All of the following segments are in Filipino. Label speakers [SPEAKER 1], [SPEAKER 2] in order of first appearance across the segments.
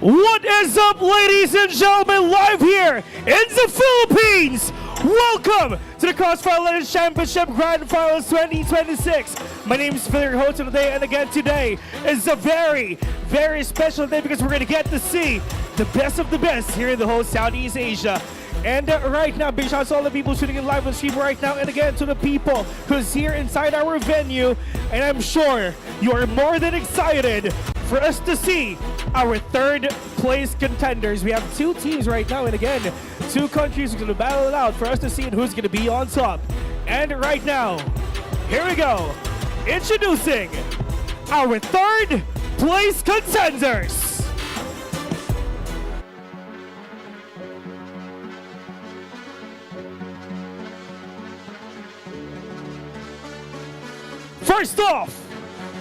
[SPEAKER 1] What is up, ladies and gentlemen, live here in the Philippines? Welcome to the CrossFire Legends Championship Grand Finals 2026. My name is Phil, your host of the day, and again today is a very, very special day because we're going to get to see the best of the best here in the whole Southeast Asia. And right now, big shout out to all the people tuning in live on stream right now, and again to the people who's here inside our venue. And I'm sure you are more than excited for us to see our third place contenders. We have two teams right now, and again, two countries are going to battle it out for us to see who's going to be on top. And right now, here we go. Introducing our third place contenders. First off,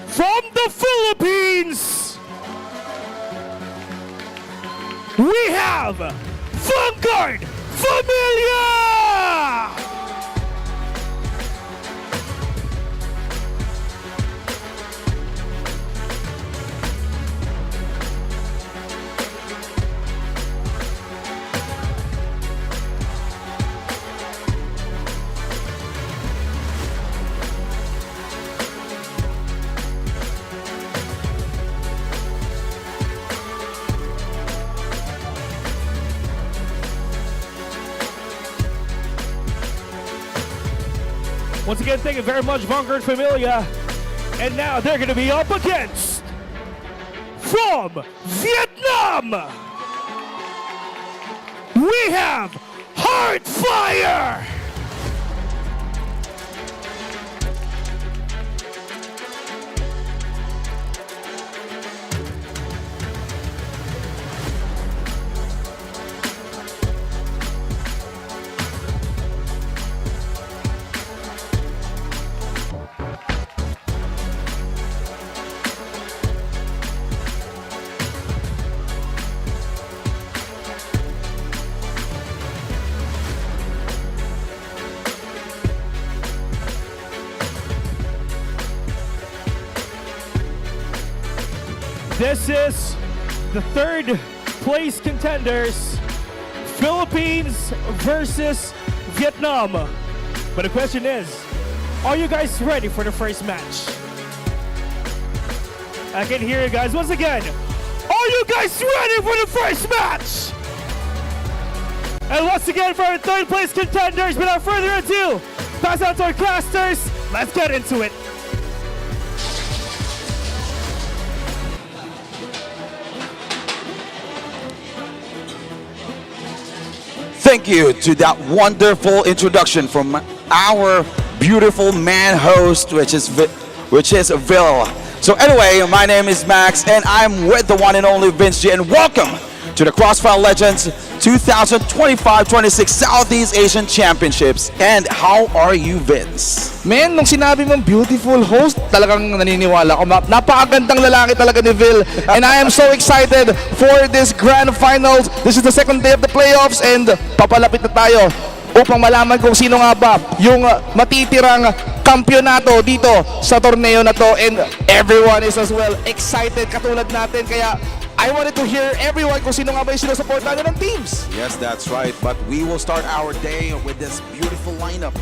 [SPEAKER 1] from the Philippines, we have Vanguard Familia! Once again, thank you very much, Vanguard Familia. And now they're going to be up against, from Vietnam, we have Fire. This is the third place contenders, Philippines versus Vietnam. But the question is, are you guys ready for the first match? I can hear you guys once again. Are you guys ready for the first match? And once again for our third place contenders, without further ado, pass out to our casters. Let's get into it.
[SPEAKER 2] Thank you to that wonderful introduction from our beautiful man host, which is Vil. So anyway, my name is Max, and I'm with the one and only Vince G, and welcome to the CrossFire Legends 2025-26 Southeast Asian Championships. And how are you, Vince?
[SPEAKER 3] Man, nung sinabi mong beautiful host, talagang naniniwala ko. Napakagandang lalaki talaga ni Vil. And I am so excited for this grand finals. This is the second day of the playoffs, and papalapit na tayo upang malaman kung sino nga ba yung matitirang kampyonato dito sa torneo na to. And everyone is as well excited katulad natin. Kaya I wanted to hear everyone kung sino nga ba yung sinusuportahan ng teams.
[SPEAKER 2] Yes, that's right. But we will start our day with this beautiful lineup.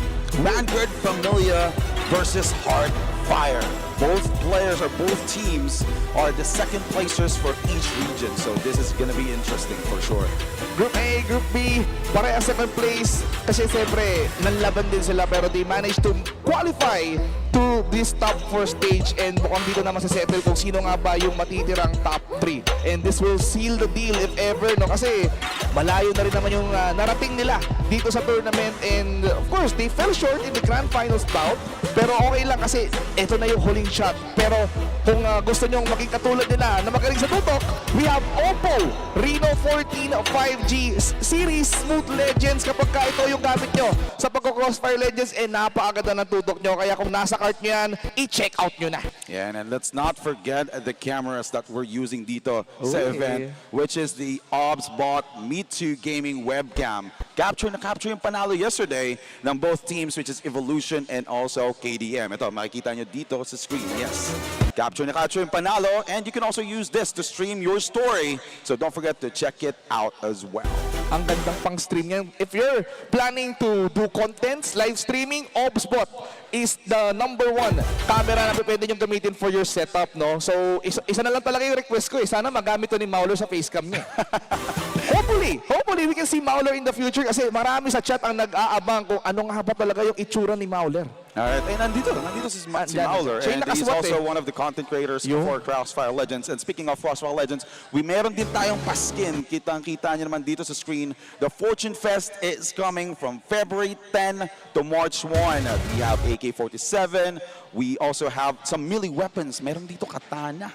[SPEAKER 2] Vanguard Familia versus Fire. Both players or both teams are the second placers for each region. So this is gonna be interesting for sure.
[SPEAKER 3] Group A, Group B, parehas second place. Kasi siyempre, nanlaban din sila pero they managed to qualify to this top 4 stage, and mukhang dito naman sa settle kung sino nga ba yung matitirang top 3. And this will seal the deal if ever, no? Kasi malayo na rin naman yung narating nila dito sa tournament, and of course, they fell short in the grand finals bout. Pero okay lang kasi ito na yung huling shot. Pero kung gusto nyong maging katulad nila na magaling sa tutok, we have Oppo Reno 14 5G Series Smooth Legends. Kapag ka ito yung gamit nyo sa pagko-Crossfire Legends, napakaganda ng tutok nyo. Kaya kung nasa cart nyo yan, i-check out nyo na.
[SPEAKER 2] Yeah, and let's not forget the cameras that we're using dito sa event, which is the OBSBot Me2 Gaming webcam. Capture yung panalo yesterday ng both teams, which is Evolution and also KDM. Ito, makikita nyo dito sa screen. Yes. Capture na capture yung panalo, and you can also use this to stream your story. So don't forget to check it out as well.
[SPEAKER 3] Ang gandang pang stream yan. If you're planning to do contents, live streaming, OBSBot is the #1 camera na pwede nyo gamitin for your setup, no? So, isa na lang talaga yung request ko, eh. Sana magamit to ni Mauler sa facecam niya. Hopefully, we can see Mauler in the future kasi marami sa chat ang nag-aabang kung ano nga ba talaga yung itsura ni Mauler.
[SPEAKER 2] Alright, and nandito si Mauler,
[SPEAKER 3] Siya yung
[SPEAKER 2] and he's
[SPEAKER 3] nakaswat,
[SPEAKER 2] also
[SPEAKER 3] eh.
[SPEAKER 2] one of the content creators for CrossFire Legends. And speaking of CrossFire Legends, we meron din tayong paskin. Kitang-kita niyo naman dito sa screen. The Fortune Fest is coming from February 10 to March 1. We have AK-47. We also have some melee weapons. Meron dito katana.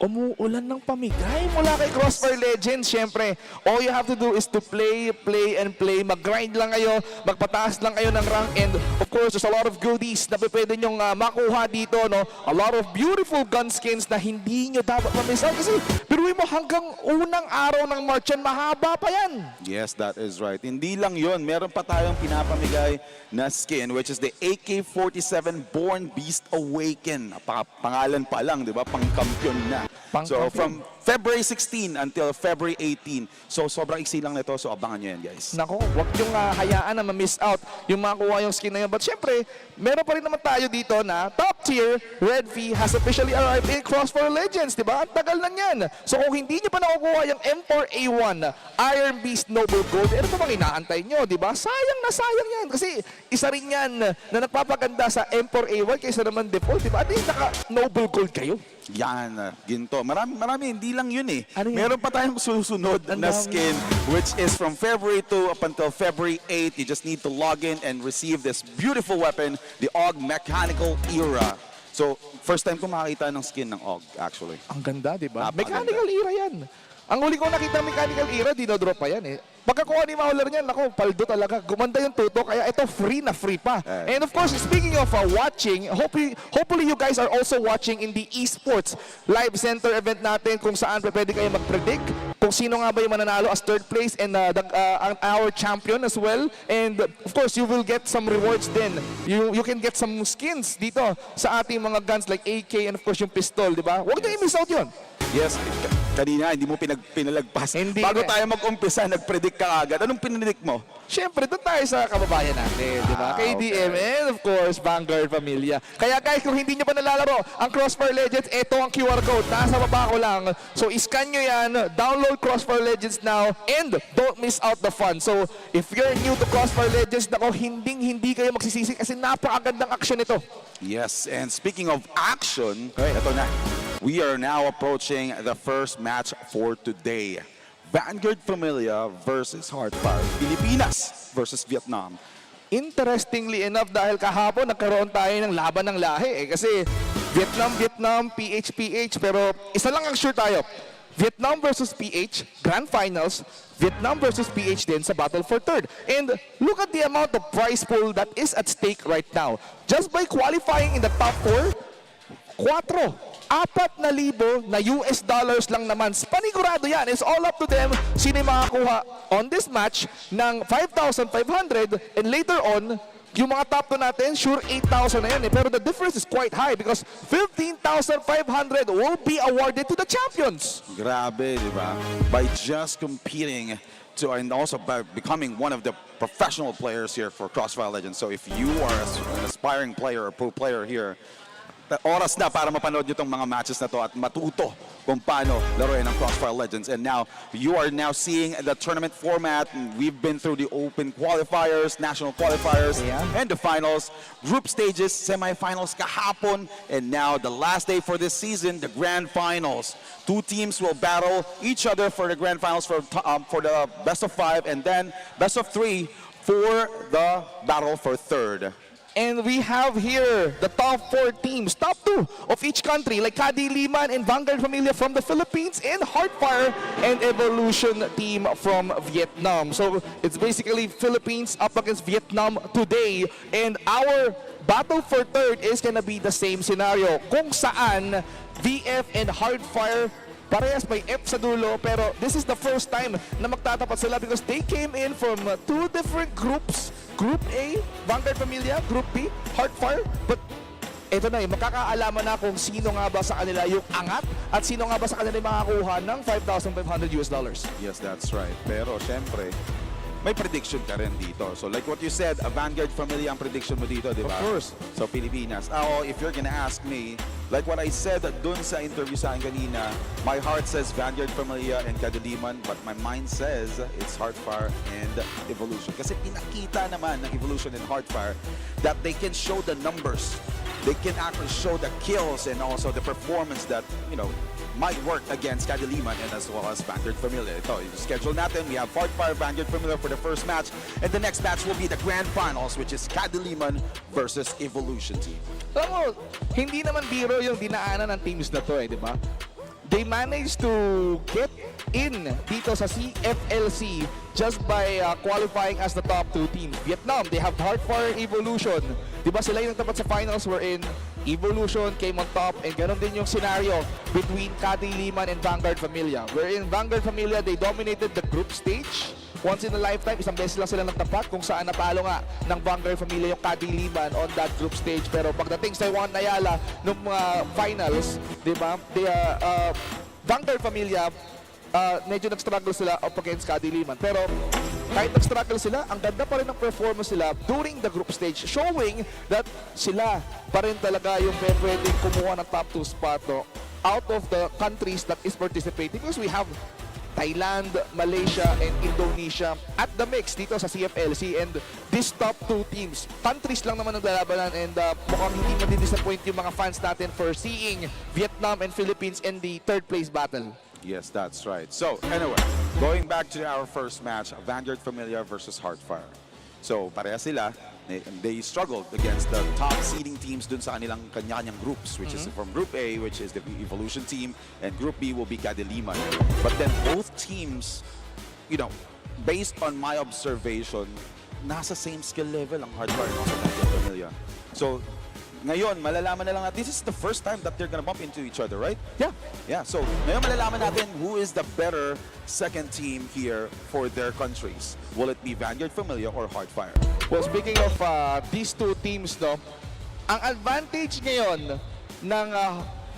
[SPEAKER 3] Umuulan ng pamigay mula kay CrossFire Legends. Siyempre, all you have to do is to play, and play. Mag-grind lang kayo, magpataas lang kayo ng rank, and of course, there's a lot of goodies na pwede nyong makuha dito, no? A lot of beautiful gun skins na hindi nyo dapat ma-miss out kasi biruin mo hanggang unang araw ng March yan, mahaba pa yan.
[SPEAKER 2] Yes, that is right. Hindi lang yun, meron pa tayong pinapamigay na skin, which is the AK-47 Born Beast Awaken. Pangalan pa lang, di ba? Pang-kampeon na. So from February 16 until February 18. So sobrang iksi lang nito, so abangan nyo yan, guys.
[SPEAKER 3] Nako, wag yung hayaan na ma-miss out yung makuha yung skin na yun. But syempre, meron pa rin naman tayo dito na top tier, Red V has officially arrived in CrossFire Legends, di ba? Ang tagal na yan. So kung hindi nyo pa nakukuha yung M4A1 Iron Beast Noble Gold, ano pa bang inaantay nyo, di ba? Sayang na sayang yan. Kasi isa rin yan na nagpapaganda sa M4A1 kaysa naman default, di ba? At least naka-Noble Gold kayo.
[SPEAKER 2] Yan, ginto. Marami, hindi lang yun eh.
[SPEAKER 3] Ano
[SPEAKER 2] Meron pa tayong susunod na skin, which is from February 2 up until February 8. You just need to log in and receive this beautiful weapon, the AUG Mechanical Era. So, first time ko makakita ng skin ng AUG, actually.
[SPEAKER 3] Ang ganda, di ba?
[SPEAKER 2] Napakaganda.
[SPEAKER 3] Mechanical Era yan. Ang huli ko nakita Mechanical Era, dinodrop pa yan eh. Pagkakuha ni Mauler niyan, ako, paldo talaga. Gumanda yung tuto, kaya ito free pa. And of course, speaking of watching, hopefully you guys are also watching in the esports live center event natin kung saan pwede kayo mag-predict kung sino nga ba yung mananalo as third place and our champion as well. And of course, you will get some rewards din. You can get some skins dito sa ating mga guns like AK and of course yung pistol, di ba? Huwag na i-miss out yun.
[SPEAKER 2] Yes, kanina hindi mo pinalagpas.
[SPEAKER 3] Hindi
[SPEAKER 2] Bago
[SPEAKER 3] nga.
[SPEAKER 2] tayo mag-umpisa, nag-predict ka agad. Anong pinredict mo?
[SPEAKER 3] Siyempre, doon tayo sa kababayan natin, di ba? KDM and of course, Vanguard Familia. Kaya guys, kung hindi nyo pa nalalaro ang CrossFire Legends, ito ang QR code. Nasa baba ko lang. So, iscan nyo yan, download CrossFire Legends now, and don't miss out the fun. So, if you're new to CrossFire Legends, nako, hindi kayo magsisisi kasi napakagandang action ito.
[SPEAKER 2] Yes, and speaking of action, ito na. We are now approaching the first match for today. Vanguard Familia versus Hardfire. Pilipinas versus Vietnam.
[SPEAKER 3] Interestingly enough, dahil kahapon nagkaroon tayo ng laban ng lahi eh. Kasi Vietnam, PH, pero isa lang ang sure tayo. Vietnam versus PH, Grand Finals, Vietnam versus PH din sa Battle for Third. And look at the amount of prize pool that is at stake right now. Just by qualifying in the top 4, 4,000 na US dollars lang naman. Panigurado yan. It's all up to them. Sino yung makakuha on this match ng 5,500 and later on, yung mga top 2 natin, sure 8,000 na yan eh. Pero the difference is quite high because 15,500 will be awarded to the champions.
[SPEAKER 2] Grabe, di ba? By just competing and also by becoming one of the professional players here for CrossFire Legends. So if you are an aspiring player or pro player here, oras na para mapanood nyo itong mga matches na to at matuto kung paano laruin ang CrossFire Legends. And now, you are now seeing the tournament format. We've been through the open qualifiers, national qualifiers, and the finals, group stages, semifinals kahapon, and now the last day for this season, the grand finals. 2 teams will battle each other for the grand finals for the best of 5, and then best of 3 for the battle for third.
[SPEAKER 3] And we have here the top 4 teams, top 2 of each country, like Kadi Liman and Vanguard Familia from the Philippines, and Hardfire and Evolution team from Vietnam. So it's basically Philippines up against Vietnam today. And our battle for third is gonna be the same scenario, kung saan VF and Hardfire parehas may F sa dulo, pero this is the first time na magtatapat sila because they came in from 2 different groups. Group A, Vanguard Familia, Group B, Hardfire, but ito na magkakaalaman na kung sino nga ba sa kanila yung angat at sino nga ba sa kanila yung makakuha ng $5,500.
[SPEAKER 2] Yes, that's right. Pero syempre, may prediction ka rin dito. So like what you said, a Vanguard Familia ang prediction mo dito, di ba?
[SPEAKER 3] Of course.
[SPEAKER 2] So Pilipinas. If you're gonna ask me, like what I said dun sa interview sa akin kanina, my heart says Vanguard Familia and Kadiliman, but my mind says it's Heartfire and Evolution. Kasi pinakita naman ng Evolution and Heartfire that they can show the numbers. They can actually show the kills and also the performance that, might work against Kadiliman and as well as Vanguard Familia. Ito, yung schedule natin, we have Heartfire, Vanguard Familia for the first match, and the next match will be the Grand Finals, which is Kadiliman versus Evolution Team.
[SPEAKER 3] Alam mo, hindi naman biro yung dinaanan ng teams na to di ba? They managed to get in dito sa CFLC just by qualifying as the top 2 teams. Vietnam, they have Heartfire, Evolution. Di ba sila yung tapat sa finals wherein Evolution came on top, and ganon din yung scenario between Kadiliman and Vanguard Familia. Wherein Vanguard Familia, they dominated the group stage. Once in a lifetime, isang beses lang sila nagtapat kung saan natalo nga ng Vanguard Familia yung Kadiliman on that group stage. Pero pagdating sa Juan Ayala nung mga finals, di ba, Vanguard Familia, medyo nag-struggle sila up against Kadiliman. Pero kahit nag-struggle sila, ang ganda pa rin ng performance sila during the group stage, showing that sila pa rin talaga yung pwedeng kumuha ng top 2 spot out of the countries that is participating, because we have Thailand, Malaysia, and Indonesia at the mix dito sa CFLC, and these top 2 teams, countries lang naman naglalabanan, and mukhang hindi madidisappoint yung mga fans natin for seeing Vietnam and Philippines in the 3rd place battle.
[SPEAKER 2] Yes, that's right. So, anyway, going back to our first match, Vanguard Familia versus Heartfire. So, pareha sila. They struggled against the top seeding teams dun sa kanilang kanya-kanyang groups, which is from Group A, which is the Evolution team, and Group B will be Kadiliman. But then both teams, based on my observation, nasa same skill level ang Heartfire and also Vanguard Familia. So, ngayon, malalaman na lang natin, this is the first time that they're gonna bump into each other, right? Yeah, so ngayon malalaman natin who is the better second team here for their countries. Will it be Vanguard Familia or Heartfire?
[SPEAKER 3] Well, speaking of these 2 teams, ang advantage ngayon ng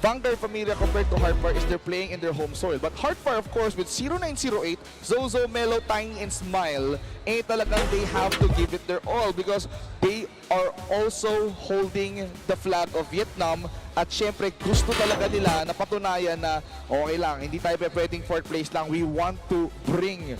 [SPEAKER 3] Vanguard Familia compared to Heartfire is they're playing in their home soil. But Heartfire, of course, with 0908, Zozo, Melo, Tanging, and Smile, talagang they have to give it their all because they are also holding the flag of Vietnam. At syempre, gusto talaga nila na patunayan na okay lang, hindi tayo pwedeng 4th place lang. We want to bring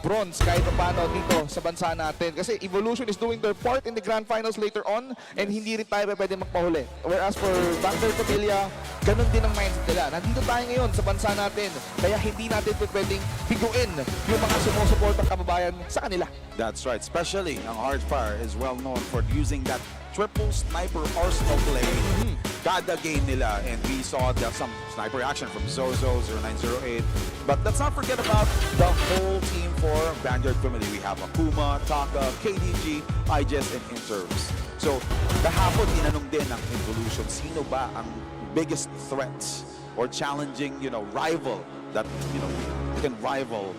[SPEAKER 3] bronze kahit paano dito sa bansa natin. Kasi Evolution is doing their part in the Grand Finals later on, and hindi rin tayo pwedeng magpahuli. Whereas for Vanguard Familia, ganun din ang mindset nila. Nandito tayo ngayon sa bansa natin, kaya hindi natin pwedeng biguin yung mga sumusuportang kababayan sa kanila.
[SPEAKER 2] That's right. Especially ang Heartfire is well known for using that triple sniper arsenal play kada game nila, and we saw some sniper action from Zozo, 0908. But let's not forget about the whole team for Vanguard Family. We have Akuma, Taka, KDG, IGES, and Interves. So kahapon tinanong din ng Evolution, sino ba ang biggest threats or challenging rival that can rival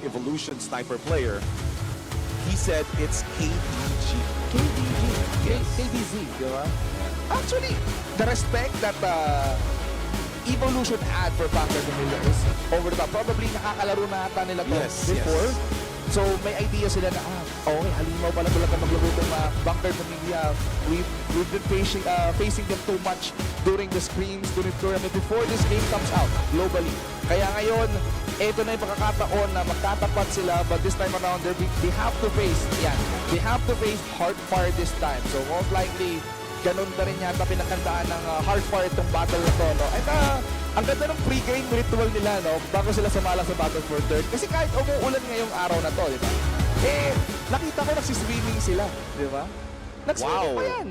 [SPEAKER 2] Evolution sniper player. He said it's KDG.
[SPEAKER 3] KDZ, di ba? Actually, the respect that Evolution had for Vanguard Familia is over the top. Probably nakakalaro na ata nila to before. Yes. So may idea sila na, okay, halimaw pala talaga maglaro itong Vanguard Familia. We've been facing them too much during the screens, during the tournament, before this game comes out globally. Kaya ngayon, ito na yung pagkakataon na magtatapat sila, but this time around, they have to face Heartfire this time. So most likely, ganun na rin yata pinakandaan ng Heartfire itong battle na to. At ang ganda ng pre-game ritual nila bago sila sumala sa Battle for Third. Kasi kahit umuulan ngayong araw na to, di ba? Nakita ko nagsiswimming sila, di ba? Nagswimming pa yan.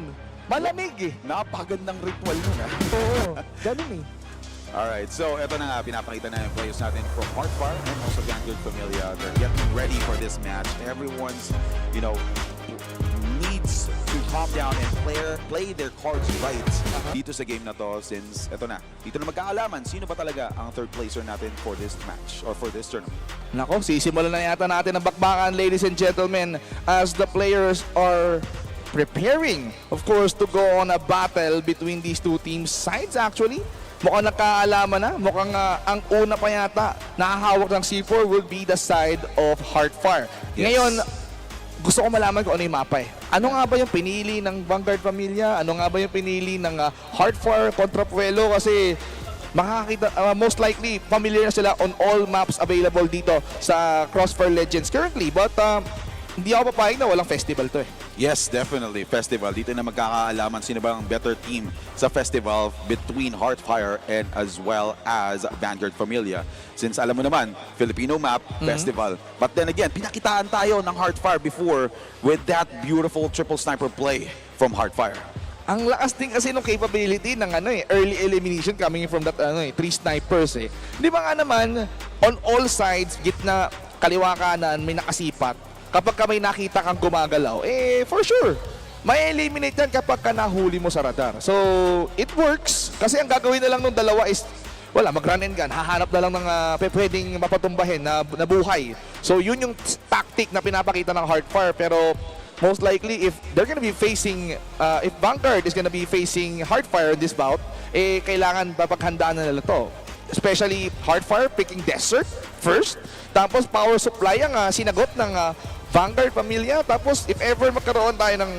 [SPEAKER 3] Malamig
[SPEAKER 2] Napakagandang ritual nun
[SPEAKER 3] Oo, ganun
[SPEAKER 2] Alright, so eto na nga, pinapakita na yung players natin from Heartfire and also Vanguard Familia. They're getting ready for this match. Everyone's, needs to calm down and play their cards right dito sa game na to, since eto na, dito na magkaalaman sino ba talaga ang third placer natin for this match or for this tournament.
[SPEAKER 3] Nako, sisimulan na yata natin ang bakbakan, ladies and gentlemen, as the players are preparing, of course, to go on a battle between these two teams sides actually. Mukhang nakaalaman na, mukhang ang una pa yata nakahawak ng C4 will be the side of Heartfire.
[SPEAKER 2] Yes.
[SPEAKER 3] Ngayon, gusto ko malaman kung ano yung mapa eh. Ano nga ba yung pinili ng Vanguard Pamilya? Ano nga ba yung pinili ng Heartfire kontra Puelo? Kasi makakita, most likely, familiar na sila on all maps available dito sa CrossFire Legends currently. But hindi ako papayag na walang festival to eh.
[SPEAKER 2] Yes, definitely. Festival. Dito na magkakaalaman sino ba ang better team sa festival between Heartfire and as well as Vanguard Familia. Since alam mo naman, Filipino map, festival. But then again, pinakitaan tayo ng Heartfire before with that beautiful triple sniper play from Heartfire.
[SPEAKER 3] Ang lakas din kasi ng capability ng early elimination coming from that 3 snipers eh. Di ba nga naman, on all sides, gitna, kaliwa kanan, may nakasipat. Kapag ka may nakita kang gumagalaw, for sure, may eliminate yan kapag ka nahuli mo sa radar. So, it works. Kasi ang gagawin na lang ng dalawa is, mag-run and gun. Hahanap na lang ng pwedeng mapatumbahin na buhay. So, yun yung tactic na pinapakita ng Heartfire. Pero, most likely, if they're gonna be facing, if Vanguard is gonna be facing Heartfire in this bout, kailangan papaghandaan na nila to. Especially Heartfire picking Desert first. Tapos, power supply ang sinagot ng Vanguard Pamilya. Tapos, if ever magkaroon tayo ng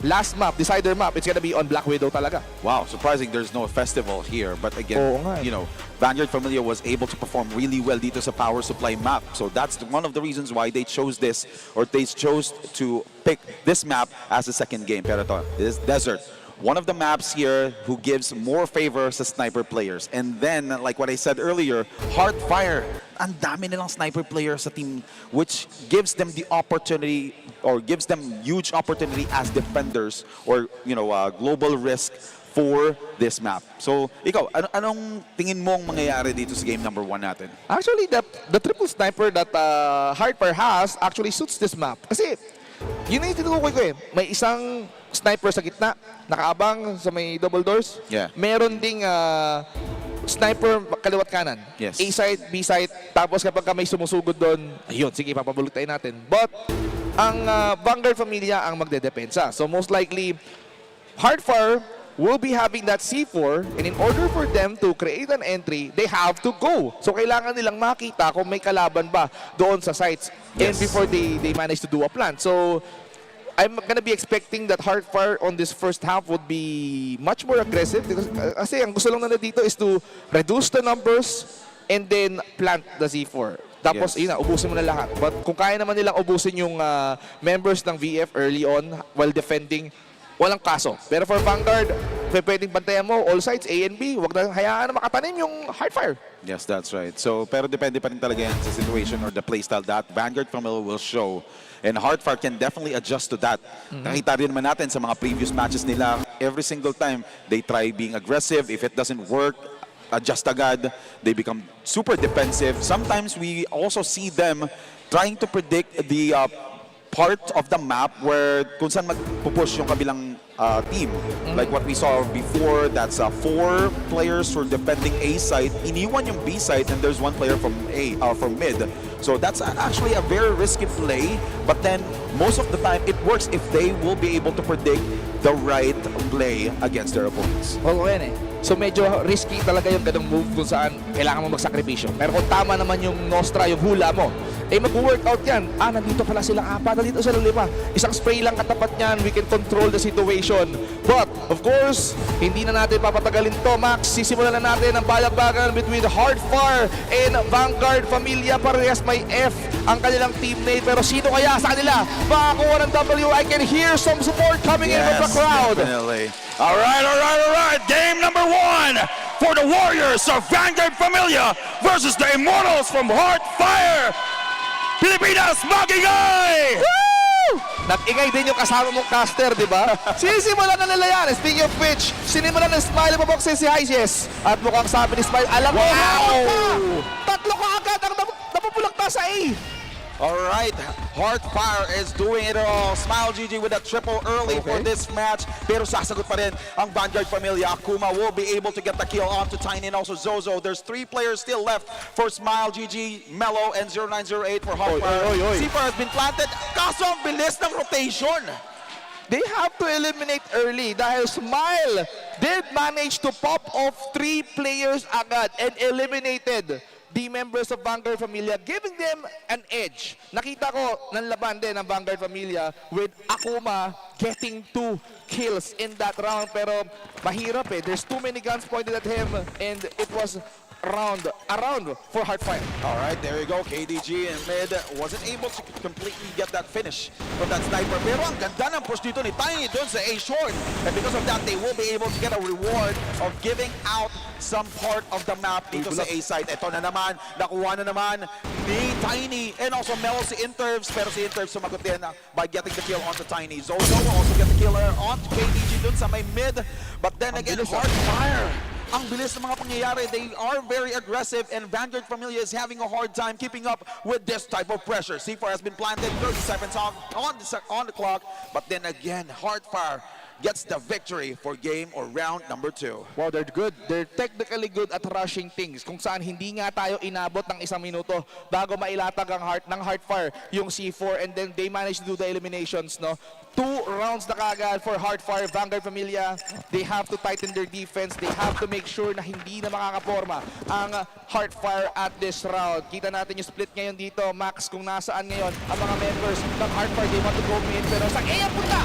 [SPEAKER 3] last map, decider map, it's gonna be on Black Widow talaga.
[SPEAKER 2] Wow, surprising there's no festival here. But again, Vanguard Familia was able to perform really well dito sa power supply map. So that's one of the reasons why they chose this, or they chose to pick this map as the second game. Pero ito, this is Desert. One of the maps here who gives more favor sa sniper players. And then, like what I said earlier, Heartfire. Ang dami nilang sniper players sa team, which gives them the opportunity, or gives them huge opportunity as defenders, or global risk for this map. So, ikaw, anong tingin mong mangyayari dito sa game number 1 natin?
[SPEAKER 3] Actually, the triple sniper that Heartfire has actually suits this map. Kasi, yun yung tinukoy ko eh. May isang sniper sa gitna, nakaabang sa may double doors.
[SPEAKER 2] Yeah.
[SPEAKER 3] Meron ding sniper kaliwat kanan.
[SPEAKER 2] Yes.
[SPEAKER 3] A side, B side. Tapos kapag may sumusugod doon, ayun, sige, papabulutayin natin. But, ang Vanguard Familia ang magdedepensa. So most likely, Heartfire will be having that C4, and in order for them to create an entry, they have to go. So kailangan nilang makita kung may kalaban ba doon sa sites, and before they manage to do a plant. So I'm gonna be expecting that Heartfire on this first half would be much more aggressive, because kasi ang gusto lang nila dito is to reduce the numbers and then plant the C4. Tapos, ubusin mo na lahat. But kung kaya naman nilang ubusin yung members ng VF early on while defending, walang kaso. Pero for Vanguard, pwedeng bantayan mo all sides, A and B. Huwag na hayaan na makatanim yung Heartfire.
[SPEAKER 2] Yes, that's right. So, pero depende pa rin talaga yan sa situation or the playstyle that Vanguard Familia will show. And Heartfire can definitely adjust to that. Nakita rin naman natin sa mga previous matches nila, every single time they try being aggressive. If it doesn't work, adjust agad. They become super defensive. Sometimes we also see them trying to predict the part of the map where kung saan magpupush yung kabilang team. Like what we saw before, that's 4 players who are defending A side, iniwan yung B side, and there's 1 player from from mid. So that's actually a very risky play, but then most of the time it works if they will be able to predict the right play against their opponents.
[SPEAKER 3] Oo, yan eh. So medyo risky talaga yung ganung move kung saan kailangan mo magsakripisyo. Pero kung tama naman yung nostra, yung hula mo, mag-workout yan. Nandito pala silang 4, nandito silang 5. Isang spray lang katapat niyan, we can control the situation. But, of course, hindi na natin papatagalin to, Max. Sisimulan na natin ang bayag-bagan between Heartfire and Vanguard Familia. Parehas may F ang kanilang teammate. Pero sino kaya sa kanila makakuha ng W? I can hear some support coming in from the crowd.
[SPEAKER 2] Definitely. All right. Game number 1 for the Warriors of Vanguard Familia versus the Immortals from Heartfire. Pilipinas, mag-ingay!
[SPEAKER 3] Woo! Nag-ingay din yung kasama mong caster, di ba? Sisimulan na nila yan. Speaking of which, sinimulan ng Smile Paboxes si Hises. At mukhang sabi ni Smile, alam mo, tatlo ka agad ang napupulagta sa A.
[SPEAKER 2] Alright, Heartfire is doing it all. Smile GG with a triple early for this match. Pero sasagot pa rin ang Vanguard Familia. Akuma will be able to get the kill onto Tiny and also Zozo. There's 3 players still left for Smile GG, Mello, and 0908 for Heartfire. C4 has been planted. Kaso ang bilis ng rotation.
[SPEAKER 3] they have to eliminate early dahil Smile did manage to pop off 3 players agad and eliminated the members of Vanguard Familia, giving them an edge. Nakita ko ng laban din ng Vanguard Familia with Akuma getting 2 kills in that round, pero mahirap eh. There's too many guns pointed at him and it was around for Heartfire.
[SPEAKER 2] All right, there you go. KDG in mid wasn't able to completely get that finish from that sniper. Pero ang ganda ng push dito ni Tiny dun sa A short. And because of that, they will be able to get a reward of giving out some part of the map dito sa A site. Ito na naman, nakuha na naman ni Tiny and also Melo si Intervs. Pero si Intervs sumagot din by getting the kill onto Tiny. Zozo will also get the kill onto KDG dun sa may mid. But then again, Heartfire. Ang bilis ng mga pangyayari. They are very aggressive and Vanguard Familia is having a hard time keeping up with this type of pressure. C4 has been planted, 30 seconds on the clock, but then again, Heartfire gets the victory for game or round number 2.
[SPEAKER 3] Wow, they're good. They're technically good at rushing things. Kung saan hindi nga tayo inabot ng 1 minuto bago mailatag ang Heartfire yung C4 and then they managed to do the eliminations, no? 2 rounds na kagad for Heartfire. Vanguard Familia, they have to tighten their defense. They have to make sure na hindi na makakaporma ang Heartfire at this round. Kita natin yung split ngayon dito, Max, kung nasaan ngayon ang mga members ng Heartfire. They want to go mid, pero sa A ang punta!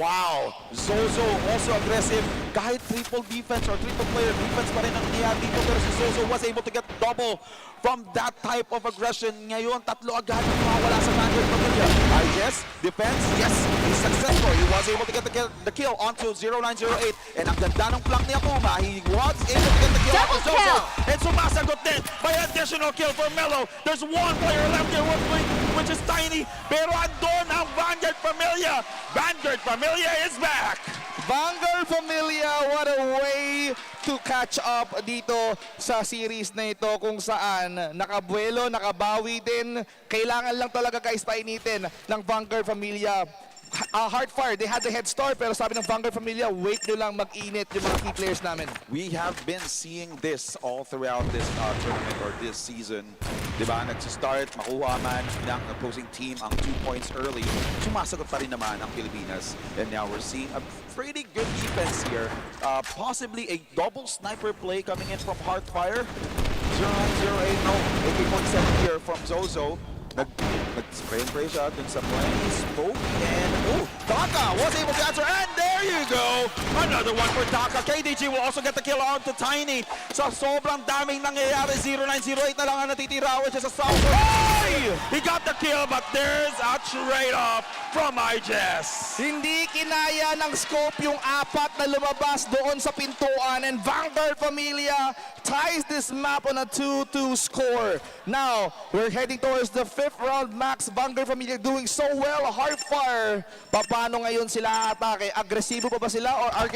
[SPEAKER 2] Wow! Zozo also aggressive. Kahit triple defense or triple player defense pa rin ang niya dito. Pero si Zozo was able to get double from that type of aggression. Ngayon, 3 agad ang mawala sa Vanguard Familia. Yes, defense, yes, he's successful. He was able to get the kill onto 0908. And ang ganda ng flank ni Akuma, he was able to get the kill onto Zozo. And sumasagot din by additional kill for Melo. There's 1 player left here, which is Tiny. Pero andun ang Vanguard Familia. Vanguard Familia is back.
[SPEAKER 3] Vanguard Familia, what a way to catch up dito sa series na ito kung saan nakabuelo, nakabawi din. Kailangan lang talaga guys painitin ng Vanguard Familia. Heartfire, they had the head start pero sabi ng Vanguard Familia, wait nyo lang mag-init yung mga key players namin.
[SPEAKER 2] We have been seeing this all throughout this tournament or this season. Diba, nagsistart, makuha man ng opposing team ang 2 points early. Sumasagot pa rin naman ang Pilipinas. And now we're seeing a pretty good defense here. Possibly a double sniper play coming in from Heartfire. 0908, no, AK-47 here from Zozo. Nag-spray and pray siya dun sa plane. Smoke and Taka was able to answer and there you go! Another one for Taka. KDG will also get the kill out to Tiny. Sa sobrang daming nangyayari, 0908 na lang ang natitira, which is a south. Hey! He got the kill but there's a trade-off from IJS.
[SPEAKER 3] Hindi kinaya ng scope yung 4 na lumabas doon sa pintuan and Vanguard Familia ties this map on a 2-2 score. Now, we're heading towards the 5th round. Max, Vanguard Familia doing so well. Heartfire, paano ngayon sila atake? Agresibo pa ba sila or are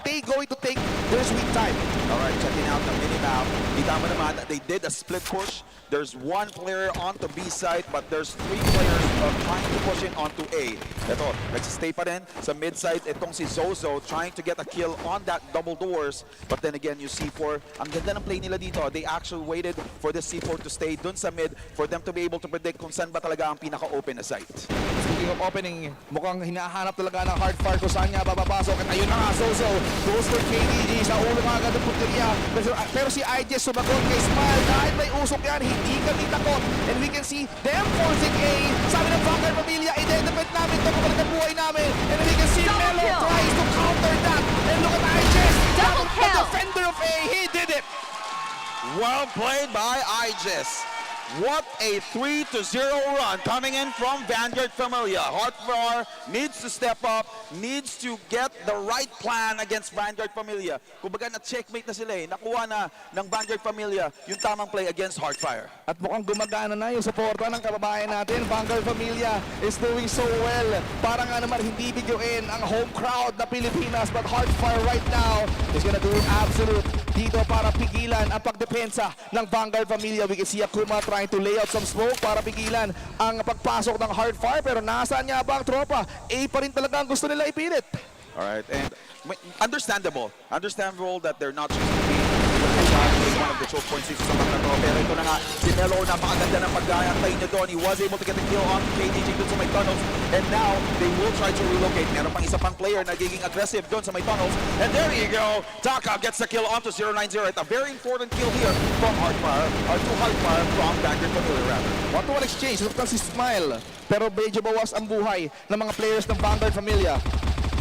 [SPEAKER 3] they going to take their sweet time?
[SPEAKER 2] Alright, checking out the mini-map. Kita mo naman, they did a split push. There's 1 player onto B side, but there's 3 players trying to push in onto A. Ito, nagsistay pa rin sa mid side. Itong si Zozo trying to get a kill on that double doors. But then again, you C4, ang ganda ng play nila dito. They actually waited for the C4 to stay dun sa mid for them to be able to predict kung saan ba talaga ang pinaka-open na site.
[SPEAKER 3] Speaking of opening, mukhang hinahanap talaga ng Heartfire kung saan nga babapasok. At ayun na nga, Zozo goes for KDG sa ulo nga agad ng punteriya. Pero si IJ sumagot kay Smile. Dahil may usok yan, hindi kami takot. And we can see them forcing A. Sabi ng Vanguard Familia, identify namin ito kapag ang buhay namin. And we can see Melo tries to counter that. And look at IJ. The defender of A, he did it.
[SPEAKER 2] Well played by IJS. What a 3-0 run coming in from Vanguard Familia. Heartfire needs to step up, needs to get the right plan against Vanguard Familia. Kumbaga na-checkmate na sila eh. Nakuha na ng Vanguard Familia yung tamang play against Heartfire.
[SPEAKER 3] At mukhang gumagana na yung suporta ng kababayan natin. Vanguard Familia is doing so well. Para nga naman hindi bigyoin ang home crowd na Pilipinas. But Heartfire right now is gonna do absolute dito para pigilan ang pagdepensa ng Vanguard Familia. We can see Akuma trying to lay out some smoke para pigilan ang pagpasok ng Heartfire. Pero nasaan nga ba ang tropa? A pa rin talaga ang gusto nila ipilit.
[SPEAKER 2] Alright, and understandable that they're not choosing to be one of the choke points dito sa mga to. Pero ito na nga, si Melo, napakaganda ng pag-aantay niya doon. He was able to get the kill on KDG doon sa may tunnels. And now, they will try to relocate. Meron pang isa pang player nagiging aggressive doon sa may tunnels. And there you go, Taka gets the kill onto 090. It's a very important kill here from Hardfire, or to Hardfire from Vanguard Familiar rather.
[SPEAKER 3] One-to-one exchange, nasaktan si Smile. Pero medyo bawas ang buhay ng mga players ng Vanguard Familia.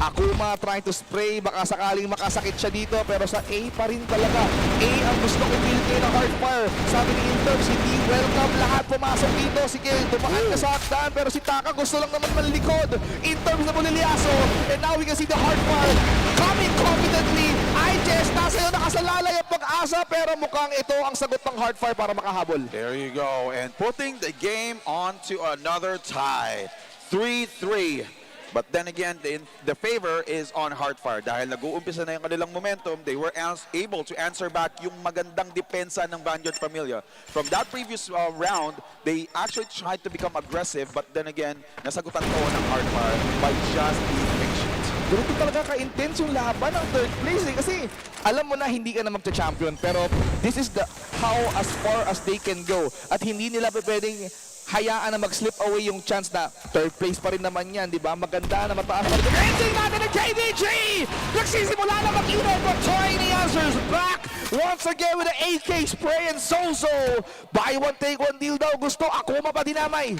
[SPEAKER 3] Akuma trying to spray, baka sakaling makasakit siya dito, pero sa A pa rin talaga. A ang gusto ko pinilitay ng Hardfire. Sabi ni Interms, hindi welcome lahat pumasok dito. Sige, dumaan ka sa hagdan, pero si Taka gusto lang naman malikod. Interms na bulilyaso, and now we can see the Hardfire coming confidently. IJS, nasa iyo nakasalalay ang pag-asa, pero mukhang ito ang sagot ng Hardfire para makahabol.
[SPEAKER 2] There you go, and putting the game onto another tie. 3-3. But then again, the favor is on Hardfire. Dahil nag-uumpisa na yung kanilang momentum, they were able to answer back yung magandang depensa ng Vanguard Familia. From that previous round, they actually tried to become aggressive, but then again, nasagutan ko ng Hardfire by just being patient.
[SPEAKER 3] Ganito talaga ka-intense yung laban ng third place eh. Kasi alam mo na hindi ka na magcha-champion, pero this is the how as far as they can go. At hindi nila pwedeng hayaan na mag-slip away yung chance na third place pa rin naman yan, di ba? Maganda na mataas pa rin. Ending natin ng KDG! Nagsisimula na mag-init, but Tiny answers back once again with the 8K spray and so-so. Buy one, take one deal daw gusto. Akuma pa dinamay.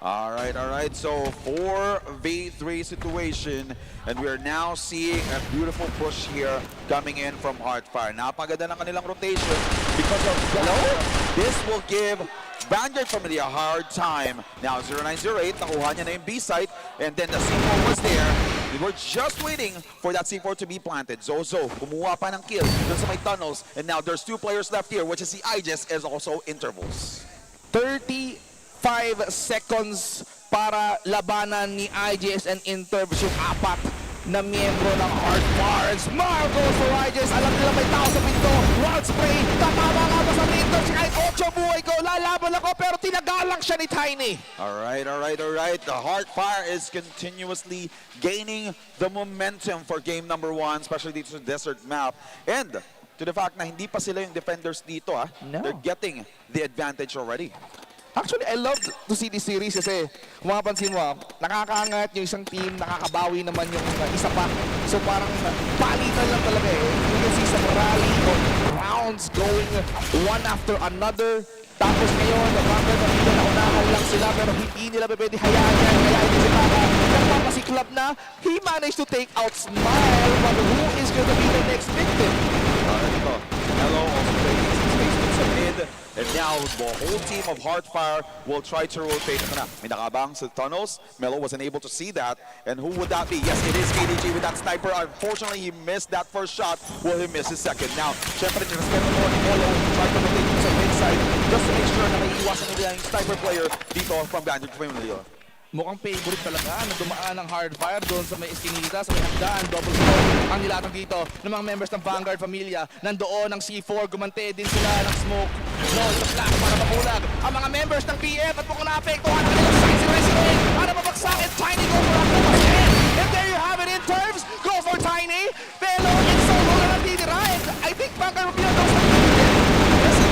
[SPEAKER 2] Alright, so 4v3 situation, and we are now seeing a beautiful push here coming in from Hardfire. Napaganda ng kanilang rotation because of this will give Vanguard Familia a hard time. Now 0908, nakuha niya na yung B site, and then the C4 was there. We were just waiting for that C4 to be planted. Zozo, kumuha pa ng kill dun sa may tunnels, and now there's 2 players left here, which is the IJS as also intervals.
[SPEAKER 3] 35 seconds para labanan ni IJS and Intervs yung apat na miyembro ng Hardfire. Smile goes for IJS. Alam nila may tao sa pinto. Wild spray. Tatama nga ba sa Intervs? Kahit 8 buhay ko, lalaban ako, pero tinagalang siya ni Tiny.
[SPEAKER 2] Alright. The Hardfire is continuously gaining the momentum for game number 1, especially dito sa desert map. And to the fact na hindi pa sila yung defenders dito,
[SPEAKER 3] No.
[SPEAKER 2] they're getting the advantage already.
[SPEAKER 3] Actually, I love to see this series kasi kung mapapansin mo, nakakaangat yung isang team, nakakabawi naman yung isa pa. So parang palitan lang talaga eh. You can see some rally or rounds going one after another. Tapos ngayon, Vanguard Familia naunahan lang sila pero hindi nila pwede hayaan yan. Kaya ito si Taka, nagpapasiklab na. He managed to take out Smile, but who is going to be the next victim?
[SPEAKER 2] Ito, Hello also taking some space with some mid. And now the whole team of Hardfire will try to rotate. Ito na, may nakabang sa tunnels. Melo wasn't able to see that. And who would that be? Yes, it is KDG with that sniper. Unfortunately, he missed that first shot. Will he miss his second? Now, syempre, nirespeto mo ni Molo. Try to rotate sa mid-side just to make sure na may iwasan nila yung sniper player dito from Vanguard Familia.
[SPEAKER 3] Mukhang favorite talaga na dumaan ng Hardfire doon sa may eskinita, sa may hagdan, double score. Ang nilatag dito ng mga members ng Vanguard Familia. Nandoon ng C4, gumante din sila ng smoke. No, sa flash para mabulag. Ang mga members ng BF at mukhang naapektuhan ang kanilang side si para mabagsak and Tiny go for a and there you have it in terms. Go for Tiny. Pero and solo na natitira. And I think Vanguard Familia knows what to do.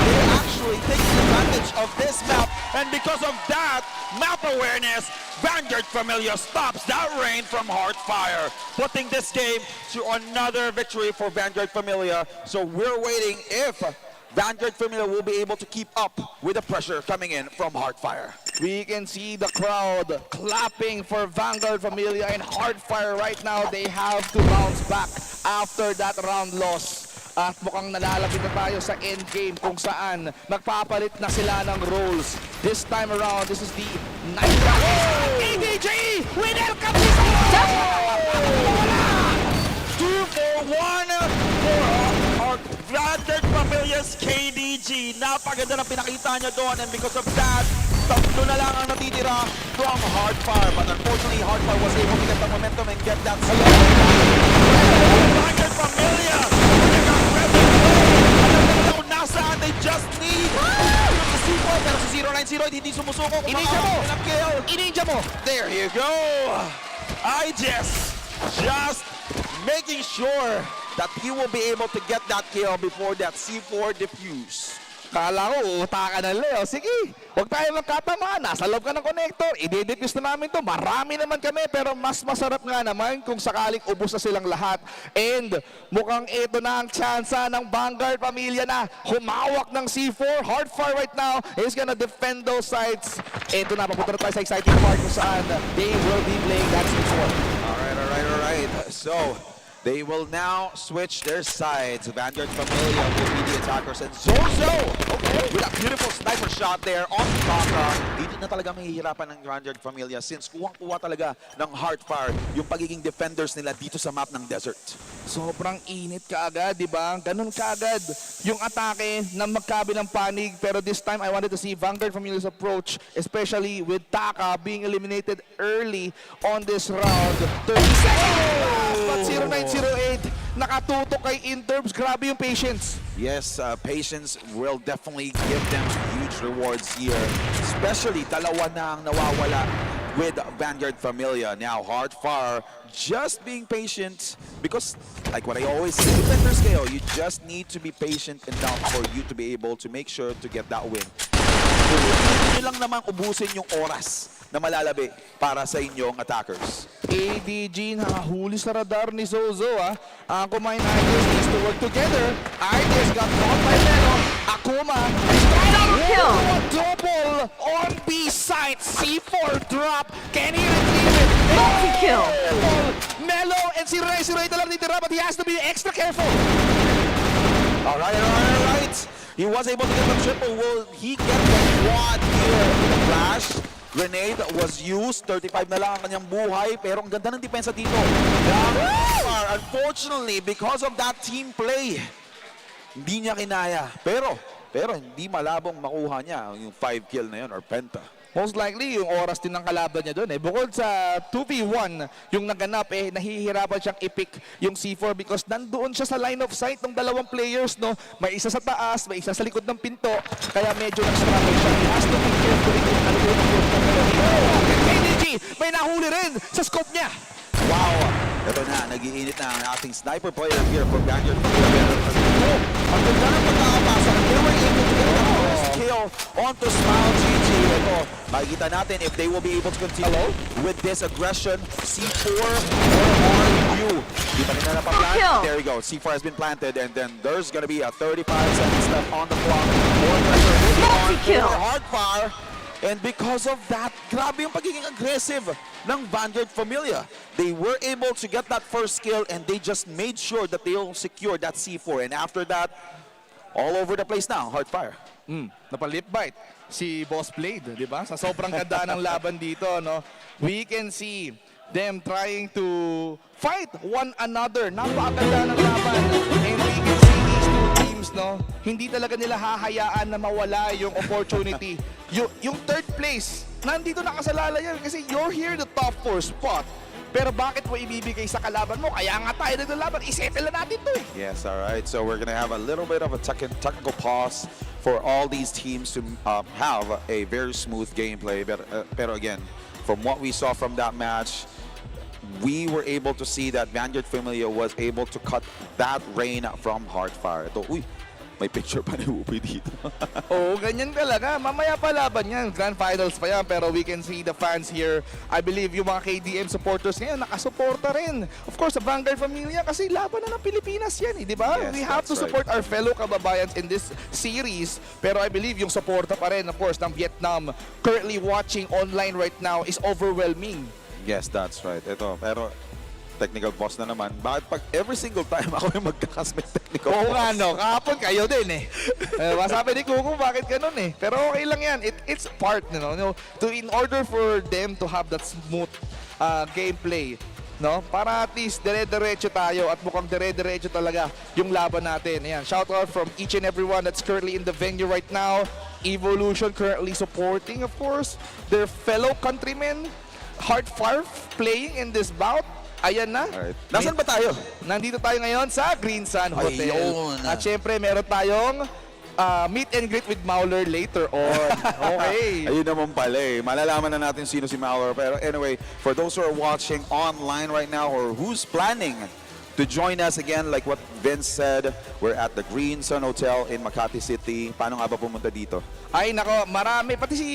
[SPEAKER 2] They're actually taking advantage of this map, and because of that map awareness, Vanguard Familia stops that rain from Hardfire, putting this game to another victory for Vanguard Familia. So we're waiting if Vanguard Familia will be able to keep up with the pressure coming in from Hardfire.
[SPEAKER 3] We can see the crowd clapping for Vanguard Familia and Hardfire right now. They have to bounce back after that round loss. At mukhang nalalapit na tayo sa endgame kung saan magpapalit na sila ng roles. This time around, this is the 9th round. ADG! We welcome this one!
[SPEAKER 2] 2 for 1 for our Vanguard Familia's KDG. Napaganda na pinakita niya doon, and because of that, tatlo na lang ang natitira from Hardfire. But unfortunately, Hardfire was able to get the momentum and get that Vanguard Familia! Nasaan? They just need the C4, pero si 090 hindi sumusuko.
[SPEAKER 3] Ininja mo!
[SPEAKER 2] Kill.
[SPEAKER 3] Ininja mo!
[SPEAKER 2] There you go! IJS just making sure that he will be able to get that kill before that C4 defuse.
[SPEAKER 3] Kala ko, utaka na Leo. Sige, huwag tayo magkatamaan. Nasa loob ka ng connector. I-defuse na namin to. Marami naman kami, pero mas masarap nga naman kung sakaling ubos na silang lahat. And mukhang ito na ang tsansa ng Vanguard pamilya na humawak ng C4. Hard fire right now. He's gonna defend those sides. Ito na, papunta na tayo sa exciting part kung saan they will be playing that C4.
[SPEAKER 2] Alright. So, they will now switch their sides. Vanguard Familia will be the attackers. And Zozo, with a beautiful sniper shot there on Taka. Dito na talaga mahihirapan ng Vanguard Familia since kuwang-kuwa talaga ng hard fire yung pagiging defenders nila dito sa map ng desert.
[SPEAKER 3] Sobrang init kaagad, di ba? Ganun kaagad yung atake na magkabilang panig. Pero this time, I wanted to see Vanguard Familia's approach, especially with Taka being eliminated early on this round. 30 seconds, but 0908, nakatutok kay Interbs. Grabe yung patience.
[SPEAKER 2] Yes, patience will definitely give them huge rewards here. Especially dalawa na ang nawawala with Vanguard Familia. Now, hard fire, just being patient because, like what I always say, defenders kayo, you just need to be patient enough for you to be able to make sure to get that win. Hindi lang naman ubusin yung oras na malalabi para sa inyong attackers.
[SPEAKER 3] ADG nakahuli sa radar ni Zozo. Ang Kumain Ideas needs to work together. Ideas got caught by Melo. Akuma.
[SPEAKER 4] Double kill.
[SPEAKER 3] Double on B side. C4 drop. Can he retrieve it?
[SPEAKER 4] Multi-kill.
[SPEAKER 3] Melo and si Ray. Si Ray talagang nitira, but he has to be extra careful.
[SPEAKER 2] Alright. He was able to get the triple. Will he get the quad here? The flash grenade was used. 35 na lang ang kanyang buhay. Pero ang ganda ng depensa dito. Unfortunately, because of that team play, hindi niya kinaya. Pero hindi malabong makuha niya yung 5 kill na yun or penta.
[SPEAKER 3] Most likely, yung oras din ng kalaban niya doon. Bukod sa 2v1, yung naganap, nahihirapan siyang i-pick yung C4 because nandoon siya sa line of sight ng dalawang players, no? May isa sa taas, may isa sa likod ng pinto, kaya medyo nag-struggle siya. He has to be careful yung ano yung KDG, may nahuli rin sa scope niya.
[SPEAKER 2] Wow! Ito na, nag-iinit na ang ating sniper player here for Vanguard. Ang ganda ng pagkakapasa. They were able to get that first kill onto Smile GG. Ito, makikita natin if they will be able to continue with this aggression. C4 or RU. Di pa nila napaplant. There we go. C4 has been planted and then there's gonna be a 35 seconds left on the clock. More pressure. More hard fire. And because of that, grabe yung pagiging aggressive ng Vanguard Familia. They were able to get that first kill and they just made sure that they'll secure that C4. And after that, all over the place now, hard fire.
[SPEAKER 3] Napalip bite si Boss Blade, di ba? Sa sobrang ganda ng laban dito, no? We can see them trying to fight one another. Napakaganda ng laban. And we can see these two teams, no? Hindi talaga nila hahayaan na mawala yung opportunity. Yung third place, nandito nakasalala yan kasi you're here the top 4 spot. Pero bakit mo ibibigay sa kalaban mo? Kaya nga tayo naglalaban, isettle na natin to eh.
[SPEAKER 2] Yes, all right. So we're going to have a little bit of a technical pause for all these teams to have a very smooth gameplay. Pero again, from what we saw from that match, we were able to see that Vanguard Familia was able to cut that rain from hard fire. Ito, uy, may picture pa ni Upi dito.
[SPEAKER 3] Oo, ganyan talaga. Mamaya pa laban yan. Grand Finals pa yan. Pero we can see the fans here. I believe yung mga KDM supporters ngayon nakasuporta rin. Of course, sa Vanguard Familia kasi laban na ng Pilipinas yan, di ba?
[SPEAKER 2] Yes,
[SPEAKER 3] we have to support our fellow kababayans in this series. Pero I believe yung suporta pa rin, of course, ng Vietnam currently watching online right now is overwhelming.
[SPEAKER 2] Yes, that's right. Ito, pero technical boss na naman. Bakit pag every single time ako yung magkakasmate technical boss?
[SPEAKER 3] Oo nga, no. Kahapon kayo din eh. Masabi ni Kuku, bakit ganun eh? Pero okay lang yan. It's part, in order for them to have that smooth gameplay, no? Para at least dire-diretso tayo at mukhang dire-diretso talaga yung laban natin. Ayan, shout out from each and everyone that's currently in the venue right now. Evolution currently supporting, of course, their fellow countrymen. Hard fire playing in this bout. Ayan na.
[SPEAKER 2] Alright. Nasaan ba tayo?
[SPEAKER 3] Nandito tayo ngayon sa Green Sun Hotel.
[SPEAKER 2] Ayun.
[SPEAKER 3] At syempre, meron tayong meet and greet with Mauler later on. Okay.
[SPEAKER 2] Ayun naman pala eh. Malalaman na natin sino si Mauler. Pero anyway, for those who are watching online right now or who's planning to join us again, like what Vince said, we're at the Green Sun Hotel in Makati City. Paano nga ba pumunta dito?
[SPEAKER 3] Ay nako, marami. Pati si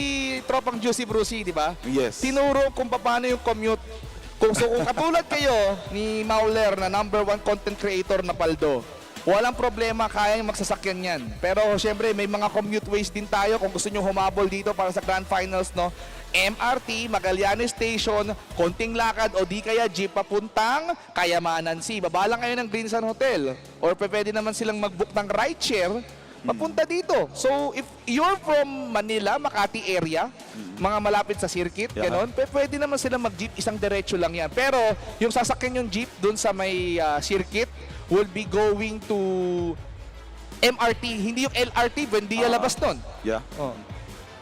[SPEAKER 3] Tropang Juicy Brucey, di ba?
[SPEAKER 2] Yes.
[SPEAKER 3] Tinuro kung paano yung commute. Kung katulad kayo ni Mauler na #1 content creator na paldo, walang problema, kayang magsasakyan yan. Pero syempre, may mga commute ways din tayo kung gusto nyo humabol dito para sa Grand Finals, no? MRT, Magallanes Station, konting lakad o di kaya jeep papuntang Kayamanan Sea. Baba lang kayo ng Green Sun Hotel. Or pwede naman silang mag-book ng rideshare papunta dito. So if you're from Manila, Makati area, mga malapit sa circuit, ganon, pwede naman silang mag-jeep, isang diretso lang yan. Pero yung sasakyan yung jeep dun sa may circuit will be going to MRT, hindi yung LRT, Buendia labas nun.
[SPEAKER 2] Yeah.
[SPEAKER 3] Oh.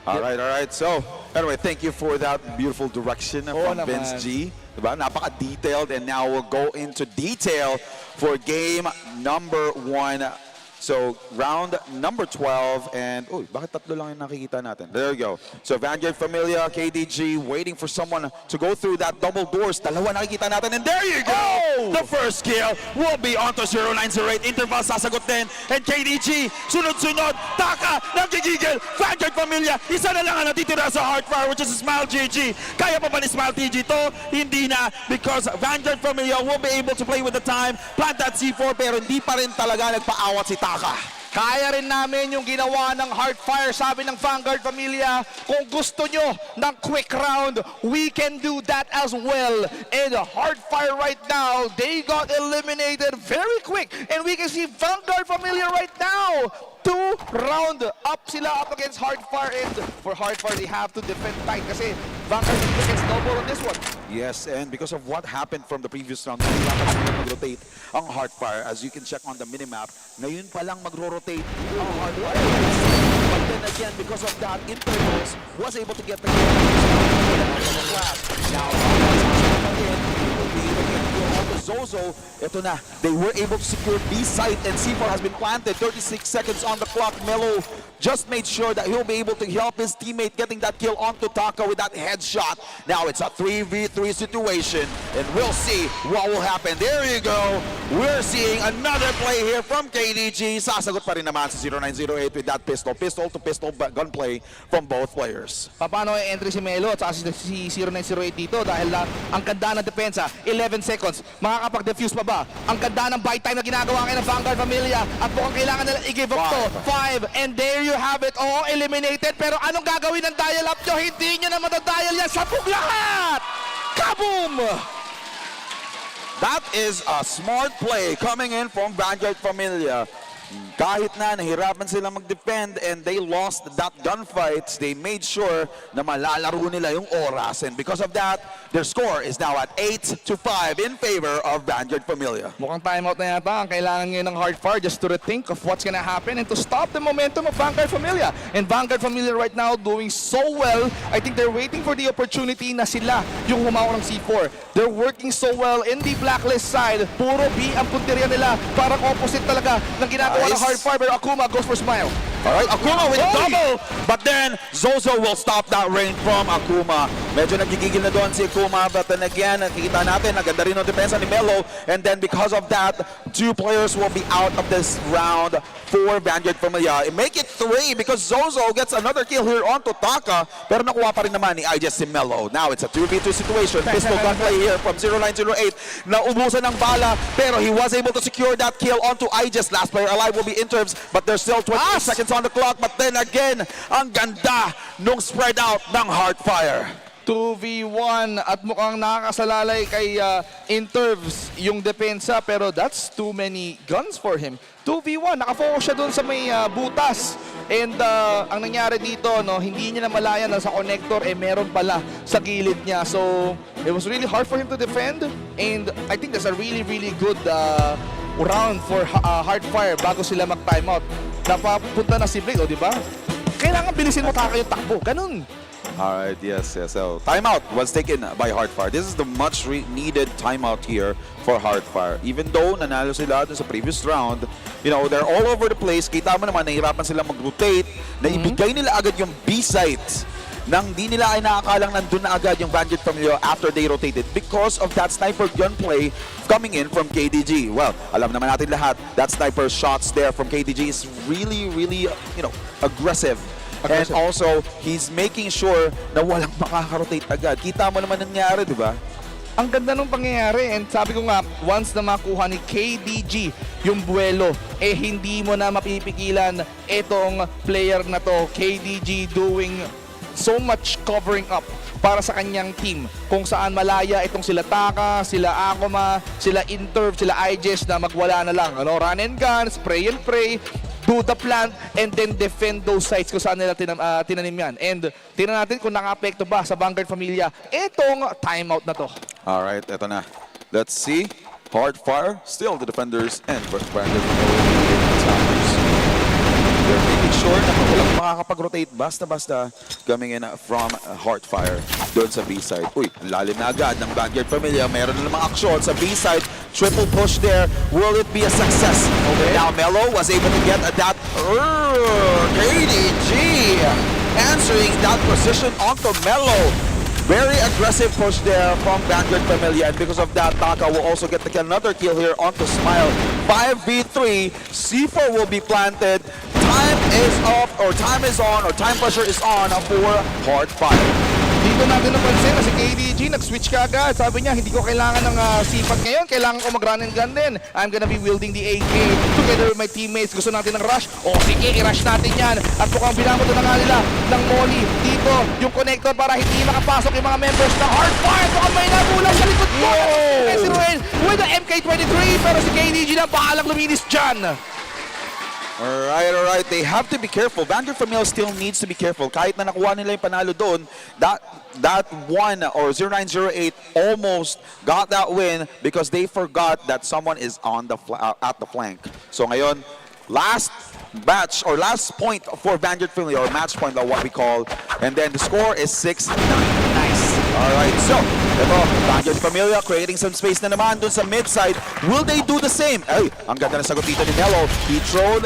[SPEAKER 2] All right. So, anyway, thank you for that beautiful direction from Vince G. Diba? Napaka-detailed, and now we'll go into detail for game number 1. So, round number 12, and, uy, bakit tatlo lang yung nakikita natin? There we go. So, Vanguard Familia, KDG, waiting for someone to go through that double doors. Dalawa nakikita natin, and there you go!
[SPEAKER 3] Oh!
[SPEAKER 2] The first kill will be onto 0908. Interval sasagot din, and KDG, sunod-sunod, Taka, nagigigil, Vanguard Familia, isa na lang ang natitira sa Heartfire, which is Smile GG. Kaya pa ba ni Smile TG to? Hindi na, because Vanguard Familia will be able to play with the time, plant that C4, pero hindi pa rin talaga nagpaawat si Taka.
[SPEAKER 3] Kaya rin namin yung ginawa ng Heartfire, sabi ng Vanguard Familia. Kung gusto nyo ng quick round, we can do that as well. And Heartfire right now, they got eliminated very quick. And we can see Vanguard Familia right now. 2 round up sila up against Heartfire, and for Heartfire they have to defend tight kasi Vanguard gets double on this one.
[SPEAKER 2] Yes, and because of what happened from the previous round, kailangan nila mag-rotate ang Heartfire. As you can check on the minimap, ngayon pa lang magro-rotate ang Heartfire. But then again, because of that, Intervals was able to get the kill from the flat. Now, Zozo, ito na, they were able to secure B site, and C4 has been planted. 36 seconds on the clock. Melo just made sure that he'll be able to help his teammate getting that kill onto Taka with that headshot. Now it's a 3v3 situation, and we'll see what will happen. There you go. We're seeing another play here from KDG. Sasagot pa rin naman sa 0908 with that pistol-to-pistol gunplay from both players.
[SPEAKER 3] Paano entry si Melo at saka si 0908 dito dahil ang ganda ng depensa, 11 seconds. Makakapag-defuse pa ba? Ang ganda ng buy time na ginagawa kayo ng Vanguard Familia at mukhang kailangan nila i-give up to. 5, and there you have it. Oh, eliminated. Pero anong gagawin ng dial-up nyo? Hindi nyo na matadial yan. Sabog lahat! Kaboom!
[SPEAKER 2] That is a smart play coming in from Vanguard Familia. Kahit na nahirapan sila mag-defend and they lost that gunfights, they made sure na malalaro nila yung oras. And because of that, their score is now at 8-5 in favor of Vanguard Familia.
[SPEAKER 3] Mukhang timeout na yata ang kailangan ngayon ng Heartfire just to rethink of what's gonna happen and to stop the momentum of Vanguard Familia. And Vanguard Familia right now doing so well. I think they're waiting for the opportunity na sila yung humawak ng C4. They're working so well in the blacklist side. Puro B ang punteriya nila. Parang opposite talaga ng ginagawa ng Heartfire. Pero Akuma goes for Smile.
[SPEAKER 2] All right, Akuma with double, but then Zozo will stop that rain from Akuma. Medyo nagigigil na doon si Akuma, but then again, nakikita natin, naganda rin ang depensa ni Melo, and then because of that, 2 players will be out of this round for Vanguard Familia. Make it 3 because Zozo gets another kill here onto Taka, pero nakuha pa rin naman ni IJS si Melo. Now it's a 2v2 situation. Pistol gunplay here from 0908. Naubusan ng bala, pero he was able to secure that kill onto IJS. Last player alive will be Intervs, but there's still 28 seconds on the clock. But then again, ang ganda nung spread out ng Heartfire.
[SPEAKER 3] 2v1 at mukhang nakakasalalay kay Intervs yung depensa, pero that's too many guns for him. 2v1, nakafocus siya doon sa may butas. And ang nangyari dito, no, hindi niya na malaya na sa connector, meron pala sa gilid niya. So, it was really hard for him to defend. And I think that's a really, really good round for Heartfire bago sila mag-timeout. Napapunta na si Blade, di ba? Kailangan bilisin mo Taka yung takbo. Ganun.
[SPEAKER 2] All right, yes. So timeout was taken by Heartfire. This is the much needed timeout here for Heartfire. Even though nanalo sila dun sa previous round, you know, they're all over the place. Kita mo naman, nahihirapan sila mag-rotate, na ibigay nila agad yung B-site nang di nila ay nakakalang nandun na agad yung Vanguard Familia after they rotated because of that sniper gunplay coming in from KDG. Well, alam naman natin lahat, that sniper shots there from KDG is really, you know, aggressive. And also, he's making sure na walang makaka-rotate agad. Kita mo naman nangyari, di ba?
[SPEAKER 3] Ang ganda nung pangyayari, and sabi ko nga, once na makuha ni KDG yung buwelo, eh hindi mo na mapipigilan itong player na to. KDG doing so much covering up para sa kanyang team. Kung saan malaya itong sila Taka, sila Akuma, sila Interv, sila IJS na magwala na lang. Ano, run and gun, spray and pray, do the plant, and then defend those sites kung saan nila tinanim yan. And tingnan natin kung naka-apekto ba sa Vanguard Familia itong timeout na to.
[SPEAKER 2] Alright, eto na. Let's see. Heartfire, still the defenders, and Vanguard Familia. They're making sure na walang makakapag-rotate basta-basta coming in from Heartfire doon sa B-side. Uy, ang lalim na agad ng Vanguard Familia. Meron na namang aksyon sa B-side. Triple push there. Will it be a success? Okay. Now Melo was able to get that KDG answering that position onto Melo. Very aggressive push there from Vanguard Familia, and because of that, Taka will also get another kill here onto Smile. 5v3, C4 will be planted. Time is up, or time is on, or time pressure is on for Heartfire.
[SPEAKER 3] Dito natin napansin na si KDG nag-switch ka agad. Sabi niya, hindi ko kailangan ng sipat ngayon. Kailangan ko mag-run and gun din. I'm gonna be wielding the AK together with my teammates. Gusto natin ng rush? O sige, i-rush natin yan. At mukhang binamoto na nga nila ng Molly. Dito, yung connector para hindi makapasok yung mga members ng Heartfire. Mukhang may nabulang sa likod mo. With the MK23, pero si KDG na bahalang luminis dyan.
[SPEAKER 2] Alright. They have to be careful. Vanguard Familia still needs to be careful. Kahit na nakuha nila yung panalo doon, that 1 or 0908 almost got that win because they forgot that someone is on the at the flank. So ngayon, last batch or last point for Vanguard Familia, or match point, what we call, and then the score is 6-9. Nice. Alright, so ito, Vanguard Familia creating some space na naman dun sa mid side. Will they do the same? Ay, ang ganda na sagot dito ni Melo. He throwed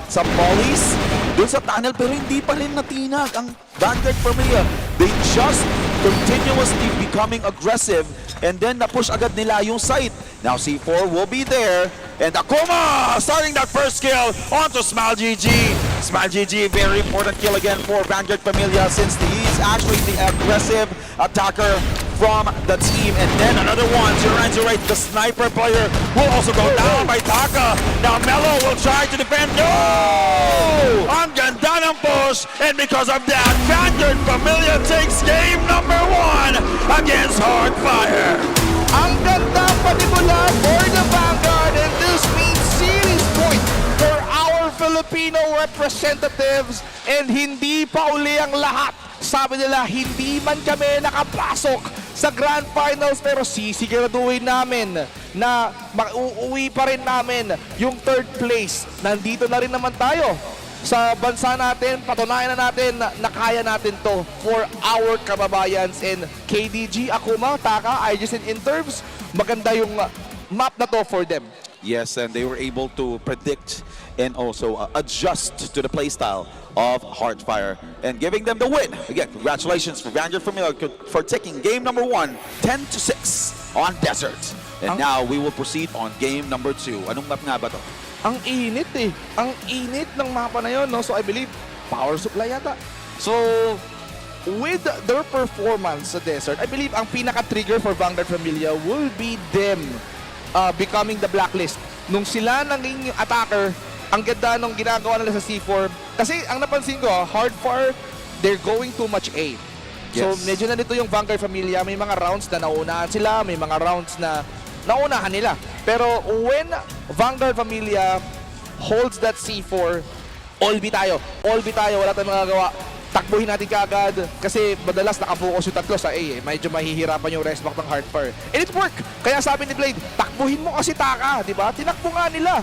[SPEAKER 2] some volleys dun sa tunnel pero hindi pa rin natinag ang Vanguard Familia. They just continuously becoming aggressive, and then na-push agad nila yung site. Now C4 will be there, and Akuma starting that first kill onto Smile GG. Smile GG, very important kill again for Vanguard Familia since he's actually the aggressive attacker from the team. And then another one, 0908, the sniper player will also go down by Taka. Now Melo will try to defend. No! Ang ganda ng push, and because of that, Vanguard Familia takes game number 1 against Heartfire.
[SPEAKER 3] Ang ganda panimula for the Vanguard, and this means series point for our Filipino representatives, and hindi pa uli ang lahat. Sabi nila, hindi man kami nakapasok sa Grand Finals, pero sisiguraduhin namin na mauuwi pa rin namin yung third place. Nandito na rin naman tayo sa bansa natin, patunayan na natin na kaya natin to for our kababayans. And KDG, Akuma, Taka, IJS, and Intervs, maganda yung map na to for them.
[SPEAKER 2] Yes, and they were able to predict and also adjust to the playstyle of Heartfire and giving them the win. Again, congratulations for Vanguard Familia for taking game number 1, 10-6 on Desert. And now we will proceed on game number 2. Anong map nga ba to?
[SPEAKER 3] Ang init eh. Ang init ng mapa na yun, no? So I believe, power supply yata. So, with their performance sa Desert, I believe ang pinaka-trigger for Vanguard Familia will be them becoming the blacklist. Nung sila naging attacker, ang ganda nung ginagawa nila sa C4. Kasi ang napansin ko, Heartfire, they're going too much A. So medyo na dito yung Vanguard Familia. May mga rounds na naunahan sila, may mga rounds na naunahan nila. Pero when Vanguard Familia holds that C4, all B tayo. All B tayo, wala tayong magagawa. Takbuhin natin kaagad kasi madalas nakapokus yung tatlo sa A eh. Medyo mahihirapan yung rest back ng Heartfire. And it worked. Kaya sabi ni Blade, takbuhin mo kasi Taka, di ba? Tinakbo nga nila.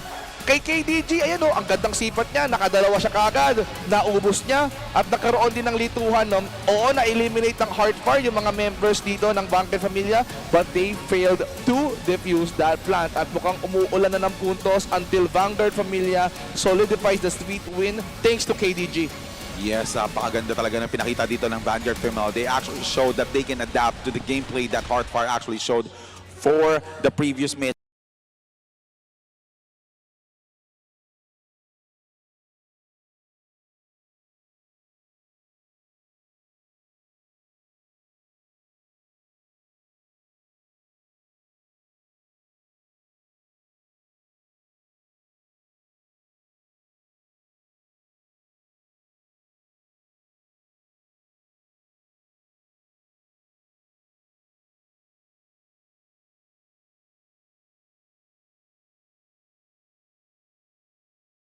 [SPEAKER 3] Kay KDG, ayan ang gandang sipat niya, nakadalawa siya kagad, naubos niya, at nagkaroon din ng lituhan. No? Oo, na-eliminate ng Heartfire yung mga members dito ng Vanguard Familia, but they failed to defuse that plant. At mukhang umuulan na ng puntos until Vanguard Familia solidifies the sweet win thanks to KDG.
[SPEAKER 2] Yes, napakaganda talaga ng pinakita dito ng Vanguard Female. They actually showed that they can adapt to the gameplay that Heartfire actually showed for the previous match.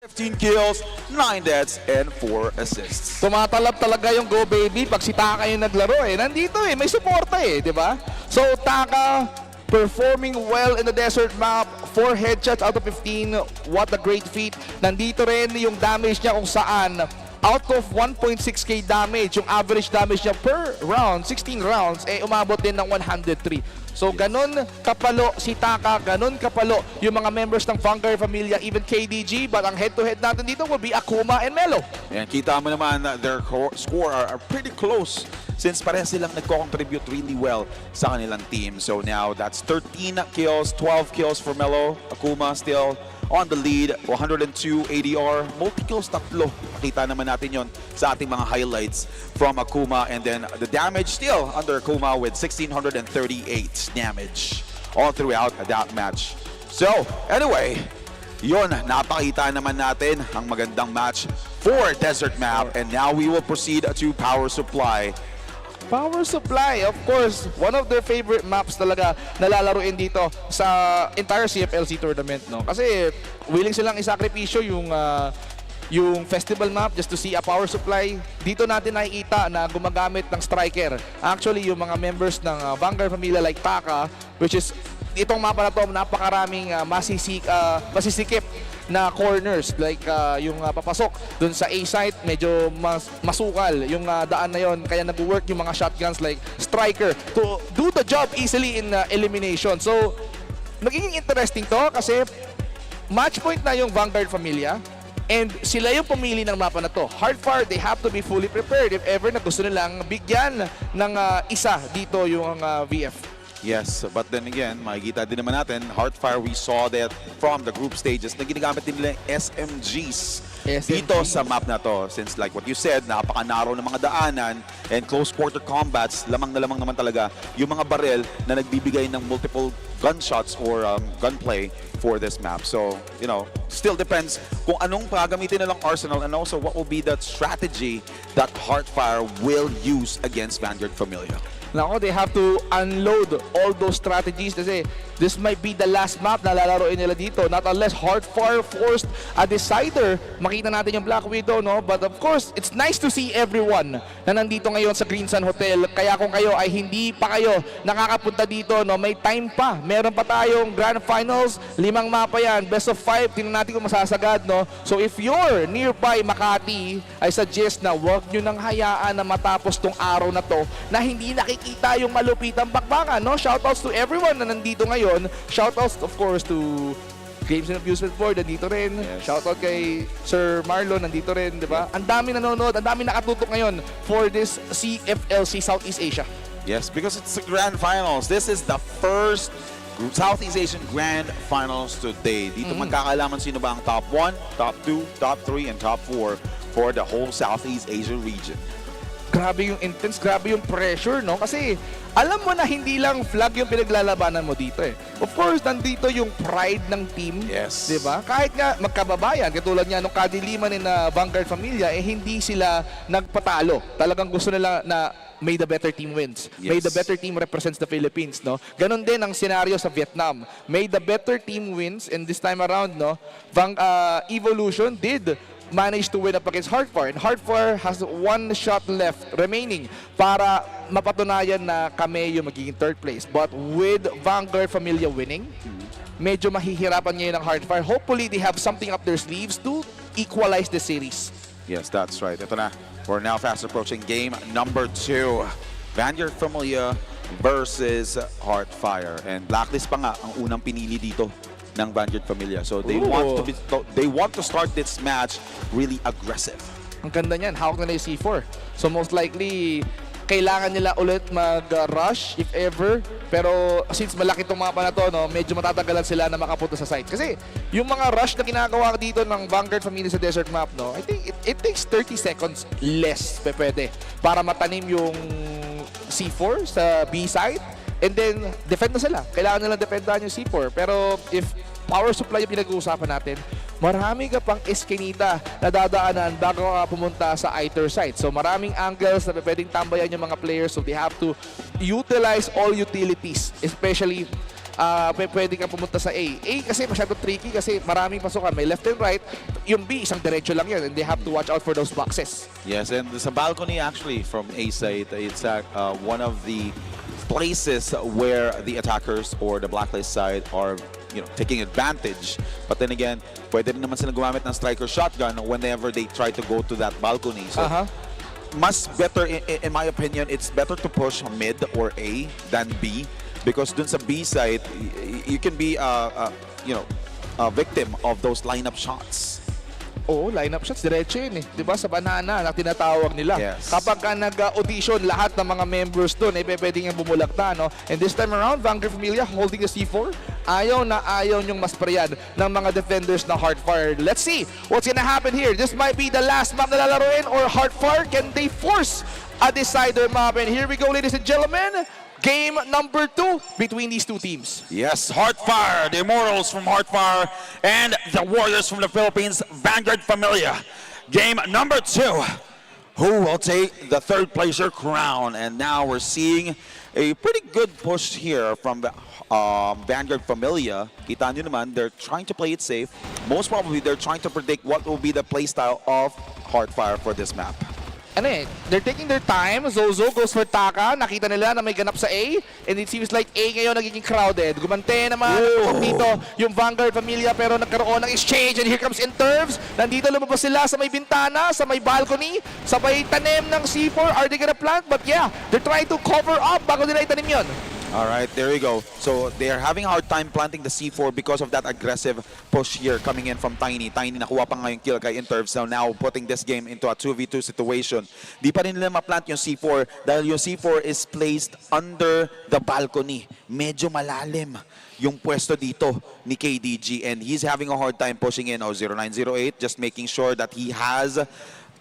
[SPEAKER 2] 15 kills, 9 deaths, and 4 assists.
[SPEAKER 3] Tumatalab talaga yung Go Baby pag si Taka yung naglaro Nandito may suporta di ba? So Taka performing well in the desert map, 4 headshots out of 15. What a great feat. Nandito rin yung damage niya kung saan out of 1.6k damage, yung average damage niya per round, 16 rounds, umabot din ng 103. So ganun kapalo si Taka, ganun kapalo yung mga members ng Vanguard Familia, even KDG, but ang head-to-head natin dito will be Akuma and Melo.
[SPEAKER 2] And kita mo naman their score are pretty close since pareha silang nagko-contribute really well sa kanilang team. So now that's 13 kills, 12 kills for Melo. Akuma still on the lead, 102 ADR, multi-kills tatlo. Nakita naman natin yon sa ating mga highlights from Akuma, and then the damage still under Akuma with 1,638 damage all throughout that match. So anyway, yun, napakita naman natin ang magandang match for Desert Map, and now we will proceed to Power Supply.
[SPEAKER 3] Power Supply, of course, one of their favorite maps talaga na lalaruin dito sa entire CFLC tournament, no? Kasi willing silang isakripisyo yung festival map just to see a power supply. Dito natin nakikita na gumagamit ng striker. Actually, yung mga members ng Vanguard Familia like Taka, which is itong mapa na to, napakaraming masisikip na corners, like yung papasok dun sa A site, medyo masukal yung daan na yon, kaya nag-work yung mga shotguns like striker to do the job easily in elimination. So nagiging interesting to kasi match point na yung Vanguard Familia, and sila yung pumili ng mapa na to. Heartfire, they have to be fully prepared if ever na gusto nilang bigyan ng isa dito yung VF.
[SPEAKER 2] Yes, but then again, makikita din naman natin, Heartfire, we saw that from the group stages na ginagamit din nila SMGs dito sa map na to. Since like what you said, napaka-narrow ng mga daanan and close quarter combats, lamang na lamang naman talaga yung mga barrel na nagbibigay ng multiple gunshots or gunplay for this map. So, you know, still depends kung anong gagamitin nilang arsenal, and also what will be that strategy that Heartfire will use against Vanguard Familia.
[SPEAKER 3] Nako, they have to unload all those strategies kasi this might be the last map na lalaroin nila dito. Not unless Heartfire forced a decider. Makita natin yung Black Widow, no? But of course, it's nice to see everyone na nandito ngayon sa Green Sun Hotel. Kaya kung kayo ay hindi pa kayo nakakapunta dito, no? May time pa. Meron pa tayong Grand Finals. 5 mapa yan. Best of 5. Tingnan natin kung masasagad, no? So if you're nearby Makati, I suggest na huwag nyo nang hayaan na matapos tong araw na to na hindi nakikita yung malupitang bakbakan, no? Shoutouts to everyone na nandito ngayon. Shoutouts, of course, to Games and Amusement Board, nandito rin.
[SPEAKER 2] Yes.
[SPEAKER 3] Shoutout kay Sir Marlon, nandito rin, di ba? Ang dami nanonood, ang dami nakatutok ngayon for this CFLC Southeast Asia.
[SPEAKER 2] Yes, because it's the Grand Finals. This is the first Southeast Asian Grand Finals today. Dito magkakalaman sino ba ang top 1, top 2, top 3, and top 4 for the whole Southeast Asia region.
[SPEAKER 3] Grabe yung intense, grabe yung pressure, no? Kasi alam mo na hindi lang flag yung pinaglalabanan mo dito Of course, nandito yung pride ng team.
[SPEAKER 2] Yes.
[SPEAKER 3] Diba? Kahit nga magkababayan, katulad nga nung kadiliman ni na Vanguard Familia, hindi sila nagpatalo. Talagang gusto nila na may the better team wins.
[SPEAKER 2] Yes.
[SPEAKER 3] May the better team represents the Philippines, no? Ganon din ang senaryo sa Vietnam. May the better team wins, and this time around, no, Evolution did managed to win up against Heartfire, and Heartfire has 1 shot left remaining para mapatunayan na kami yung magiging 3rd place. But with Vanguard Familia winning, medyo mahihirapan ngayon ang Hardfire. Hopefully, they have something up their sleeves to equalize the series.
[SPEAKER 2] Yes, that's right. Ito na. We're now fast approaching game number 2. Vanguard Familia versus Hardfire. And Blacklist pa nga ang unang pinili dito ng Vanguard Familia. So they want to start this match really aggressive.
[SPEAKER 3] Ang ganda niyan, hawak na yung C4. So most likely, kailangan nila ulit mag-rush if ever. Pero since malaki itong mga na to, no, medyo matatagalan sila na makapunta sa site. Kasi yung mga rush na ginagawa dito ng Vanguard Familia sa desert map, no, I think it takes 30 seconds less pwede para matanim yung C4 sa B side. And then, defend na sila. Kailangan nilang defendahan yung C4. Pero if power supply yung pinag-uusapan natin, marami ka pang eskinita na dadaanan bago ka pumunta sa either side. So maraming angles na pwedeng tambayan yung mga players. So they have to utilize all utilities. Especially, pwede kang pumunta sa A. A kasi masyado tricky kasi maraming pasukan. May left and right. Yung B, isang diretso lang yan. And they have to watch out for those boxes.
[SPEAKER 2] Yes, and sa balcony actually from A side, it's one of the places where the attackers or the Blacklist side are taking advantage. But then again, pwede rin naman silang gumamit ng striker shotgun whenever they try to go to that balcony. So, mas better, in my opinion, it's better to push mid or A than B. Because dun sa B side, you can be a victim of those lineup shots.
[SPEAKER 3] Oo, lineup shots, diretso yun eh. Diba sa banana na tinatawag nila.
[SPEAKER 2] Yes.
[SPEAKER 3] Kapag ka nag-audition, lahat ng mga members doon, pwede nga bumulakta, no? And this time around, Vanguard Familia holding the C4. Ayaw na ayaw niyong masprayan ng mga defenders na Hardfire. Let's see what's gonna happen here. This might be the last map na lalaroin or Hardfire. Can they force a decider map? And here we go, ladies and gentlemen. Game number 2 between these two teams.
[SPEAKER 2] Yes, Hardfire, the Immortals from Hardfire, and the Warriors from the Philippines, Vanguard Familia. Game number 2. Who will take the third placer crown? And now we're seeing a pretty good push here from Vanguard Familia. Kita nyo naman, they're trying to play it safe. Most probably, they're trying to predict what will be the playstyle of Hardfire for this map.
[SPEAKER 3] They're taking their time. Zozo goes for Taka. Nakita nila na may ganap sa A. And it seems like A ngayon nagiging crowded. Gumante naman dito yung Vanguard Familia pero nagkaroon ng exchange. And here comes Interves. Nandito lumabas sila sa may bintana, sa may balcony, sa may tanim ng C4. Are they gonna plant? But yeah, they're trying to cover up bago nila itanim yun.
[SPEAKER 2] All right, there you go. So they are having a hard time planting the C4 because of that aggressive push here coming in from Tiny. Tiny nakuha pa nga yung kill kay Interv. So now putting this game into a 2v2 situation. Di pa rin nila ma-plant yung C4 dahil yung C4 is placed under the balcony. Medyo malalim yung pwesto dito ni KDG and he's having a hard time pushing in 0908, just making sure that he has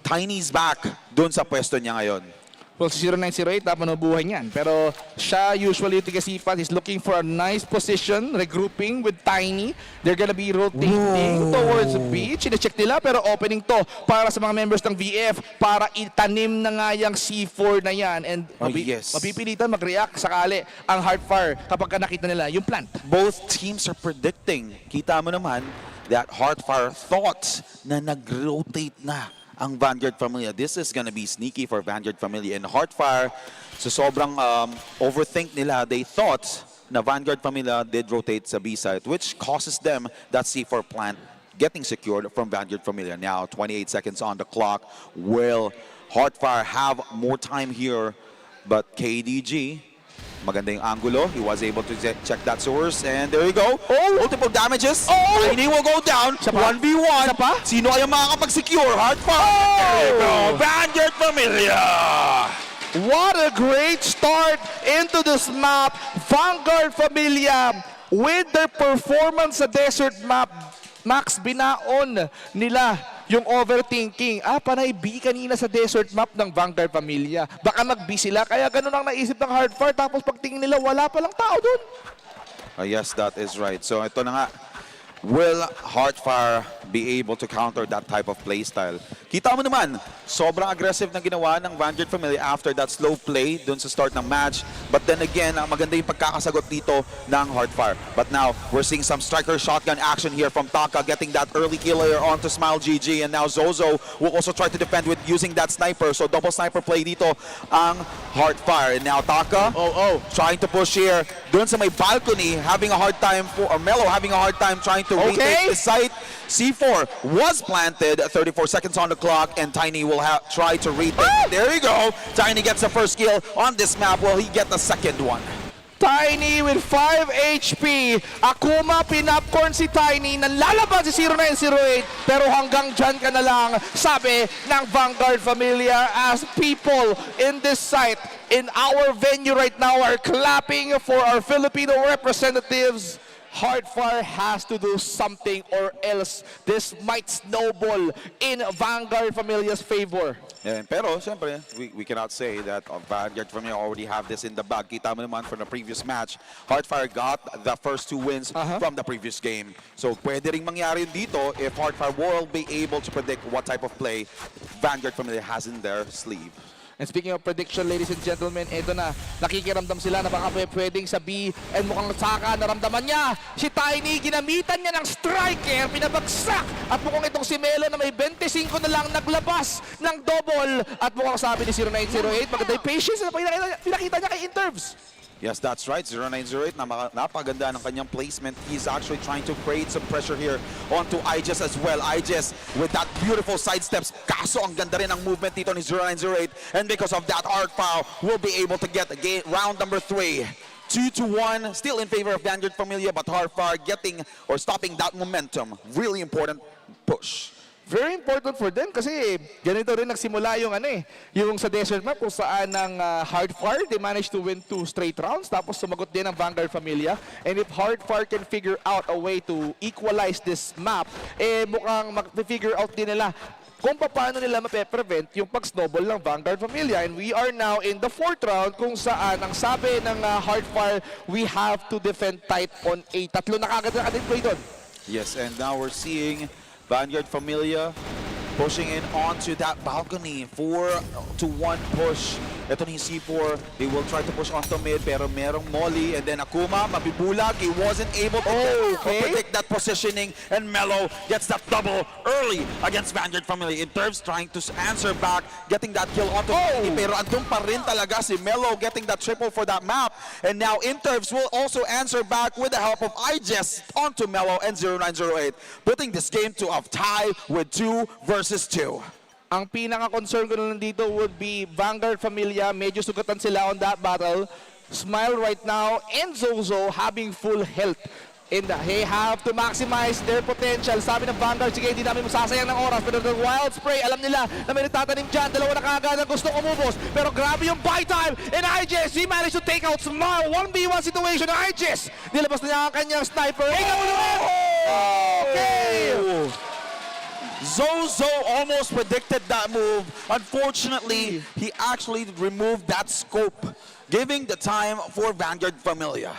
[SPEAKER 2] Tiny's back dun sa pwesto niya ngayon.
[SPEAKER 3] Well, si 0908, dapat nabuhay niyan. Pero siya usually tigasipan. He's looking for a nice position, regrouping with Tiny. They're gonna be rotating towards B. Chine-check nila, pero opening to para sa mga members ng VF para itanim na nga yung C4 na yan. And mapipilitan mag-react sakali ang Hardfire kapag nakita nila yung plant.
[SPEAKER 2] Both teams are predicting. Kita mo naman that Hardfire thought na nag-rotate na ang Vanguard Familia. This is gonna be sneaky for Vanguard Familia. And Hardfire, so sobrang overthink nila, they thought na Vanguard Familia did rotate sa B side, which causes them that C4 plant getting secured from Vanguard Familia. Now, 28 seconds on the clock. Will Hardfire have more time here? But KDG, maganda yung angulo. He was able to check that source. And there you go. Multiple damages. Tiny will go down. 1v1. Sino kaya makakapag-secure? Hardfire. There you go. Vanguard Familia.
[SPEAKER 3] What a great start into this map. Vanguard Familia with their performance sa desert map. Max, binaon nila yung overthinking. Panay B kanina sa desert map ng Vanguard Familia. Baka mag-B sila, kaya ganun ang naisip ng Hardfire. Tapos pagtingin nila, wala palang tao dun.
[SPEAKER 2] Yes, that is right. So ito na nga. Will Hardfire be able to counter that type of playstyle? Kita mo naman, sobrang aggressive na ginawa ng Vanguard Family after that slow play dun sa start ng match. But then again, ang maganda yung pagkakasagot dito ng Hardfire. But now, we're seeing some striker shotgun action here from Taka, getting that early kill here onto Smile GG. And now Zozo will also try to defend with using that sniper. So double sniper play dito ang Hardfire. And now Taka, trying to push here dun sa may balcony, having a hard time, or Melo having a hard time trying to retake the site. C4 was planted, 34 seconds on the clock, and Tiny will try to retake. There you go. Tiny gets the first kill on this map. Will he get the second one?
[SPEAKER 3] Tiny with 5 HP. Akuma, pinapcorn si Tiny. Nalalaban si 0908. Pero hanggang dyan ka na lang, sabi ng Vanguard Familia, as people in this site, in our venue right now, are clapping for our Filipino representatives. Hardfire has to do something or else this might snowball in Vanguard Familia's favor.
[SPEAKER 2] Yeah, pero siyempre, we cannot say that Vanguard Family already have this in the bag. Kita mo naman from the previous match, Hardfire got the first 2 wins from the previous game. So pwede ring mangyari dito if Hardfire will be able to predict what type of play Vanguard Family has in their sleeve.
[SPEAKER 3] And speaking of prediction, ladies and gentlemen, ito na, nakikiramdam sila na baka pwedeng sa B, and mukhang Saka, naramdaman niya. Si Tiny, ginamitan niya ng striker, pinabagsak. At mukhang itong si Melo na may 25 na lang naglabas ng double. At mukhang sabi ni 0908, maganda yung patience na pinakita niya kay Intervs.
[SPEAKER 2] Yes, that's right. 0908, napaganda ng kanyang placement. He's actually trying to create some pressure here onto Iges as well. Iges with that beautiful sidesteps. Kaso ang ganda rin ang movement dito ni 0908. And because of that, Hardfire will be able to get round number 3. 2-1, still in favor of Vanguard Familia, but Hardfire getting or stopping that momentum. Really important push.
[SPEAKER 3] Very important for them kasi ganito rin nagsimula yung yung sa desert map kung saan ng Hardfire, they managed to win 2 straight rounds, tapos sumagot din ang Vanguard Familia. And if Hardfire can figure out a way to equalize this map, mukhang mag-figure out din nila kung paano nila mape-prevent yung pag-snowball ng Vanguard Familia. And we are now in the 4th round kung saan ang sabi ng Hardfire, we have to defend tight on A. Tatlo na kagad na play doon.
[SPEAKER 2] Yes, and now we're seeing Vanguard Familia pushing in onto that balcony. 4-1 push. Ito ni C4. They will try to push onto mid, pero merong Molly. And then Akuma, mabibulag. He wasn't able to predict that positioning. And Melo gets that double early against Vanguard Family. Intervs trying to answer back, getting that kill onto Tiny. Pero andun pa rin talaga si Melo getting that triple for that map. And now Intervs will also answer back with the help of Iges onto Melo and 0908. Putting this game to a tie with 2 versus 2.
[SPEAKER 3] Ang pinaka-concern ko na dito would be Vanguard Familia. Medyo sugatan sila on that battle. Smile right now and Zozo having full health. And they have to maximize their potential. Sabi ng Vanguard, sige, hindi namin masasayang ng oras. Pero the wild spray, alam nila na may nagtatanim dyan. Dalawa na kaagad ang gusto umubos. Pero grabe yung buy time. And Iges, he managed to take out Smile. 1v1 situation. Iges, nilabas na niya ang kanyang sniper. Okay!
[SPEAKER 2] Zozo almost predicted that move. Unfortunately, he actually removed that scope, giving the time for Vanguard Familia.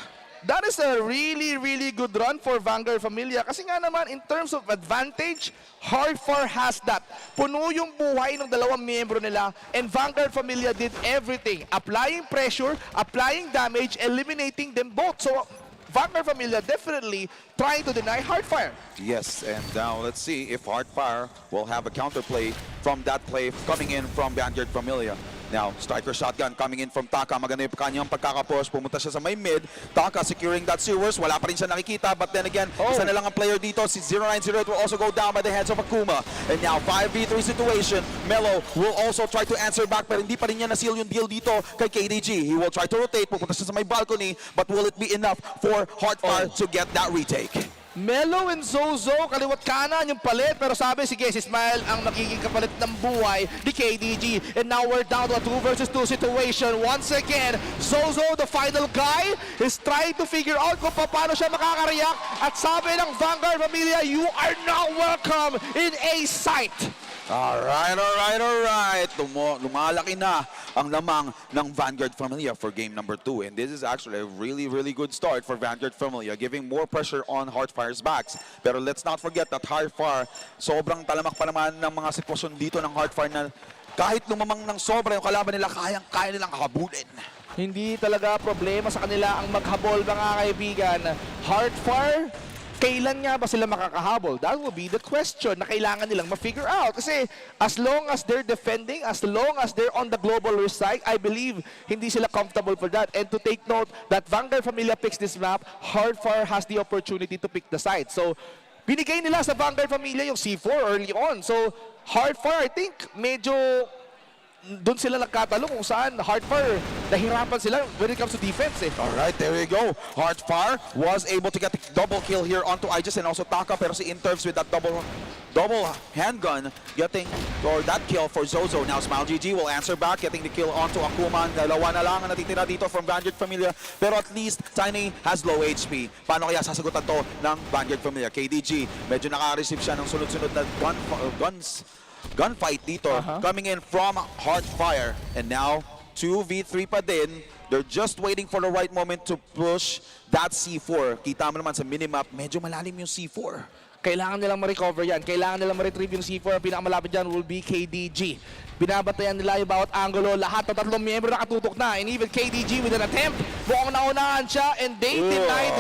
[SPEAKER 3] That is a really, really good run for Vanguard Familia. Kasi nga naman, in terms of advantage, Hardfire has that. Puno yung buhay ng dalawang miyembro nila, and Vanguard Familia did everything. Applying pressure, applying damage, eliminating them both. So, Vanguard Familia definitely trying to deny Hardfire.
[SPEAKER 2] Yes, and now let's see if Hardfire will have a counterplay from that play coming in from Vanguard Familia. Now, striker shotgun coming in from Taka. Maganda yung kanyang pagkakapush. Pumunta siya sa may mid. Taka securing that sewers. Wala pa rin siya nakikita. But then again, isa na lang ang player dito. Si 0908 will also go down by the hands of Akuma. And now, 5v3 situation. Melo will also try to answer back. Pero hindi pa rin niya na-seal yung deal dito kay KDG. He will try to rotate. Pupunta siya sa may balcony. But will it be enough for Hardfire to get that retake?
[SPEAKER 3] Melo and Zozo, kaliwat kanan yung palit. Pero sabi, sige, si Smile ang magiging kapalit ng buhay ni KDG. And now we're down to a 2 versus 2 situation. Once again, Zozo, the final guy, is trying to figure out kung paano siya makakareact. At sabi ng Vanguard Familia, you are not welcome in a site.
[SPEAKER 2] Alright. Lumalaki na ang lamang ng Vanguard Familia for game number 2. And this is actually a really good start for Vanguard Familia, giving more pressure on Heartfire's backs. Pero let's not forget that Heartfire, sobrang talamak pa naman ng mga sitwasyon dito ng Heartfire na kahit lumamang ng sobra yung kalaban nila, kaya nilang habulin.
[SPEAKER 3] Hindi talaga problema sa kanila ang maghabol, mga kaibigan. Heartfire, kailan nga ba sila makakahabol? That will be the question na kailangan nilang ma-figure out. Kasi as long as they're defending, as long as they're on the global risk side, I believe hindi sila comfortable for that. And to take note that Vanguard Familia picks this map, Heartfire has the opportunity to pick the side. So, binigay nila sa Vanguard Familia yung C4 early on. So, Heartfire, I think, medyo doon sila nagkatalo kung saan Heartfire nahirapan sila when it comes to defense eh.
[SPEAKER 2] Alright, there we go. Heartfire was able to get the double kill here onto Aegis and also Taka, pero si Intervs with that double handgun getting or that kill for Zozo. Now Smile GG will answer back, getting the kill onto Akuma. Dalawa na lang ang natitira dito from Vanguard Familia, pero at least Tiny has low HP. Paano kaya sasagutan to ng Vanguard Familia? KDG, medyo naka-receive siya ng sunod-sunod na gunfight dito, coming in from Heartfire. And now 2v3 pa din. They're just waiting for the right moment to push that C4. Kita mo naman sa minimap, medyo malalim yung C4.
[SPEAKER 3] Kailangan nilang ma-recover yan. Kailangan nilang ma-retrieve yung C4. Ang pinakamalapit dyan will be KDG. Binabatayan nila yung bawat angulo. Lahat ng tatlong miyembro nakatutok na. And even KDG with an attempt. Mukhang naunahan siya and they denied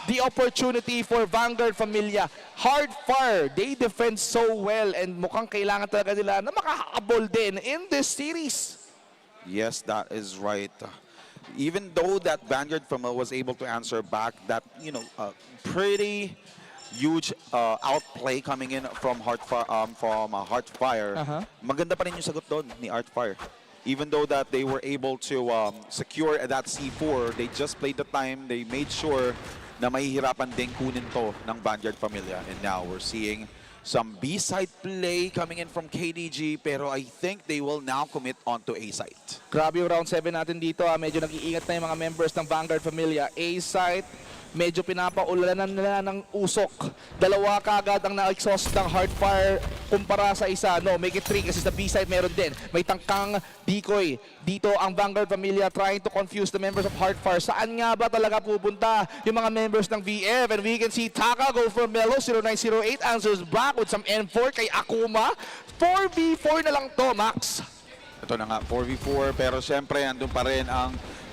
[SPEAKER 3] the opportunity for Vanguard Familia. Heartfire, they defend so well and mukhang kailangan talaga nila na makahabol din in this series.
[SPEAKER 2] Yes, that is right. Even though that Vanguard Familia was able to answer back that, pretty huge outplay coming in from Heartfire. Maganda pa rin yung sagot doon ni Heartfire. Even though that they were able to secure that C4, they just played the time. They made sure na mahihirapan din kunin to ng Vanguard Familia. And now we're seeing some B-side play coming in from KDG, pero I think they will now commit onto A-side.
[SPEAKER 3] Grabe yung round 7 natin dito. Medyo nag-iingat na yung mga members ng Vanguard Familia. A-side, medyo pinapaulanan nila ng usok. Dalawa kaagad ang na-exhaust ng Heartfire kumpara sa isa. No, make it 3 kasi sa B-side meron din. May tangkang decoy. Dito ang Vanguard Familia trying to confuse the members of Heartfire. Saan nga ba talaga pupunta yung mga members ng VF? And we can see Taka go for Melo. 0908 answers back with some N4 kay Akuma. 4v4 na lang to, Max.
[SPEAKER 2] Ito na nga, 4v4, pero syempre andun pa rin ang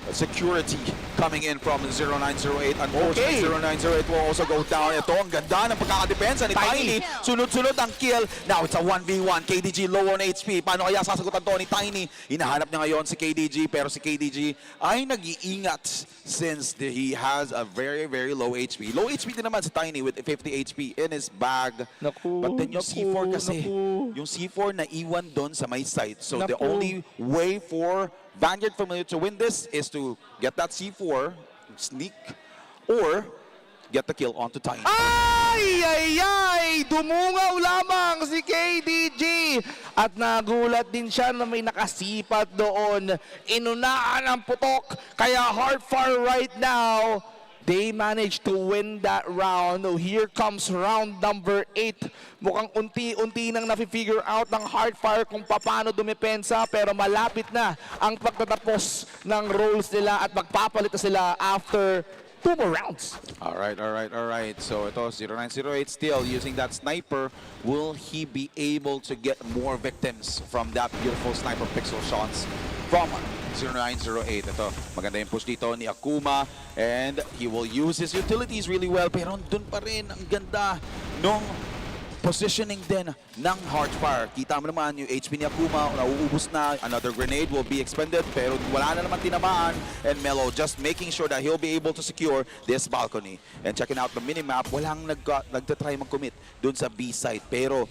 [SPEAKER 2] security coming in from 0908. Unfortunately, 0908 will also go down. Ito, ang ganda ng pagkakadepensa ni Tiny. Sunod-sunod ang kill. Now, it's a 1v1. KDG low on HP. Paano kaya sasagutan to ni Tiny? Hinahanap niya ngayon si KDG, pero si KDG ay nag-iingat since he has a very low HP. Low HP din naman si Tiny with 50 HP in his bag. But then yung C4 kasi, yung C4 na iwan doon sa may site. So the only way for Vanguard Familia to win this is to get that C4, sneak, or get the kill onto Tiny.
[SPEAKER 3] Ay! Dumungaw lamang si KDG at nagulat din siya na may nakasipat doon. Inunaan ang putok, kaya Heartfire right now, they managed to win that round. Here comes round number 8. Mukhang unti-unti nang nafi-figure out ng Heartfire kung paano dumepensa, pero malapit na ang pagtatapos ng roles nila at magpapalit na sila after 2 more rounds.
[SPEAKER 2] Alright. So ito, 0908 still using that sniper. Will he be able to get more victims from that beautiful sniper pixel shots from 0908? Ito, maganda yung push dito ni Akuma and he will use his utilities really well, pero dun pa rin ang ganda nung positioning din ng Heartfire. Kita mo naman yung HP ni Akuma, nauubos na. Another grenade will be expended, pero wala na naman tinamaan. And Melo just making sure that he'll be able to secure this balcony. And checking out the minimap, walang nagtatry mag-commit dun sa B-side. Pero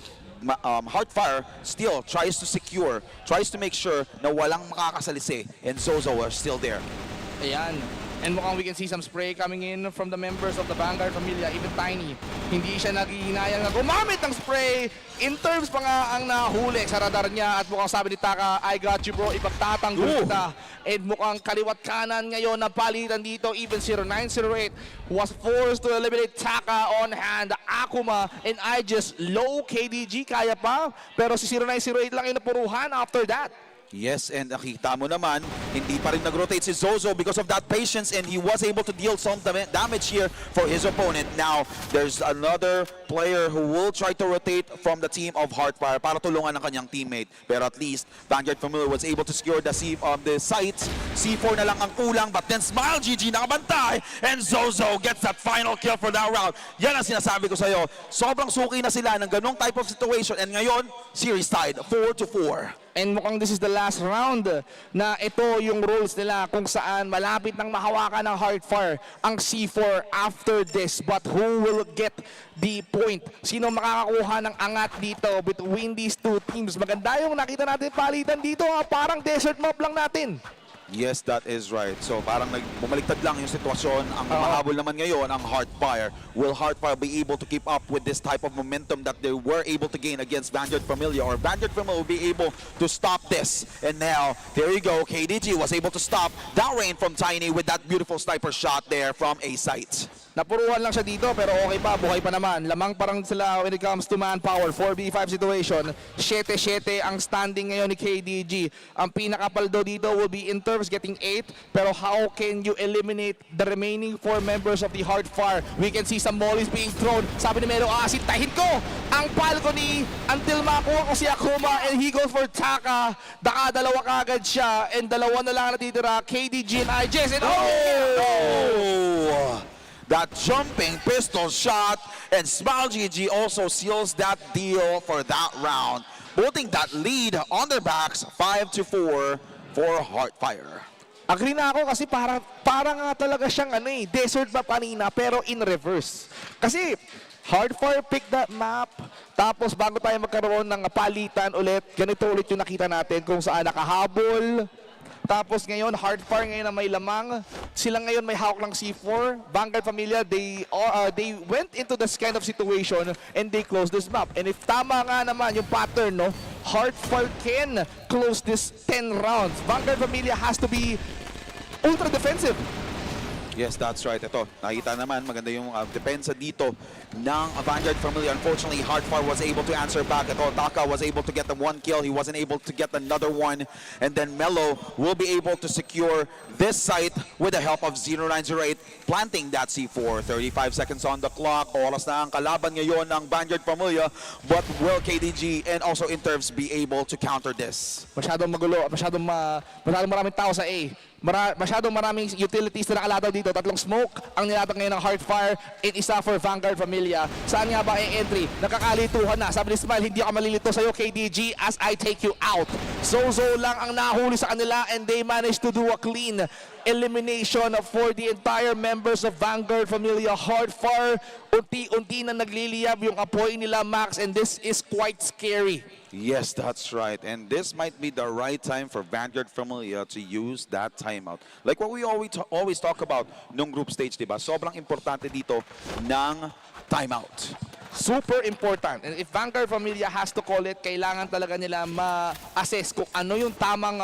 [SPEAKER 2] Heartfire still tries to secure, tries to make sure na walang makakasalisi. And Zozo are still there.
[SPEAKER 3] Ayan. And mukhang we can see some spray coming in from the members of the Vanguard Familia, even Tiny. Hindi siya naghihinayang na gumamit ng spray. In terms pa nga ang nahuli sa radar niya at mukhang sabi ni Taka, I got you bro, ipagtatanggol kita. And mukhang kaliwat kanan ngayon na palitan dito. Even 0908 was forced to eliminate Taka on hand. Akuma and I just low KDG kaya pa. Pero si 0908 lang yung napuruhan after that.
[SPEAKER 2] Yes, and nakita mo naman, hindi pa rin nag-rotate si Zozo because of that patience, and he was able to deal some damage here for his opponent. Now, there's another player who will try to rotate from the team of Heartfire para tulungan ang kanyang teammate. Pero at least, Vanguard Familia was able to secure the sights. C4 na lang ang kulang, but then Smile GG nakabantay, and Zozo gets that final kill for that round. Yan ang sinasabi ko sa'yo. Sobrang suki na sila ng ganong type of situation, and ngayon, series tied 4-4.
[SPEAKER 3] And mukhang this is the last round na ito yung rules nila kung saan malapit nang mahawakan ng Heartfire ang C4 after this. But who will get the point? Sino makakakuha ng angat dito between these two teams? Maganda yung nakita natin palitan dito. Parang desert mob lang natin.
[SPEAKER 2] Yes, that is right. So parang bumaliktad lang yung sitwasyon. Ang mahabol naman ngayon ang Heartfire. Will Heartfire be able to keep up with this type of momentum that they were able to gain against Vanguard Familia, or Vanguard Familia will be able to stop this? And now, there you go, KDG was able to stop that rain from Tiny with that beautiful sniper shot there from a site.
[SPEAKER 3] Napuruhan lang siya dito pero okay pa, buhay pa naman. Lamang parang sila when it comes to manpower. 4v5 situation. 7-7 ang standing ngayon ni KDG. Ang pinakapaldo dito will be in terms getting 8. Pero how can you eliminate the remaining 4 members of the Heartfire? We can see some mollies being thrown. Sabi ni Melo, sintahin ko ang balcony until makuha ko si Akuma, and he goes for Taka. Dalawa kagad siya and dalawa na lang natitira. KDG and IJS, and
[SPEAKER 2] That jumping pistol shot, and Smile GG also seals that deal for that round, putting that lead on their backs 5-4 for Heartfire.
[SPEAKER 3] Agree na ako kasi para nga talaga siyang desert map kanina pero in reverse. Kasi Heartfire picked that map, tapos bago tayo magkaroon ng palitan ulit, ganito ulit yung nakita natin kung saan nakahabol. Tapos ngayon, Heartfire ngayon na may lamang. Sila ngayon may hawak ng C4. Vanguard Familia, they went into this kind of situation and they closed this map. And if tama nga naman yung pattern, no, Heartfire can close this 10 rounds. Vanguard Familia has to be ultra defensive.
[SPEAKER 2] Yes, that's right. Ito, nakita naman, maganda yung depensa dito ng Vanguard Familia. Unfortunately, Heartfire was able to answer back. Ito, Taka was able to get the 1 kill. He wasn't able to get another one. And then Melo will be able to secure this site with the help of 0908, planting that C4. 35 seconds on the clock. Oras na ang kalaban ngayon ng Vanguard Familia. But will KDG and also Intervs be able to counter this?
[SPEAKER 3] Masyadong magulo, masyadong maraming tao sa A. Masyadong maraming utilities na nakalataw dito. Tatlong smoke ang nilatag ngayon ng Heartfire, and isa for Vanguard Familia. Saan nga ba ang entry? Nakakalituhan na. Sabi ni Smile, hindi ako malilito sa'yo KDG as I take you out. Zozo lang ang nahuli sa kanila, and they managed to do a clean elimination for the entire members of Vanguard Familia. Heartfire, unti-unti na nagliliyab yung apoy nila, Max, and this is quite scary.
[SPEAKER 2] Yes, that's right. And this might be the right time for Vanguard Familia to use that timeout. Like what we always talk about nung group stage, diba? Sobrang importante dito ng timeout.
[SPEAKER 3] Super important. And if Vanguard Familia has to call it, kailangan talaga nila ma-assess kung ano yung tamang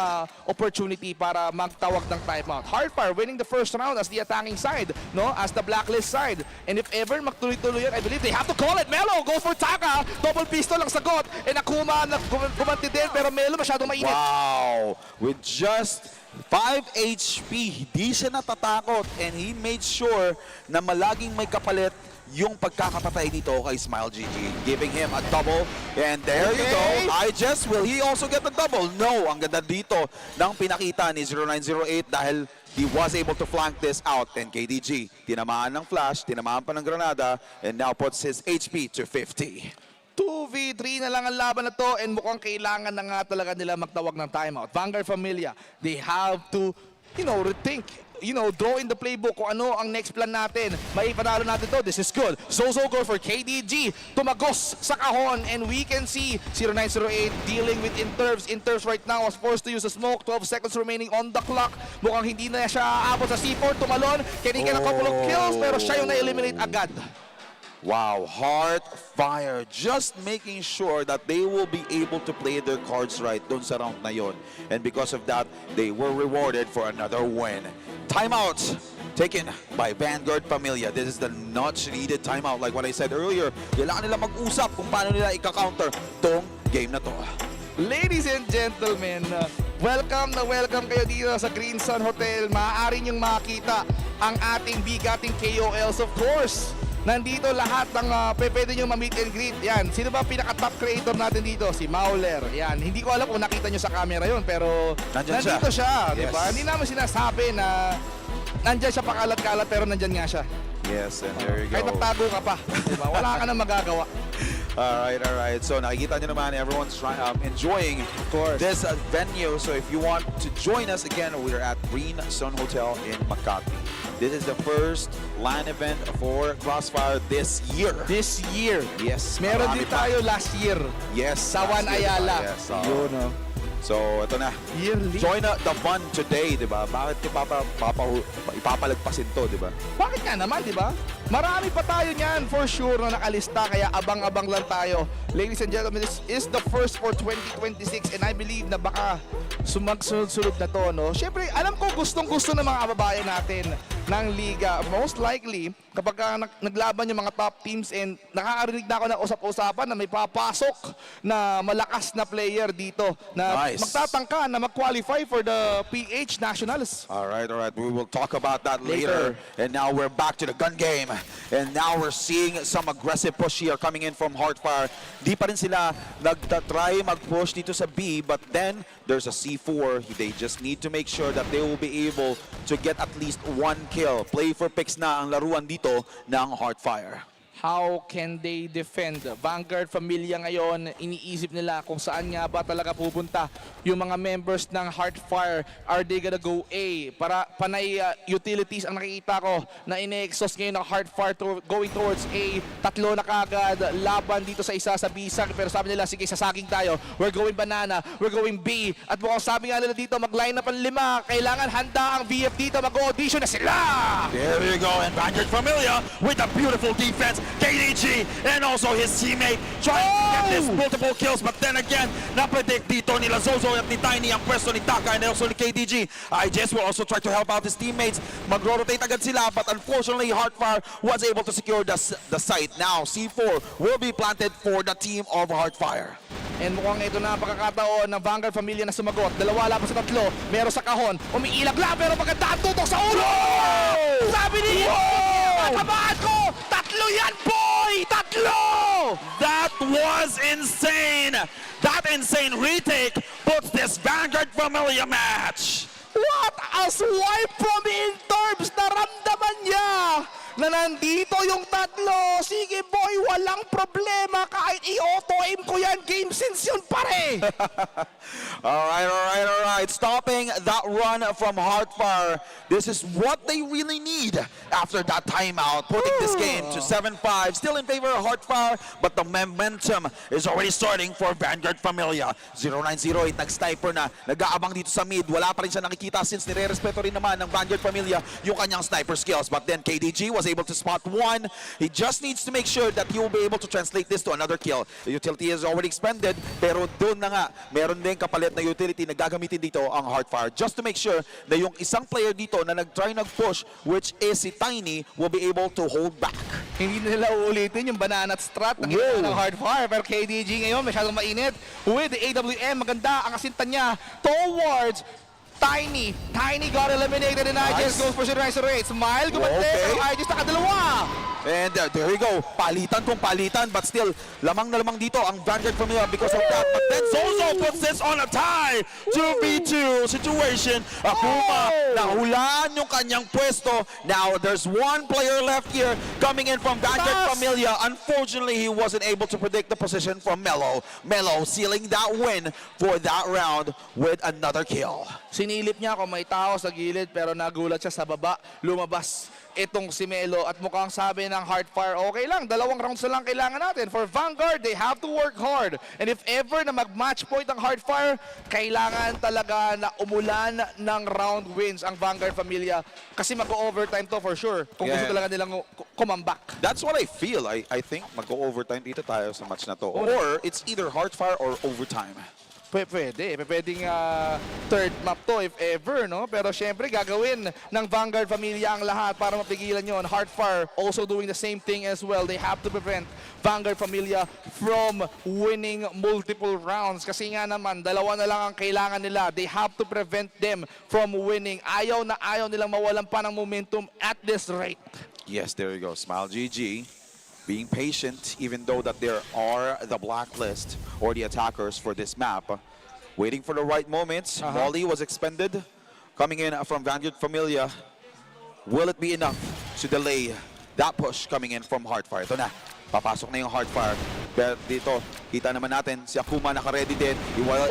[SPEAKER 3] opportunity para magtawag ng timeout. Heartfire winning the first round as the attacking side, no? As the blacklist side. And if ever magtuloy-tuloy yan, I believe they have to call it. Melo goes for Taka. Double pistol ang sagot. And Akuma gumanti din, pero Melo masyadong mainit.
[SPEAKER 2] Wow! With just 5 HP, hindi siya natatakot, and he made sure na malaging may kapalit yung pagkakapatay dito kay Smile GG, giving him a double. And there you go. Will he also get the double? No. Ang ganda dito ng pinakita ni 0908 dahil he was able to flank this out. And KDG, tinamaan ng flash, tinamaan pa ng granada, and now puts his HP to 50.
[SPEAKER 3] 2v3 na lang ang laban na to, and mukhang kailangan na nga talaga nila magtawag ng timeout. Vanguard Familia, they have to, rethink draw in the playbook kung ano ang next plan natin. May panalo natin to. This is good. So good for KDG. Tumagos sa kahon and we can see 0908 dealing with Interves. Interves right now was forced to use a smoke. 12 seconds remaining on the clock. Mukhang hindi na siya aabot sa C4. Tumalon. Can he get a couple of kills? Pero siya yung na-eliminate agad.
[SPEAKER 2] Wow, Heartfire just making sure that they will be able to play their cards right dun sa round na yon. And because of that, they were rewarded for another win. Timeout taken by Vanguard Familia. This is the much needed timeout. Like what I said earlier, kailangan nila mag-usap kung paano nila ika-counter tong game na to.
[SPEAKER 3] Ladies and gentlemen, welcome na welcome kayo dito sa Green Sun Hotel. Maaari niyong makita ang ating bigating KOLs, of course. Nandito lahat ng pwede nyo ma-meet and greet. Yan, sino ba pinaka-top creator natin dito? Si Mauler. Yan, hindi ko alam kung nakita nyo sa camera yon, pero nandito siya.
[SPEAKER 2] Yes.
[SPEAKER 3] Diba? Hindi naman sinasabi na nandyan siya pakalat-kalat, pero nandyan nga siya.
[SPEAKER 2] Yes, and there you go.
[SPEAKER 3] Kahit magtago ka pa, diba? Wala ka na magagawa.
[SPEAKER 2] Alright. So nakikita nyo naman, everyone's enjoying this venue. So if you want to join us again, we're at Green Sun Hotel in Makati. This is the first LAN event for CrossFire this year.
[SPEAKER 3] This year.
[SPEAKER 2] Yes.
[SPEAKER 3] Meron
[SPEAKER 2] marami
[SPEAKER 3] din
[SPEAKER 2] pa.
[SPEAKER 3] tayo last year.
[SPEAKER 2] Yes.
[SPEAKER 3] Sa Juan
[SPEAKER 2] last year,
[SPEAKER 3] Ayala.
[SPEAKER 2] Yes.
[SPEAKER 3] Yun, no?
[SPEAKER 2] So ito na.
[SPEAKER 3] Yearly.
[SPEAKER 2] Join the fun today, di ba? Bakit ipapalagpasin to, di ba?
[SPEAKER 3] Bakit nga naman, di ba? Marami pa tayo niyan for sure na nakalista, kaya abang-abang lang tayo. Ladies and gentlemen, this is the first for 2026 and I believe na baka sumagsunod-sunod na to, no? Siyempre, alam ko gustong-gusto ng mga kababayan natin ng liga. Most likely, kapag naglaban yung mga top teams and nakakarinig na ako ng usap-usapan na may papasok na malakas na player dito na magtatangka na mag-qualify for the PH Nationals.
[SPEAKER 2] Alright. We will talk about that later. And now we're back to the gun game. And now we're seeing some aggressive push here coming in from Heartfire. Di pa rin sila nagtatry mag-push dito sa B, but then there's a C4. They just need to make sure that they will be able to get at least one kill. Play for picks na ang laruan dito ng Heartfire.
[SPEAKER 3] How can they defend? Vanguard Familia ngayon, iniisip nila kung saan nga ba talaga pupunta yung mga members ng Heartfire. Are they gonna go A? Para panay utilities ang nakikita ko na ine-exhaust ngayon ng Heartfire going towards A. Tatlo na kagad, laban dito sa isa sa bisag. Pero sabi nila, sige, sasaging tayo. We're going banana, we're going B. At mukhang sabi nga nila dito, mag-line up ang 5. Kailangan handa ang VF dito, mag-audition na sila!
[SPEAKER 2] There you go, and Vanguard Familia with a beautiful defense. KDG and also his teammate trying to get this multiple kills, but then again, napredict dito nila Zozo at ni Tiny ang pwesto ni Taka and also ni KDG. IJS will also try to help out his teammates. Mag-rotate agad sila, but unfortunately, Heartfire was able to secure the site. Now, C4 will be planted for the team of Heartfire.
[SPEAKER 3] And mukhang ito na ang pagkakataon ng Vanguard Familia na sumagot. 2 laban sa 3, meron sa kahon, umiilag lang, pero maganda ang tutok sa ulo! Sabi niya, kabahan ko! 3 yan, boy! 3!
[SPEAKER 2] That was insane! That insane retake puts this Vanguard Familia match!
[SPEAKER 3] What a swipe from Interves! Naramdaman niya na nandito yung 3. Sige boy, walang problema. Kahit i-auto-aim ko yan, game sense yun pare.
[SPEAKER 2] Alright. Stopping that run from Heartfire. This is what they really need after that timeout. Putting this game to 7-5. Still in favor of Heartfire, but the momentum is already starting for Vanguard Familia. 0908 nag-sniper na. Nag-aabang dito sa mid. Wala pa rin siya nakikita since nire-respeto rin naman ng Vanguard Familia yung kanyang sniper skills. But then KDG was able to spot 1. He just needs to make sure that he will be able to translate this to another kill. The utility is already expended, pero doon na nga, meron din kapalit na utility na gagamitin dito ang Heartfire just to make sure na yung isang player dito na nag-try nag-push, which is si Tiny, will be able to hold back.
[SPEAKER 3] Hindi nila uulitin yung banana strat na ginawa ng Heartfire, pero KDG ngayon masyadong mainit. With the AWM, maganda ang asintan niya towards Tiny. Tiny got eliminated and IJS goes for 0908. Smile, gumante, pero IJS nakadalawa.
[SPEAKER 2] And there we go. Palitan kung palitan, but still, lamang na lamang dito ang Vanguard Familia because of that. But then Zozo puts this on a tie. 2v2 situation. Akuma, nahulaan yung kanyang pwesto. Now, there's one player left here coming in from Vanguard Familia. Unfortunately, he wasn't able to predict the position from Melo. Melo sealing that win for that round with another kill.
[SPEAKER 3] Si Sinilip niya kung may tao sa gilid pero nagulat siya sa baba. Lumabas itong si Melo at mukhang sabi ng Heartfire, okay lang, 2 rounds na lang kailangan natin. For Vanguard, they have to work hard. And if ever na mag-match point ang Heartfire, kailangan talaga na umulan ng round wins ang Vanguard Familia kasi mag-overtime to for sure kung gusto talaga nilang kumambak.
[SPEAKER 2] That's what I feel. I think mag-overtime dito tayo sa match na to. Or it's either Heartfire or overtime.
[SPEAKER 3] Pwedeng third map to if ever, no? Pero syempre gagawin ng Vanguard Familia ang lahat para mapigilan yon. Heartfire also doing the same thing as well. They have to prevent Vanguard Familia from winning multiple rounds kasi nga naman 2 na lang ang kailangan nila. They have to prevent them from winning. Ayaw na ayaw nilang mawalan pa ng momentum at this rate.
[SPEAKER 2] Yes, there you go. Smile GG. Being patient, even though that there are the blacklist or the attackers for this map. Waiting for the right moments. Molly was expended. Coming in from Vanguard Familia. Will it be enough to delay that push coming in from Heartfire? Ito na. Papasok na yung Heartfire. Pero dito, kita naman natin si Akuma naka-ready din. And well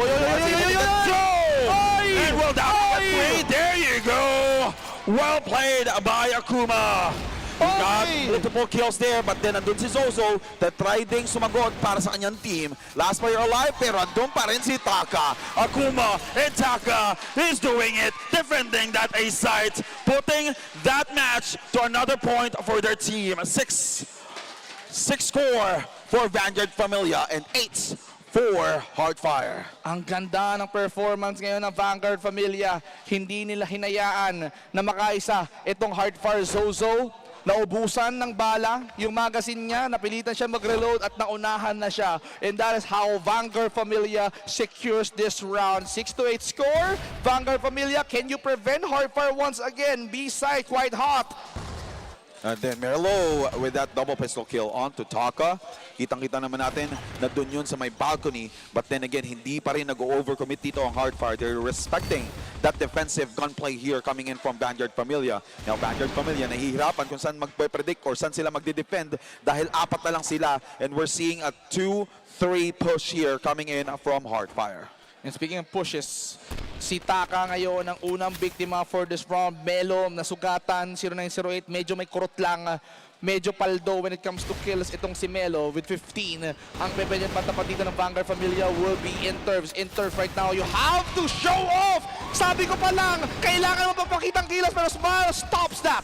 [SPEAKER 2] down that way. There you go. Well played by Akuma. Got multiple kills there, but then andun si Zozo that tried ding sumagot para sa kanyang team. Last player alive, pero andun pa rin si Taka. Akuma and Taka is doing it, defending that A site, putting that match to another point for their team. 6 score for Vanguard Familia and 8 for Heartfire.
[SPEAKER 3] Ang ganda ng performance ngayon ng Vanguard Familia. Hindi nila hinayaan na makaisa itong Heartfire Zozo. Naubusan ng bala, yung magazine niya, napilitan siya mag-reload at naunahan na siya. And that is how Vanguard Familia secures this round. 6-8 score. Vanguard Familia, can you prevent Heartfire once again? B-side quite hot.
[SPEAKER 2] And then Merlo with that double pistol kill onto Taka. Kitang-kita naman natin na dun yun sa may balcony. But then again, hindi pa rin nag-overcommit dito ang Heartfire. They're respecting that defensive gunplay here coming in from Vanguard Familia. Now, Vanguard Familia nahihirapan kung saan magpe-predict or saan sila magde-defend dahil 4 na lang sila. And we're seeing a 2-3 push here coming in from Heartfire.
[SPEAKER 3] And speaking of pushes, si Taka ngayon ang unang biktima for this round. Melo, nasugatan, 0908, medyo may kurot lang. Medyo paldo when it comes to kills itong si Melo with 15. Ang pwede patapat dito ng Vanguard Familia will be Interves. Interves right now, you have to show off! Sabi ko pa lang, kailangan mo papakitang kilos pero Smile stops that!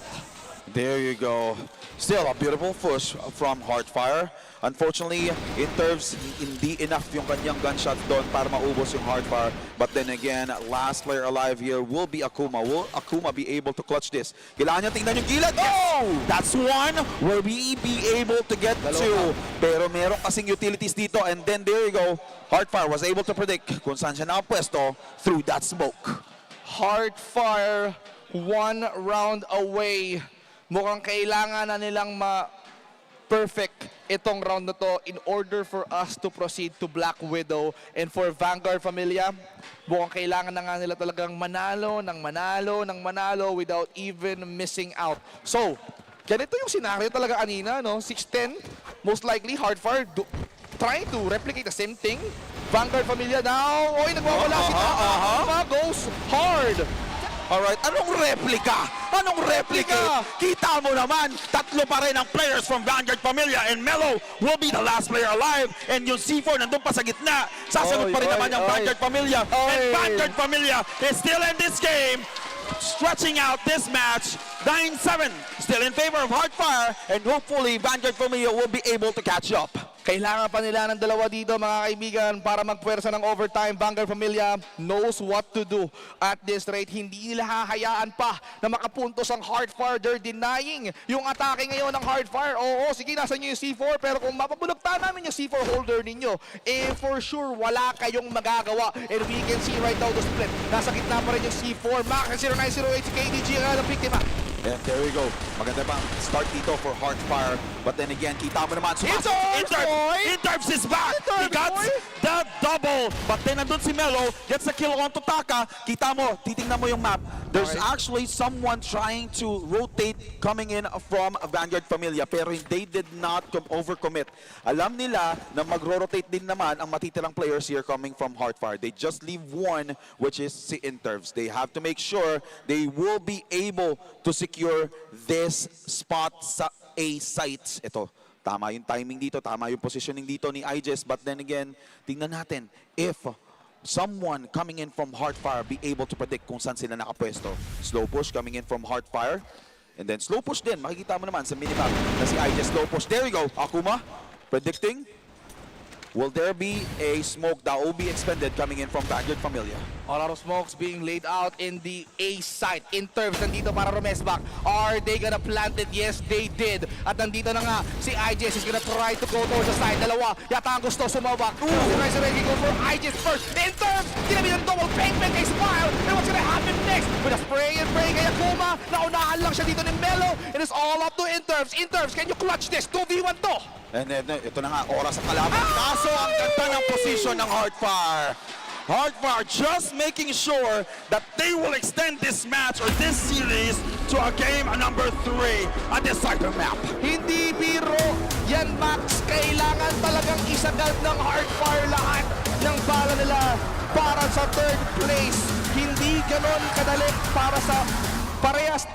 [SPEAKER 2] There you go. Still a beautiful push from Heartfire. Unfortunately, Interves, hindi enough yung kanyang gunshots doon para maubos yung Heartfire. But then again, last player alive here will be Akuma. Will Akuma be able to clutch this? Kailangan niya tingnan yung gilid. Oh! That's one where we be able to get to. Pero meron kasing utilities dito. And then there you go. Heartfire was able to predict kung saan siya nakapwesto through that smoke.
[SPEAKER 3] Heartfire, 1 round away. Mukhang kailangan na nilang perfect itong round na to in order for us to proceed to Black Widow. And for Vanguard Familia, mukhang kailangan na nga nila talagang manalo without even missing out. So, ganito yung scenario talaga kanina, no? 6-10, most likely Heartfire trying to replicate the same thing. Vanguard Familia now, nagwawala si Taka, goes hard.
[SPEAKER 2] Alright, anong replika? Anong replika? Kita mo naman, 3 pa rin ang players from Vanguard Familia and Melo will be the last player alive and yung C4 nandun pa sa gitna. Sasagot pa rin naman yung Vanguard Familia and Vanguard Familia is still in this game, stretching out this match. 9-7, still in favor of Heartfire and hopefully Vanguard Familia will be able to catch up.
[SPEAKER 3] Kailangan pa nila ng 2 dito mga kaibigan para magpuwersa ng overtime. Vanguard Familia knows what to do at this rate. Hindi nila hahayaan pa na makapuntos ang Heartfire. They're denying yung atake ngayon ng Heartfire. Oo, sige, nasa inyo yung C4 pero kung mapabulagta namin yung C4 holder ninyo, for sure wala kayong magagawa. And we can see right now the split. Nasa gitna pa rin yung C4. Max 0908 si KDG ang biktima.
[SPEAKER 2] And there you go. Maganda pang start dito for Heartfire. But then again, kita mo naman,
[SPEAKER 3] Interves
[SPEAKER 2] is back! He got the double kill. But then nandun si Melo, gets a kill onto Taka. Kita mo, titingnan mo yung map. There's actually someone trying to rotate coming in from Vanguard Familia, pero they did not overcommit. Alam nila na mag-rotate din naman ang matitirang players here coming from Heartfire. They just leave one, which is si Intervs. They have to make sure they will be able to secure this spot sa A site. Ito, tama yung timing dito, tama yung positioning dito ni IJS. But then again, tingnan natin if someone coming in from Heartfire be able to predict kung saan sila nakapwesto. Slow push coming in from Heartfire. And then slow push din, makikita mo naman sa minimap na si IJS slow push. There we go, Akuma predicting. Will there be a smoke that will be expended coming in from Vanguard Familia?
[SPEAKER 3] A lot of smokes being laid out in the A site. Intervs nandito para rumesback. Are they gonna plant it? Yes, they did. At nandito na nga, si IJS is gonna try to go towards the side. Dalawa, yata ang gusto sumabak. Si Rice already go for IJS first. Intervs, ginabi ng double bang kay Smile. And what's gonna happen next? With a spray and pray kay Akuma. Naunahan lang siya dito ni Melo. It is all up to Intervs. Intervs, can you clutch this? 2v1 to.
[SPEAKER 2] And then, ito na nga, oras sa kalaban. Kaso ang ganda ng position ng Heartfire. Heartfire just making sure that they will extend this match or this series to a game number 3 on this cyber map.
[SPEAKER 3] Hindi biro yan, Max. Kailangan talagang isagad ng Heartfire lahat ng bala nila para sa third place. Hindi ganon kadali para sa parehas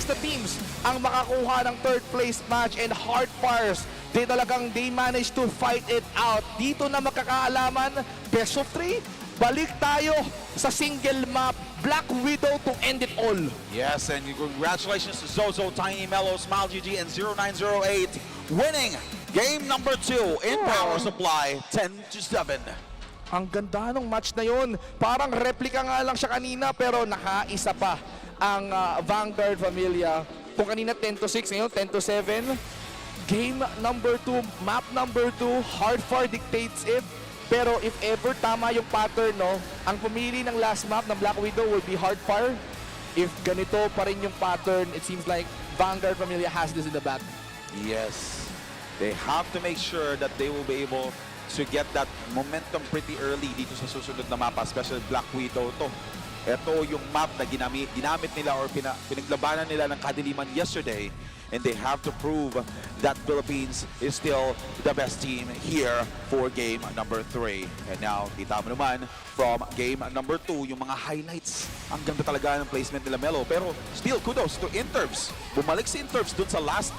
[SPEAKER 3] na teams ang makakuha ng third place match, and Heartfires, they managed to fight it out. Dito na magkakaalaman, best of 3. Balik tayo sa single map, Black Widow to end it all.
[SPEAKER 2] Yes, and congratulations to Zozo, Tiny Mellow, Smile GG, and 0908 winning game number 2 in Power Supply 10-7.
[SPEAKER 3] Ang ganda ng match na yun. Parang replica nga lang siya kanina, pero nakaisa pa ang Vanguard Familia. Kung kanina 10-6, ngayon 10-7. Game number 2, map number 2, Heartfire dictates it. Pero if ever tama yung pattern, no, ang pumili ng last map ng Black Widow will be Heartfire. If ganito pa rin yung pattern, it seems like Vanguard Familia has this in the bag.
[SPEAKER 2] Yes, they have to make sure that they will be able to get that momentum pretty early dito sa susunod na mapa, especially Black Widow to. Ito yung map na ginamit nila or pinaglabanan nila ng kadiliman yesterday, and they have to prove that Philippines is still the best team here for game number 3. And now, kita mo naman from game number 2, yung mga highlights. Ang ganda talaga ng placement nila, Melo. Pero still, kudos to Intervs. Bumalik si Intervs dun sa last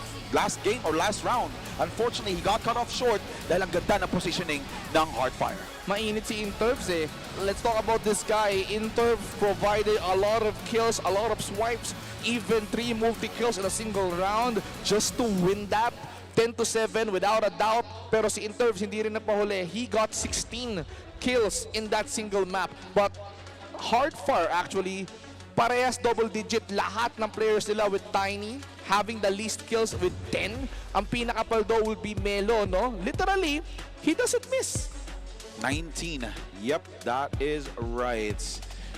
[SPEAKER 2] game or last round. Unfortunately, he got cut off short dahil ang ganda ng positioning ng Heartfire.
[SPEAKER 3] Mainit si Intervs eh. Let's talk about this guy. Intervs provided a lot of kills, a lot of swipes, even 3 multi-kills in a single round just to win that. 10-7 without a doubt. Pero si Intervs hindi rin napahuli. He got 16 kills in that single map. But Heartfire actually, parehas double-digit lahat ng players nila, with Tiny having the least kills with 10. Ang pinakapaldo will be Melo, no? Literally, he doesn't miss.
[SPEAKER 2] 19. Yep, that is right.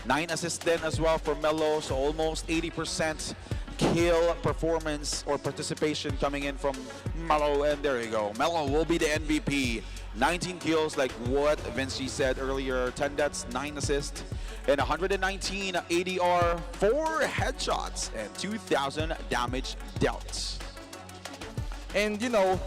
[SPEAKER 2] 9 assists then as well for Melo, so almost 80% kill performance or participation coming in from Melo, and there you go. Melo will be the MVP. 19 kills, like what Vince G said earlier, 10 deaths, 9 assists, and 119 ADR, 4 headshots, and 2,000 damage dealt.
[SPEAKER 3] And you know,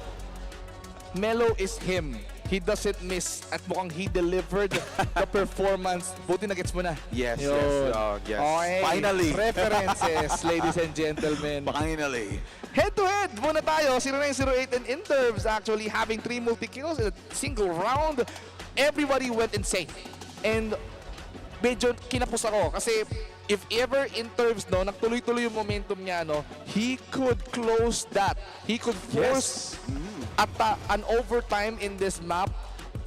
[SPEAKER 3] Melo is him. He doesn't miss, at mukhang he delivered the performance. Buti na gets mo na.
[SPEAKER 2] Yes,
[SPEAKER 3] Yun.
[SPEAKER 2] yes.
[SPEAKER 3] Okay.
[SPEAKER 2] Finally.
[SPEAKER 3] References, ladies and gentlemen.
[SPEAKER 2] Finally.
[SPEAKER 3] Head-to-head muna tayo. 0908 and Intervs actually having 3 multi-kills in a single round. Everybody went insane. And medyo kinapos ako kasi if ever Intervs, no, nagtuloy-tuloy yung momentum niya, no, he could close that. He could force at an overtime in this map.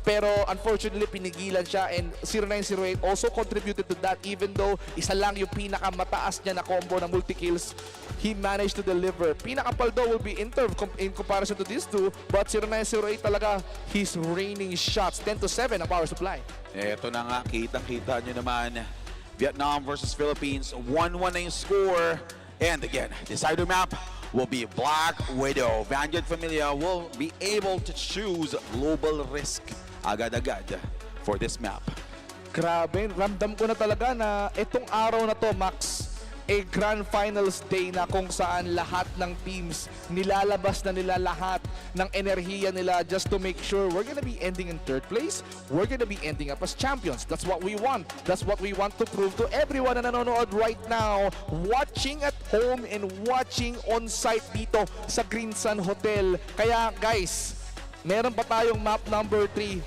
[SPEAKER 3] Pero unfortunately, pinigilan siya, and 0908 also contributed to that. Even though isa lang yung pinakamataas niya na combo ng multi-kills, he managed to deliver. Pinakapaldo will be Interv in comparison to these two, but 0908 talaga, he's raining shots. 10-7 ang power supply.
[SPEAKER 2] Eto na nga, kitang-kita nyo naman. Vietnam versus Philippines, 1-1 na yung score. And again, decider map will be Black Widow. Vanguard Familia will be able to choose global risk agad-agad for this map.
[SPEAKER 3] Grabe, ramdam ko na talaga na itong araw na to, Max, a grand finals day na kung saan lahat ng teams nilalabas na nila lahat ng enerhiya nila just to make sure we're gonna be ending in third place, we're gonna be ending up as champions. That's what we want. That's what we want to prove to everyone na nanonood right now, watching at home and watching on-site dito sa Green Sun Hotel. Kaya guys, meron pa tayong map number 3.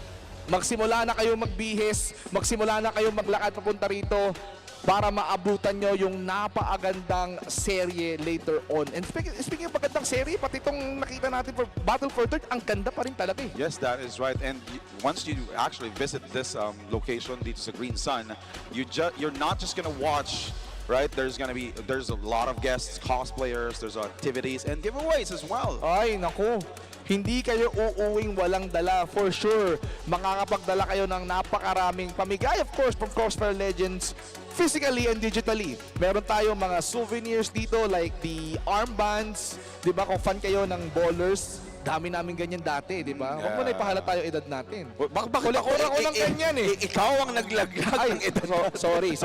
[SPEAKER 3] Magsimula na kayo magbihis, magsimula na kayo maglakad papunta rito para maabutan nyo yung napaagandang serye later on. And speaking of magandang serye, pati itong nakita natin for Battle for Third, ang ganda pa rin talaga eh.
[SPEAKER 5] Yes, that is right. And once you actually visit this location dito sa Green Sun, you're not just gonna watch, right? There's a lot of guests, cosplayers, there's activities and giveaways as well.
[SPEAKER 3] Ay, naku. Hindi kayo uuwing walang dala for sure. Makakapagdala kayo ng napakaraming pamigay, of course, from CrossFire Legends, physically and digitally. Meron tayong mga souvenirs dito like the armbands. Di ba, kung fan kayo ng ballers, dami namin ganyan dati, di ba? Huwag mo na ipahalata yung edad natin.
[SPEAKER 2] Bakit ako
[SPEAKER 3] ng ganyan eh.
[SPEAKER 2] Ikaw ang naglaglag ng edad.
[SPEAKER 3] Sorry.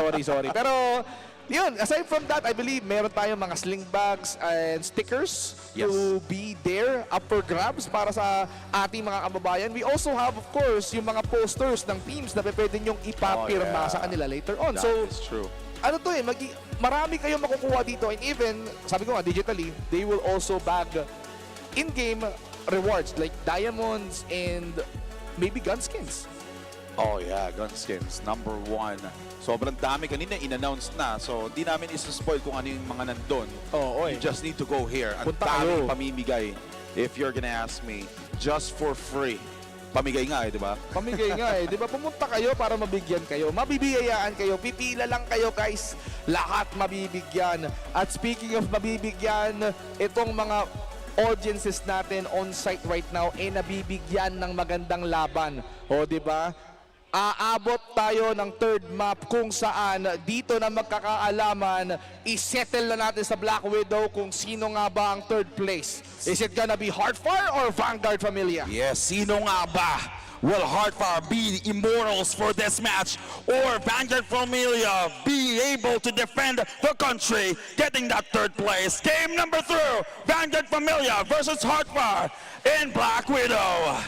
[SPEAKER 3] Pero, yun, aside from that, I believe meron tayong mga sling bags and stickers to be there up for grabs para sa ating mga kababayan. We also have, of course, yung mga posters ng teams na pwede nyong ipapirma sa kanila later on.
[SPEAKER 5] That is true.
[SPEAKER 3] Ano to eh, marami kayong makukuha dito and even, sabi ko nga, digitally, they will also bag in-game rewards like diamonds and maybe gun skins.
[SPEAKER 5] Oh yeah, gun skins, number 1. Sobrang dami kanina in-announce na. So, di namin isa-spoil kung ano yung mga nandun. You just need to go here. Ang
[SPEAKER 3] Punta
[SPEAKER 5] daming
[SPEAKER 3] kayo.
[SPEAKER 5] pamimigay. If you're gonna ask me, just for free. Pamigay nga di ba?
[SPEAKER 3] Pamigay nga eh. Di ba? Pumunta kayo para mabigyan kayo. Mabibigayaan kayo. Pipila lang kayo guys. Lahat mabibigyan. At speaking of mabibigyan, itong mga audiences natin on site right now ay nabibigyan ng magandang laban. O di ba? Aabot tayo ng third map kung saan dito na magkakaalaman, isettle na natin sa Black Widow kung sino nga ba ang third place. Is it gonna be Heartfire or Vanguard Familia?
[SPEAKER 2] Yes, sino nga ba? Will Heartfire be the immortals for this match? Or Vanguard Familia be able to defend the country, getting that third place? Game number 3, Vanguard Familia versus Heartfire in Black Widow.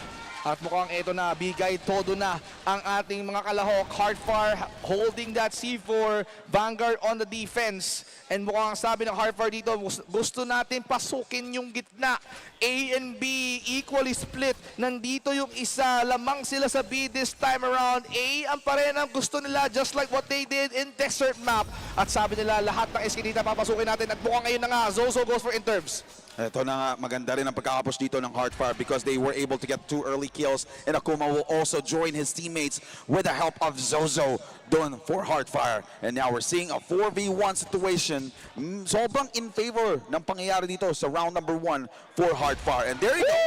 [SPEAKER 3] At mukhang ito na, bigay todo na ang ating mga kalahok. Heartfire holding that C4, Vanguard on the defense. And mukhang sabi ng Heartfire dito, gusto natin pasukin yung gitna. A and B equally split. Nandito yung isa, lamang sila sa B this time around. A ang pareho ang gusto nila, just like what they did in Desert Map. At sabi nila, lahat ng eskinita papasukin natin. At mukhang ngayon na nga, Zozo goes for interves.
[SPEAKER 2] Ito na nga, maganda rin ang pagkakapos dito ng Heartfire because they were able to get 2 early kills and Akuma will also join his teammates with the help of Zozo doon for Heartfire. And now we're seeing a 4v1 situation. Sobrang in favor ng pangyayari dito sa round number 1 for Heartfire. And there you go!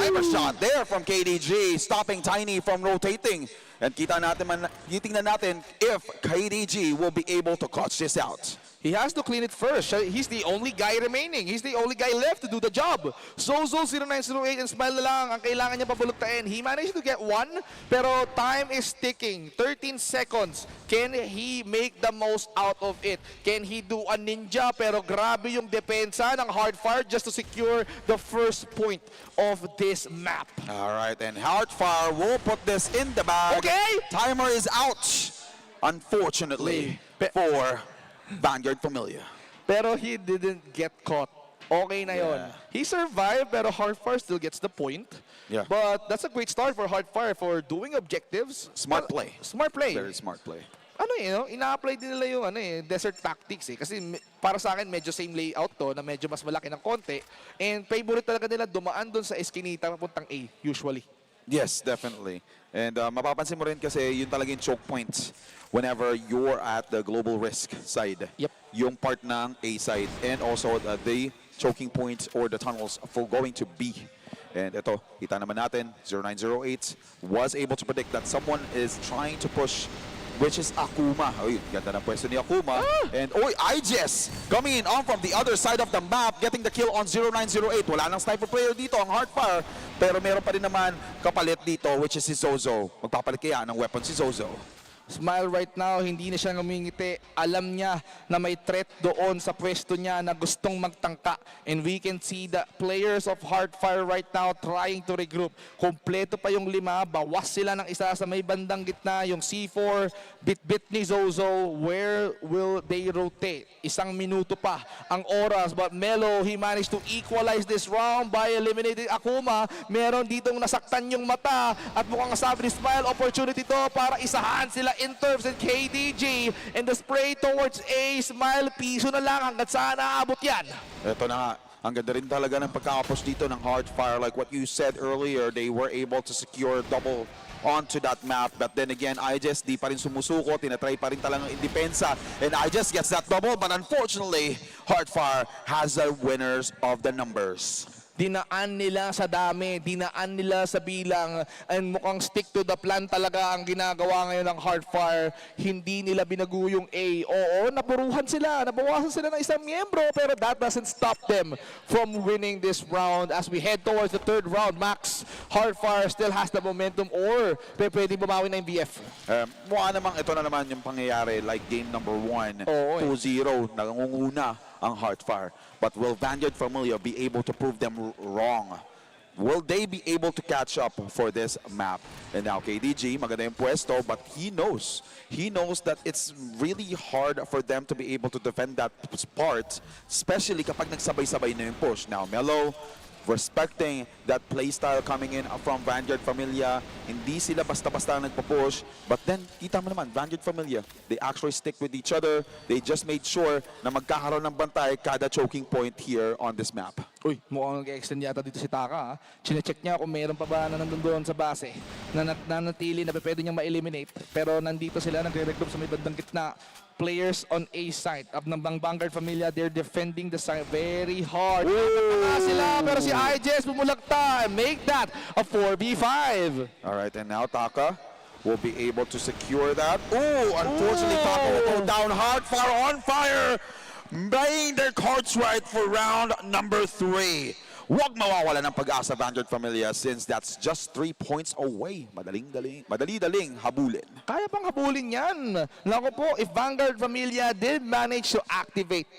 [SPEAKER 2] Sniper shot there from KDG, stopping Tiny from rotating. And titingnan natin if KDG will be able to clutch this out.
[SPEAKER 3] He has to clean it first. He's the only guy remaining. He's the only guy left to do the job. Zozo 0908 and Smile na lang ang kailangan niya pabuluktain. He managed to get 1, pero time is ticking. 13 seconds. Can he make the most out of it? Can he do a ninja? Pero grabe yung depensa ng Heartfire just to secure the first point of this map.
[SPEAKER 2] All right, and Heartfire will put this in the bag.
[SPEAKER 3] Okay.
[SPEAKER 2] Timer is out, unfortunately, for Vanguard Familia.
[SPEAKER 3] Pero he didn't get caught. Okay na yon. He survived, pero Heartfire still gets the point.
[SPEAKER 2] Yeah.
[SPEAKER 3] But that's a great start for Heartfire for doing objectives.
[SPEAKER 2] Smart play.
[SPEAKER 3] Smart play.
[SPEAKER 5] Very smart play.
[SPEAKER 3] Ano eh, no? Ina-apply din nila yung desert tactics eh. Kasi para sa akin, medyo same layout to, na medyo mas malaki ng konti. And favorite talaga nila dumaan dun sa eskinita papuntang A, usually.
[SPEAKER 5] Yes, definitely. And mapapansin mo rin kasi yun talaga yung choke points whenever you're at the global risk side.
[SPEAKER 3] Yep.
[SPEAKER 5] Yung part ng A side and also the choking points or the tunnels for going to B. And ito, kita naman natin, 0908 was able to predict that someone is trying to push
[SPEAKER 2] which is Akuma. Uy, ganda ng pwesto ni Akuma. And Ijes coming in on from the other side of the map, getting the kill on 0908. Wala nang sniper player dito ang Heartfire, pero meron pa rin naman kapalit dito, which is si Zozo. Magpapalit kaya ng weapon si Zozo.
[SPEAKER 3] Smile right now, hindi na siya ngumingiti. Alam niya na may threat doon sa pwesto niya na gustong magtangka. And we can see the players of Heartfire right now trying to regroup. Kompleto pa yung 5, bawas sila ng isa sa may bandang gitna. Yung C4, bit-bit ni Zozo. Where will they rotate? 1 minuto pa ang oras. But Melo, he managed to equalize this round by eliminating Akuma. Meron ditong nasaktan yung mata. At mukhang sabi ni Smile, opportunity to para isahan sila in terms and KDG, and the spray towards A. Smile, piso na lang hanggat saan naaabot yan.
[SPEAKER 2] Ito na nga. Ang ganda rin talaga ng pagkakapos dito ng Heartfire. Like what you said earlier, they were able to secure double onto that map. But then again, Ijes di pa rin sumusuko. Tinatry pa rin talagang indepensa. And Ijes gets that double. But unfortunately, Heartfire has the winners of the numbers.
[SPEAKER 3] Dinaan nila sa dami, dinaan nila sa bilang, and mukhang stick to the plan talaga ang ginagawa ngayon ng Heartfire. Hindi nila binago yung A. Oo, napuruhan sila, nabawasan sila ng isang miyembro, pero that doesn't stop them from winning this round. As we head towards the 3rd round, Max, Heartfire still has the momentum, or pwedeng bumawi na yung BF.
[SPEAKER 2] Mukha namang ito na naman yung pangyayari like game number 1, 2-0, nangunguna ang Heartfire. But will Vanguard Familia be able to prove them wrong? Will they be able to catch up for this map? And now KDG, maganda yung pwesto, but he knows that it's really hard for them to be able to defend that part, especially kapag nagsabay-sabay na yung push. Now Melo, respecting that playstyle coming in from Vanguard Familia, hindi sila basta-basta nagpo-push, but then kita mo naman, Vanguard Familia, they actually stick with each other. They just made sure na magkakaroon ng bantay kada choking point here on this map.
[SPEAKER 3] Uy, mukhang nag-extend yata dito si Taka. Chine-check niya kung meron pa ba na nandun doon sa base na nanatili na pwede niyang ma-eliminate. Pero nandito sila, nagre-regroup sa may bandang gitna. Players on A side of ng Vanguard Familia, they're defending the side very hard. Sila, pero si Ijes bumulagta. Make that a 4v5.
[SPEAKER 2] Alright, and now Taka will be able to secure that. Ooh, unfortunately Taka will go down. Heartfire on fire, playing their cards right for round number 3. Huwag mawawala ng pag-asa Vanguard Familia since that's just 3 points away. Madali-daling habulin.
[SPEAKER 3] Kaya pang habulin yan. Naku po, if Vanguard Familia did manage to activate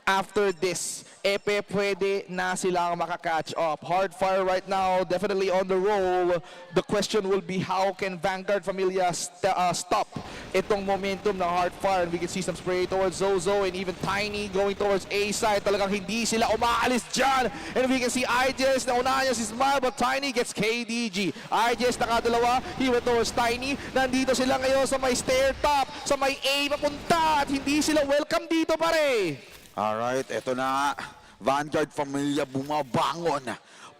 [SPEAKER 3] after this, pwede na silang makakatch up. Heartfire right now, definitely on the roll. The question will be how can Vanguard Familia stop itong momentum ng Heartfire. And we can see some spray towards Zozo and even Tiny going towards A side. Talagang hindi sila umaalis dyan. And we can see Ijes, naunahan niya si Smile, but Tiny gets KDG. Ijes nakadalawa, he went towards Tiny. Nandito sila ngayon sa may stair top, sa may A papunta, at hindi sila welcome dito pare.
[SPEAKER 2] Alright, eto na. Vanguard Familia bumabangon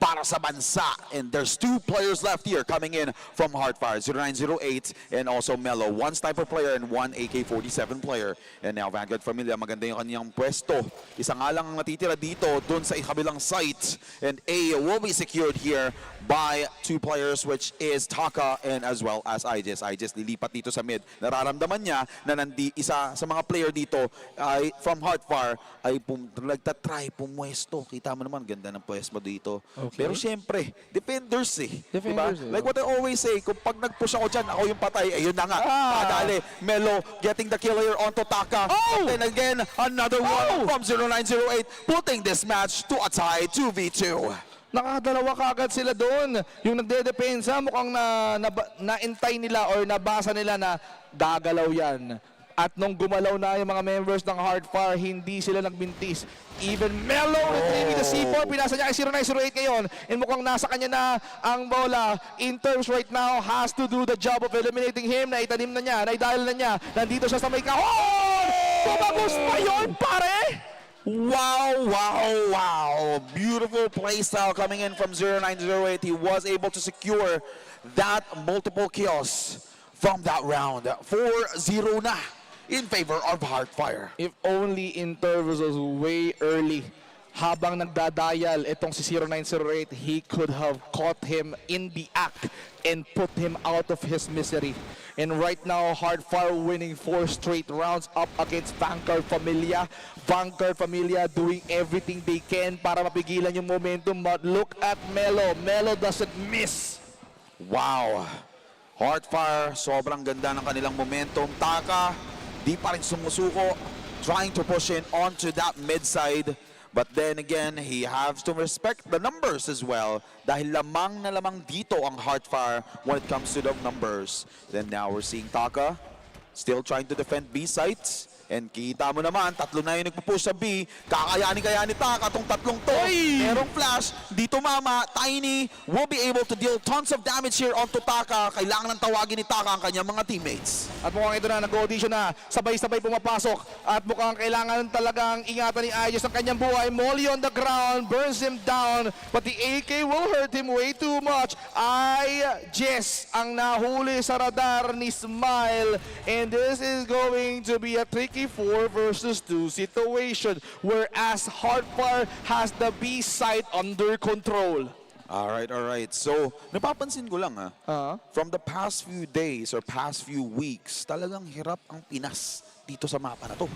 [SPEAKER 2] para sa bansa. And there's 2 players left here coming in from Heartfire, 0908 and also Melo. 1 sniper player and 1 AK-47 player. And now Vanguard Familia, maganda yung kanyang pwesto. Isa nga lang ang natitira dito dun sa kabilang site. And A will be secured here by 2 players, which is Taka and as well as Ijes. Ijes lilipat dito sa mid. Nararamdaman niya na isa sa mga player dito ay from Heartfire ay nagtatry pumwesto. Kita mo naman, ganda ng pwesto dito. Okay. Pero siyempre, defenders eh. Diba? Like what I always say, kung pag nag-push ako dyan, ako yung patay, ayun na nga. Padali, Melo getting the kill here onto Taka. But then again, another one from 0908, putting this match to a tie 2v2.
[SPEAKER 3] Nakadalawa kagad sila doon. Yung nagdedepensa, mukhang na-intay nila or nabasa nila na gagalaw yan. At nung gumalaw na yung mga members ng Heartfire, hindi sila nagbintis. Even Melo retrieving the C4, pinasa niya kay 0908 ngayon. And mukhang nasa kanya na ang bola. In terms right now, has to do the job of eliminating him. Naitanim na niya, naidahil na niya. Nandito siya sa may kahon! Pumagos pa yun, pare!
[SPEAKER 2] Wow, wow, wow. Beautiful playstyle coming in from 0908. He was able to secure that multiple kills from that round. 4-0 na in favor of Heartfire.
[SPEAKER 3] If only Intervals was way early. habang nagdadial itong si 0908, he could have caught him in the act and put him out of his misery. And right now, Hardfire winning 4 straight rounds up against Vanguard Familia. Vanguard Familia doing everything they can para mapigilan yung momentum. But look at Melo. Melo doesn't miss.
[SPEAKER 2] Wow! Hardfire, sobrang ganda ng kanilang momentum. Taka, di pa rin sumusuko, trying to push in onto that mid side. But then again, he has to respect the numbers as well dahil lamang na lamang dito ang Hardfire when it comes to the numbers. Then now we're seeing Taka still trying to defend B sites. And kita mo naman, tatlo na yung nagpupush sa B. Kakayanin kaya ni Taka itong tatlong to. Merong flash, di tumama. Tiny will be able to deal tons of damage here onto Taka. Kailangan ng tawagin ni Taka ang kanyang mga teammates.
[SPEAKER 3] At mukhang ito na, nag-audition na, sabay-sabay pumapasok. At mukhang kailangan talagang ingatan ni Ayos ang kanyang buhay. Molly on the ground, burns him down. But the AK will hurt him way too much. Jess ang nahuli sa radar ni Smile. And this is going to be a tricky 4 versus 2 situation. Whereas Hardfire has the B site under control.
[SPEAKER 2] Alright. So, napapansin ko lang from the past few days or past few weeks, talagang hirap ang Pinas dito sa mapa na to.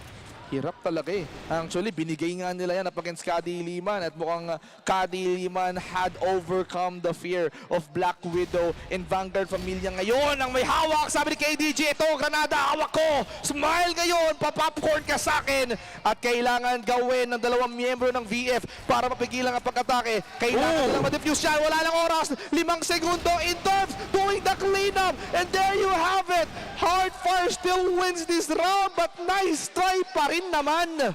[SPEAKER 3] Hirap talaga eh. Actually, binigay nga nila yan up against Kadi Liman at mukhang Kadi Liman had overcome the fear of Black Widow and Vanguard Familia. Ngayon, ang may hawak, sabi ni KDG, ito, granada, hawak ko. Smile ngayon, papopcorn ka sa akin. At kailangan gawin ng dalawang miyembro ng VF para mapigilan ang pag-atake. Kailangan nilang ma-defuse yan. Wala lang oras. 5 segundo in terms, doing the cleanup. And there you have it. Hardfire still wins this round, but nice try pa rin naman.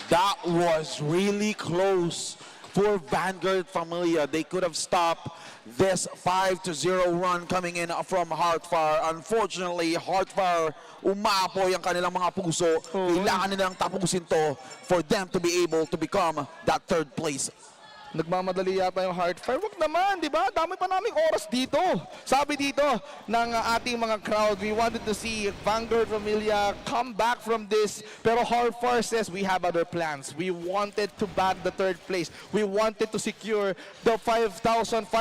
[SPEAKER 2] That was really close for Vanguard Familia. They could have stopped this 5-0 run coming in from Hardfire. Unfortunately, Hardfire umapoy ang kanilang mga puso. Kailangan nilang tapusin to for them to be able to become that 3rd place.
[SPEAKER 3] Nagmamadali yata yung Hardfire. Wag naman, di ba? Dami pa naming oras dito. Sabi dito ng ating mga crowd, we wanted to see Vanguard Familia come back from this. Pero Hardfire says we have other plans. We wanted to bag the 3rd place. We wanted to secure the $5,500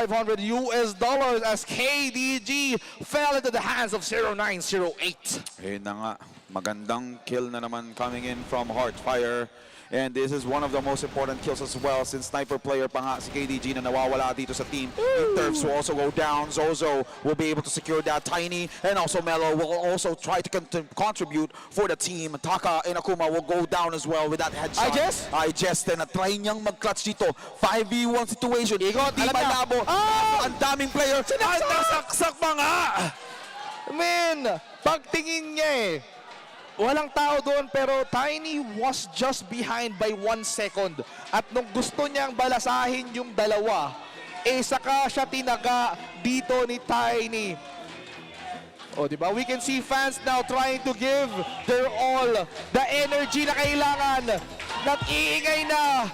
[SPEAKER 3] as KDG fell into the hands of 0908.
[SPEAKER 2] Ayun na nga, magandang kill na naman coming in from Hardfire. And this is one of the most important kills as well since sniper player pa nga si KDG na nawawala dito sa team. Turfs will also go down. Zozo will be able to secure that. Tiny and also Melo will also try to contribute for the team. Taka and Akuma will go down as well with that headshot. Just na try niyang mag-clutch dito. 5v1 situation. Di malabo. Ang daming player. Nasaksak pa nga.
[SPEAKER 3] Man, pagtingin niya eh. Walang tao doon pero Tiny was just behind by 1 second. At nung gusto niyang balasahin yung dalawa, saka siya tinaga dito ni Tiny. O diba? We can see fans now trying to give their all. The energy na kailangan. Nag-iingay na.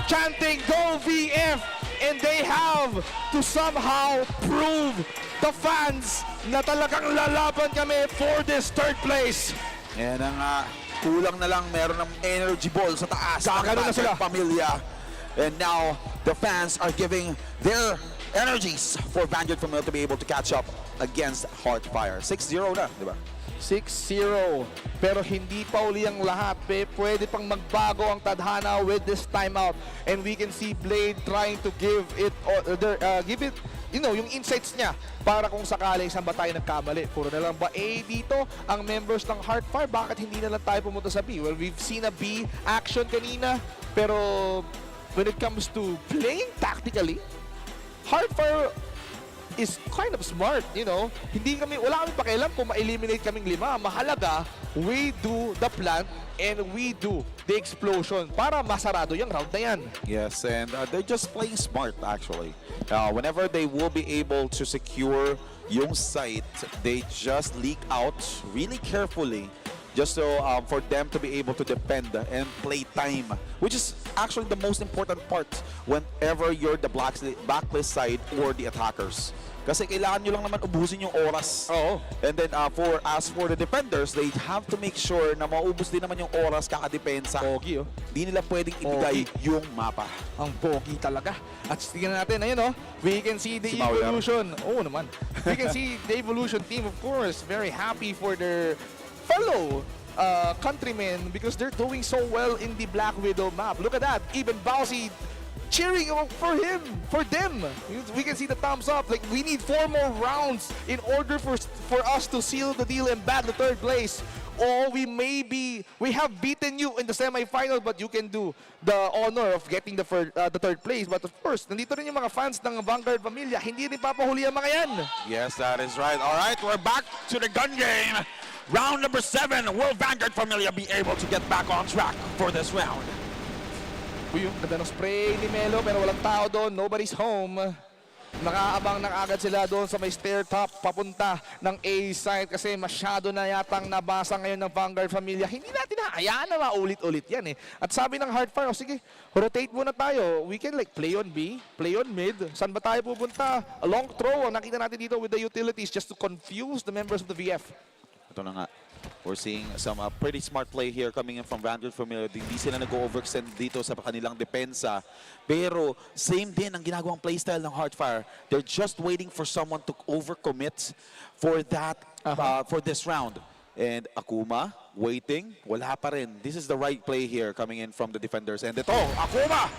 [SPEAKER 3] Chanting, go VF! And they have to somehow prove the fans na talagang lalaban kami for this 3rd place.
[SPEAKER 2] Yan ang kulang na lang, meron ng energy ball sa taas.
[SPEAKER 3] Kakano na sila.
[SPEAKER 2] Pamilya. And now, the fans are giving their energies for Vanguard Familia to be able to catch up against Hardfire. 6-0 na, di ba?
[SPEAKER 3] 6-0. Pero hindi pa uli ang lahat. Pwede pang magbago ang tadhana with this timeout. And we can see Blade trying to give it, yung insights niya para kung sakaling saan ba tayo nagkamali. Puro na lang ba dito ang members ng Hardfire? Bakit hindi na lang tayo pumunta sa B? Well, we've seen a B action kanina. Pero when it comes to playing tactically, Hardfire is kind of smart, wala kami pakialam kung ma-eliminate kaming 5. Mahalaga, we do the plant and we do the explosion para masarado yung round na yan.
[SPEAKER 5] Yes, and they're just playing smart actually. Whenever they will be able to secure yung site, they just leak out really carefully just so for them to be able to defend and play time, which is actually the most important part whenever you're the backlist side or the attackers. Kasi kailangan nyo lang naman ubusin yung oras.
[SPEAKER 3] Oo.
[SPEAKER 5] And then as for the defenders, they have to make sure na maubos din naman yung oras kakadepensa.
[SPEAKER 3] Pogi, oh.
[SPEAKER 5] Di nila pwedeng ibigay yung mapa.
[SPEAKER 3] Ang pogi talaga. At tingnan natin, ayun, oh. We can see the
[SPEAKER 5] Si Mauler.
[SPEAKER 3] evolution. Oo naman. We can see the evolution team, of course, very happy for their fellow countrymen because they're doing so well in the Black Widow map. Look at that. Even Bowsy cheering for him, for them. We can see the thumbs up. Like, we need 4 more rounds in order for us to seal the deal and bag the 3rd place. Or we have beaten you in the semifinal, but you can do the honor of getting the 3rd place. But of course, nandito rin yung mga fans ng Vanguard Pamilya. Hindi rin papahuli ang mga yan.
[SPEAKER 5] Yes, that is right. All right, we're back to the gun game. Round number 7. Will Vanguard Familia be able to get back on track for this round?
[SPEAKER 3] Uy, yung ganda ng spray ni Melo pero walang tao doon. Nobody's home. Nakaabang na agad sila doon sa may stair top papunta ng A side kasi masyado na yatang nabasa ngayon ng Vanguard Familia. Hindi natin hayaan na maulit-ulit yan eh. At sabi ng Hardfire, oh, sige, rotate muna tayo. We can like play on B, play on mid. Saan ba tayo pupunta? A long throw. Nakita natin dito with the utilities just to confuse the members of the VF.
[SPEAKER 5] Ito na nga. We're seeing some pretty smart play here coming in from Vanguard Familia. Hindi sila nag-overextend dito sa kanilang depensa. Pero same din ang ginagawang playstyle ng Hardfire. They're just waiting for someone to overcommit for that for this round. And Akuma waiting, wala pa rin. This is the right play here coming in from the defenders. And ito, Akuma!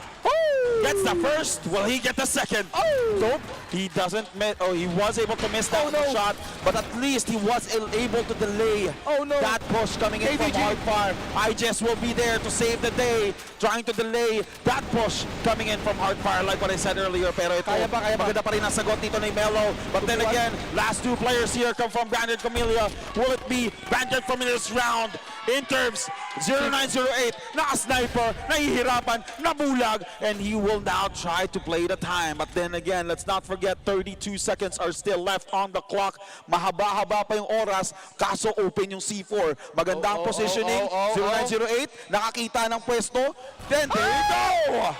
[SPEAKER 5] Gets the first. Will he get the second? Nope. He doesn't miss. Oh, he was able to miss that shot, but at least he was able to delay that push coming in from Hardfire. IGES will be there to save the day, trying to delay that push coming in from Hardfire, like what I said earlier. Pero ito,
[SPEAKER 3] Kaya pa.
[SPEAKER 5] maganda pa rin ang sagot dito ni Melo. But then again, last 2 players here come from Vanguard Familia. Will it be Vanguard Familia's round in terms 0908, naka-sniper, nahihirapan, nabulag, and he will now try to play the time. But then again, let's not forget 32 seconds are still left on the clock. Mahaba-haba pa yung oras, kaso open yung C4. Magandang positioning, 0908, nakakita ng pwesto, then there you go!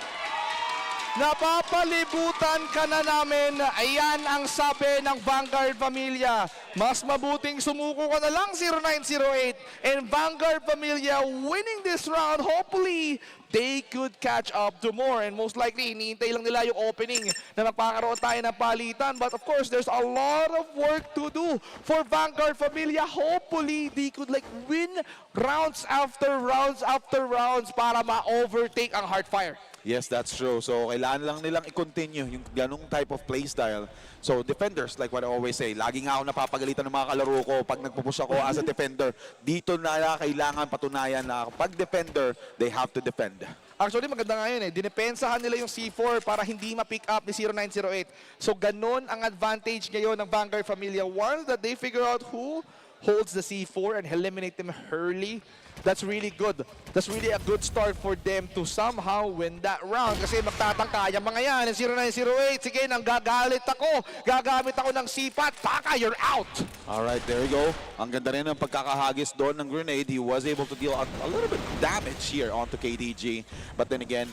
[SPEAKER 3] Napapalibutan ka na namin. Ayan ang sabi ng Vanguard Familia. Mas mabuting sumuko ka na lang 0908. And Vanguard Familia winning this round. Hopefully, they could catch up to more. And most likely, hinihintay lang nila yung opening na magkakaroon tayo ng palitan. But of course, there's a lot of work to do for Vanguard Familia. Hopefully, they could like win rounds after rounds para ma-overtake ang Hardfire.
[SPEAKER 5] Yes, that's true. So, kailangan lang nilang i-continue yung ganung type of playstyle. So, defenders, like what I always say, lagi nga ako napapagalitan ng mga kalaro ko pag nagpupush ako as a defender. Dito na kailangan patunayan na pag defender, they have to defend.
[SPEAKER 3] Actually, maganda nga yun eh. Dinepensahan nila yung C4 para hindi ma-pick up ni 0908. So, ganun ang advantage ngayon ng Vanguard Familia. Once that they figure out who holds the C4 and eliminate them early, that's really good. That's really a good start for them to somehow win that round. Kasi magtatangka yung mga yan. 0908, sige, nang gagalit ako. Gagamit ako ng sipat. Baka, you're out.
[SPEAKER 5] Alright, there you go. Ang ganda rin ng pagkakahagis doon ng grenade. He was able to deal a little bit of damage here onto KDG. But then again,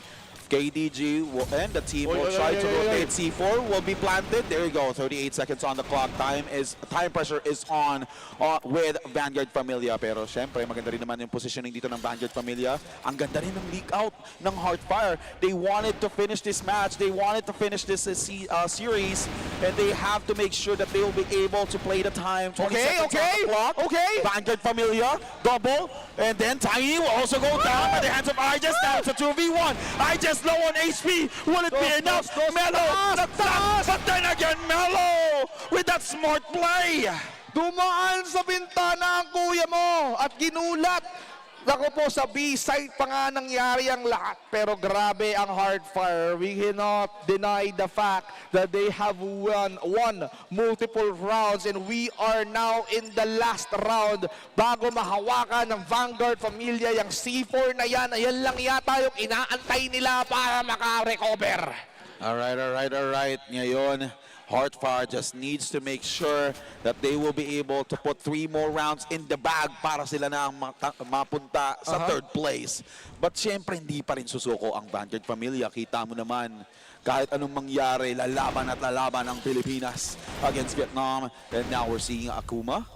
[SPEAKER 5] KDG and the team will try to rotate. C4 will be planted. There you go. 38 seconds on the clock. Time pressure is on with Vanguard Familia. Pero syempre, maganda rin naman yung positioning dito ng Vanguard Familia. Ang ganda rin ng leak out ng Hardfire. They wanted to finish this match. They wanted to finish this series. And they have to make sure that they will be able to play the time. 20 seconds on the clock. Vanguard Familia, double. And then Tanging will also go down by the hands of IGES. Now it's a 2v1. IGES low on HP. Will it be enough? Melo, but then again, Melo with that smart play.
[SPEAKER 3] Dumaan sa bintana ang kuya mo at ginulat. Ako po, sa B-side pa nga nangyari ang lahat. Pero grabe ang Hardfire. We cannot deny the fact that they have won multiple rounds and we are now in the last round bago mahawakan ng Vanguard Familia yung C4 na yan. Ayan lang yata yung inaantay nila para makarecover.
[SPEAKER 5] Alright. Ngayon,
[SPEAKER 2] Heartfire just needs to make sure that they will be able to put 3 more rounds in the bag para sila na ang mapunta sa 3rd place. But syempre, hindi pa rin susuko ang Vanguard Familia. Kita mo naman, kahit anong mangyari, lalaban at lalaban ang Pilipinas against Vietnam. And now we're seeing Akuma.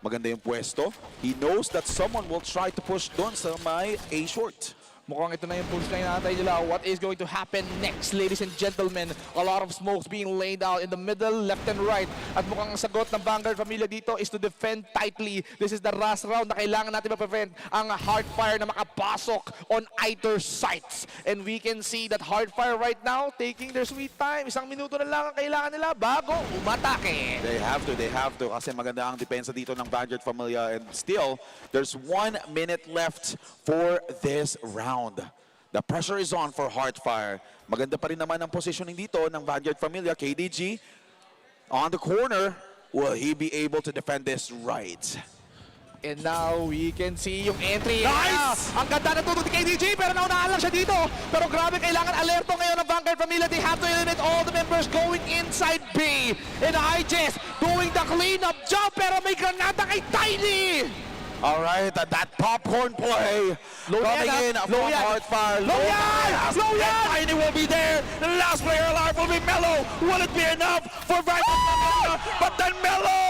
[SPEAKER 2] Maganda yung pwesto. He knows that someone will try to push doon sa may A-short.
[SPEAKER 3] Mukhang ito na yung push na hinahantay nila. What is going to happen next, ladies and gentlemen? A lot of smokes being laid out in the middle, left and right. At mukhang ang sagot ng Vanguard Familia dito is to defend tightly. This is the last round na kailangan natin ma-prevent ang Heartfire na makapasok on either sides. And we can see that Heartfire right now taking their sweet time. 1 minuto na lang ang kailangan nila bago umatake.
[SPEAKER 2] They have to kasi maganda ang depensa dito ng Vanguard Familia, and still there's 1 minute left for this round. The pressure is on for Heartfire. Maganda pa rin naman ang positioning dito ng Vanguard Familia. KDG on the corner. Will he be able to defend this right?
[SPEAKER 3] And now we can see yung entry.
[SPEAKER 2] Nice!
[SPEAKER 3] Ang ganda ng tuto ni KDG pero naunahan lang siya dito. Pero grabe, kailangan alerto ngayon ng Vanguard Familia. They have to eliminate all the members going inside B. And IJS doing the cleanup job pero may granada kay Tiny.
[SPEAKER 2] All right, that popcorn play coming in from Heartfire.
[SPEAKER 3] Low yan!
[SPEAKER 2] Tiny will be there. The last player alive will be Melo. Will it be enough for Vanguard Familia? But then Melo!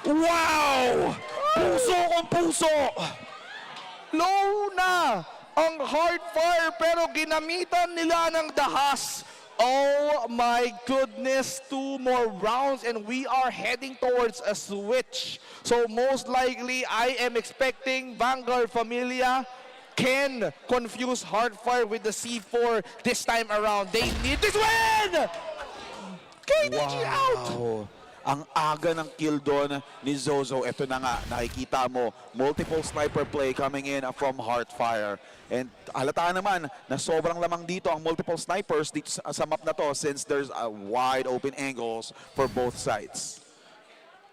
[SPEAKER 2] Wow! Puso kung puso!
[SPEAKER 3] Low na ang Heartfire pero ginamitan nila ng dahas. Oh my goodness, 2 more rounds and we are heading towards a switch. So most likely, I am expecting Vanguard Familia can confuse Heartfire with the C4 this time around. They need this win! KDG out!
[SPEAKER 2] Ang aga ng kill doon ni Zozo. Ito na nga, nakikita mo, multiple sniper play coming in from Heartfire. And halata naman na sobrang lamang dito ang multiple snipers dito sa map na to since there's wide open angles for both sides.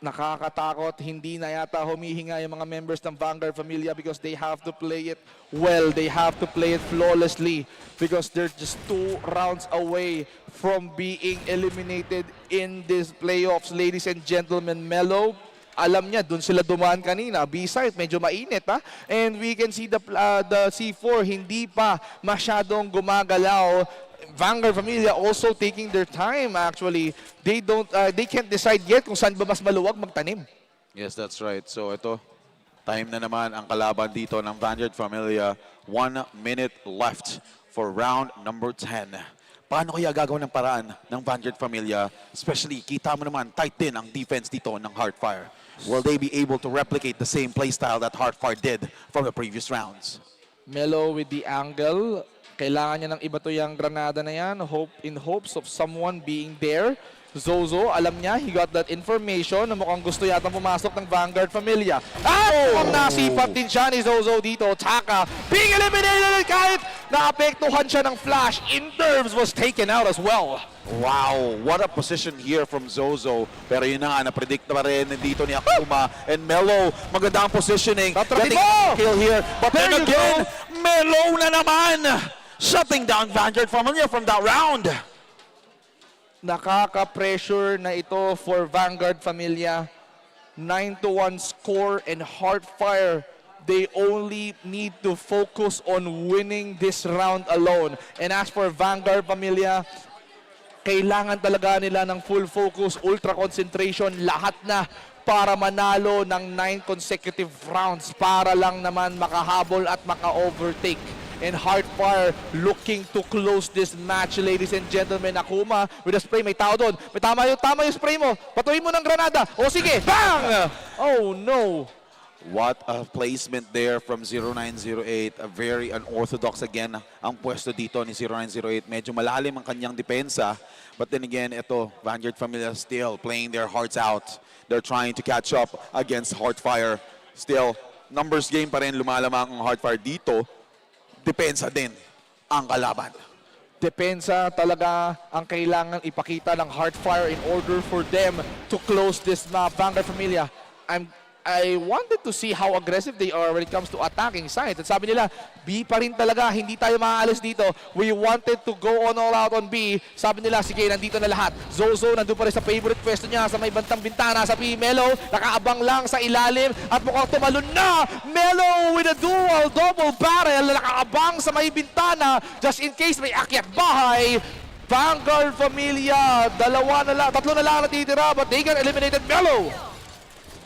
[SPEAKER 3] Nakakatakot, hindi na yata humihinga yung mga members ng Vanguard Familia because they have to play it well. They have to play it flawlessly because they're just 2 rounds away from being eliminated in these playoffs. Ladies and gentlemen, Melo, alam niya, dun sila dumaan kanina. B-side, medyo mainit ha. And we can see the C4 hindi pa masyadong gumagalaw. Vanguard Familia also taking their time actually. They can't decide yet kung saan ba mas maluwag magtanim.
[SPEAKER 2] Yes, that's right. So ito, time na naman ang kalaban dito ng Vanguard Familia. 1 minute left for round number 10. Paano kaya gagawin ng paraan ng Vanguard Familia? Especially, kita mo naman, tight din ang defense dito ng Heartfire. Will they be able to replicate the same playstyle that Heartfire did from the previous rounds?
[SPEAKER 3] Melo with the angle. Kailangan niya ng iba to yung granada na yan. In hopes of someone being there. Zozo, alam niya, he got that information na mukhang gusto yata pumasok ng Vanguard Familia. At mukhang nasipat din siya ni Zozo dito. Taka being eliminated kahit naapektuhan siya ng flash. Interves was taken out as well.
[SPEAKER 2] Wow, what a position here from Zozo. Pero yun na nga, na-predict pa rin dito ni Akuma. And Melo, maganda ang positioning. Getting a kill here. But then again, Melo na naman! Shutting down Vanguard Familia from that round.
[SPEAKER 3] Nakaka-pressure na ito for Vanguard Familia. 9-1 score and Heartfire. They only need to focus on winning this round alone. And as for Vanguard Familia, kailangan talaga nila ng full focus, ultra concentration, lahat na para manalo ng 9 consecutive rounds para lang naman makahabol at maka-overtake. And Heartfire looking to close this match, ladies and gentlemen. Akuma with a spray. May tao doon. May tama yung spray mo. Patuloy mo ng granada. O sige, bang! Oh no.
[SPEAKER 2] What a placement there from 0908. A very unorthodox again ang pwesto dito ni 0908. Medyo malalim ang kanyang depensa. But then again, ito, Vanguard Familia still playing their hearts out. They're trying to catch up against Heartfire. Still, numbers game pa rin lumalamang ang Heartfire dito. Depensa din ang kalaban.
[SPEAKER 3] Depensa talaga ang kailangan ipakita ng Heartfire in order for them to close this map. Vanguard Familia, I wanted to see how aggressive they are when it comes to attacking side. At sabi nila, B pa rin talaga, hindi tayo maaalis dito. We wanted to go on all out on B. Sabi nila, sige, nandito na lahat. Zozo, nandun pa rin sa favorite pwesto niya sa may bantang bintana sa P. Melo, nakaabang lang sa ilalim at mukhang tumalon na. Melo with a dual double barrel, nakaabang sa may bintana just in case may akyat bahay. Vanguard Familia, tatlo na lang natitira, but they got eliminated. Melo!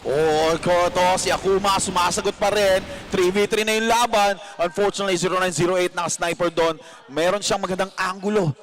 [SPEAKER 2] Oh, ito, si Akuma sumasagot pa rin. 3v3 na yung laban. Unfortunately, 0908 naka-sniper doon. Meron siyang magandang angulo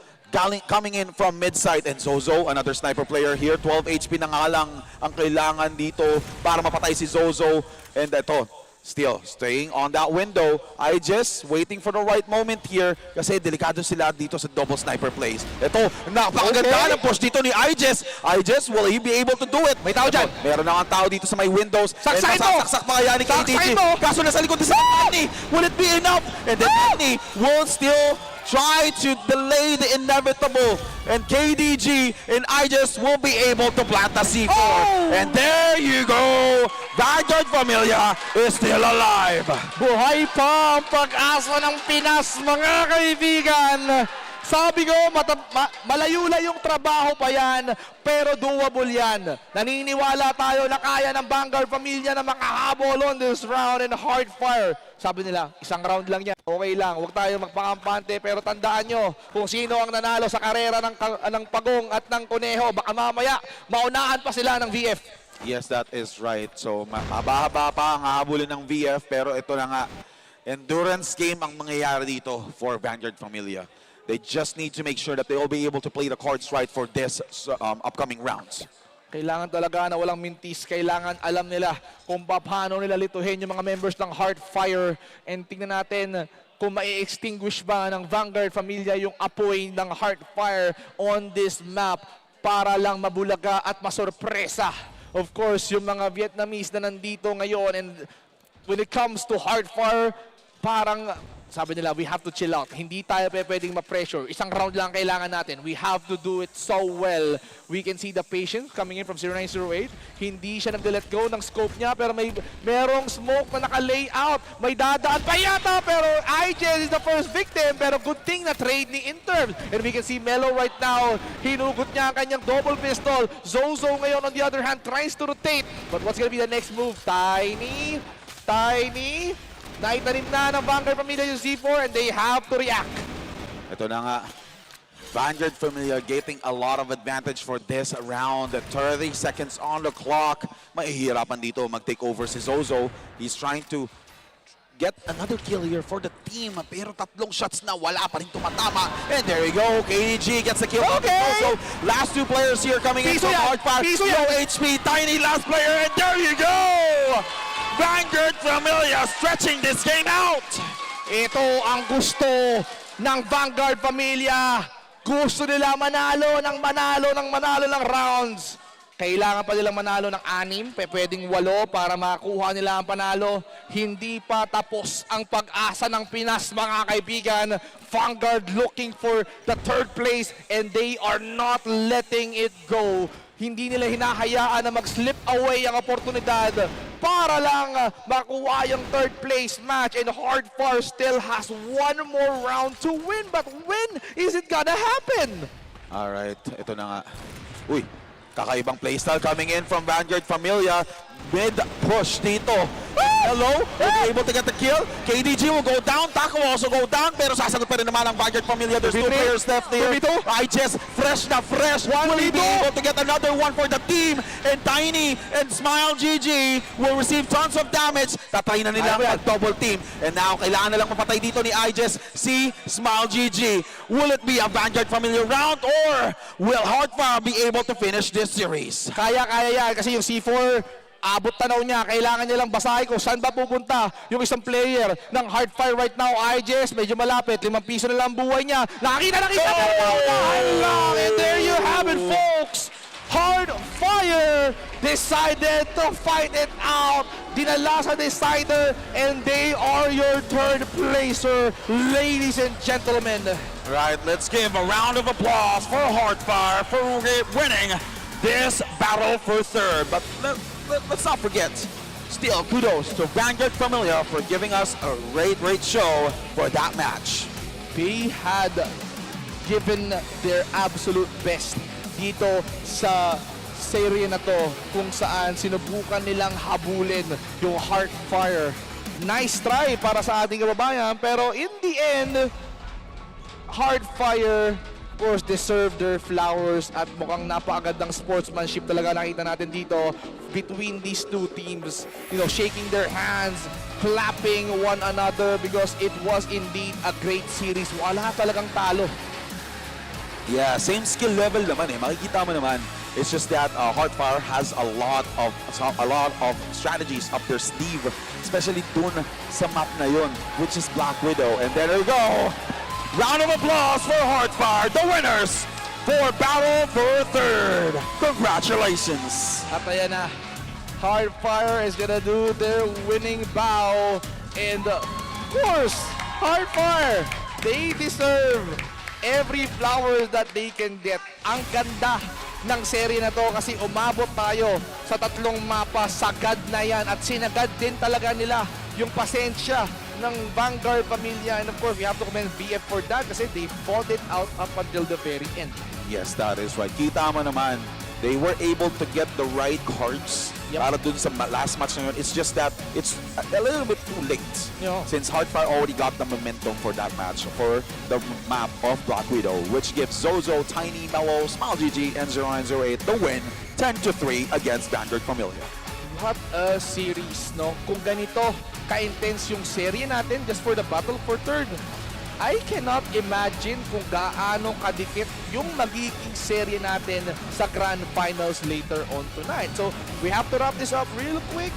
[SPEAKER 2] coming in from mid-side. And Zozo, another sniper player here. 12 HP na nga lang ang kailangan dito para mapatay si Zozo. And ito, still staying on that window. I just waiting for the right moment here kasi delikado sila dito sa double sniper plays. Ito, napakaganda ng push dito ni Ijes. Ijes, will he be able to do it?
[SPEAKER 3] May tao dyan.
[SPEAKER 2] Meron na nga tao dito sa may windows.
[SPEAKER 3] Saksakin mo!
[SPEAKER 2] Saksak pa kaya ni KDG.
[SPEAKER 3] Saksakin mo!
[SPEAKER 2] Kaso nasa likod sa Tiny. Will it be enough? And then Tiny will still try to delay the inevitable. And KDG and Ijes will be able to plant the C4. And there you go. Vanguard Familia is still alive.
[SPEAKER 3] Buhay pa ang pag-asa ng Pinas, mga kaibigan. Sabi ko, malayo-layong trabaho pa yan, pero doable yan. Naniniwala tayo na kaya ng Vanguard Familia na makahabol on this round and hard fire. Sabi nila, isang round lang yan. Okay lang, huwag tayo magpakampante, pero tandaan nyo, kung sino ang nanalo sa karera ng pagong at ng kuneho, baka mamaya, maunahan pa sila ng VF.
[SPEAKER 5] Yes, that is right. So, mahaba-haba pa ang hahabulin ng VF, pero ito na nga, endurance game ang mangyayari dito for Vanguard Familia. They just need to make sure that they will be able to play the cards right for this upcoming rounds.
[SPEAKER 3] Kailangan talaga na walang mintis. Kailangan alam nila kung paano nila lituhin yung mga members ng Hardfire. And tingnan natin kung mai-extinguish ba ng Vanguard Familia yung apoy ng Hardfire on this map para lang mabulaga at masorpresa. Of course, yung mga Vietnamese na nandito ngayon, and when it comes to Hardfire, parang sabi nila, we have to chill out. Hindi tayo pwedeng ma-pressure. Isang round lang kailangan natin. We have to do it so well. We can see the patience coming in from 0908. Hindi siya nag-let go ng scope niya, pero merong smoke na naka-layout. May dadaan pa yata, pero IJ is the first victim. Pero good thing na trade ni Interms. And we can see Melo right now. Hinugot niya ang kanyang double pistol. Zozo ngayon on the other hand tries to rotate. But what's gonna be the next move? Tiny. Naitanim na ng Vanguard Familia yung C4 and they have to react.
[SPEAKER 2] Ito na nga. Vanguard Familia getting a lot of advantage for this round. 30 seconds on the clock. Mahihirapan dito mag-take over si Zozo. He's trying to get another kill here for the team. Pero tatlong shots na wala pa rin tumatama. And there you go. KDG gets the kill.
[SPEAKER 3] Okay.
[SPEAKER 2] Zozo. Last two players here coming in from Hardfire. Low HP. Tiny last player. And there you go. Vanguard Familia stretching this game out.
[SPEAKER 3] Ito ang gusto ng Vanguard Familia. Gusto nila manalo ng rounds. Kailangan pa nilang manalo ng 6, pwedeng 8 para makuha nila ang panalo. Hindi pa tapos ang pag-asa ng Pinas, mga kaibigan. Vanguard looking for the 3rd place and they are not letting it go. Hindi nila hinahayaan na mag-slip away ang oportunidad para lang makuha yung 3rd place match, and Hardfire still has 1 more round to win. But when is it gonna happen?
[SPEAKER 2] Alright, ito na nga. Uy, kakaibang playstyle coming in from Vanguard Familia. Mid-push dito. Hello, will be able to get the kill. KDG will go down. Taco will also go down. Pero sasagot pa rin naman ang Vanguard Familia. There's 2 players left there. I just fresh na fresh. Will he be able to get another one for the team? And Tiny and Smile GG will receive tons of damage. Tatry na nila mag-double team. And now, kailangan na lang mapatay dito ni Ijes si Smile GG. Will it be a Vanguard Familia round or will Hardfire be able to finish this series?
[SPEAKER 3] Kaya yan kasi yung C4 abot tanaw niya. Kailangan nilang basahin kung saan ba pupunta yung isang player ng Hardfire right now. IJS, medyo malapit. 5 piso na lang buhay niya. Nakita! Hanggang! And there you have it, folks! Hardfire decided to fight it out. Dinala sa decider and they are your 3rd placer, ladies and gentlemen.
[SPEAKER 2] Right, let's give a round of applause for Hardfire for winning this battle for 3rd. But let's not forget, Still, kudos to Vanguard Familia for giving us a great show for that match.
[SPEAKER 3] They had given their absolute best dito sa serye na to kung saan sinubukan nilang habulin yung Heartfire. Nice try para sa ating kababayan, pero in the end, Heartfire of course deserve their flowers at mukhang napakagandang sportsmanship talaga nakita natin dito between these two teams, you know, shaking their hands, clapping one another because it was indeed a great series. Wala talagang talo.
[SPEAKER 2] Yeah, same skill level naman eh. Makikita mo naman. It's just that Heartfire has a lot of strategies up their sleeve, especially dun sa map na yun, which is Black Widow. And there we go. Round of applause for Heartfire, the winners for Battle for Third. Congratulations.
[SPEAKER 3] At ayan na, Heartfire is gonna do their winning bow. And of course, Heartfire, they deserve every flowers that they can get. Ang ganda ng serye na to kasi umabot tayo sa 3 mapa, sagad na yan at sinagad din talaga nila yung pasensya ng Vanguard Familia, and of course we have to commend VF for that kasi they fought it out up until the very end.
[SPEAKER 2] Yes, that is right. Kita mo naman, they were able to get the right cards para dun sa last match na yun. It's just that it's a little bit too late since Heartfire already got the momentum for that match for the map of Black Widow, which gives Zozo, Tiny, Mellow, Smile GG, and 0908 the win 10-3 against Vanguard Familia.
[SPEAKER 3] What a series, no? Kung ganito ka-intense yung serye natin just for the battle for third, I cannot imagine kung gaano kadikit yung magiging serye natin sa Grand Finals later on tonight. So, we have to wrap this up real quick.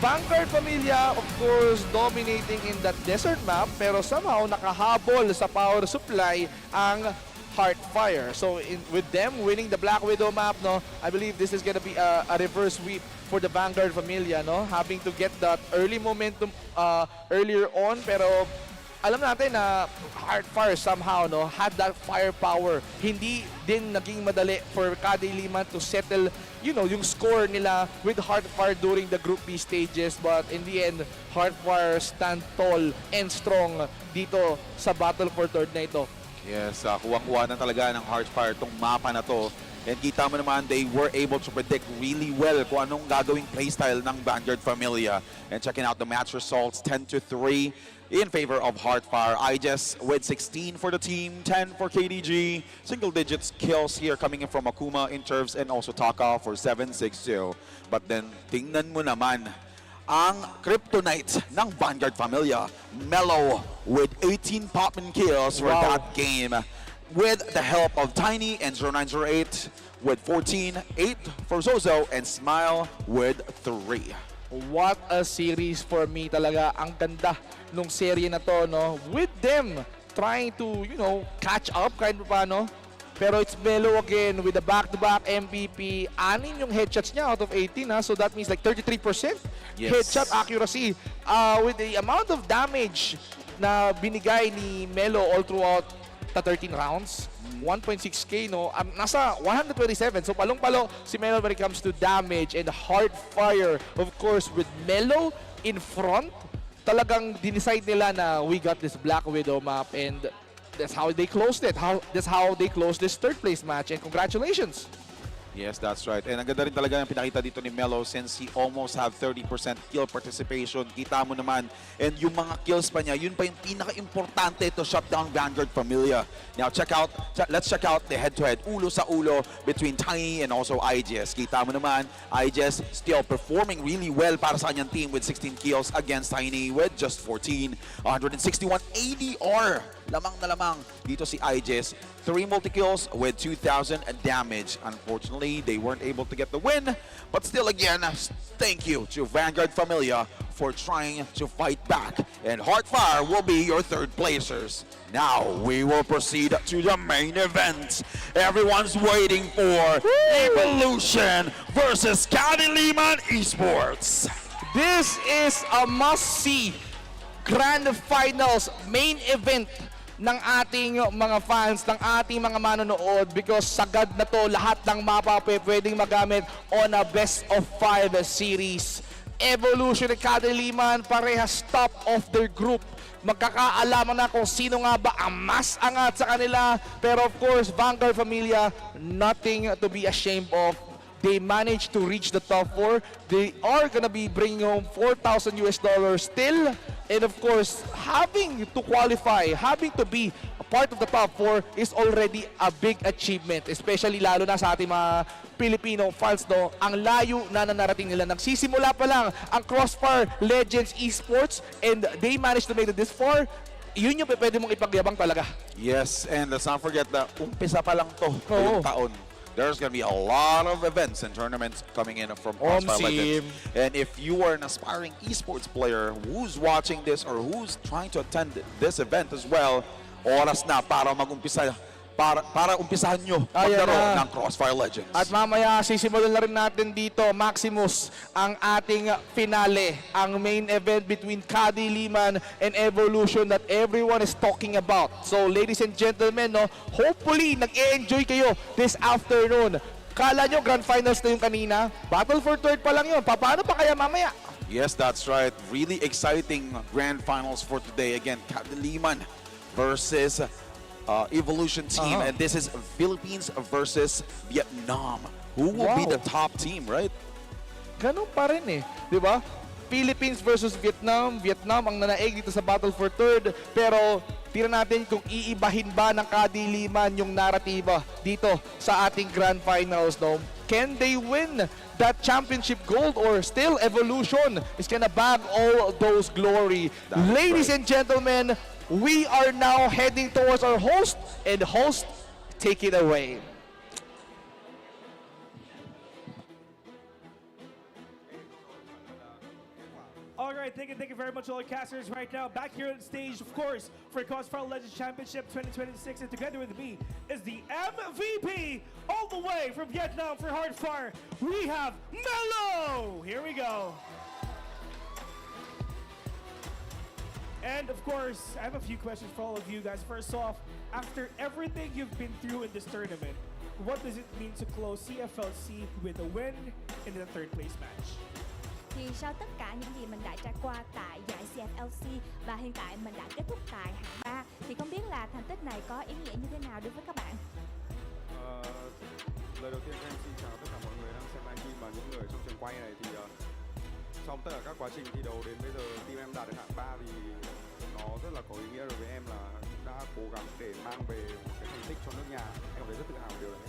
[SPEAKER 3] Vanguard Familia, of course, dominating in that desert map, pero somehow nakahabol sa power supply ang Heartfire. So, with them winning the Black Widow map, no, I believe this is gonna be a reverse sweep for the Vanguard Familia, no, having to get that early momentum earlier on, pero alam natin na Heartfire somehow had that firepower. Hindi din naging madali for Kadiliman to settle, yung score nila with Heartfire during the Group B stages. But in the end, Heartfire stand tall and strong dito sa Battle for Third na ito.
[SPEAKER 5] Yes, kuha-kuha na talaga ng Heartfire tong mapa na to. And kita mo naman, they were able to predict really well kung anong gagawing playstyle ng Vanguard Familia. And checking out the match results, 10-3 in favor of Heartfire. Ijes with 16 for the team, 10 for KDG. Single digits kills here coming in from Akuma, Interves, and also Taka for 7-6-2. But then, tingnan mo naman, ang kryptonite ng Vanguard Familia, Mellow with 18 popping kills for that game. With the help of Tiny and 0908 with 14, 8 for Zozo, and Smile with 3.
[SPEAKER 3] What a series for me talaga. Ang ganda nung serye na to, no? With them trying to, catch up kahit pa paano. Pero it's Melo again with the back-to-back MVP. 6 yung headshots niya out of 18, ha? So that means like 33% headshot accuracy. With the amount of damage na binigay ni Melo all throughout the 13 rounds, 1.6k, no? Nasa 127. So palong-palo si Melo when it comes to damage, and Heartfire, of course, with Melo in front. Talagang dinicide nila na we got this Black Widow map, and that's how they closed it. That's how they closed this third place match, and congratulations.
[SPEAKER 5] Yes, that's right. And ang ganda rin talaga ng pinakita dito ni Melo since he almost have 30% kill participation. Kita mo naman. And yung mga kills pa niya, yun pa yung pinaka-importante to shut down Vanguard Familia. Now, let's check out the head-to-head, ulo sa ulo between Tiny and also Ijes. Kita mo naman, Ijes still performing really well para sa kanyang team with 16 kills against Tiny with just 14. 161 ADR. Lamang na lamang dito si Ijes. 3 multi-kills with 2,000 damage. Unfortunately, they weren't able to get the win. But still, again, thank you to Vanguard Familia for trying to fight back. And Heartfire will be your third placers. Now, we will proceed to the main event. Everyone's waiting for Evolution versus Kadiliman Esports.
[SPEAKER 3] This is a must-see Grand Finals main event ng ating mga fans, ng ating mga manonood, because sagad na to, lahat ng mapa pwedeng magamit on a best of 5 series. Evolution at Kadiliman, parehas top of their group. Magkakaalaman na kung sino nga ba ang mas angat sa kanila. Pero of course, Vanguard Familia, nothing to be ashamed of. They managed to reach the top 4. They are gonna be bringing home $4,000 still. And of course, having to qualify, having to be a part of the top 4 is already a big achievement. Especially lalo na sa ating mga Filipino fans, no? Ang layo na narating nila. Nagsisimula pa lang ang CrossFire Legends Esports and they managed to make it this far. Yun yung pwede mong ipagyabang talaga.
[SPEAKER 5] Yes, and let's not forget na umpisa pa lang to ngayong taon. There's going to be a lot of events and tournaments coming in from CrossFire Legends. And if you are an aspiring esports player who's watching this or who's trying to attend this event as well, oras na para mag-umpisa, para umpisahan nyo maglaro ng CrossFire Legends.
[SPEAKER 3] At mamaya sisimulan na rin natin dito, Maximus, ang ating finale, ang main event between Kadiliman and Evolution that everyone is talking about. So ladies and gentlemen, no, hopefully nag-e-enjoy kayo this afternoon. Kala nyo grand finals na yung kanina, battle for third pa lang yun. Paano pa kaya mamaya?
[SPEAKER 5] Yes, that's right. Really exciting grand finals for today. Again, Kadiliman versus Evolution team, and this is Philippines versus Vietnam. Who will be the top team, right?
[SPEAKER 3] Ganun pa rin eh, di ba? Philippines versus Vietnam. Vietnam ang nanaig dito sa battle for third. Pero tira natin kung iibahin ba ng Kadiliman yung naratiba dito sa ating grand finals, no? Can they win that championship gold or still Evolution is gonna bag all those glory? Ladies and gentlemen, we are now heading towards our host, and host, take it away.
[SPEAKER 1] All right, thank you very much, all the casters. Right now, back here on stage, of course, for CrossFire Legends Championship 2026, and together with me is the MVP all the way from Vietnam for Hardfire. We have Mula. Here we go. And of course, I have a few questions for all of you guys. First off, after everything you've been through in this tournament, what does it mean to close CFLC with a win in the third place match?
[SPEAKER 6] Thì sau tất cả những gì mình đã trải qua tại giải CFLC và hiện tại mình đã kết thúc tại hạng 3, thì không biết là thành tích này có ý nghĩa như thế nào đối với các bạn?
[SPEAKER 7] Lời đầu tiên em xin chào tất cả mọi người đang xem livestream và những người trong trường quay này. Thì trong tất cả các quá trình thi đấu đến bây giờ, team em đạt được hạng 3 thì nó rất là có ý nghĩa đối với em, là đã cố gắng để mang về một cái thành tích cho nước nhà. Em thấy rất tự hào về điều đấy.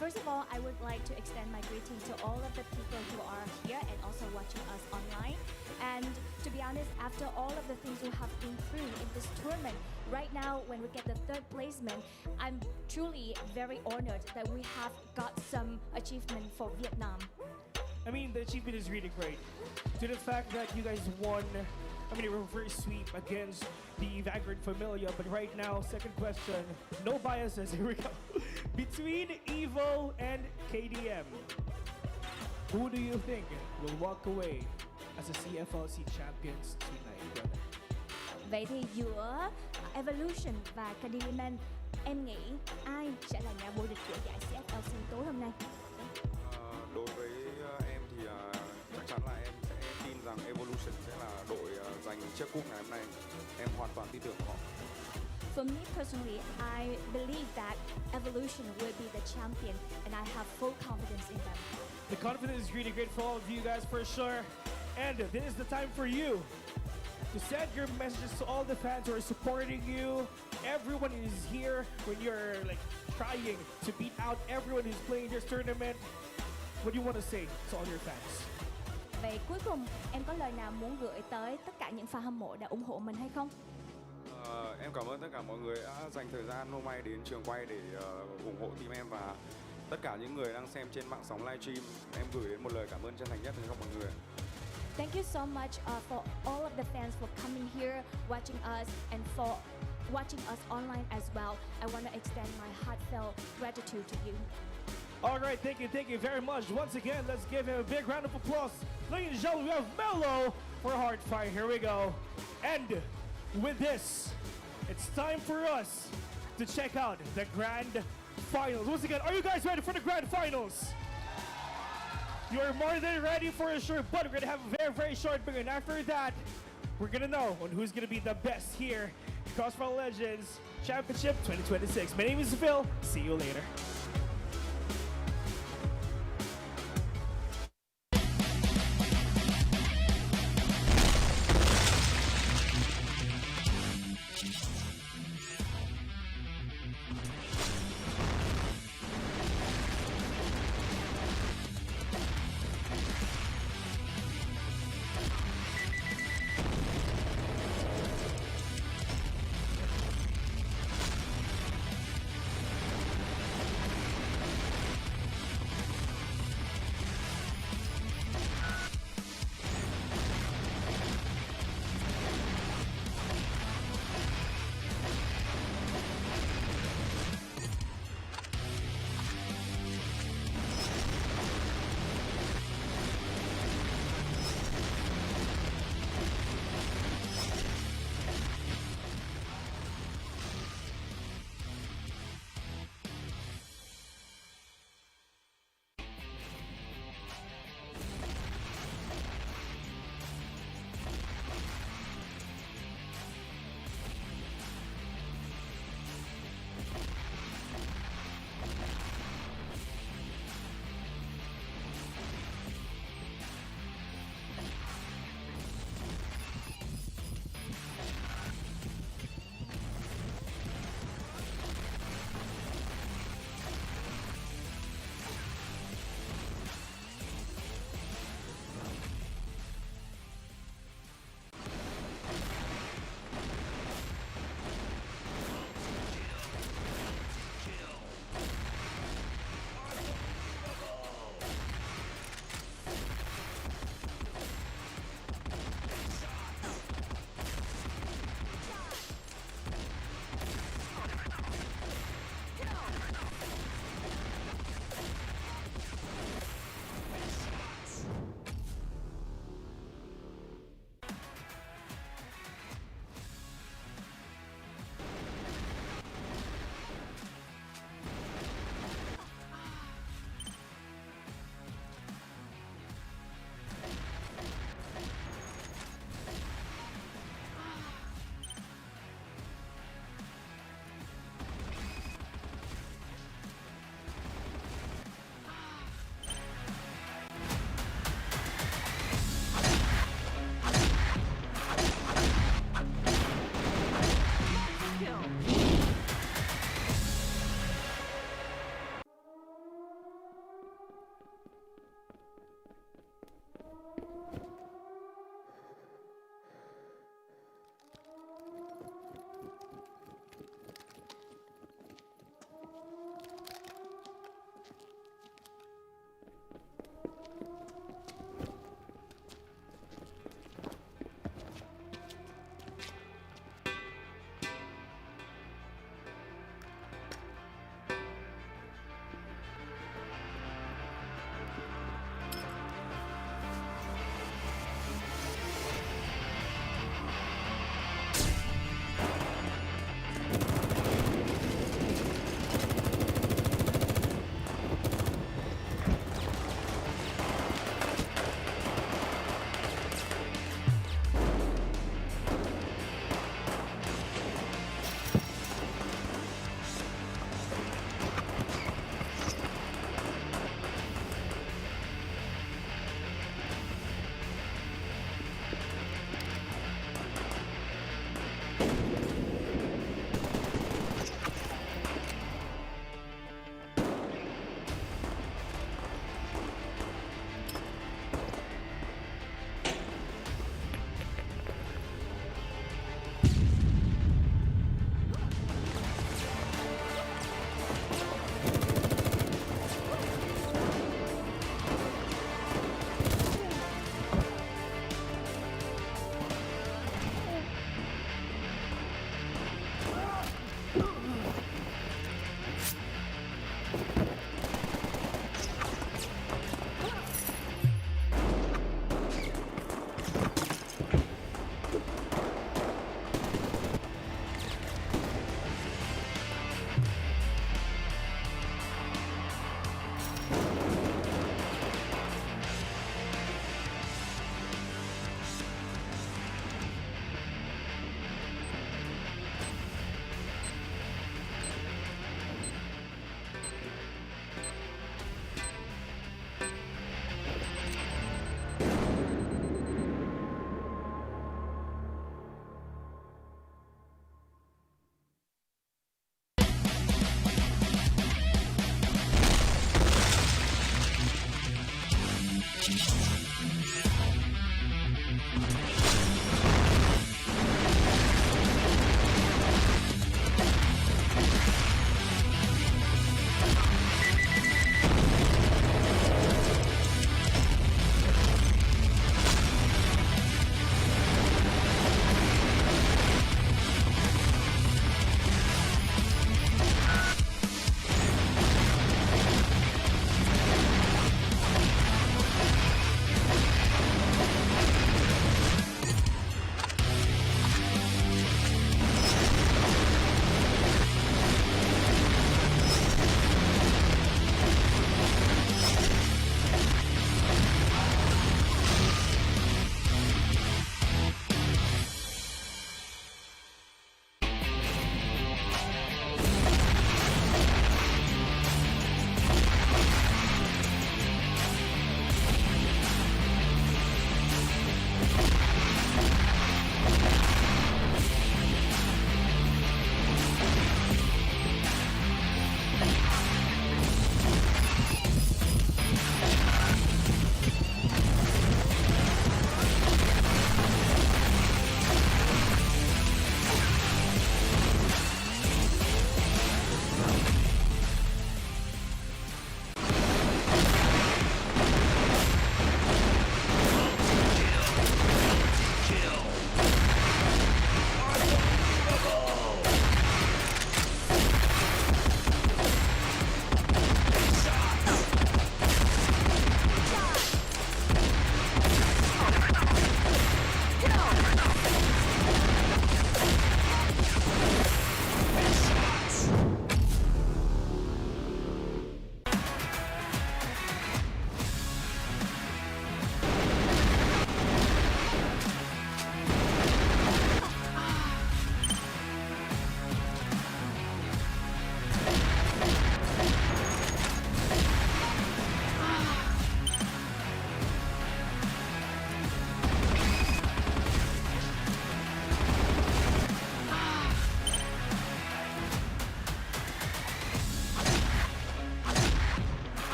[SPEAKER 6] First of all, I would like to extend my greeting to all of the people who are here and also watching us online. And to be honest, after all of the things we have been through in this tournament, right now when we get the third placement, I'm truly very honored that we have got some achievement for Vietnam.
[SPEAKER 1] I mean, the achievement is really great. To the fact that you guys won, I mean, a reverse sweep against the Vanguard Familia. But right now, second question, no biases, here we go. Between Evo and KDM, who do you think will walk away as a CFLC champions tonight?
[SPEAKER 6] Vậy thì giữa Evolution và Kadiliman, em nghĩ ai sẽ là nhà vô địch của giải CFLC tối hôm nay?
[SPEAKER 7] Đối với em thì chắc chắn là em sẽ tin rằng Evolution sẽ là đội giành chiếc cúp ngày hôm nay. Em hoàn toàn tin tưởng vào họ.
[SPEAKER 6] For me personally, I believe that Evolution will be the champion, and I have full confidence in them.
[SPEAKER 1] The confidence is really great for all of you guys for sure. And this is the time for you to send your messages to all the fans who are supporting you. Everyone is here when you're like trying to beat out everyone who's playing this tournament. What do you want to say to all your fans?
[SPEAKER 6] Vậy cuối cùng, em có lời nào muốn gửi tới tất cả những fan hâm mộ đã ủng hộ mình hay không?
[SPEAKER 7] Em cảm ơn tất cả mọi người đã dành thời gian hôm nay đến trường quay để ủng hộ team em, và tất cả những người đang xem trên mạng sóng livestream. Em gửi đến một lời cảm ơn chân thành nhất đến mọi người.
[SPEAKER 6] Thank you so much for all of the fans for coming here, watching us, and for watching us online as well. I want to extend my heartfelt gratitude to you.
[SPEAKER 1] All right, thank you very much. Once again, let's give him a big round of applause. Ladies and gentlemen, we have Mula for Hardfire. Here we go. And with this, it's time for us to check out the grand finals. Once again, are you guys ready for the grand finals? You're more than ready for a short, but we're gonna have a very, very short break. And after that, we're gonna know on who's gonna be the best here. CrossFire Legends Championship 2026. My name is Phil. See you later.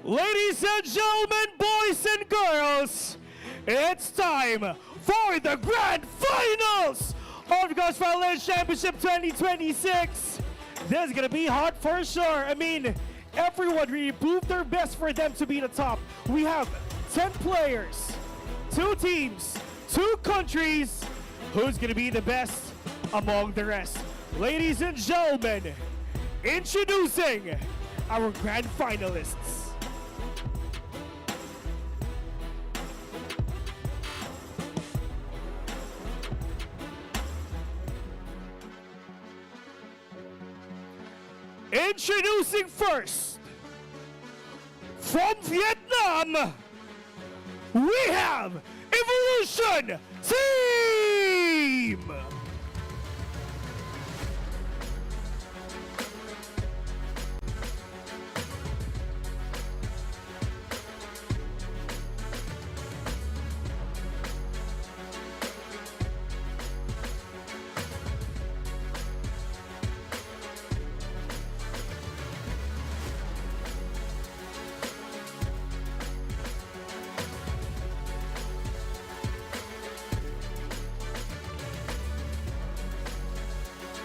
[SPEAKER 1] Ladies and gentlemen, boys and girls, it's time for the grand finals of the CrossFire Legends Championship 2026. This is gonna be hot for sure. I mean, everyone really proved their best for them to be the top. We have 10 players, 2 teams, 2 countries. Who's gonna be the best among the rest? Ladies and gentlemen, introducing our grand finalists. Introducing first, from Vietnam, we have Evolution Team!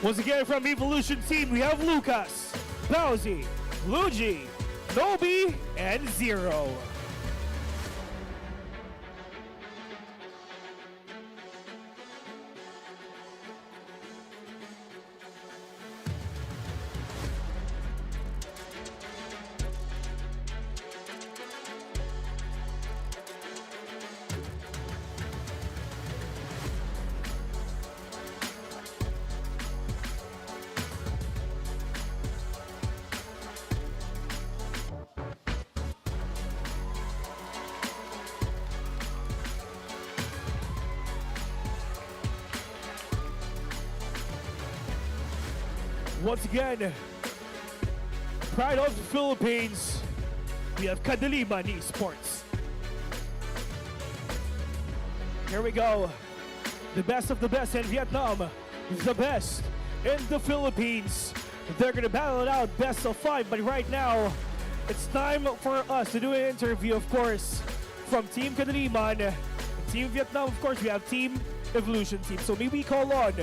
[SPEAKER 1] Once again from Evolution Team, we have Lucas, Bowsy, Luigi, Nobi, and Zero. Once again, pride of the Philippines, we have Kadaliman Esports. Here we go. The best of the best in Vietnam, the best in the Philippines. They're gonna battle it out best of 5, but right now, it's time for us to do an interview, of course, from Team Kadaliman. Team Vietnam, of course, we have Team Evolution Team. So maybe call on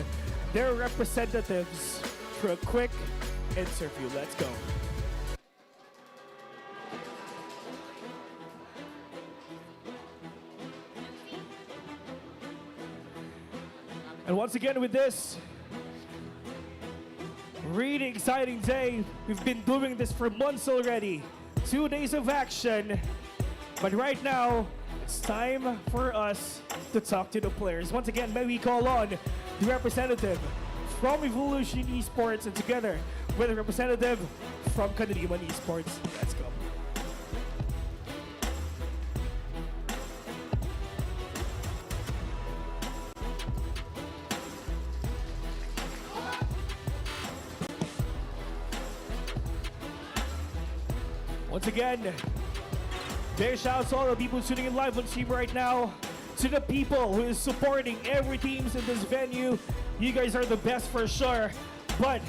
[SPEAKER 1] their representatives for a quick interview. Let's go. And once again with this really exciting day, we've been doing this for months already. 2 days of action, but right now it's time for us to talk to the players. Once again, may we call on the representative from Evolution Esports and together with a representative from Kadaliman Esports. Let's go. Once again, big shout out to all the people tuning in live on stream right now, to the people who is supporting every teams in this venue. You guys are the best for sure. But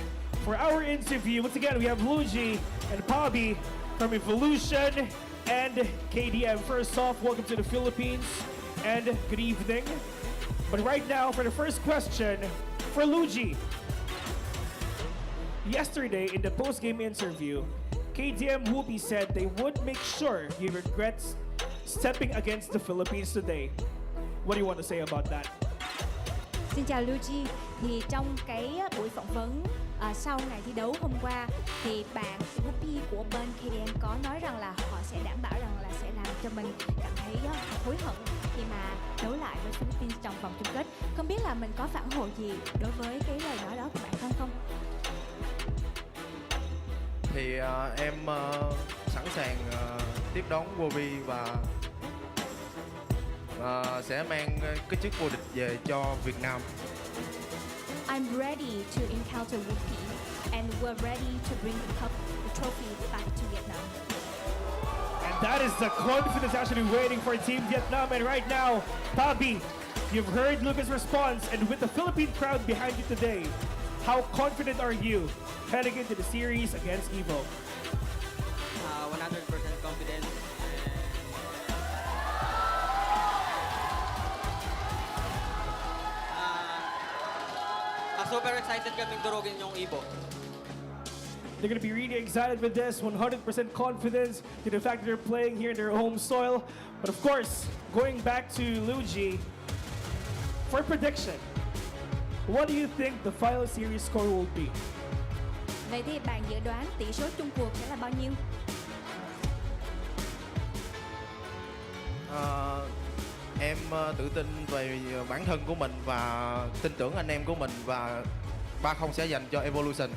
[SPEAKER 1] for our interview, once again, we have Luigi and Bobby from Evolution and KDM. First off, welcome to the Philippines and good evening. But right now, for the first question, for Luigi. Yesterday, in the post-game interview, KDM Whoopi said they would make sure he regrets stepping against the Philippines today. What do you want to say about that?
[SPEAKER 6] Xin chào Luigi, thì trong cái buổi phỏng vấn sau ngày thi đấu hôm qua thì bạn Whoopi của bên KDM có nói rằng là họ sẽ đảm bảo rằng là sẽ làm cho mình cảm thấy hối hận khi mà đấu lại với Philippines trong vòng chung kết. Không biết là mình có phản hồi gì đối với cái lời nói đó của bạn không?
[SPEAKER 8] Thì em sẵn sàng tiếp đón Whoopi và sẽ mang cái chức vô địch về cho Việt Nam.
[SPEAKER 6] I'm ready to encounter Whoopi and we're ready to bring the trophy back to Vietnam.
[SPEAKER 1] And that is the confidence actually waiting for Team Vietnam. And right now, Bobby, you've heard Lucas' response, and with the Philippine crowd behind you today, how confident are you heading into the series against Evo?
[SPEAKER 9] 100% confidence super excited kaming durugin yung Ibo.
[SPEAKER 1] They're going to be really excited with this, 100% confidence to the fact that they're playing here in their home soil. But of course, going back to Luigi, for prediction, what do you think the final series score will be?
[SPEAKER 6] Vậy thì bạn dự đoán tỷ số chung cuộc sẽ là bao nhiêu?
[SPEAKER 8] Em tự tin về bản thân của mình và tin tưởng anh em của mình và 3-0 sẽ dành cho Evolution.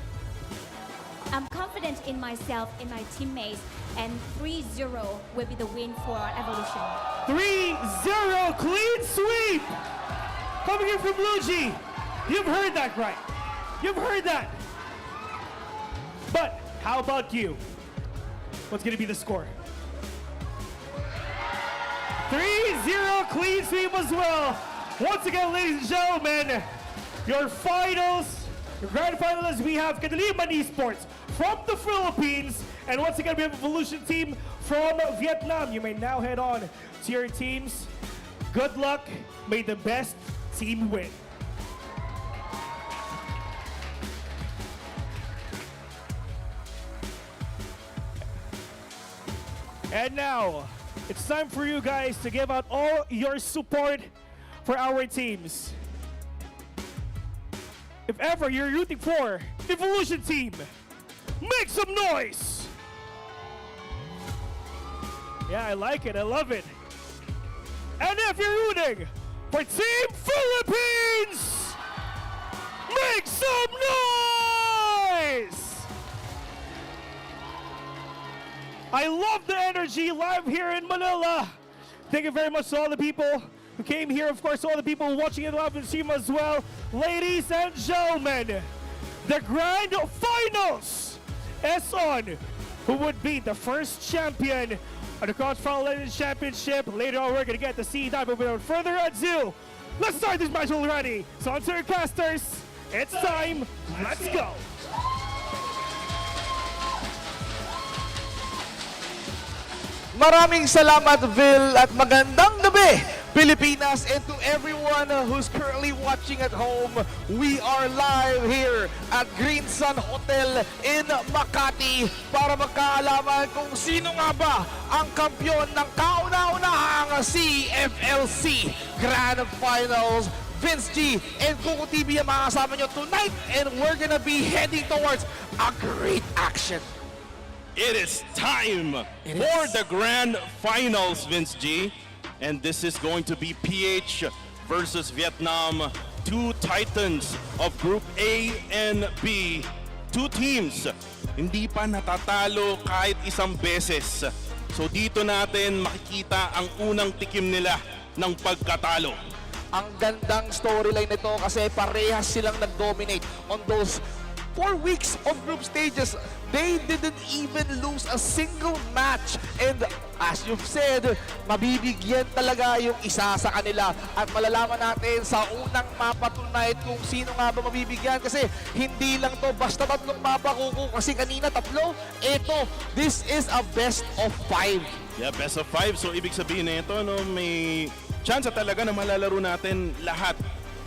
[SPEAKER 6] I'm confident in myself, in my teammates, and 3-0 will be the win for Evolution.
[SPEAKER 1] 3-0 clean sweep! Coming in from Luigi. You've heard that right. You've heard that. But how about you? What's going to be the score? 3-0 clean sweep as well. Once again, ladies and gentlemen, your finals, your grand finalists, we have Kadaliman Esports from the Philippines. And once again, we have Evolution team from Vietnam. You may now head on to your teams. Good luck. May the best team win. And now, it's time for you guys to give out all your support for our teams. If ever you're rooting for Evolution team, make some noise! Yeah, I like it. I love it. And if you're rooting for Team Philippines, make some noise! I love the energy live here in Manila. Thank you very much to all the people who came here. Of course, all the people watching it live in stream as well. Ladies and gentlemen, the grand finals is on. Who would be the first champion of the CrossFire Legends Championship? Later on, we're going to get to see that. But without further ado, let's start this match already. So, on to your casters, it's time. Let's go.
[SPEAKER 3] Maraming salamat, Vil, at magandang gabi, Pilipinas, and to everyone who's currently watching at home. We are live here at Green Sun Hotel in Makati para magkaalaman kung sino nga ba ang kampeon ng kauna-unahang CFLC Grand Finals. Vince G and Coco TV ang makakasama nyo tonight, and we're gonna be heading towards a great action.
[SPEAKER 10] It is time for the grand finals, Vince G. And this is going to be PH versus Vietnam. Two titans of Group A and B. Two teams, hindi pa natatalo kahit isang beses. So dito natin makikita ang unang tikim nila ng pagkatalo.
[SPEAKER 3] Ang gandang storyline nito kasi parehas silang nag-dominate on those 4 weeks of group stages. They didn't even lose a single match. And as you've said, mabibigyan talaga yung isa sa kanila. At malalaman natin sa unang mapa tonight kung sino nga ba mabibigyan. Kasi hindi lang to basta tatlong mapa, Kuko. Kasi kanina tatlo. Ito, this is a best of 5.
[SPEAKER 10] Yeah, best of 5. So ibig sabihin na ito, no, may chance talaga na malalaro natin lahat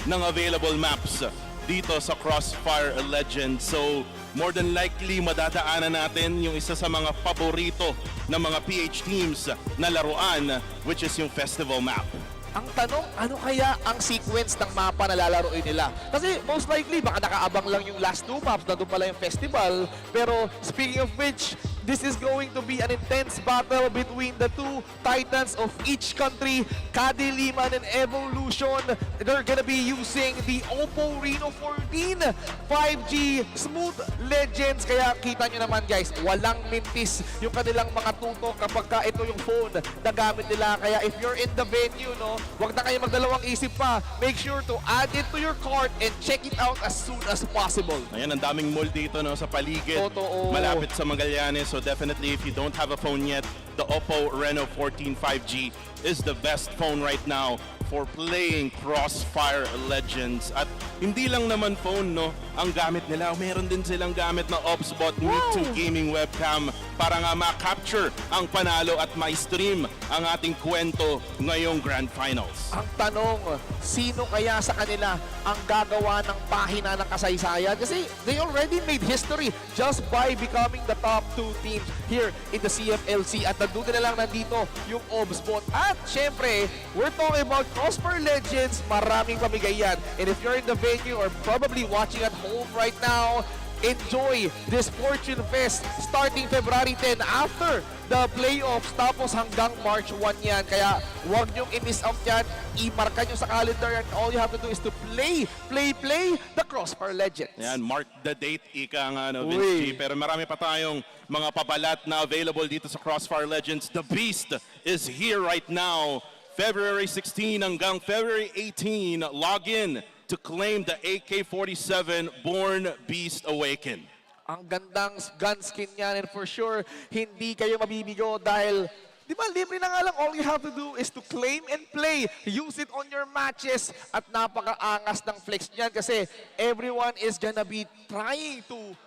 [SPEAKER 10] ng available maps dito sa CrossFire Legends. So, more than likely, madadaanan natin yung isa sa mga paborito ng mga PH teams na laruan, which is yung festival map.
[SPEAKER 3] Ang tanong, ano kaya ang sequence ng mapa na lalaroin nila? Kasi most likely, baka nakaabang lang yung last 2 maps, nandun pala yung festival. Pero speaking of which, this is going to be an intense battle between the two titans of each country, Kadiliman and Evolution. They're gonna be using the Oppo Reno 14 5G Smooth Legends. Kaya kita nyo naman guys, walang mintis yung kanilang mga tutok kapag ka ito yung phone na gamit nila. Kaya if you're in the venue, no, wag na kayo magdalawang isip pa. Make sure to add it to your cart and check it out as soon as possible.
[SPEAKER 10] Ayan, ang daming mall dito, no, sa paligid.
[SPEAKER 3] Totoo.
[SPEAKER 10] Malapit sa Magallanes. So definitely, if you don't have a phone yet, the Oppo Reno 14 5G is the best phone right now for playing CrossFire Legends. At hindi lang naman phone, no, ang gamit nila. Meron din silang gamit na OpsBot Meet 2 gaming webcam para nga ma-capture ang panalo at ma-stream ang ating kwento ngayong Grand Finals.
[SPEAKER 3] Ang tanong, sino kaya sa kanila ang gagawa ng pahina ng kasaysayan? Kasi they already made history just by becoming the top 2 teams here in the CFLC. At nandun na lang nandito yung OBS spot. At syempre, we're talking about CrossFire Legends. Maraming pamigay yan. And if you're in the venue or probably watching at home right now, enjoy this Fortune Fest starting February 10 after the playoffs, tapos hanggang March 1 yan. Kaya huwag niyong i-miss out yan. I-marka nyo sa calendar and all you have to do is to play the CrossFire Legends.
[SPEAKER 10] Yan, mark the date, ika nga, no, Vince G. Pero marami pa tayong mga pabalat na available dito sa CrossFire Legends. The Beast is here right now. February 16 hanggang February 18, log in to claim the AK-47 Born Beast Awaken.
[SPEAKER 3] Ang gandang gun skin yan, and for sure, hindi kayo mabibigo dahil, di ba, libre na nga lang, all you have to do is to claim and play. Use it on your matches at napakaangas ng flex niyan kasi everyone is gonna be trying to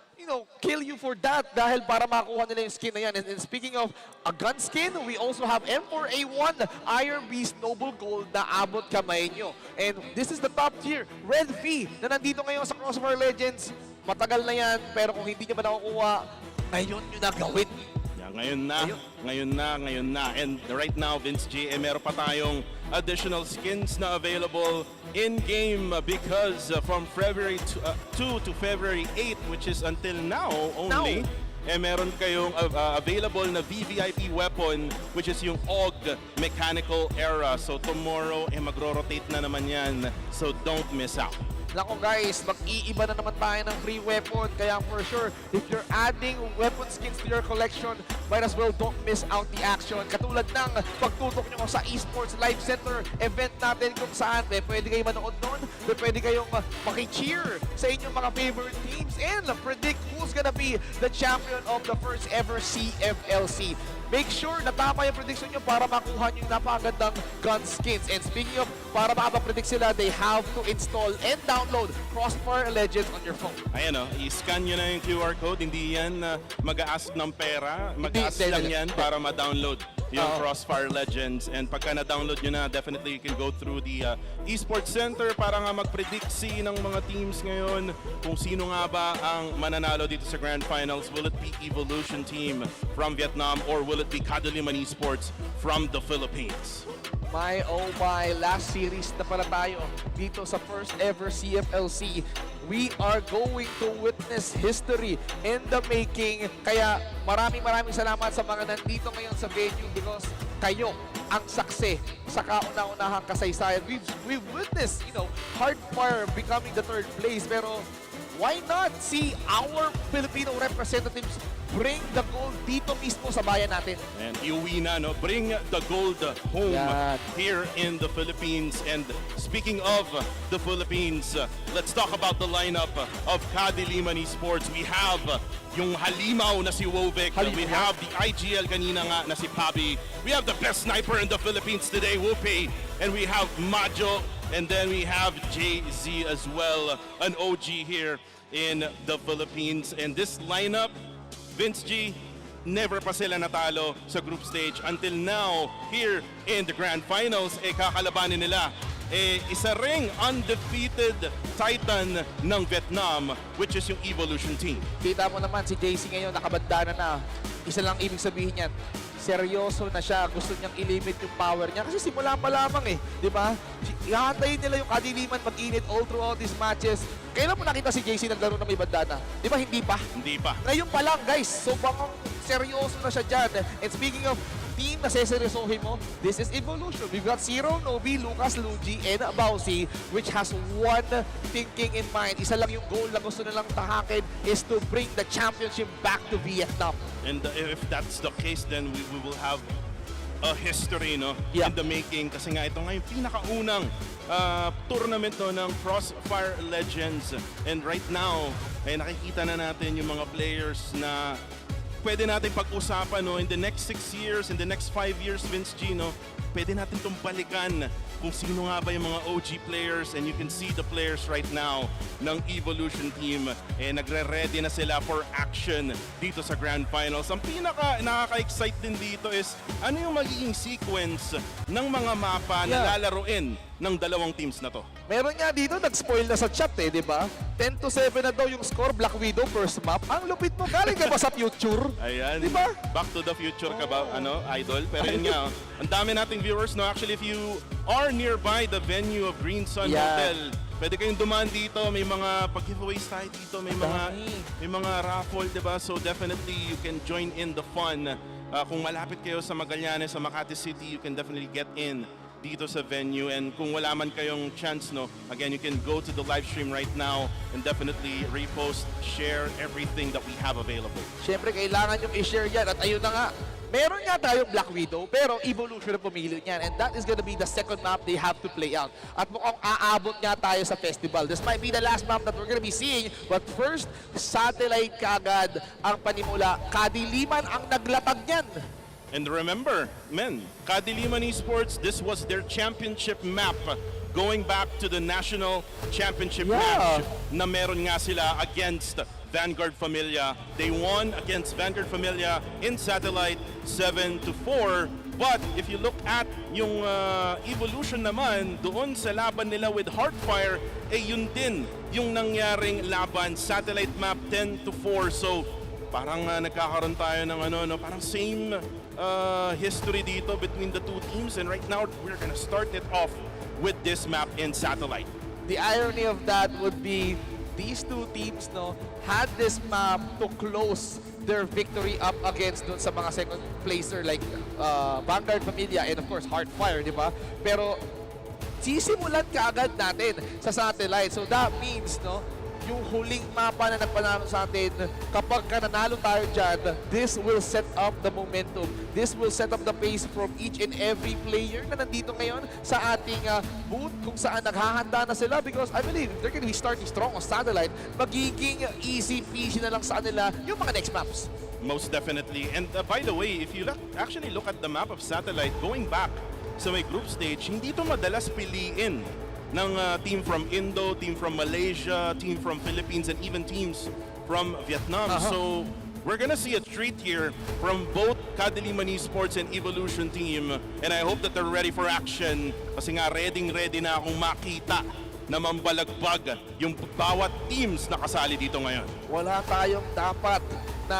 [SPEAKER 3] kill you for that dahil para makuha nila yung skin na yan. And speaking of a gun skin, we also have M4A1 Iron Beast Noble Gold na abot kamay nyo. And this is the top tier, Red V, na nandito ngayon sa CrossFire Legends. Matagal na yan, pero kung hindi nyo ba nakukuha, ngayon nyo na gawin.
[SPEAKER 10] Yeah, ngayon na. And right now, Vince G, meron pa tayong additional skins na available in-game because from February 2 to February 8, which is until now only, meron kayong available na VVIP weapon, which is yung AUG Mechanical Era. So tomorrow, magro-rotate na naman yan. So don't miss out.
[SPEAKER 3] Nako guys, mag-iiba na naman tayo ng free weapon. Kaya for sure, if you're adding weapon skins to your collection, might as well don't miss out the action. Katulad ng pagtutok nyo sa Esports Live Center event natin kung saan pwede kayo manood nun, pwede kayong maki-cheer sa inyong mga favorite teams and predict who's gonna be the champion of the first ever CFLC. Make sure na tama yung prediction nyo para makuha nyo yung napakagandang gun skins. And speaking of, para makapredict sila, they have to install and download CrossFire Legends on your phone.
[SPEAKER 10] Ayan i-scan nyo na yung QR code. Hindi yan mag-a-ask ng pera. Mag-a-ask lang yan para ma-download yung CrossFire Legends. And pagka na-download nyo na, definitely you can go through the Esports Center para nga mag-predicti ng mga teams ngayon kung sino nga ba ang mananalo dito sa Grand Finals. Will it be Evolution Team from Vietnam or will it be Kadaliman Esports from the Philippines?
[SPEAKER 3] My oh my, last series na pala tayo dito sa first ever CFLC. We are going to witness history in the making. Kaya maraming salamat sa mga nandito ngayon sa venue because kayo ang saksi sa kauna-unahang kasaysayan. We've witnessed, Hardfire becoming the 3rd place, pero why not see our Filipino representatives bring the gold dito mismo sa bayan natin?
[SPEAKER 10] And iuwi na, no? Bring the gold home here in the Philippines. And speaking of the Philippines, let's talk about the lineup of Kadiliman Esports. We have yung halimaw na si Wovic. We have the IGL kanina nga na si Pabi. We have the best sniper in the Philippines today, Whoopi. And we have Majo. And then we have JZ as well, an OG here in the Philippines. And this lineup, Vince G, never pa sila natalo sa group stage until now here in the Grand Finals. Kakalabanin nila isa ring undefeated Titan ng Vietnam, which is yung Evolution Team.
[SPEAKER 3] Kita mo naman si JC ngayon nakabandana na. Isa lang ibig sabihin niyan, seryoso na siya. Gusto niyang ilimit yung power niya kasi simula pa lamang di ba? Ihahantayin nila yung Kadiliman mag-init all throughout these matches. Kailan mo nakita si JC naglaro ng may bandana? Di ba hindi pa?
[SPEAKER 10] Hindi pa.
[SPEAKER 3] Ngayon pa lang guys, so baka seryoso na siya dyan. And speaking of team na seseryosohin mo, this is Evolution. We've got Zero, Nobi, Lucas, Luigi, and Bausi, which has one thinking in mind. Isa lang yung goal na gusto nilang tahakin is to bring the championship back to Vietnam.
[SPEAKER 10] And if that's the case, then we will have a history in the making. Kasi nga ito nga yung pinakaunang tournament ng CrossFire Legends. And right now, nakikita na natin yung mga players na pwede natin pag-usapan in the next 6 years, in the next 5 years, Vince G, pwede natin itong balikan kung sino nga ba yung mga OG players, and you can see the players right now ng Evolution team nagre-ready na sila for action dito sa Grand Finals. Ang nakaka-excite din dito is ano yung magiging sequence ng mga mapa na lalaruin ng dalawang teams na to.
[SPEAKER 3] Meron nga dito, nag-spoil na sa chat di ba? 10-7 na daw yung score, Black Widow, first map. Ang lupit mo, galing ka ba sa future?
[SPEAKER 10] Ayan.
[SPEAKER 3] Di ba?
[SPEAKER 10] Back to the future ka ba, idol? Pero yun nga, ang dami nating viewers, no? Actually, if you are nearby the venue of Green Sun Hotel, pwede kayong dumaan dito, may mga pag-giveaways tayo dito, may mga raffle, di ba? So definitely, you can join in the fun. Kung malapit kayo sa Magallanes, sa Makati City, you can definitely get in dito sa venue, and kung wala man kayong chance, no, again, you can go to the live stream right now and definitely repost, share everything that we have available.
[SPEAKER 3] Siyempre, kailangan yung i-share yan, at ayun na nga, meron nga tayong Black Widow, pero Evolution na pumili niyan, and that is gonna be the second map they have to play out. At mukhang aabot nga tayo sa festival. This might be the last map that we're gonna be seeing, but first, satellite kaagad ang panimula. Kadiliman ang naglatag niyan.
[SPEAKER 10] And remember, men, Kadiliman Esports, this was their championship map going back to the national championship match na meron nga sila against Vanguard Familia. They won against Vanguard Familia in satellite 7-4. But if you look at yung Evolution naman, doon sa laban nila with Heartfire, yun din yung nangyaring laban, satellite map 10-4. So parang nagkakaroon tayo ng parang same history dito between the two teams, and right now we're gonna start it off with this map in satellite.
[SPEAKER 3] The irony of that would be these two teams had this map to close their victory up against dun sa mga second placer like Vanguard Familia and of course Heartfire, di ba? Pero sisimulan kaagad natin sa satellite, so that means yung huling mapa na nagpanalo sa atin, kapag nanalo tayo dyan, this will set up the momentum. This will set up the pace from each and every player na nandito ngayon sa ating booth, kung saan naghahanda na sila, because I believe they're gonna be starting strong on satellite. Magiging easy peasy na lang sa kanila yung mga next maps.
[SPEAKER 10] Most definitely. And by the way, if you actually look at the map of satellite, going back sa may group stage, hindi ito madalas piliin ng team from Indo, team from Malaysia, team from Philippines, and even teams from Vietnam. So we're gonna see a treat here from both Kadiliman Esports and Evolution team, and I hope that they're ready for action, kasi nga ready na akong makita na mambalagbag yung bawat teams na kasali dito ngayon.
[SPEAKER 3] Wala tayong dapat na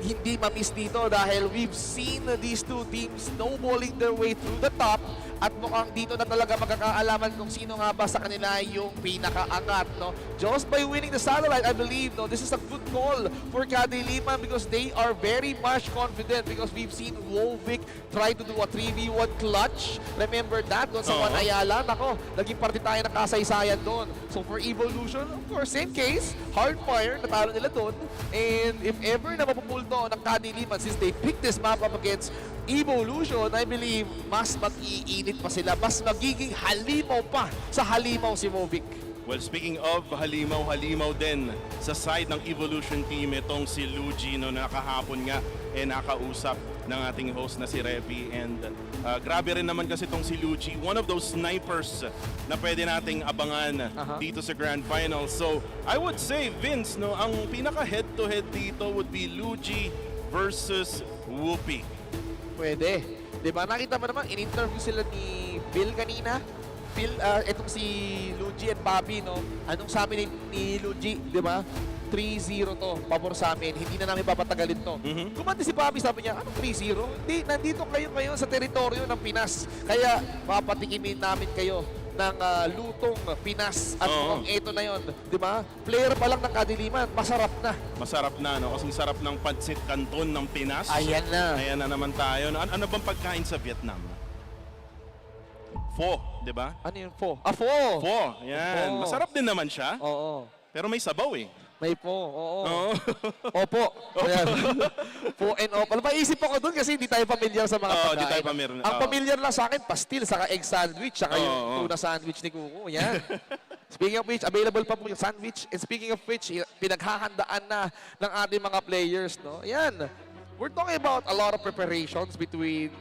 [SPEAKER 3] hindi ma-miss dito, dahil we've seen these two teams snowballing their way through the top, at mukhang dito na talaga magkakaalaman kung sino nga ba sa kanila yung pinakaangat, Just by winning the satellite, I believe, this is a good call for Kadiliman, because they are very much confident, because we've seen Wolvic try to do a 3v1 clutch. Remember that doon sa Juan Ayala? Nako, naging parte tayo ng kasaysayan doon. So for Evolution, of course, same case, Heartfire, natalo nila doon. And if ever na mapupulto ng Kadiliman, since they picked this map up against Evolution, I believe, mas mag-iinit pa sila, mas magiging halimaw pa sa halimaw si Wolvic.
[SPEAKER 10] Well, speaking of halimaw din sa side ng Evolution team, itong si Luigi, nakahapon nga nakausap ng ating host na si Revi, and grabe rin naman kasi itong si Luigi, one of those snipers na pwede nating abangan dito sa Grand Finals. So I would say, Vince, ang pinaka head-to-head dito would be Luigi versus Whoopi.
[SPEAKER 3] Pwede. Diba? Nakita mo naman, in-interview sila ni Bill kanina. Bill, etong si Luigi and Bobby, Anong sa amin ni Luigi, diba? 3-0 to, pabor sa amin. Hindi na namin papatagalin to. Kumante si Bobby, sabi niya, anong 3-0? Hindi, nandito kayo ngayon sa teritoryo ng Pinas. Kaya, papatikimin namin kayo ng lutong Pinas, at ito na yon, di ba? Player pa lang ng Kadiliman, masarap na.
[SPEAKER 10] Masarap na, Kasing sarap ng pancit canton ng Pinas.
[SPEAKER 3] Ayan na.
[SPEAKER 10] Ayan na naman tayo. Ano bang pagkain sa Vietnam? Pho, di ba?
[SPEAKER 3] Ano yung pho? Pho!
[SPEAKER 10] Pho, yan.
[SPEAKER 3] Pho.
[SPEAKER 10] Masarap din naman siya.
[SPEAKER 3] Oo.
[SPEAKER 10] Pero may sabaw
[SPEAKER 3] May po, oo. Opo. Ayan. Po and opo. Maisip ako dun kasi hindi tayo familiar sa mga pagkain.
[SPEAKER 10] Hindi tayo familiar.
[SPEAKER 3] Ang familiar lang sa akin, pastil, saka egg sandwich, saka yung tuna sandwich ni Kuko. Yan. Speaking of which, available pa po yung sandwich. And speaking of which, pinaghahandaan na ng ating mga players, Yan. We're talking about a lot of preparations between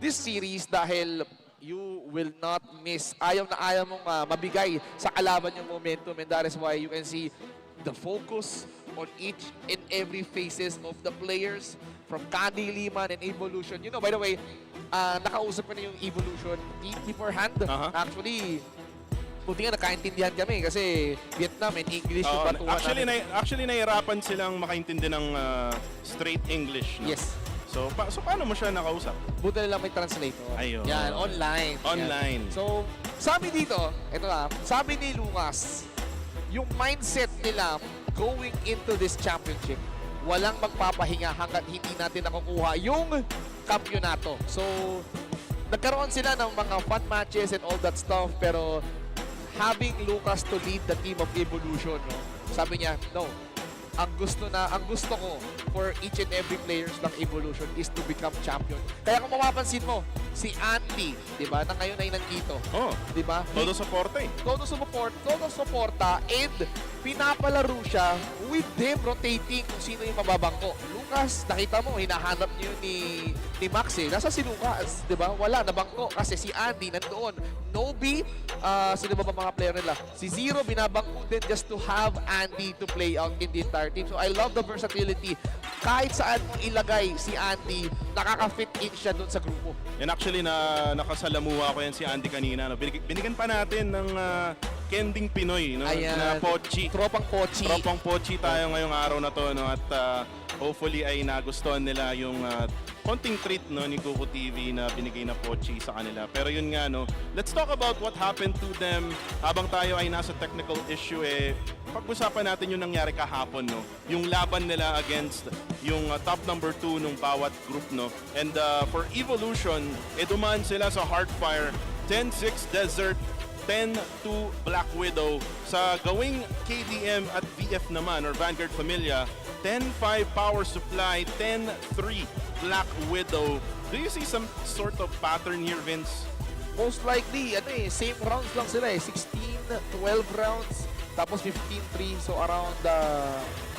[SPEAKER 3] this series, dahil you will not miss. Ayaw na ayaw mong mabigay sa kalaban yung momentum, and that is why you can see the focus on each and every faces of the players from Candy, Liman, and Evolution. You know, by the way, nakausap ko na yung Evolution team beforehand. Actually, buti nga nakaintindihan kami kasi Vietnam and English yung batuan namin.
[SPEAKER 10] Actually, nahirapan silang makaintindi ng straight English. No?
[SPEAKER 3] Yes.
[SPEAKER 10] So paano mo siya nakausap?
[SPEAKER 3] Buti na lang may translator.
[SPEAKER 10] Ayun.
[SPEAKER 3] Yan, online.
[SPEAKER 10] Online.
[SPEAKER 3] Yan. So, sabi dito, ito na, sabi ni Lucas, yung mindset nila going into this championship, walang magpapahinga hanggat hindi natin nakukuha yung kampyonato. So, nagkaroon sila ng mga fun matches and all that stuff, pero having Lucas to lead the team of Evolution, no? Sabi niya, no, ang gusto ko for each and every players ng Evolution is to become champion. Kaya kung mapapansin mo, si Andy, di ba, na ngayon ay nandito. Di ba?
[SPEAKER 10] Todo suporta
[SPEAKER 3] Todo suporta, and pinapalaro siya with them rotating kung sino yung mababangko. Lucas, nakita mo, hinahanap niyo ni Max eh. Nasa si Lucas, di ba? Wala, nabangko kasi si Andy nandoon. Nobi, sino ba mga player nila? Si Zero, binabangko din just to have Andy to play out in the entire team. So I love the versatility. Kahit saan mo ilagay si Andy, nakaka-fit in siya doon sa grupo.
[SPEAKER 10] And actually, nakasalamuha ko yan si Andy kanina. No? Binigyan pa natin ng kending Pinoy, no? Na Pochi.
[SPEAKER 3] Tropang Pochi.
[SPEAKER 10] Tropang Pochi tayo ngayong araw na to. No? At hopefully ay nagustuhan nila yung konting treat, no, ni Kuko TV na binigay na Pochi sa kanila. Pero yun nga, no, let's talk about what happened to them. Habang tayo ay nasa technical issue, pag-usapan natin yung nangyari kahapon, no? Yung laban nila against yung top number 2 nung bawat group, no? And for Evolution, dumaan sila sa Hardfire, 10-6 Desert, 10-2 Black Widow. Sa gawing KDM at VF naman, or Vanguard Familia, 10-5 Power Supply, 10-3 Black Widow. Do you see some sort of pattern here, Vince?
[SPEAKER 3] Most likely, same rounds lang sila 16-12 rounds, tapos 15-3, so around,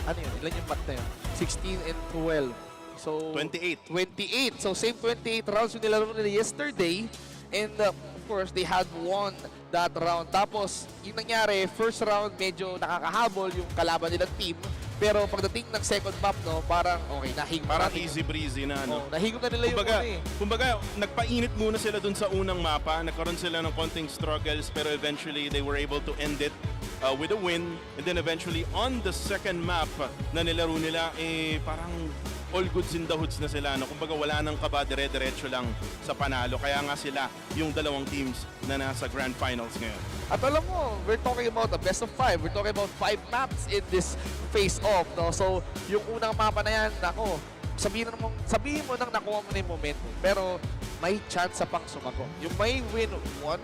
[SPEAKER 3] ilan yung mat na yun? 16 and 12. So,
[SPEAKER 10] 28.
[SPEAKER 3] 28. So, same 28 rounds yung nilaro nila yesterday. And, of course, they had won that round. Tapos, yung nangyari, first round, medyo nakakahabol yung kalaban nilang team. Pero pagdating ng second map, no, parang okay, nahigop.
[SPEAKER 10] Parang easy breezy na, no?
[SPEAKER 3] Nahigop na nila yung
[SPEAKER 10] Kumbaga, nagpainit muna sila dun sa unang mapa. Nagkaroon sila ng konting struggles, pero eventually they were able to end it with a win. And then eventually on the second map na nilaro nila, parang all goods in the hoods na sila, no? Kumbaga wala nang kaba, dire-diretso lang sa panalo. Kaya nga sila yung dalawang teams na nasa Grand Finals ngayon.
[SPEAKER 3] At alam mo, we're talking about a best of 5. We're talking about 5 maps in this face-off, no? So, yung unang mapa na yan, nako, sabihin mo nang nakuha mo na yung momentum. Pero may chance sa pang sumagot. You may win 1-2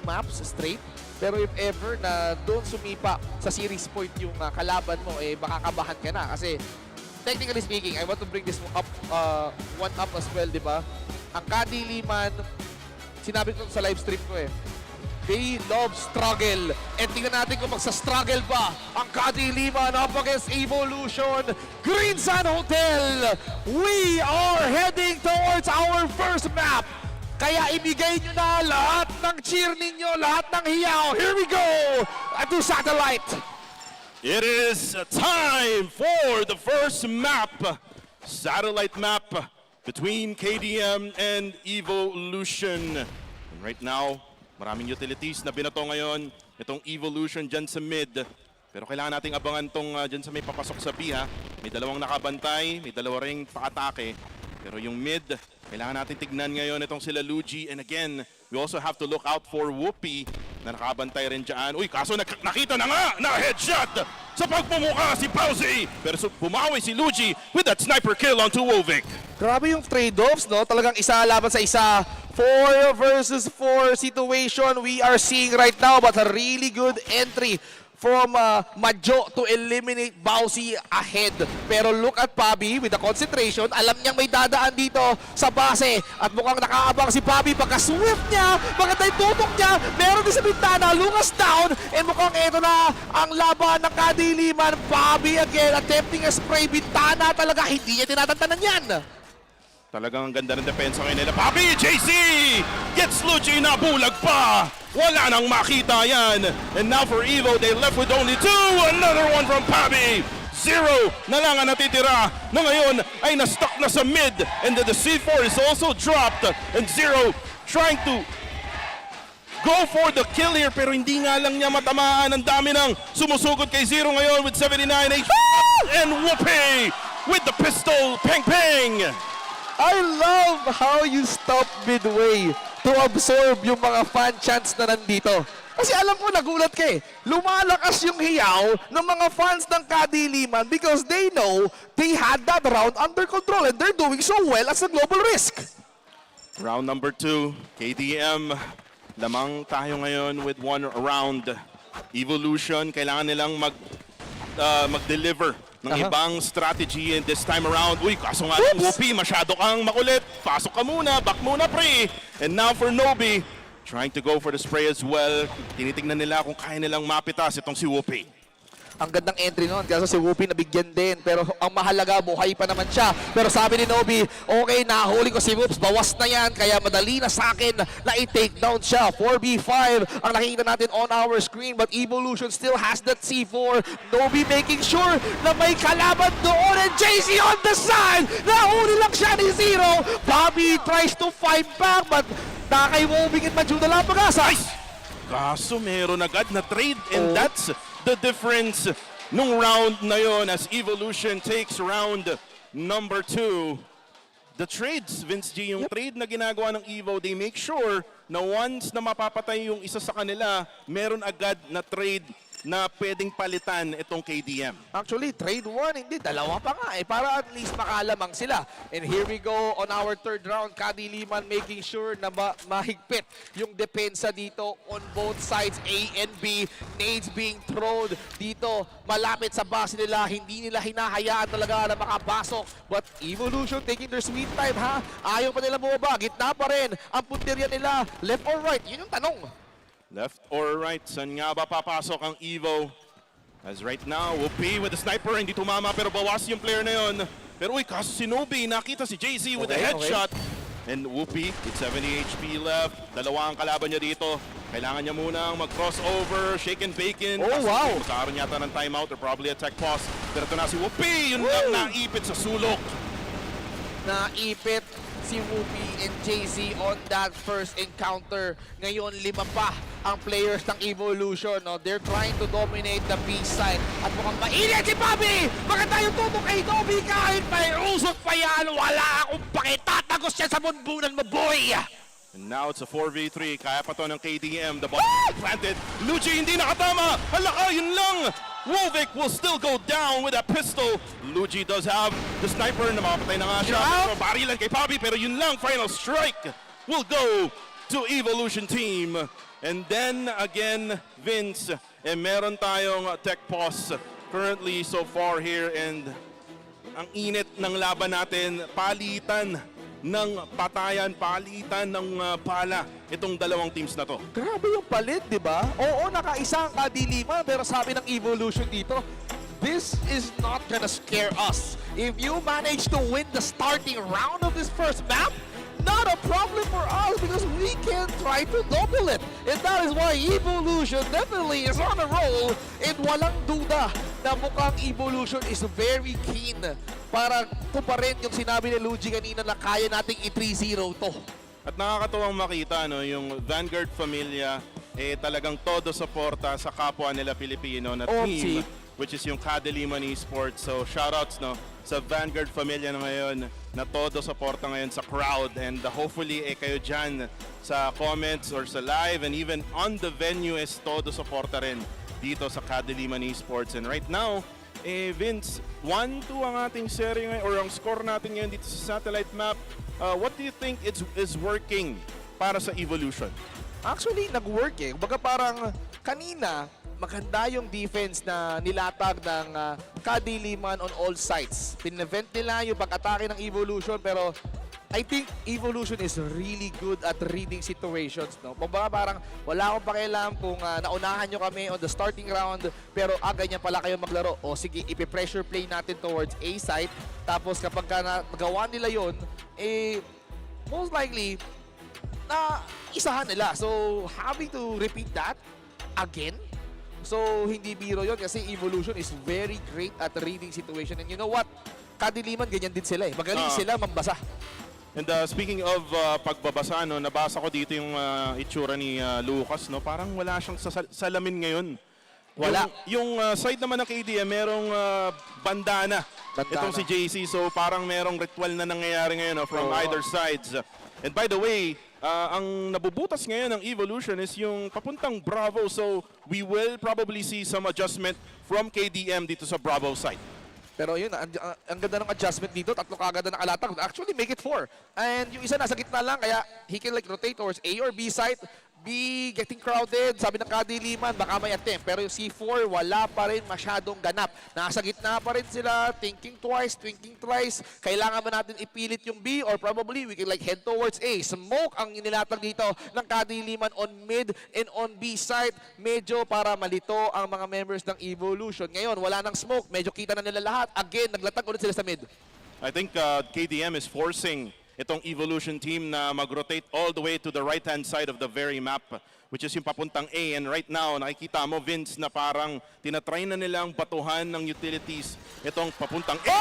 [SPEAKER 3] maps straight, pero if ever na doon sumipa sa series point yung kalaban mo, baka kabahan ka na. Kasi, technically speaking, I want to bring this up, one up as well, di ba? Ang Kadiliman, sinabi ko sa live stream ko they love struggle. And tingnan natin kung magsa-struggle pa ang Kadiliman up against Evolution. Green Sun Hotel, we are heading towards our first map. Kaya ibigay nyo na lahat ng cheer ninyo, lahat ng hiyaw. Here we go! To Satellite.
[SPEAKER 10] It is time for the first map, satellite map between KDM and Evolution. And right now, maraming utilities na binato ngayon itong Evolution dyan sa mid. Pero kailangan nating abangan tong dyan sa may papasok sa B, ha. May dalawang nakabantay, may dalawa ring pa-atake. Pero yung mid, kailangan natin tignan ngayon itong sila Luigi. And again, we also have to look out for Whoopi na nakabantay rin dyan. Uy, kaso nakita na nga na headshot sa pagpumuka si Pauzi. Pero bumawi si Luigi with that sniper kill onto Wovic.
[SPEAKER 3] Grabe yung trade-offs, no? Talagang isa laban sa isa. 4 versus 4 situation we are seeing right now, but a really good entry from Majo to eliminate Bausi ahead. Pero look at Pabi with the concentration. Alam niyang may dadaan dito sa base. At mukhang nakaabang si Pabi. Pagka-swift niya, maganda yung tutok niya. Meron din sa bintana, Lucas down. And mukhang ito na ang laban ng Kadiliman. Pabi again, attempting a spray. Bintana talaga, hindi niya tinatantanan yan.
[SPEAKER 10] Talagang ang ganda ng depensa ngayon nila. Papi, JC! Gets Luigi, nabulag pa! Wala nang makita yan. And now for Evo, they left with only 2. Another one from Papi. 0 na lang ang natitira na ngayon ay na-stuck na sa mid. And then the C4 is also dropped. And 0 trying to go for the kill here, pero hindi nga lang niya matamaan. Ang dami ng sumusugod kay 0 ngayon with 79 HP. And Whoopi with the pistol. Peng Peng!
[SPEAKER 3] I love how you stop midway to absorb yung mga fan chants na nandito. Kasi alam ko, nagulat ka eh. Lumalakas yung hiyaw ng mga fans ng kadiliman because they know they had that round under control and they're doing so well as a global risk.
[SPEAKER 10] Round number 2, KDM. Lamang tayo ngayon with 1 round. Evolution, kailangan nilang mag-deliver ng ibang strategy in this time around. Uy, kaso nga lang, Whoopi, masyado kang makulit. Pasok ka muna, back muna, pre. And now for Nobi, trying to go for the spray as well. Tinitingnan nila kung kaya nilang mapitas itong si Whoopi.
[SPEAKER 3] Ang gandang entry noon, kaso si Whoopi nabigyan din. Pero ang mahalaga, buhay pa naman siya. Pero sabi ni Nobi, okay, nahuli ko si Whoops, bawas na yan. Kaya madali na sa akin na i-take down siya. 4v5 ang nakikita natin on our screen. But Evolution still has that C4. Nobi making sure na may kalaban doon. And JC on the side! Nahuli lang siya ni 0. Bobby tries to fight back, but nakay Wobing at Manju Nalampasan.
[SPEAKER 10] Kaso meron agad na trade, and that's the difference nung round na yon as Evolution takes round number 2. The trades, Vince G, yung trade na ginagawa ng Evo, they make sure na once na mapapatay yung isa sa kanila, meron agad na trade na pwedeng palitan itong KDM.
[SPEAKER 3] Actually, trade 1, hindi. Dalawa pa nga eh, para at least makalamang sila. And here we go on our 3rd round. Kadiliman making sure na mahigpit yung depensa dito on both sides, A and B. Nades being thrown dito, malapit sa base nila. Hindi nila hinahayaan talaga na makapasok. But Evolution taking their sweet time, ha? Ayaw pa nila bumaba. Gitna pa rin ang punteriya nila. Left or right? Yun yung tanong.
[SPEAKER 10] Left or right? Saan nga ba papasok ang Evo? As right now, Whoopi with the sniper, hindi tumama pero bawas yung player na yun. Pero uy, kaso si Nobi, nakita si JC with a headshot. And Whoopi, with 70 HP left. Dalawa ang kalaban niya dito. Kailangan niya munang mag-crossover, shake and bacon.
[SPEAKER 3] Oh, wow!
[SPEAKER 10] Magkakaroon yata ng timeout or probably a tech pause. Pero ito na si Whoopi, yun lang naipit sa sulok.
[SPEAKER 3] Naipit si Whoopi and JC on that first encounter. Ngayon, 5 pa ang players ng Evolution. No? They're trying to dominate the B side. At mukhang mainit si Bobby! Baka tayo tutok kay Nobi kahit may usok pa yan. Wala akong pakitatagos siya sa bunbunan mo, boy!
[SPEAKER 10] And now it's a 4v3. Kaya pa to ng KDM. The ball planted. Luigi hindi nakatama. Halaka, yun lang. Wolvik will still go down with that pistol. Luigi does have the sniper na makapatay na nga siya. Pero barilan kay Papi. Pero yun lang, final strike will go to Evolution team. And then again, Vince, meron tayong tech pause currently so far here. And ang init ng laban natin, palitan ng patayan, palitan ng pala itong dalawang teams na to.
[SPEAKER 3] Grabe yung palit, di ba? Oo, nakaisa ang kadiliman, pero sabi ng Evolution dito, this is not gonna scare us. If you manage to win the starting round of this first map, not a problem for us because we can try to double it. And that is why Evolution definitely is on a roll. And walang duda na mukhang Evolution is very keen para tuparin yung sinabi ni Luigi kanina na kaya nating i-3-0 to.
[SPEAKER 10] At nakakatuwang makita no, yung Vanguard Familia talagang todo suporta sa kapwa nila Pilipino na team, which is yung Kadiliman Esports. So shoutouts no sa Vanguard Familia na ngayon na todo suporta ngayon sa crowd, and hopefully kayo dyan sa comments or sa live and even on the venue is todo suporta rin dito sa Kadiliman Esports. And right now, Vince, 1-2 ang ating serie ngayon, or ang score natin ngayon dito sa satellite map. What do you think is working para sa Evolution?
[SPEAKER 3] Actually, nag-work eh. Baga parang kanina, maganda yung defense na nilatag ng Kadiliman on all sides. Pinevent nila yung pag-atake ng Evolution, pero I think Evolution is really good at reading situations, no? Kumbaga parang wala akong pakialam kung naunahan nyo kami on the starting round, pero ganyan pala kayo maglaro. O sige, ipi-pressure play natin towards A site. Tapos kapag nagawa nila yon, most likely, na isahan nila. So, having to repeat that again, so hindi biro yon kasi Evolution is very great at reading situation. And you know what? Kadiliman, ganyan din sila eh. Magaling sila mambasa.
[SPEAKER 10] And speaking of pagbabasa, no, nabasa ko dito yung itsura ni Lucas, no? Parang wala siyang salamin ngayon.
[SPEAKER 3] Wala.
[SPEAKER 10] Yung side naman ng KDM, merong bandana. Itong si JC, so parang merong ritual na nangyayari ngayon, no, from either sides. And by the way, ang nabubutas ngayon ng Evolution is yung papuntang Bravo, so we will probably see some adjustment from KDM dito sa Bravo side.
[SPEAKER 3] Pero yun, ang ganda ng adjustment dito, 3 kagad na nakalatag. Actually, make it 4. And yung isa nasa gitna lang, kaya he can like rotate towards A or B side, be getting crowded. Sabi ng kadiliman, baka may attempt. Pero yung C4, wala pa rin masyadong ganap. Nasa gitna pa rin sila, thinking twice, thinking thrice. Kailangan ba natin ipilit yung B or probably we can like head towards A. Smoke ang inilatag dito ng kadiliman on mid and on B side. Medyo para malito ang mga members ng Evolution. Ngayon, wala nang smoke. Medyo kita na nila lahat. Again, naglatag ulit sila sa mid.
[SPEAKER 10] I think KDM is forcing itong Evolution team na mag-rotate all the way to the right-hand side of the very map, which is yung papuntang A. And right now, nakikita mo, Vince, na parang tinatry na nilang batuhan ng utilities itong papuntang A.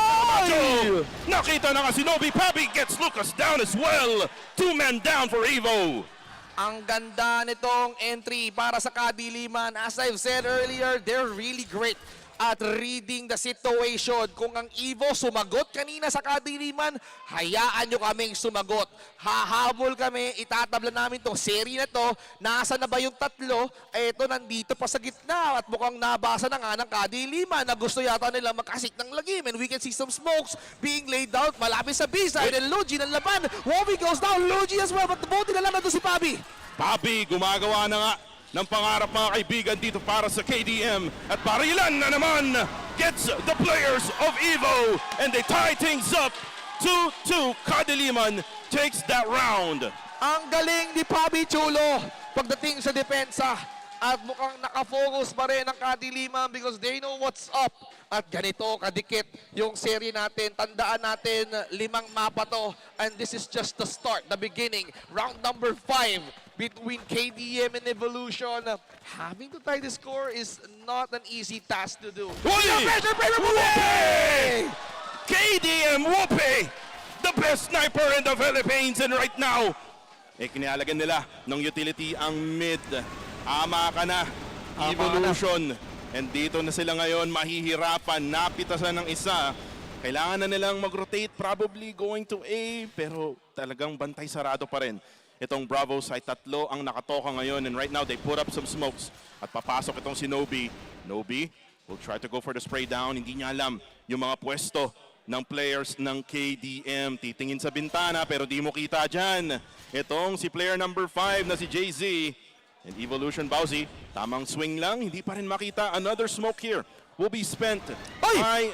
[SPEAKER 3] Oy!
[SPEAKER 10] Nakita na nga si Nobi. Pabi gets Lucas down as well. 2 men down for Evo.
[SPEAKER 3] Ang ganda nitong entry para sa kadiliman. As I've said earlier, they're really great at reading the situation. Kung ang Evo sumagot kanina sa kadiliman, hayaan nyo kaming sumagot. Hahabol kami, itatabla namin tong serie na to. Nasa na ba yung 3? Eto, nandito pa sa gitna at mukhang nabasa na nga ng kadiliman na gusto yata nila makasik ng lagim. And we can see some smokes being laid out malapit sa B-side. And Logi ng laban. Wobi goes down, Logi as well, but buti na lang nandun si Pabi.
[SPEAKER 10] Pabi gumagawa na nga ng pangarap mga kaibigan dito para sa KDM. At Barilan na naman gets the players of Evo and they tie things up. 2-2. Kadiliman takes that round.
[SPEAKER 3] Ang galing ni Pabi Chulo pagdating sa depensa. At mukhang nakafocus pa rin ang kadiliman because they know what's up. At ganito kadikit yung serie natin. Tandaan natin, 5 mapa to. And this is just the start, the beginning. Round number 5 between KDM and Evolution. Having to tie the score is not an easy task to do.
[SPEAKER 10] KDM Whoopi, the best sniper in the Philippines. And right now, kinihalagan nila ng utility ang mid. Ama ka na, Evolution. And dito na sila ngayon, mahihirapan, napitasan ng isa. Kailangan na nilang mag-rotate, probably going to A, pero talagang bantay sarado pa rin. Itong Bravo side, 3 ang nakatoka ngayon. And right now, they put up some smokes. At papasok itong si Nobi. Nobi will try to go for the spray down. Hindi niya alam yung mga pwesto ng players ng KDM. Titingin sa bintana, pero di mo kita dyan. Itong si player number 5 na si JZ. And Evolution Bowsy, tamang swing lang, hindi pa rin makita. Another smoke here will be spent by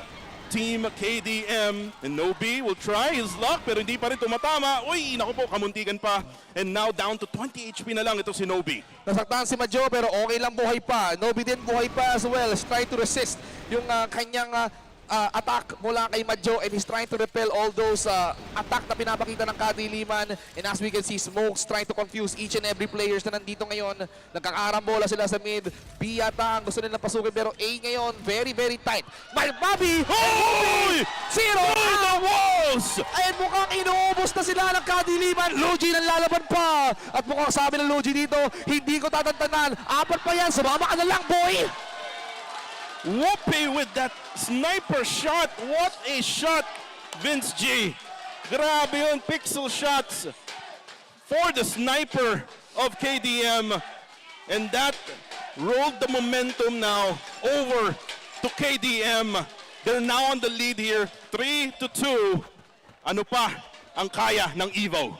[SPEAKER 10] Team KDM. And Nobi will try his luck, pero hindi pa rin tumatama. Uy, naku po, kamuntikan pa. And now down to 20 HP na lang ito si Nobi.
[SPEAKER 3] Nasaktan si Majo pero okay lang, buhay pa. Nobi din buhay pa as well. He's trying to resist yung kanyang attack mula kay Majo and he's trying to repel all those attack na pinapakita ng kadiliman. And as we can see, Smokes trying to confuse each and every players na nandito ngayon. Nagkakarambola sila sa mid. B yata ang gusto nilang pasukin pero A ngayon, very very tight. May Bobby!
[SPEAKER 10] Hoy!
[SPEAKER 3] Zero!
[SPEAKER 10] Through the walls!
[SPEAKER 3] At mukhang inuubos na sila ng kadiliman. Logi nang lalaban pa. At mukhang sabi ng Logi dito, hindi ko tatantanan. 4 pa yan, sumama ka na lang, boy!
[SPEAKER 10] Whoopi with that sniper shot. What a shot, Vince G. Grabe yun, pixel shots for the sniper of KDM. And that rolled the momentum now over to KDM. They're now on the lead here, 3-2. Ano pa ang kaya ng Evo?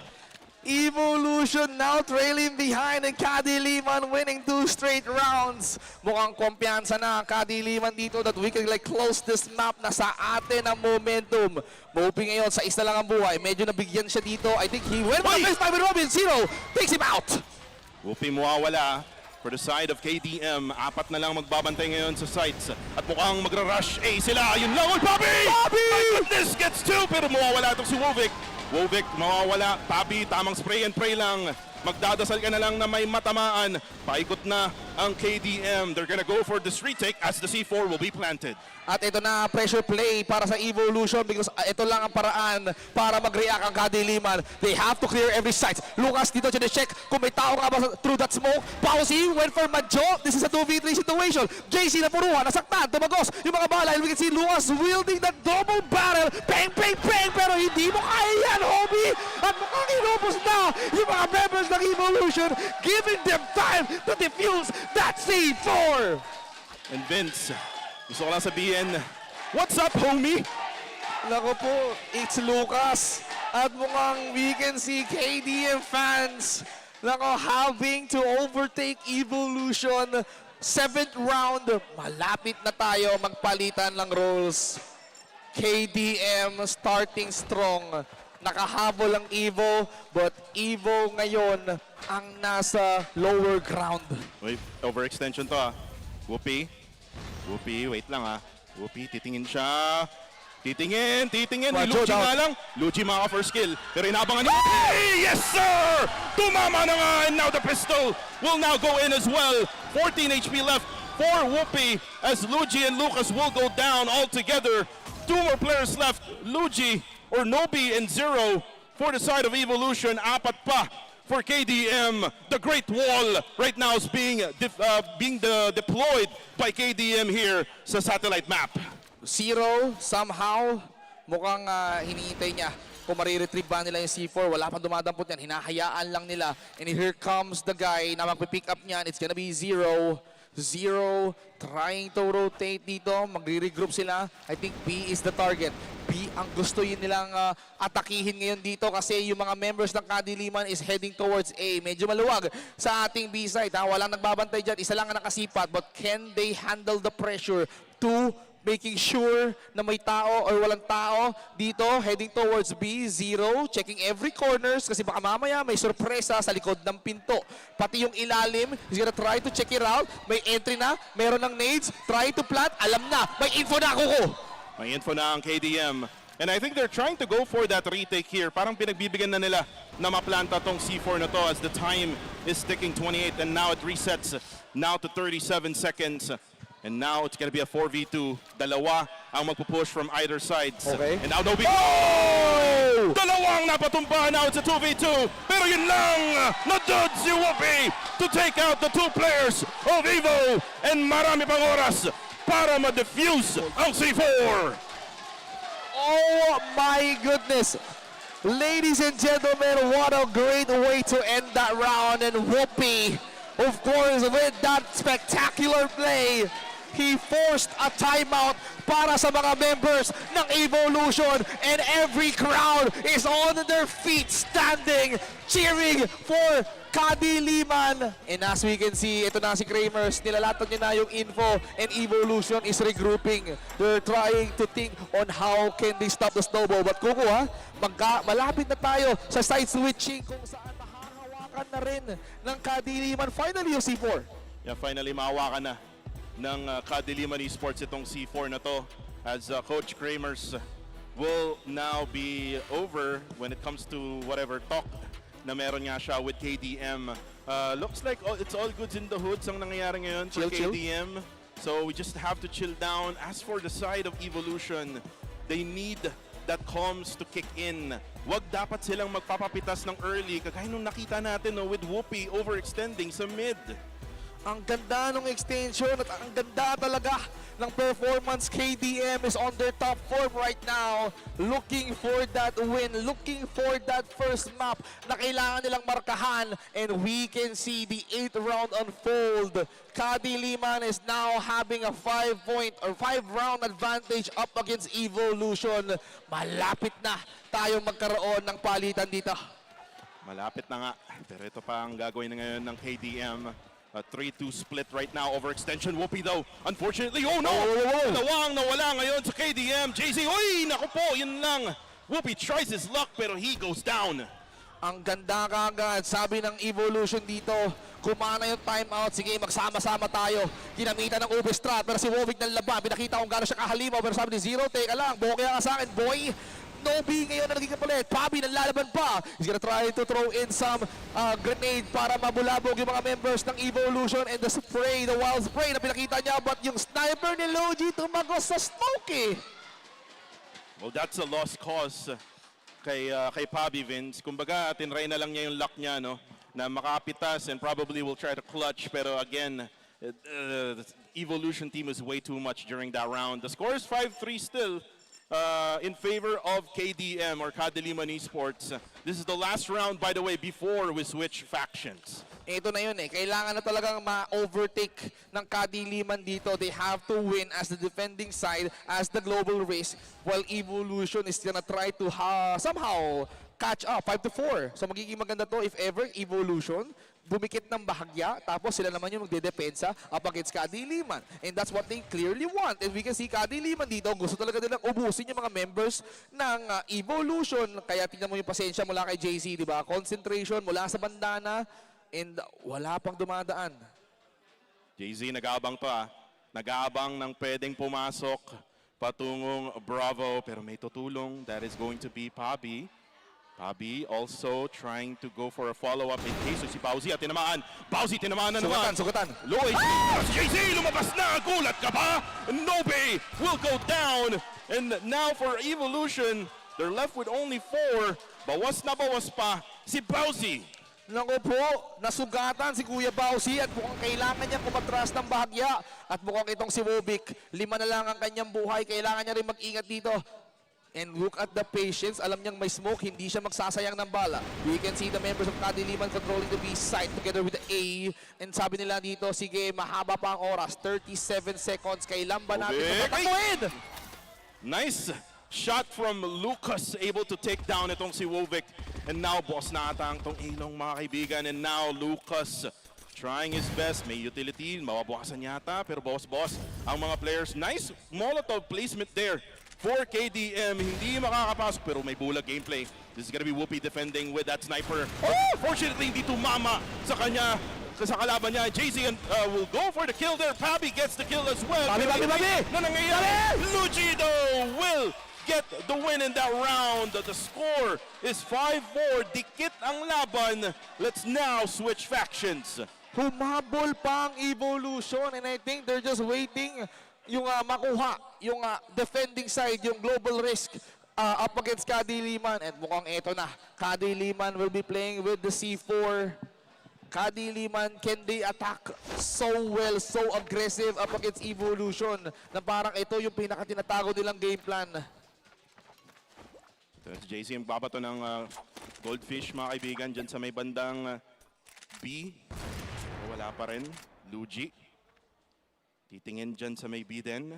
[SPEAKER 3] Evolution now trailing behind and Kadiliman winning 2 straight rounds. Mukhang kumpiyansa na ang Kadiliman dito that we can like close this map na sa atin ang momentum. Moving ngayon sa isa lang ang buhay. Medyo nabigyan siya dito. I think he went for the first time with Robin. Zero takes him out.
[SPEAKER 10] Whoopi mawawala for the side of KDM. Apat na lang magbabantay ngayon sa sites. At mukhang magra-rush A sila. Yun lang. Bobby! My goodness! Gets 2 pero mawawala itong si Wovic. Wovic mawawala. Papi, tamang spray and pray lang. Magdadasal ka na lang na may matamaan. Paikot na ang KDM. They're gonna go for this retake as the C4 will be planted.
[SPEAKER 3] At ito na pressure play para sa Evolution because ito lang ang paraan para mag-react ang Kadiliman. They have to clear every site. Lucas dito check kung may tao ka ba through that smoke. Pausi went for Madjo. This is a 2v3 situation. JC na puruhan, nasaktan, tumagos yung mga bala. And we can see Lucas wielding that double barrel. Bang, bang, bang! Pero hindi mo kaya yan, Hobie! At mukhang inubos na yung mga members ng Evolution, giving them time to defuse that C4!
[SPEAKER 10] And Vince, gusto ko lang sabihin, what's up, homie?
[SPEAKER 3] Nako po, it's Lucas. At mukhang we can see KDM fans having to overtake Evolution. 7th round, malapit na tayo magpalitan ng roles. KDM starting strong. Nakahabol ang Evo, but Evo ngayon ang nasa lower ground.
[SPEAKER 10] Wait, overextension to Whoopi, wait lang Whoopi, titingin siya. Titingin. Uy, Luigi nga lang. Luigi maka first kill. Pero inabangan niya. Hey! Yes, sir! Tumama na nga. And now the pistol will now go in as well. 14 HP left for Whoopi as Luigi and Lucas will go down altogether. 2 more players left. Luigi or Nobi and Zero for the side of Evolution. Apat pa for KDM. The Great Wall right now is being deployed by KDM here sa satellite map.
[SPEAKER 3] Zero, somehow, mukhang hinihintay niya kung mariretrieve ba nila yung C4. Wala pang dumadampot yan. Hinahayaan lang nila. And here comes the guy na magpipick up niyan. It's gonna be Zero. Zero trying to rotate dito. Magre-regroup sila. I think B is the target. B ang gusto yun nilang atakihin ngayon dito kasi yung mga members ng Kadiliman is heading towards A. Medyo maluwag sa ating B side. Walang nagbabantay dyan. Isa lang ang nakasipat. But can they handle the pressure to making sure na may tao or walang tao dito, heading towards B, Zero, checking every corners kasi baka mamaya may sorpresa sa likod ng pinto. Pati yung ilalim, he's gonna try to check it out. May entry na, meron ng nades, try to plant, alam na, may info na ako.
[SPEAKER 10] May info na ang KDM. And I think they're trying to go for that retake here. Parang pinagbibigyan na nila na maplanta tong C4 na to as the time is ticking 28 and now it resets now to 37 seconds. And now it's gonna be a 4v2. Dalawa ang magpupush from either sides.
[SPEAKER 3] Okay.
[SPEAKER 10] And now Nobi. Oh! Dalawang napatumpa. Now it's a 2v2. Pero yun lang. Nadod si Whoopi to take out the 2 players of Evo. And marami pang oras para ma-defuse ang C4.
[SPEAKER 3] Oh my goodness. Ladies and gentlemen, what a great way to end that round. And Whoopi, of course, with that spectacular play, he forced a timeout para sa mga members ng Evolution and every crowd is on their feet standing, cheering for Kadiliman. And as we can see, ito na si Kramers, nilalatan niya na yung info and Evolution is regrouping. They're trying to think on how can they stop the snowball. But Kuko malapit na tayo sa side switching kung saan mahahawakan na rin ng Kadiliman. Finally yung C4.
[SPEAKER 10] Yeah, finally mahawakan na ng Kadiliman Esports itong C4 na to as Coach Kramers will now be over when it comes to whatever talk na meron nga siya with KDM. Looks like it's all goods in the hoods ang nangyayari ngayon for KDM. So we just have to chill down. As for the side of Evolution, they need that comms to kick in. Wag dapat silang magpapapitas ng early kagaya nung nakita natin with Whoopi overextending sa mid.
[SPEAKER 3] Ang ganda ng extension at ang ganda talaga ng performance. KDM is on their top form right now. Looking for that win, looking for that first map na kailangan nilang markahan. And we can see the 8th round unfold. Kadiliman is now having a 5-round advantage up against Evolution. Malapit na tayo magkaroon ng palitan dito.
[SPEAKER 10] Malapit na nga. Pero ito pa ang gagawin na ngayon ng KDM. A 3-2 split right now. Overextension. Whoopi though. Unfortunately, oh no! Dalawang nawala ngayon sa KDM. JC, oy! Naku po, yun lang. Whoopi tries his luck pero he goes down.
[SPEAKER 3] Ang ganda kagad. Sabi ng Evolution dito, kumana yung timeout. Sige, magsama-sama tayo. Ginamitan ng Ubi Strat. Pero si Wovik ng laban. Pinakita kung gano'n siya kahalimaw. Pero sabi ni Zero, teka lang. Bokeh ka sa akin, boy. Nobi ngayon na naging kapalit. Pabi nalalaban pa. He's gonna try to throw in some grenade para mabulabog yung mga members ng Evolution. And the spray, the wild spray na pinakita niya. But yung sniper ni Logi tumagos sa smoke eh.
[SPEAKER 10] Well, that's a lost cause kay Pabi, Vince. Kumbaga, tinry na lang niya yung luck niya, no? Na makapitas and probably will try to clutch. Pero again, the Evolution team is way too much during that round. The score is 5-3 still. In favor of KDM or Kadiliman Esports. This is the last round, by the way, before we switch factions.
[SPEAKER 3] Ito na yun eh. Kailangan na talagang ma-overtake ng Kadiliman dito. They have to win as the defending side, as the global race, while Evolution is gonna try to somehow catch up 5-4. So magiging maganda to if ever Evolution bumikit ng bahagya, tapos sila naman yung magdedepensa up against Kadiliman. And that's what they clearly want. And we can see Kadiliman dito, gusto talaga nilang ubusin yung mga members ng Evolution. Kaya tingnan mo yung pasensya mula kay JC, di ba? Concentration mula sa bandana, and wala pang dumadaan.
[SPEAKER 10] JZ, nag-aabang to Nag-aabang ng pwedeng pumasok patungong Bravo, pero may tutulong. That is going to be Pabi. Pabi also trying to go for a follow-up in case si Bauzi at tinamaan. Bauzi tinamaan na naman.
[SPEAKER 3] Sugatan.
[SPEAKER 10] Low HP. JC lumabas na. Gulat ka ba? Nobe will go down. And now for Evolution, they're left with only 4. Bawas na bawas pa si Bauzi.
[SPEAKER 3] Naku po, nasugatan si Kuya Bausi at mukhang kailangan niya kumatras ng bahagya. At mukhang itong si Wobik, 5 na lang ang kanyang buhay. Kailangan niya rin mag-ingat dito. And look at the patience. Alam niyang may smoke, hindi siya magsasayang ng bala. We can see the members of Kadiliman controlling the B side together with the A. And sabi nila dito, sige, mahaba pa ang oras. 37 seconds. Kailan ba natin ito?
[SPEAKER 10] Nice shot from Lucas, able to take down itong si Wovik. And now, boss na ata ang tong ilong mga kaibigan. And now, Lucas trying his best. May utility, mawabukasan yata. Pero boss ang mga players. Nice Molotov placement there for KDM. Hindi makakapasok, pero may bulag gameplay. This is gonna be Whoopi defending with that sniper. Fortunately, hindi tumama sa kanya. Sa kalaban niya, JC will go for the kill there. Pabi gets the kill as well.
[SPEAKER 3] Pabi!
[SPEAKER 10] Na nangyayari? Lucido will get the win in that round. The score is 5-4. Dikit ang laban. Let's now switch factions.
[SPEAKER 3] Humabol pa ang Evolution, and I think they're just waiting yung makuha, yung defending side, yung global risk up against Kadiliman. And mukhang eto na. Kadiliman will be playing with the C4. Kadiliman, can they attack so well, so aggressive up against Evolution na parang ito yung pinakatinatago nilang game plan.
[SPEAKER 10] Ito, JC ang babato ng Goldfish, mga kaibigan, dyan sa may bandang B. Wala pa rin. Luigi. Titingin dyan sa may B din.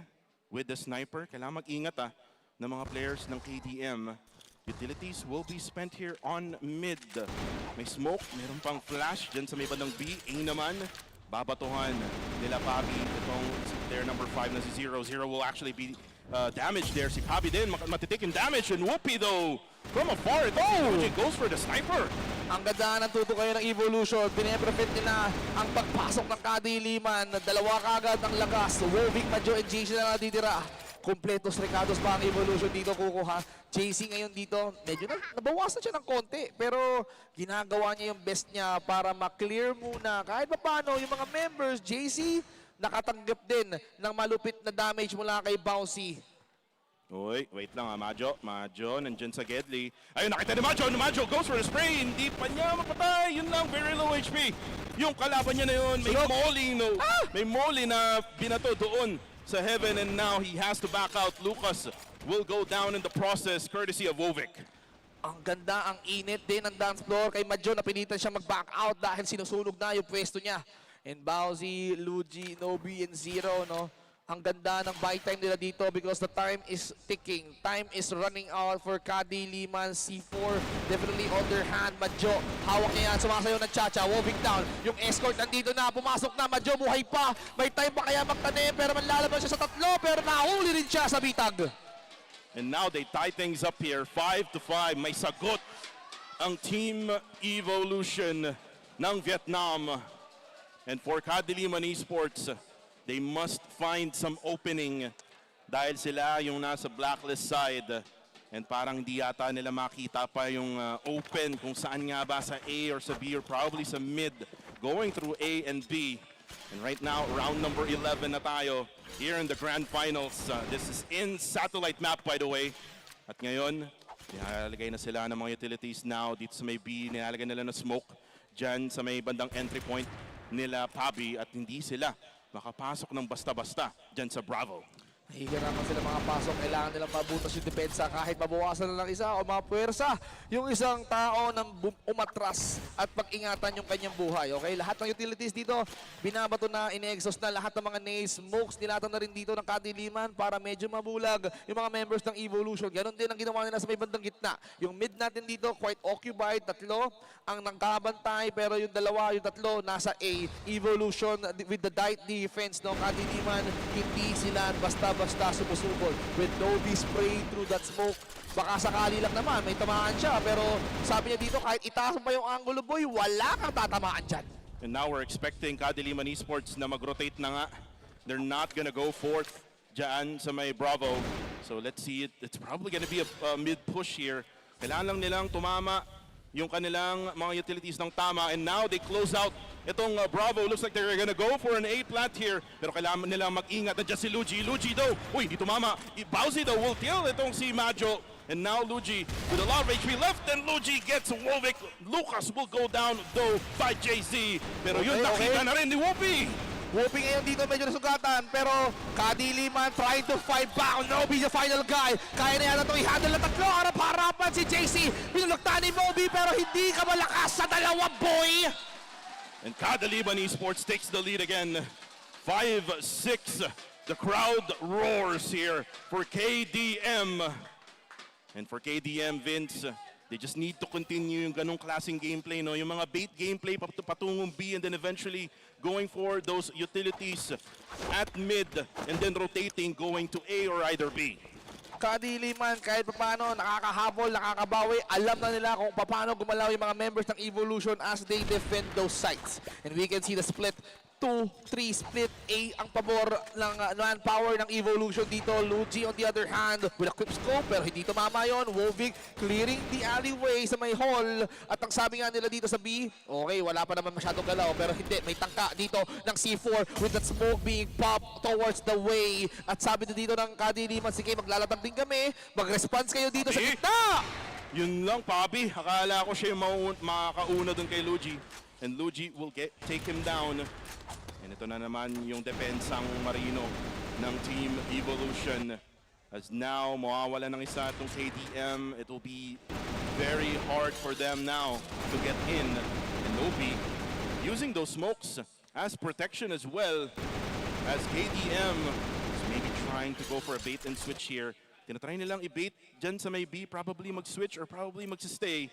[SPEAKER 10] With the sniper, kailangan mag-ingat ng mga players ng KDM. Utilities will be spent here on mid. May smoke, meron pang flash dyan sa may bandang B. A naman, babatuhan nila Pabi. Itong player number 5 na si Zero. Zero will actually be damaged there. Si Pabi din, matitikin damage. And Whoopi though, from afar, Luigi goes for the sniper.
[SPEAKER 3] Ang ganda ng tuto kayo ng Evolution. Pinaprofit nila ang pagpasok ng Kadiliman. Dalawa kagad ang lakas. Wovik, Majo, and JC na natitira. Kompletos Ricardos pa ang Evolution dito kukuha. JC ngayon dito, medyo nabawasan siya ng konti. Pero ginagawa niya yung best niya para ma-clear muna. Kahit pa paano, yung mga members, JC, nakatanggap din ng malupit na damage mula kay Bouncy.
[SPEAKER 10] Uy, wait lang Majo. Majo, nandyan sa Gedli. Ayun, nakita ni Majo. Majo goes for the spray. Hindi pa niya mapatay. Yun lang, very low HP. Yung kalaban niya na yun, may molly, may molly na binato doon sa heaven. And now he has to back out. Lucas will go down in the process, courtesy of Wovik.
[SPEAKER 3] Ang ganda, ang init din ng dance floor. Kay Majo, napilitan siya mag-back out dahil sinusunog na yung pwesto niya. And Bowsy, Luigi, Nobi, and Zero, no? Ang ganda ng buy time nila dito because the time is ticking. Time is running out for Kadi Liman. C4 definitely on their hand. Madjo, hawak niya yan. Sumasayaw ng Chacha. Woving down. Yung escort nandito na. Pumasok na. Madjo, buhay pa. May time pa kaya magtanim. Pero manlalaban siya sa tatlo. Pero nahuli rin siya sa bitag.
[SPEAKER 10] And now they tie things up here. 5-5. May sagot ang Team Evolution ng Vietnam. And for Kadiliman Esports, they must find some opening dahil sila yung nasa blacklist side. And parang di yata nila makita pa yung open kung saan nga ba sa A or sa B or probably sa mid going through A and B. And right now, round number 11 na tayo here in the grand finals. This is in satellite map, by the way. At ngayon, nilalagay na sila ng mga utilities now dito sa may B. Nilalagay nila na smoke dyan sa may bandang entry point nila Pabi at hindi sila makapasok ng basta-basta dyan sa Bravo.
[SPEAKER 3] Hihirapan sila mga pasok. Kailangan nilang mabutas yung depensa kahit mabawasan na lang isa o mapuwersa yung isang tao ng umatras at pag-ingatan yung kanyang buhay. Okay, lahat ng utilities dito, binabato na, ine-exhaust na lahat ng mga nades, smokes, nilatan na rin dito ng Kadiliman para medyo mabulag yung mga members ng Evolution. Ganon din ang ginawa nila sa may bandang gitna. Yung mid natin dito, quite occupied, tatlo ang nagkabantay, pero yung dalawa, yung tatlo, nasa A. Evolution with the tight defense, no? Kadiliman, hindi sila basta sumusubol with no spray through that smoke. Baka sakali lang naman, may tamaan siya. Pero sabi niya dito, kahit itaas mo pa yung angulo, boy, wala kang tatamaan dyan.
[SPEAKER 10] And now we're expecting Kadiliman Esports na mag-rotate na nga. They're not gonna go forth dyan sa may Bravo. So let's see it. It's probably gonna be a mid-push here. Kailangan lang nilang tumama yung kanilang mga utilities ng tama. And now they close out itong Bravo. Looks like they're gonna go for an A plant here. Pero kailangan nilang mag-ingat. Nandiyan si Luigi. Luigi daw. Uy, hindi tumama. Bowsy daw will kill itong si Majo. And now Luigi with a lot of HP left. And Luigi gets Wovic. Lucas will go down though by JZ. Pero yun, nakita na rin ni Whoopi.
[SPEAKER 3] Whooping ngayon dito medyo nasugatan, pero Kadiliman trying to fight back. Nobi the final guy. Kaya na yata itong i-handle na tatlo. Harap-harapan si JC. Pinulakta ni Moby pero hindi ka malakas sa dalawa, boy.
[SPEAKER 10] And Kadiliman Esports takes the lead again. 5-6. The crowd roars here for KDM. And for KDM, Vince, they just need to continue yung ganong klaseng gameplay, no? Yung mga bait gameplay patungong B and then eventually going for those utilities at mid and then rotating going to A or either B.
[SPEAKER 3] Kadiliman kahit paano nakakahabol, nakakabawi, alam na nila kung paano gumalaw yung mga members ng Evolution as they defend those sites. And we can see the split 2-3 split. A ang pabor ng manpower ng Evolution dito. Luigi on the other hand with a quick scope pero hindi tumama yun. Wovic clearing the alleyway sa may hall. At ang sabi nga nila dito sa B, okay, wala pa naman masyadong galaw pero hindi, may tangka dito ng C4 with that smoke being popped towards the way. At sabi na dito ng Kadiliman, sige, maglalatag din kami. Mag-response kayo dito sa gitna.
[SPEAKER 10] Yun lang, Papi. Akala ko siya yung makakauna dun kay Luigi. And Luigi will take him down. And ito na naman yung depensang Marino ng Team Evolution. As now, mawawala ng isa itong KDM. It will be very hard for them now to get in. And Nobi using those smokes as protection as well. As KDM is maybe trying to go for a bait and switch here. Tinatry nilang i-bait dyan sa may B. Probably mag-switch or probably mag-stay.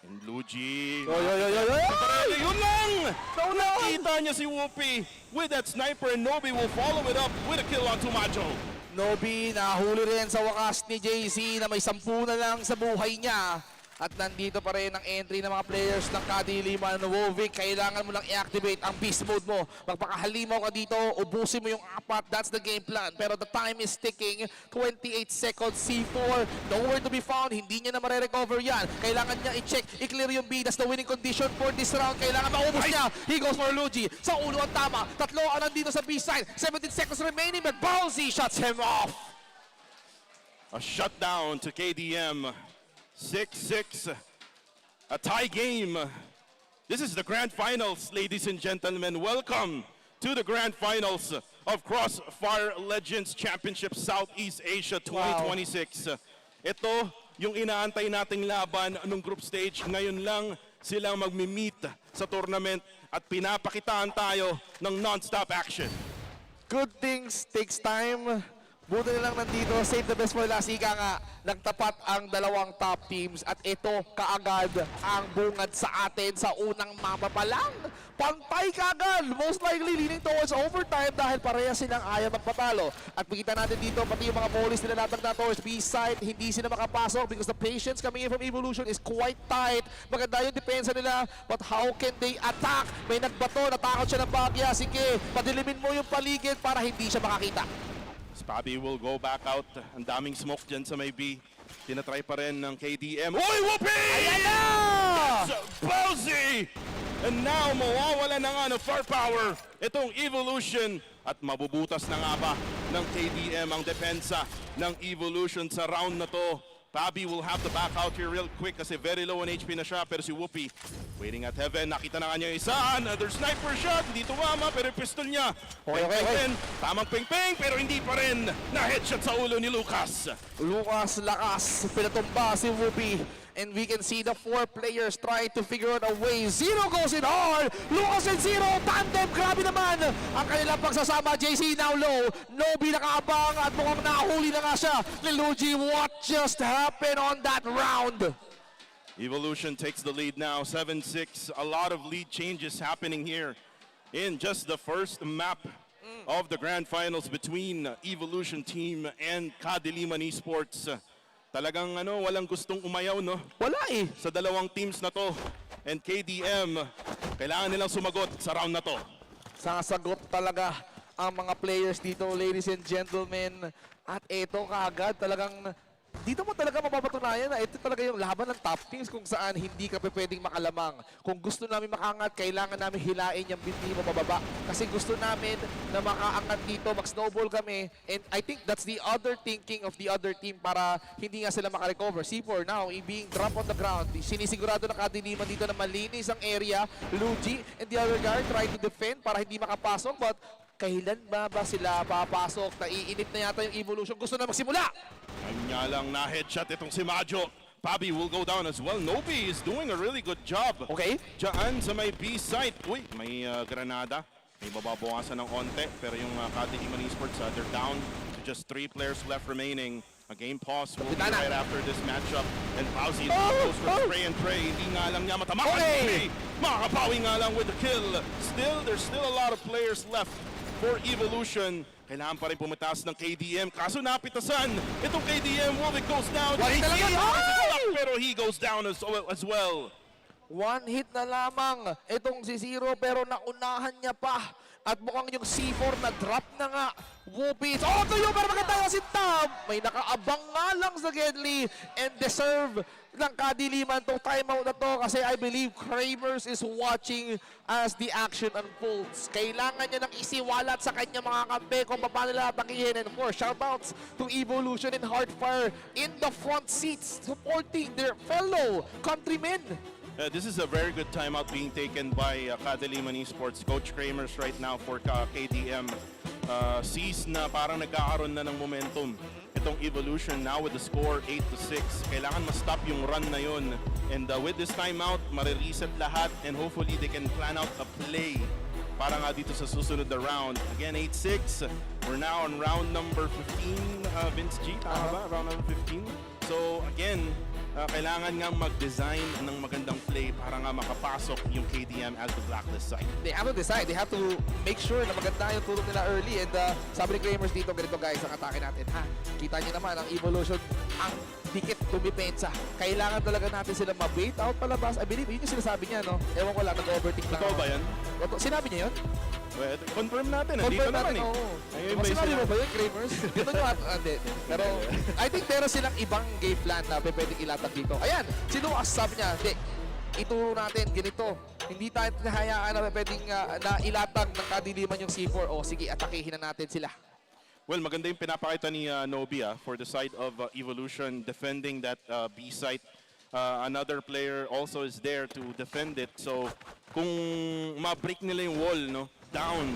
[SPEAKER 10] And Luigi. Yun lang! Nakita niya si Whoopi with that sniper and Nobi will follow it up with a kill on Tumajo.
[SPEAKER 3] Nobi nahuli rin sa wakas ni JC na may 10 na lang sa buhay niya. At nandito pa rin ang entry ng mga players ng Kadiliman. Wovic, kailangan mo lang i-activate ang beast mode mo. Magpakahalimaw ka dito, ubusin mo yung 4. That's the game plan. Pero the time is ticking. 28 seconds, C4. Nowhere to be found. Hindi niya na mare-recover yan. Kailangan niya i-check, i-clear yung B. That's the winning condition for this round. Kailangan maubos niya. He goes for Luigi. Sa ulo ang tama. Tatlo ang nandito sa B side. 17 seconds remaining, but Bowsy shuts him off.
[SPEAKER 10] A shutdown to KDM. 6-6, a tie game. This is the grand finals, ladies and gentlemen. Welcome to the grand finals of CrossFire Legends Championship Southeast Asia 2026. Ito yung inaantay nating laban nung group stage. Ngayon lang silang magmi-meet sa tournament at pinapakitaan tayo ng non-stop action.
[SPEAKER 3] Good things takes time. Buti na lang nandito, save the best for last. Ika nga, nagtapat ang dalawang top teams at ito kaagad ang bungad sa atin sa unang mapa pa lang. Pantay kaagad, most likely leaning towards overtime dahil parehas silang ayaw magpatalo. At makita natin dito, pati yung mga police nila natag na towards B-side, hindi sila makapasok because the patience coming in from Evolution is quite tight. Maganda yung depensa nila, but how can they attack? May nagbato, natakot siya ng bagya. Sige, padilimin mo yung paligid para hindi siya makakita.
[SPEAKER 10] Bobby will go back out. Ang daming smoke dyan sa may B. Tinatry pa rin ng KDM. Uy, Whoopi!
[SPEAKER 3] Ayan na!
[SPEAKER 10] Bowsy! And now, mawawala na nga ng firepower itong Evolution. At mabubutas na nga ba ng KDM ang depensa ng Evolution sa round na to. Bobby will have to back out here real quick kasi very low on HP na siya. Pero si Whoopi waiting at heaven. Nakita na nga niya yung isa. Another sniper shot. Hindi tumama pero yung pistol niya.
[SPEAKER 3] Okay.
[SPEAKER 10] Tamang ping-ping pero hindi pa rin na-headshot sa ulo ni Lucas.
[SPEAKER 3] Lucas lakas, pinatumba si Whoopi. And we can see the 4 players try to figure out a way. Zero goes in hard. Lucas and Zero, tandem. Grabe naman ang kanilang pagsasama. JC now low. Nobi nakaabang at mukhang nahuli na nga siya ni Luigi. What just happened on that round?
[SPEAKER 10] Evolution takes the lead now, 7-6. A lot of lead changes happening here in just the first map of the grand finals between Evolution team and Kadiliman Esports. Talagang walang gustong umayaw, no?
[SPEAKER 3] Wala eh.
[SPEAKER 10] Sa dalawang teams na to. And KDM, kailangan nilang sumagot sa round na to.
[SPEAKER 3] Sasagot talaga ang mga players dito, ladies and gentlemen. At ito kaagad talagang dito mo talaga mapapatunayan na ito talaga yung laban ng top teams kung saan hindi ka pwedeng makalamang. Kung gusto namin makangat, kailangan namin hilain yung binti mo mababa. Kasi gusto namin na makaangat dito, mag-snowball kami. And I think that's the other thinking of the other team para hindi nga sila makarecover. C4 now, being dropped on the ground. Sinisigurado na Kadiliman dito na malinis ang area. Luigi and the other guard try to defend para hindi makapasok. But kailan ba sila papasok? Naiinit na yata yung Evolution. Gusto na magsimula!
[SPEAKER 10] Kanya lang na headshot itong si Majo. Bobby will go down as well. Nobi is doing a really good job.
[SPEAKER 3] Okay.
[SPEAKER 10] Diyan sa may B site. Uy, may granada. May mababawasan ng onte. Pero yung Kadiliman Esports, they're down to just 3 players left remaining. A game pause will be right after this matchup. And Pauzi goes for spray and pray. Hindi nga lang niya matamakan. Okay. Makapawi nga lang with the kill. There's still a lot of players left for Evolution. Kailangan pa rin pumitaas ng KDM. Kaso napitasan. Itong KDM, it goes down. Pero he goes down as well.
[SPEAKER 3] One hit na lamang itong si Zero pero naunahan niya pa. At mukhang yung C4 na drop na nga. Whoopi. Oh, to you pero maganda si Tam. May nakaabang nga lang sa Gedli and deserve ng Kadiliman tong timeout na to kasi I believe Kramers is watching as the action unfolds. Kailangan niya ng isiwalat sa kanya mga kampe kung paano nila atakihin. And of course, shoutouts to Evolution and Heartfire in the front seats supporting their fellow countrymen.
[SPEAKER 10] This is a very good timeout being taken by Kadiliman Esports. Coach Kramers right now for KDM sees na parang nagkakaroon na ng momentum itong Evolution now with the score 8-6. Kailangan ma-stop yung run na yun. And with this timeout, marireset lahat and hopefully they can plan out a play para nga dito sa susunod na round. Again, 8-6. We're now on round number 15, Vince G. Tama ba? Round number 15. So again, kailangan nga mag-design ng magandang play para nga makapasok yung KDM as the blacklist side.
[SPEAKER 3] They have to decide. They have to make sure na maganda yung tulog nila early. And sabi ni Kramers dito, ganito guys, ang atake natin. Kita niyo naman, ang Evolution, ang dikit tumipensa. Kailangan talaga natin sila ma-bait out palabas. I believe, yun yung sinasabi niya, no? Ewan ko lang, nag-overthink lang.
[SPEAKER 10] Totoo ba yan?
[SPEAKER 3] Sinabi niya yun?
[SPEAKER 10] Well, confirm natin.
[SPEAKER 3] Confirm
[SPEAKER 10] naman
[SPEAKER 3] natin, oo.
[SPEAKER 10] Ayun,
[SPEAKER 3] Sinabi mo ba yun, Kramers? Dito nyo hindi. Pero I think meron silang ibang game plan na pwedeng ilatag dito. Ayan, sino ang sabi niya? Hindi, ituro natin, ganito. Hindi tayo nahayaan na pwedeng na ilatag ng Kadiliman yung C4. O sige, atakihin na natin sila.
[SPEAKER 10] Well, maganda yung pinapakita ni Nobi for the side of Evolution defending that B site. Another player also is there to defend it. So, kung ma-break nila yung wall, no, down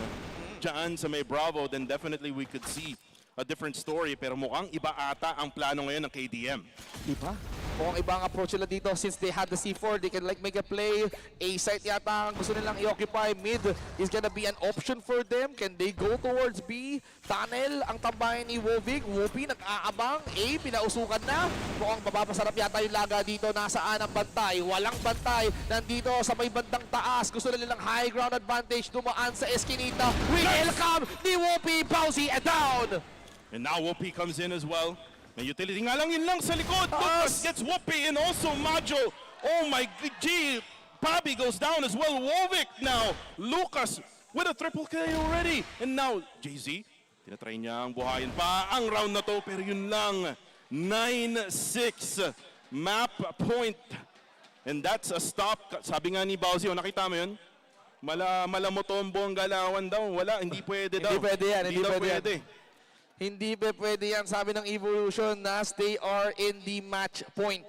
[SPEAKER 10] dyan sa may Bravo, then definitely we could see a different story. Pero mukhang iba ata ang plano ngayon ng KDM.
[SPEAKER 3] Iba? Mukhang ibang approach sila dito since they had the C4. They can like make a play. A site yata ang gusto nilang i-occupy. Mid is gonna be an option for them. Can they go towards B? Tunnel ang tambayan ni Wovig. Whoopi nag-aabang. A, pinausukan na. Mukhang mapapasarap yata yung laga dito. Nasaan ang bantay? Walang bantay. Nandito sa may bandang taas. Gusto na nilang high ground advantage. Dumaan sa Eskinita. Welcome ni Whoopi. Bouncy and down.
[SPEAKER 10] And now Whoopi comes in as well. May utility nga lang yun lang sa likod. Lucas gets Whoopi and also Majo. Oh my G. Pabi goes down as well. Wovic now. Lucas with a triple K already. And now JZ. Tinatry niya ang buhayin pa ang round na to. Pero yun lang. 9-6 map point. And that's a stop. Sabi nga ni Bowsy, nakita mo yun? Malamotombo ang galawan daw. Wala, hindi pwede daw.
[SPEAKER 3] Hindi pwede yan.
[SPEAKER 10] Hindi daw pwede.
[SPEAKER 3] Hindi ba pwede yan, sabi ng Evolution, as they are in the match point.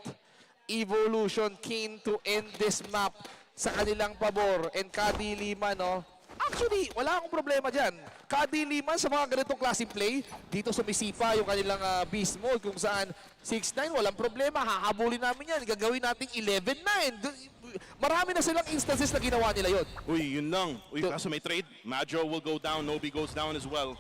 [SPEAKER 3] Evolution keen to end this map sa kanilang pabor. And kadiliman, no? Actually, wala akong problema dyan. Kadiliman sa mga ganitong klaseng play, dito sumisipa yung kanilang beast mode kung saan 6-9, walang problema. Hahabulin namin yan. Gagawin natin 11-9. Marami na silang instances na ginawa nila yun.
[SPEAKER 10] Uy, yun lang. Uy, kaso may trade. Majo will go down. Nobi goes down as well.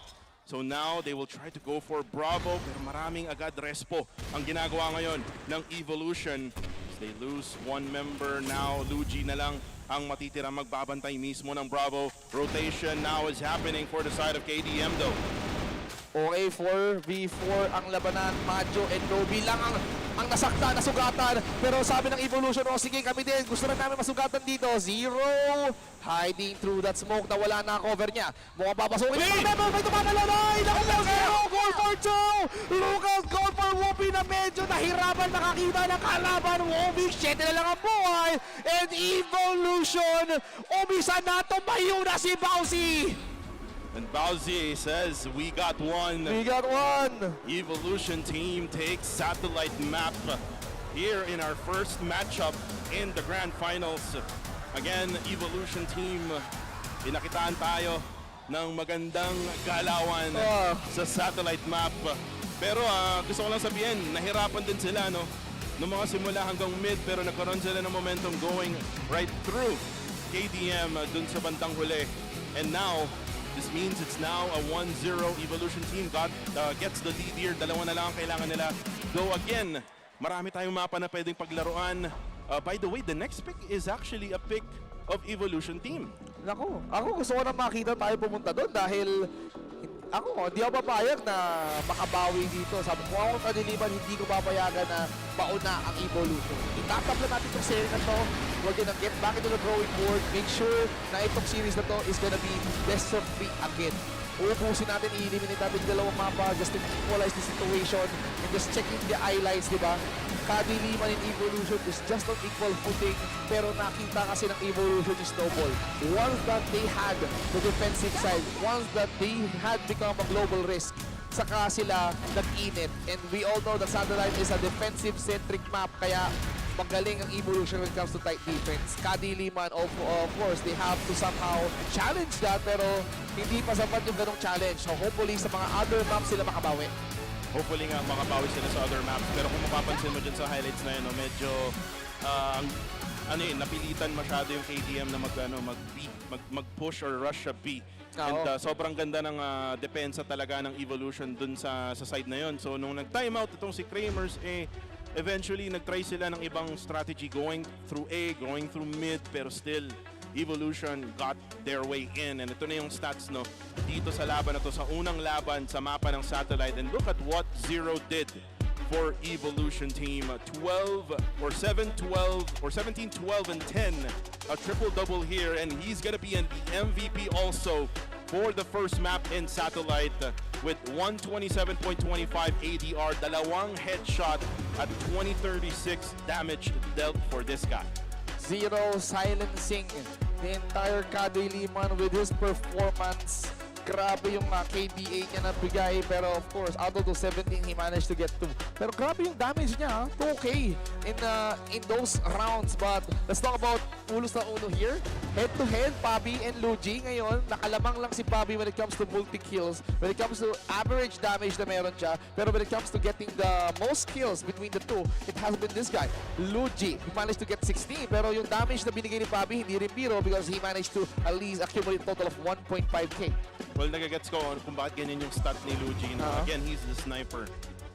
[SPEAKER 10] So now they will try to go for Bravo, pero maraming agad respo ang ginagawa ngayon ng Evolution. They lose one member now. Luigi na lang ang matitira magbabantay mismo ng Bravo. Rotation now is happening for the side of KDM though.
[SPEAKER 3] Okay, 4v4 ang labanan. Majo and Nobi lang ang nasakta, nasugatan. Pero sabi ng Evolution, oh sige kami din, gusto na namin masugatan dito. Zero, hiding through that smoke na wala na cover niya. Mukhang papasukin. May tumatalon. Naku, zero, goal for 2. Lucas, goal for Whoopi na medyo nahirapan makakita ng kalaban. Whoopi, 7 na lang ang buhay. And Evolution, umisa na, tumayo na si Bouncy.
[SPEAKER 10] And Bowsy says, we got one.
[SPEAKER 3] We got one.
[SPEAKER 10] Evolution team takes satellite map here in our first matchup in the grand finals. Again, Evolution team, inakitaan tayo ng magandang galawan sa satellite map. Pero gusto ko lang sabihin, nahirapan din sila, no? Noong mga simula hanggang mid, pero nagkaroon sila ng momentum going right through KDM dun sa bandang huli. And now, this means it's now a 1-0 Evolution team gets the lead here. Dalawa na lang ang kailangan nila. Though again, marami tayong mapa na pwedeng paglaruan. By the way, the next pick is actually a pick of Evolution team.
[SPEAKER 3] Naku, ako gusto ko na makita tayo pumunta doon dahil ako, hindi ako papayag na makabawi dito. Sabi ko, ako kadiliman, hindi ko papayagan na pauna ang Evolution. Itatapla natin itong series na to. We're gonna get back into the drawing board. Make sure na itong series na to is gonna be best of 3 again. Uubusin natin, i-eliminate natin yung dalawang mapa just to equalize the situation and just checking the highlights, di ba? Kadiliman in Evolution is just on equal footing, pero nakita kasi ng Evolution yung snowball. Once that they had the defensive side, once that they had become a global risk, saka sila nag-init. And we all know that Satellite is a defensive-centric map, kaya magaling ang Evolution when it comes to tight defense. Kadiliman, of course, they have to somehow challenge that, pero hindi pa sapat yung ganong challenge. So hopefully sa mga other maps sila makabawi.
[SPEAKER 10] Hopefully nga makabawi sila sa other maps. Pero kung mapapansin mo dyan sa highlights na yun, no, medyo napilitan masyado yung KDM na mag-push or rush sa B. And sobrang ganda ng depensa talaga ng Evolution dun sa side na yun. So nung nag-timeout itong si Kramers, eventually nag-try sila ng ibang strategy going through A, going through mid, pero still Evolution got their way in. And ito na yung stats, no, dito sa laban na to, sa unang laban sa mapa ng Satellite. And look at what Zero did for Evolution team. 12 or 7-12 or 17-12 and 10. A triple-double here, and he's gonna be an MVP also for the first map in Satellite with 127.25 ADR, dalawang headshot at 2036 damage dealt for this guy.
[SPEAKER 3] Zero silencing the entire Kadiliman with his performance. Grabe yung KDA niya na bigay, pero of course, out of those 17, he managed to get 2. Pero grabe yung damage niya, 2K in those rounds. But let's talk about ulos na ulo here. Head-to-head, Pabi and Luigi. Ngayon, nakalamang lang si Pabi when it comes to multi-kills, when it comes to average damage na meron siya. Pero when it comes to getting the most kills between the two, it has been this guy, Luigi. He managed to get 16, pero yung damage na binigay ni Pabi, hindi rin biro because he managed to at least accumulate a total of 1.5k.
[SPEAKER 10] Well, nagagets ko kung bakit ganyan yung stat ni Luigi. No? Again, he's the sniper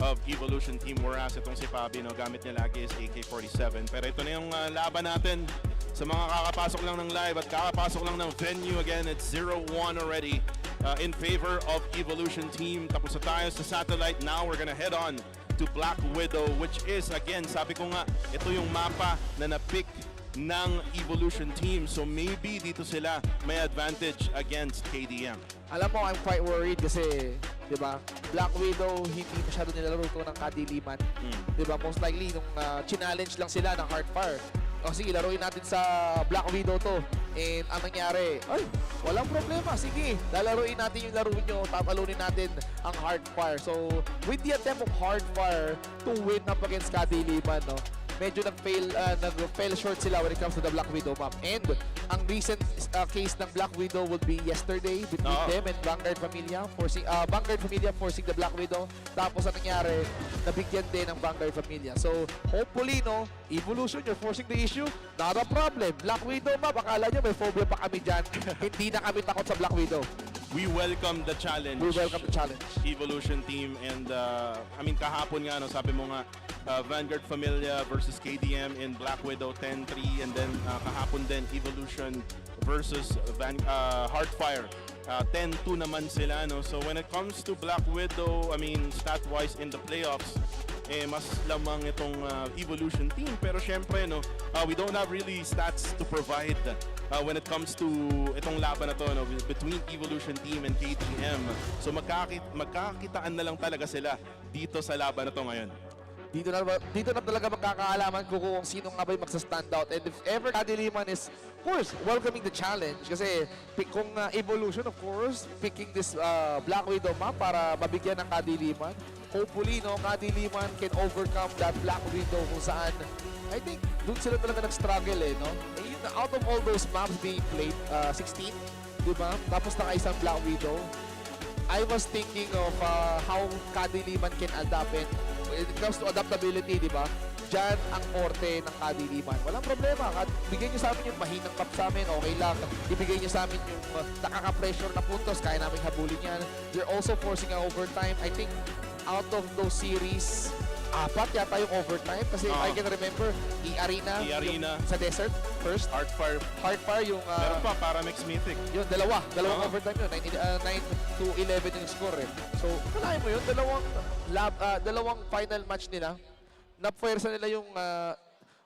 [SPEAKER 10] of Evolution Team, whereas itong si Pabi, no, gamit niya lagi is AK-47. Pero ito na yung laban natin sa mga kakapasok lang ng live at kakapasok lang ng venue. Again, it's 0-1 already in favor of Evolution Team. Tapos na tayo sa satellite. Now we're gonna head on to Black Widow, which is, again, sabi ko nga, ito yung mapa na na-pick ng Evolution Team. So maybe dito sila may advantage against KDM.
[SPEAKER 3] Alam mo, I'm quite worried kasi, di ba, Black Widow, hindi masyado nilalaro to ng kadiliman. Di ba, most likely, nung challenge lang sila ng Hardfire. O sige, laruin natin sa Black Widow to. And ang nangyari, ay, walang problema, sige, lalaruin natin yung laro nyo, tatalunin natin ang Hardfire. So, with the attempt of Hardfire to win up against kadiliman, no, medyo nag-fail short sila when it comes to the Black Widow map. And ang recent case ng Black Widow would be yesterday between them and Vanguard Familia forcing the Black Widow. Tapos ang nangyari, nabigyan din ng Vanguard Familia. So hopefully, no, Evolution, you're forcing the issue, not a problem. Black Widow map, akala nyo may phobia pa kami dyan. Hindi na kami takot sa Black Widow.
[SPEAKER 10] We welcome the challenge.
[SPEAKER 3] We welcome the challenge.
[SPEAKER 10] Evolution Team, and I mean, kahapon nga, no, sabi mo nga, Vanguard Familia versus KDM in Black Widow 10-3, and then kahapon din Evolution versus Heartfire 10-2 naman sila, no. So when it comes to Black Widow, I mean, stat-wise in the playoffs, mas lamang itong Evolution Team, pero syempre, no, we don't have really stats to provide when it comes to itong laban na to, no, between Evolution Team and KTM. So magkakakitaan na lang talaga sila dito sa laban na to ngayon.
[SPEAKER 3] Dito na talaga magkakaalaman ko kung sino nga ba yung magsa-stand out. And if ever kadiliman is, of course, welcoming the challenge. Kasi kung Evolution, of course, picking this Black Widow map para mabigyan ng kadiliman. Hopefully, no, kadiliman can overcome that Black Widow kung saan, I think, doon sila talaga nag-struggle, eh, no? Out of all those maps being played, 16, di ba? Tapos naka-isang Black Widow. I was thinking of how kadiliman can adapt, and when it comes to adaptability, di ba? Diyan ang forte ng kadiliman. Walang problema. Bigyan nyo sa amin yung mahinang map sa amin, okay lang. Ibigay nyo sa amin yung nakaka-pressure na puntos, kaya namin habulin yan. They're also forcing an overtime. I think out of those series, 4 yata yung overtime. Kasi I can remember, E-Arena sa desert first. Heartfire yung...
[SPEAKER 10] Meron pa, para mix mythic.
[SPEAKER 3] Yun, dalawang overtime yun. 9-11 yung score, eh. So, kalahin mo yun, dalawang final match nila. Napuwersa nila yung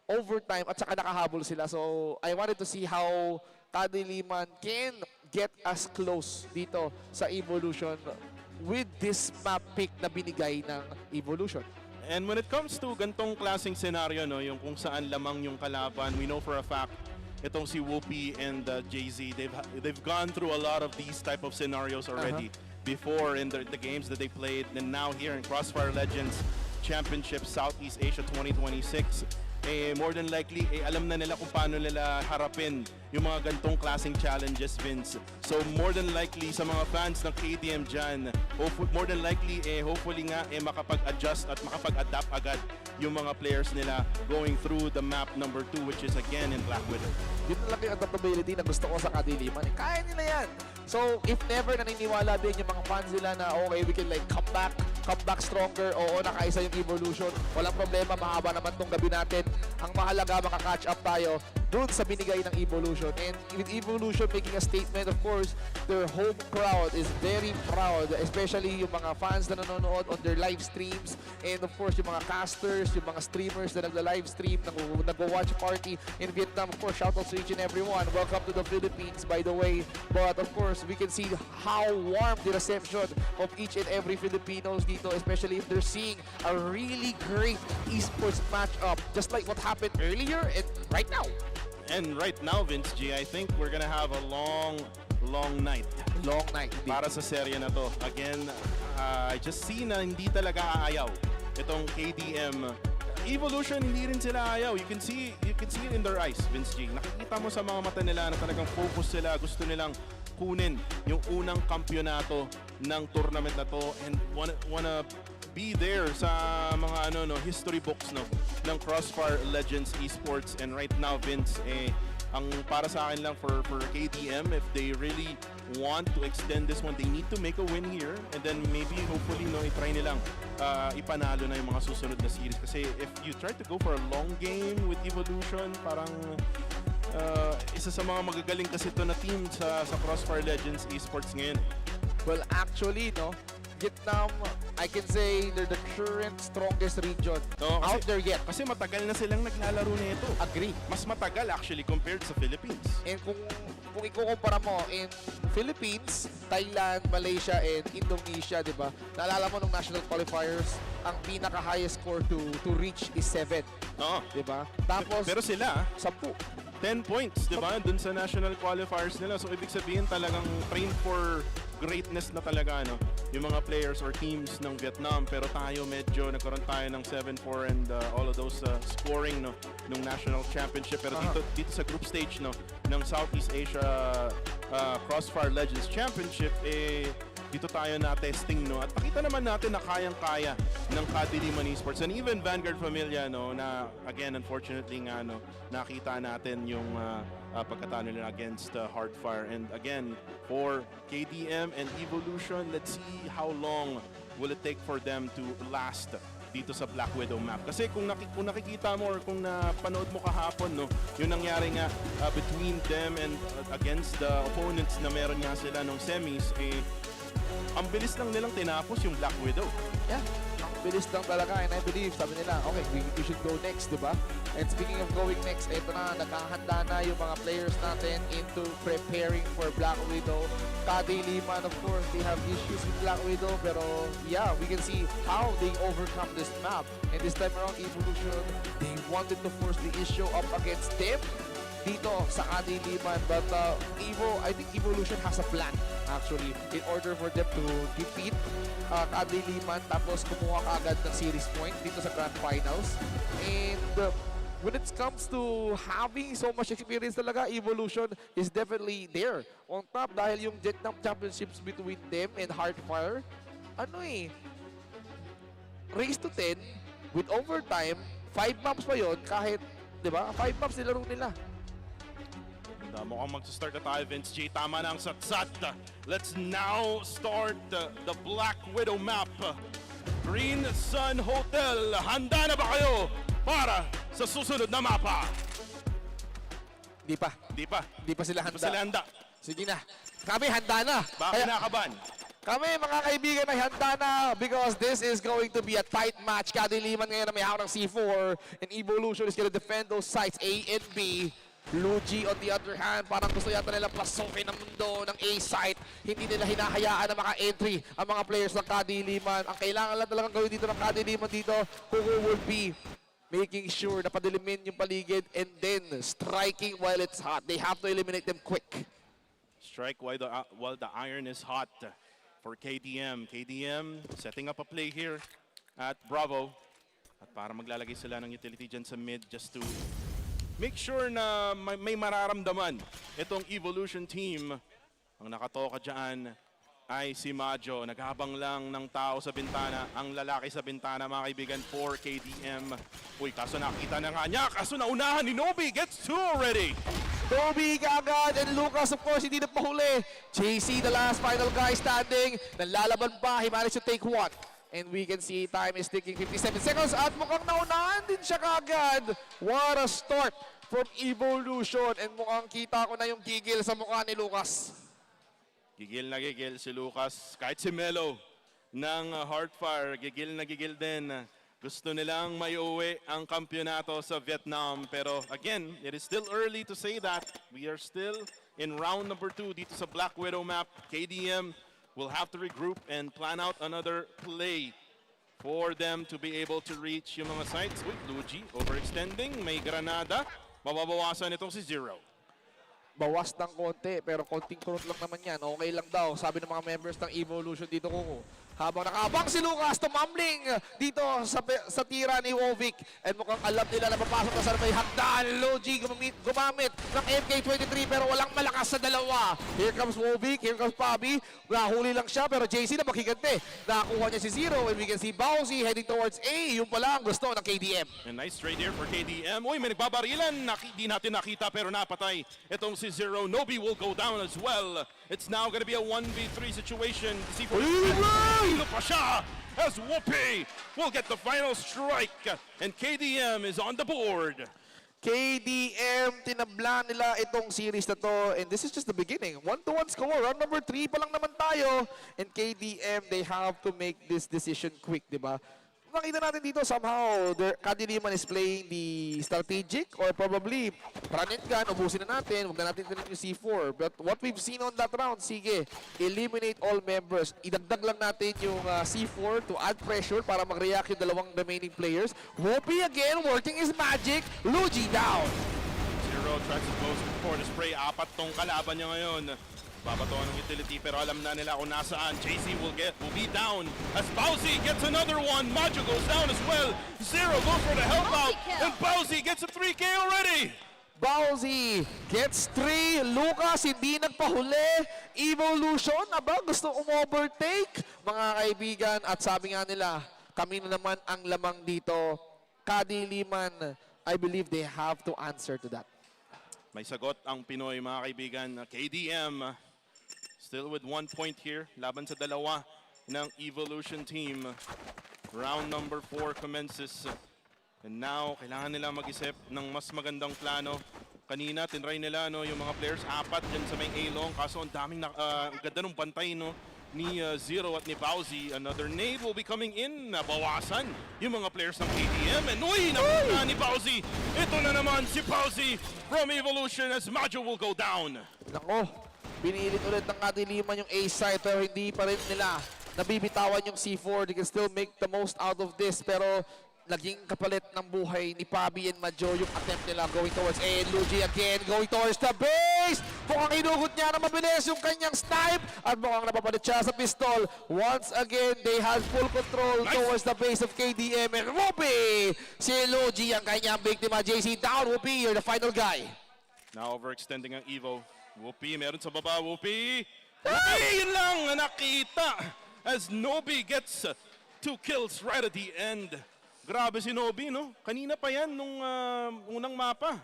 [SPEAKER 3] overtime at saka nakahabol sila. So, I wanted to see how kadiliman can get as close dito sa Evolution with this map pick na binigay ng Evolution.
[SPEAKER 10] And when it comes to gantong klaseng scenario, no, yung kung saan lamang yung kalaban, we know for a fact itong si Whoopi and Jay-Z, they've gone through a lot of these type of scenarios already before in the games that they played, and now here in CrossFire Legends Championship Southeast Asia 2026, more than likely, alam na nila kung paano nila harapin yung mga gantong klaseng challenges, Vince. So more than likely, sa mga fans ng KDM dyan, more than likely, hopefully nga, makapag-adjust at makapag-adapt agad yung mga players nila going through the map number 2, which is again in Black Widow.
[SPEAKER 3] Yun lang yung adaptability na gusto ko sa kadiliman. Kaya nila yan. So, if never naniniwala din yung mga fans nila na okay, we can like come back stronger, oo, nakaisa yung Evolution, walang problema, mahaba naman tong gabi natin. Ang mahalaga, makaka-catch up tayo dun sa binigay ng Evolution. And with Evolution making a statement, of course, their home crowd is very proud, especially yung mga fans na nanonood on their live streams, and of course, yung mga casters, yung mga streamers na nagla-live stream, nag-watch party in Vietnam. Of course, shoutouts to each and everyone. Welcome to the Philippines, by the way. But of course, we can see how warm the reception of each and every Filipinos dito, especially if they're seeing a really great esports matchup, just like what happened earlier and right now.
[SPEAKER 10] And right now, Vince G, I think we're gonna have a long night.
[SPEAKER 3] Long night.
[SPEAKER 10] Para sa serye na to. Again, I just see na hindi talaga aayaw itong KDM Evolution, hindi rin sila ayaw. You can see it in their eyes, Vince G. Nakikita mo sa mga mata nila na talagang focus sila. Gusto nilang kunin yung unang kampyonato ng tournament na to and wanna be there sa mga history books ng CrossFire Legends Esports. And right now, Vince, ang para sa akin lang for KDM, if they really want to extend this one, they need to make a win here and then maybe hopefully i-try nilang ipanalo na yung mga susunod na series. Kasi if you try to go for a long game with Evolution, parang isa sa mga magagaling kasi ito na team sa CrossFire Legends Esports ngayon.
[SPEAKER 3] Well, actually, Vietnam, I can say they're the current strongest region out there yet.
[SPEAKER 10] Kasi matagal na silang naglalaro nito.
[SPEAKER 3] Agree.
[SPEAKER 10] Mas matagal actually compared sa Philippines.
[SPEAKER 3] And kung ikukumpara mo in Philippines, Thailand, Malaysia, and Indonesia, di ba? Naalala mo nung national qualifiers, ang pinaka-highest score to reach is 7.
[SPEAKER 10] Oo.
[SPEAKER 3] Di ba? Tapos,
[SPEAKER 10] Pero sila,
[SPEAKER 3] 10.
[SPEAKER 10] 10 points, di ba? Dun sa national qualifiers nila. So, ibig sabihin talagang train for greatness na talaga, yung mga players or teams ng Vietnam. Pero tayo medyo nagkaroon tayo ng 7-4 and all of those scoring nung national championship. Pero dito sa group stage ng Southeast Asia Crossfire Legends Championship, dito tayo na-testing, at pakita naman natin na kayang-kaya ng kadiliman esports. And even Vanguard Familia, na again, unfortunately nga, nakita natin yung pagkatalo nila against Hardfire. And again, for KDM and Evolution, let's see how long will it take for them to last dito sa Black Widow map. Kasi kung nakikita mo or kung napanood mo kahapon, yung nangyari nga between them and against the opponents na meron nga sila nung semis, ang bilis lang nilang tinapos yung Black Widow.
[SPEAKER 3] Yeah, ang bilis lang talaga. And I believe, sabi nila, okay, we should go next, di ba? And speaking of going next, ito na, nakahanda na yung mga players natin into preparing for Black Widow. Kadiliman, of course, they have issues with Black Widow, pero yeah, we can see how they overcome this map. And this time around, Evolution, they wanted to force the issue up against them dito sa Kadiliman. But I think Evolution has a plan, actually, in order for them to defeat Kadiliman, tapos kumuha kaagad ng series point dito sa Grand Finals. And when it comes to having so much experience talaga, Evolution is definitely there on top dahil yung Vietnam Championships between them and Hardfire, race to 10 with overtime, 5 maps pa yun, kahit, di ba, 5 maps nilaro nila.
[SPEAKER 10] Mukhang mag-start na tayo, Vince G. Tama na ang satsat. Let's now start the Black Widow map. Green Sun Hotel, handa na ba kayo para sa susunod na mapa?
[SPEAKER 3] Di pa. Di pa sila handa. Sige na. Kami handa na.
[SPEAKER 10] Bakit nakaban?
[SPEAKER 3] Kami, mga kaibigan, ay handa na because this is going to be a tight match. Kadiliman ngayon na may hawak ng C4 and Evolution is gonna defend those sites A and B. Luigi, on the other hand, parang gusto yata nila pasukin ang mundo ng A site. Hindi nila hinahayaan na maka-entry ang mga players ng Kadiliman. Ang kailangan lang talagang gawin dito ng Kadiliman dito, who would be making sure na padilimin yung paligid and then striking while it's hot. They have to eliminate them quick.
[SPEAKER 10] Strike while the iron is hot for KDM. KDM setting up a play here at Bravo. At para maglalagay sila ng utility dyan sa mid just to make sure na may mararamdaman itong Evolution team. Ang nakatoka dyan ay si Majo. Naghabang lang ng tao sa bintana. Ang lalaki sa bintana, mga kaibigan, for KDM. Uy, kaso nakita na nga niya. Kaso naunahan ni Nobi. Gets 2 already.
[SPEAKER 3] Nobi kagad and Lucas, of course, hindi na pahuli. JC, the last final guy standing. Nalalaban pa. He managed to take 1. And we can see time is ticking, 57 seconds at mukhang naunahan din siya kagad. What a start from Evolution. And mukhang kita ko na yung gigil sa mukha ni Lucas.
[SPEAKER 10] Gigil na gigil si Lucas. Kahit si Melo ng Hardfire, gigil na gigil din. Gusto nilang may uwi ang kampyonato sa Vietnam. Pero again, it is still early to say that. We are still in round number 2 dito sa Black Widow map. KDM will have to regroup and plan out another play for them to be able to reach yung mga sites. Uy, Luigi overextending. May granada. Mababawasan itong si Zero.
[SPEAKER 3] Bawas ng konti, pero konting kurot lang naman yan. Okay lang daw, sabi ng mga members ng Evolution dito, kung Habang nakaabang si Lucas, tumambling dito sa tira ni Wovic. And mukhang alam nila na papasok na sa may hagdan. Logi gumamit ng MK23 pero walang malakas sa dalawa. Here comes Wovic, here comes Pabi. Nahuli lang siya pero JC na makikante. Nakakuha niya si Zero and we can see Bowsy heading towards A. Yung pala ang gusto ng KDM.
[SPEAKER 10] A nice trade here for KDM. Uy, may nagbabarilan. Di natin nakita pero napatay. Itong si Zero. Nobi will go down as well. It's now gonna be a 1v3 situation. See for pa siya as Whoopi will get the final strike and KDM is on the board.
[SPEAKER 3] KDM, tinabla nila itong series na to and this is just the beginning. 1-1 score. Round number 3 pa lang naman tayo. And KDM, they have to make this decision quick, di ba? Nakita natin dito somehow, Kadiliman is playing the strategic or probably run and gun, ubusin na natin, huwag na natin tinit yung C4. But what we've seen on that round, sige, eliminate all members. Idagdag lang natin yung C4 to add pressure para mag-react yung dalawang remaining players. Whoopi again, working his magic. Luigi down.
[SPEAKER 10] Zero tries to close for the spray. Apat tong kalaban niya ngayon. Babatuan ng utility pero alam na nila kung nasaan. JC will be down as Bowsy gets another one. Majo goes down as well. Zero goes for the help out and Bowsy gets a 3K already.
[SPEAKER 3] Bowsy gets 3. Lucas hindi nagpahuli. Evolution, aba gusto overtake mga kaibigan at sabi nga nila kami na naman ang lamang dito. Kadiliman, I believe they have to answer to that.
[SPEAKER 10] May sagot ang Pinoy mga kaibigan. KDM still with 1 point here. Laban sa dalawa ng Evolution team. Round number 4 commences. And now, kailangan nila mag-isip ng mas magandang plano. Kanina, tinry nila yung mga players, 4 dyan sa may A-long. Kaso ang daming, ganda ng bantay ni Zero at ni Bowsy. Another nade will be coming in. Nabawasan yung mga players ng KDM. And uy, napunta ni Bowsy. Ito na naman si Bowsy from Evolution as Majo will go down.
[SPEAKER 3] Nako, binilit ulit ng Kadiliman yung A-side pero hindi pa rin nila nabibitawan yung C4. They can still make the most out of this pero naging kapalit ng buhay ni Pabi and Majo yung attempt nila going towards A. And Luigi again going towards the base. Mukhang inugot niya na mabilis yung kanyang snipe at mukhang napapalit siya sa pistol. Once again, they have full control towards the base of KDM. And Whoopi! Si Luigi ang kanyang biktima. JC down. Whoopi, you're the final guy.
[SPEAKER 10] Now overextending ang Evo. Whoopi, meron sa baba. Whoopi! Whoopi! Yun lang na nakita as Nobi gets 2 kills right at the end. Grabe si Nobi, no? Kanina pa yan nung unang mapa.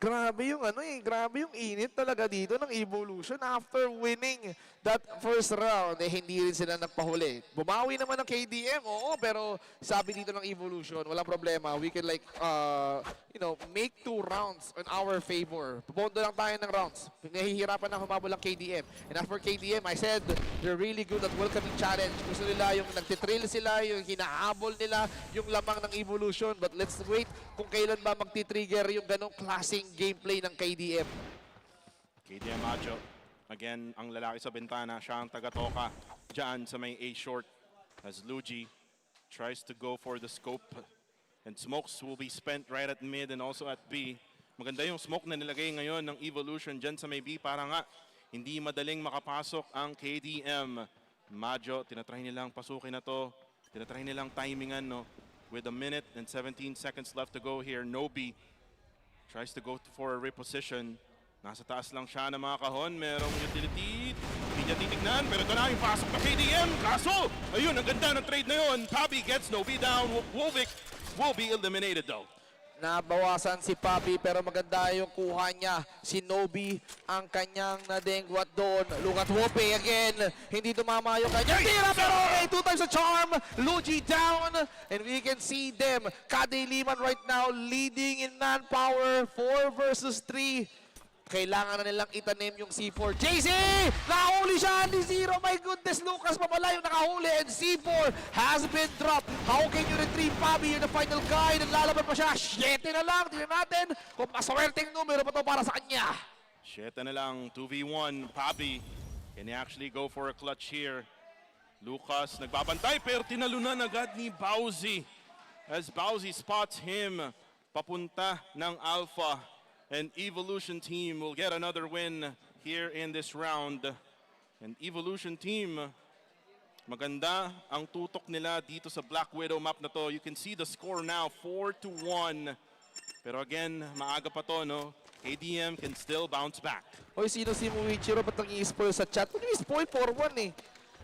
[SPEAKER 3] Grabe yung grabe yung init talaga dito ng Evolution after winning that first round. Hindi rin sila nagpahuli. Bumawi naman ng KDM, oo, pero sabi dito ng Evolution, walang problema. We can make 2 rounds in our favor. Pupondo lang tayo ng rounds. Nahihirapan na humabol ang KDM. And as for KDM, I said, they're really good at welcoming challenge. Gusto nila yung nagtitrill sila, yung hinahabol nila, yung lamang ng Evolution. But let's wait kung kailan ba magti-trigger yung ganong klaseng gameplay ng KDM.
[SPEAKER 10] KDM Majo. Again, ang lalaki sa bintana, siya ang taga-toka dyan sa may A short as Luigi tries to go for the scope. And smokes will be spent right at mid and also at B. Maganda yung smoke na nilagay ngayon ng Evolution dyan sa may B para nga hindi madaling makapasok ang KDM. Majo, tinatry nilang pasukin na to. Tinatry nilang timingan, no? With 1 minute and 17 seconds left to go here, Nobi tries to go for a reposition. Nasa taas lang siya ng mga kahon. Merong utility. Hindi niya titignan. Pero ito na yung pasok na KDM. Kaso, ayun, ang ganda ng trade na yun. Pabi gets Nobi down. Wovic will be eliminated though.
[SPEAKER 3] Nabawasan si Pabi pero maganda yung kuha niya. Si Nobi ang kanyang nadengwat doon. Look at Whoopi again. Hindi tumama yung kanyang tira pero okay, 2 times a charm. Luigi down and we can see them. Kadiliman right now leading in manpower. 4 versus 3. Kailangan na nilang itanim yung C4. JC! Nakahuli siya! Andy Zero! My goodness! Lucas pa pala yung nakahuli and C4 has been dropped. How can you retrieve Pabi? You're the final guy. Naglalaban pa siya. 7 na lang. Tingnan natin kung maswerteng numero pa to para sa kanya.
[SPEAKER 10] 7 na lang. 2v1. Pabi. Can he actually go for a clutch here? Lucas nagbabantay pero tinalunan agad ni Bowsy. As Bowsy spots him papunta ng Alpha. And Evolution team will get another win here in this round. And Evolution team Maganda ang tutok nila dito sa Black Widow map na to. You can see the score now, 4-1. Pero again, maaga pa to, no? KDM can still bounce back.
[SPEAKER 3] Hoy, sino si Muichiro? Ba't nang i-spoil sa chat? Ba't i-spoil 4-1 eh?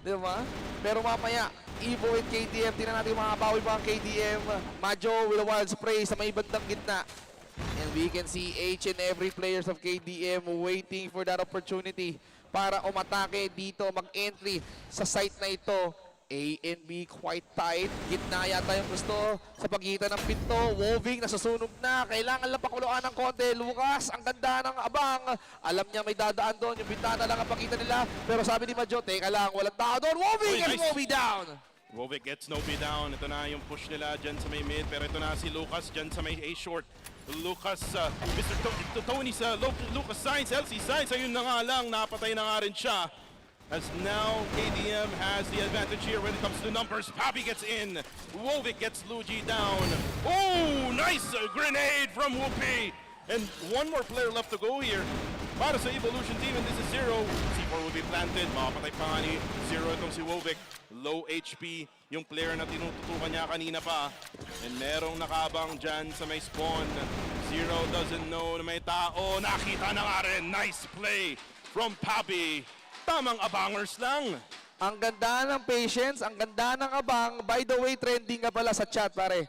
[SPEAKER 3] Di ba? Pero mamaya, Evo with KDM. Tingnan natin yung mga bawi mga KDM. Majo with a wild spray sa may bandang gitna. And we can see each and every players of KDM waiting for that opportunity para umatake dito, mag-entry sa site na ito. A and B quite tight. Gitna yata yung gusto sa pagitan ng pinto. Woving nasusunog na. Kailangan lang pakuluan ng konti. Lucas, ang ganda ng abang. Alam niya may dadaan doon. Yung bintana lang ang pakita nila. Pero sabi ni Majo, teka lang, walang tao doon. Woving and Nobi down.
[SPEAKER 10] Wovic gets Nobi down. Ito na yung push nila dyan sa may mid. Pero ito na si Lucas dyan sa may A-short. Lucas, Lucas Sainz, LC Sainz, ayun na nga lang, napatay na nga rin siya. As now, KDM has the advantage here when it comes to numbers. Papi gets in, Wovic gets Luigi down. Oh, nice grenade from Whoopi. And one more player left to go here. Para sa Evolution team, and this is Zero. C4 will be planted, makapatay pa nga ni Zero itong si Wovic. Low HP, yung player na tinututukan niya kanina pa. And merong nakaabang dyan sa may spawn. Zero doesn't know na may tao. Nakita na nga rin. Nice play from Papi. Tamang abangers lang.
[SPEAKER 3] Ang ganda ng patience, ang ganda ng abang. By the way, trending nga pala sa chat, pare.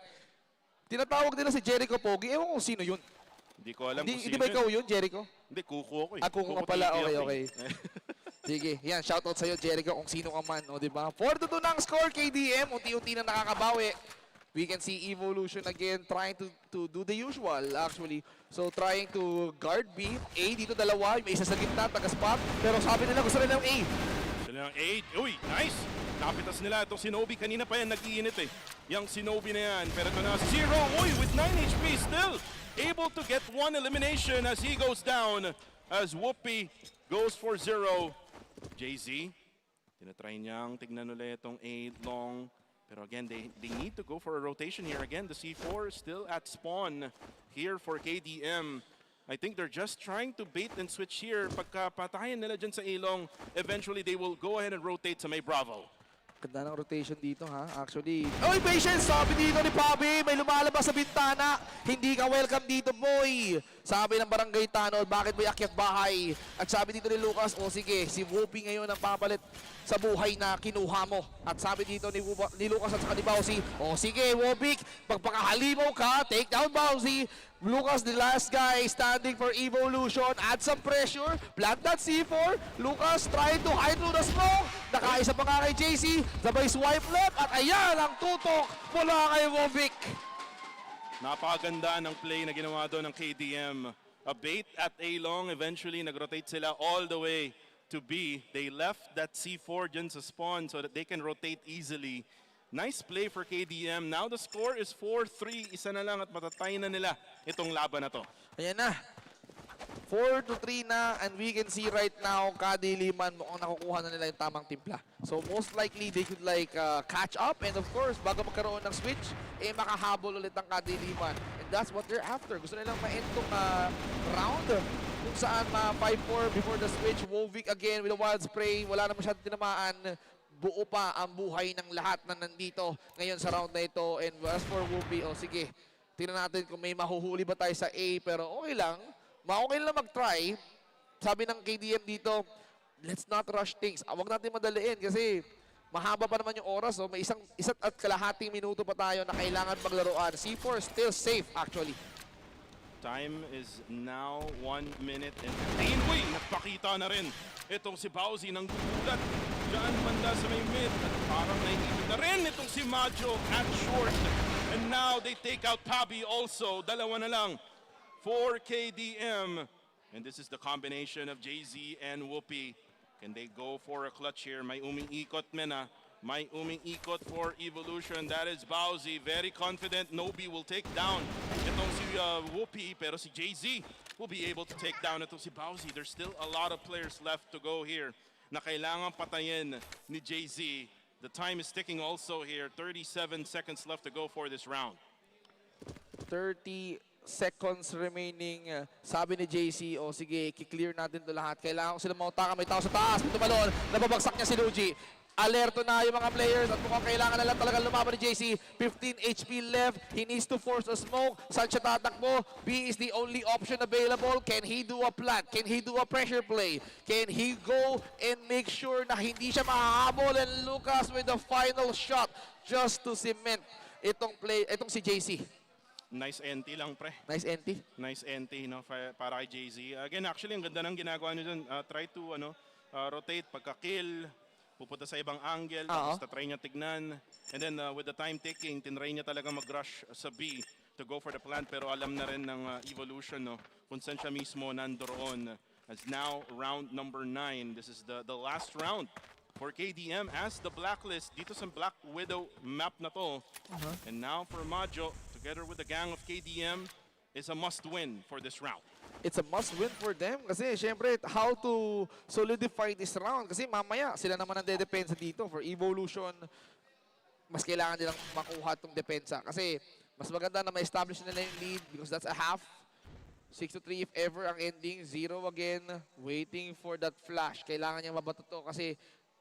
[SPEAKER 3] Tinatawag nila si Jericho Pogi. Ewan kung sino yun.
[SPEAKER 10] Hindi ko alam kung sino.
[SPEAKER 3] Hindi ba ikaw yun, Jericho?
[SPEAKER 10] Hindi, kuko ako eh.
[SPEAKER 3] Kuko ka pala. Okay. Sige, yan, shoutout sa'yo, Jericho, kung sino ka man, o diba? 4-2 na ang score, KDM, unti-unti na nakakabawi. We can see Evolution again trying to do the usual, actually. So, trying to guard B. A dito dalawa, may isa sa gitna, taga-spot. Pero sabi nila, gusto nila ng A.
[SPEAKER 10] Gusto nila ng A. Uy, nice! Napitas nila itong Shinobi. Kanina pa yan, nag-iinit eh. Yung Shinobi na yan. Pero ito na, Zero, uy, with 9 HP still. Able to get one elimination as he goes down. As Whoopi goes for Zero. JZ, tinatry niyang tignan ulit itong A long. Pero again, they need to go for a rotation here. Again, the C4 still at spawn here for KDM. I think they're just trying to bait and switch here. Pagka patayin nila dyan sa A long, eventually they will go ahead and rotate sa may Bravo.
[SPEAKER 3] Ganda ng rotation dito, ha? Actually, oy, patience! Sabi dito ni Papi, may lumalabas sa bintana. Hindi ka welcome dito, boy. Sabi ng barangay tanod, bakit may akyat bahay? At sabi dito ni Lucas, o sige, si Whoopi ngayon ang papalit sa buhay na kinuha mo. At sabi dito ni Lucas at saka ni Bowsy, o sige, Whoopi, pagpakahalimaw ka, take down Bowsy. Lucas, the last guy standing for Evolution. Add some pressure. Plant that C4. Lucas trying to hide through the smoke. Nakaisa pa nga kay JC. Sabay swipe left. At ayan ang tutok mula kay Wovic.
[SPEAKER 10] Napakaganda ng play na ginawa doon ng KDM. A bait at A long. Eventually, nag-rotate sila all the way to B. They left that C4 dyan sa spawn so that they can rotate easily. Nice play for KDM. Now the score is 4-3. Isa na lang at matatay na nila itong laban na to.
[SPEAKER 3] Ayan na. 4-3 na, and we can see right now, kadiliman mukhang nakukuha na nila yung tamang timpla. So most likely, they could like catch up, and of course, bago magkaroon ng switch, makahabol ulit ang kadiliman. And that's what they're after. Gusto nilang ma-end tong round kung saan 5-4 before the switch. Wovic again with a wild spray. Wala na masyadong tinamaan. Buo pa ang buhay ng lahat na nandito ngayon sa round na ito. And as for Whoopi, sige, tingnan natin kung may mahuhuli ba tayo sa A. Pero okay lang. Okay lang mag-try. Sabi ng KDM dito, let's not rush things. Huwag natin madaliin kasi mahaba pa naman yung oras. May isa't at kalahating minuto pa tayo na kailangan paglaruan. C4 still safe actually.
[SPEAKER 10] Time is now 1 minute and 15. Uy, nagpakita na rin itong si Bowsy ng gulat. Diyan banda sa may mid at parang naiipit na rin itong si Macho at short. And now they take out Pabi also. Dalawa na lang for KDM. And this is the combination of JZ and Whoopi. Can they go for a clutch here? May umiikot mena. May umiikot for Evolution. That is Bowsy. Very confident. Nobi will take down itong si Whoopi. Pero si JZ will be able to take down itong si Bowsy. There's still a lot of players left to go here na kailangan patayin ni JZ. The time is ticking also here. 37 seconds left to go for this round.
[SPEAKER 3] 30 seconds remaining. Sabi ni JC, sige, kiklear natin ito lahat. Kailangan ko sila mautaka. May tao sa taas. Tumalon. Nababagsak niya si Luigi. Alerto na yung mga players at mukhang kailangan na lang talaga lumaban ni JC. 15 HP left. He needs to force a smoke. Saan siya tatakbo? B is the only option available. Can he do a plant? Can he do a pressure play? Can he go and make sure na hindi siya makahabol? And Lucas with the final shot just to cement itong si JC.
[SPEAKER 10] Nice NT lang, pre.
[SPEAKER 3] Nice NT.
[SPEAKER 10] Nice NT, no, para kay JZ. Again, actually, ang ganda ng ginagawa niyo dun. Try to, rotate, pagka-kill, pupunta sa ibang angle, tapos try niya tignan. And then, with the time taking, tinry niya talaga mag-rush sa B to go for the plant. Pero alam na rin ng Evolution, no, kung saan siya mismo nandoroon. As now, round number 9. This is the last round for KDM as the blacklist dito sa Black Widow map na to. And now for Majo, together with the gang of KDM, is a must-win for this round.
[SPEAKER 3] It's a must-win for them kasi syempre how to solidify this round kasi mamaya sila naman ang dedepensa dito for Evolution. Mas kailangan nilang makuha itong depensa kasi mas maganda na ma-establish nila yung lead because that's a half. 6-3 if ever ang ending. 0 again. Waiting for that flash. Kailangan niya mabato to kasi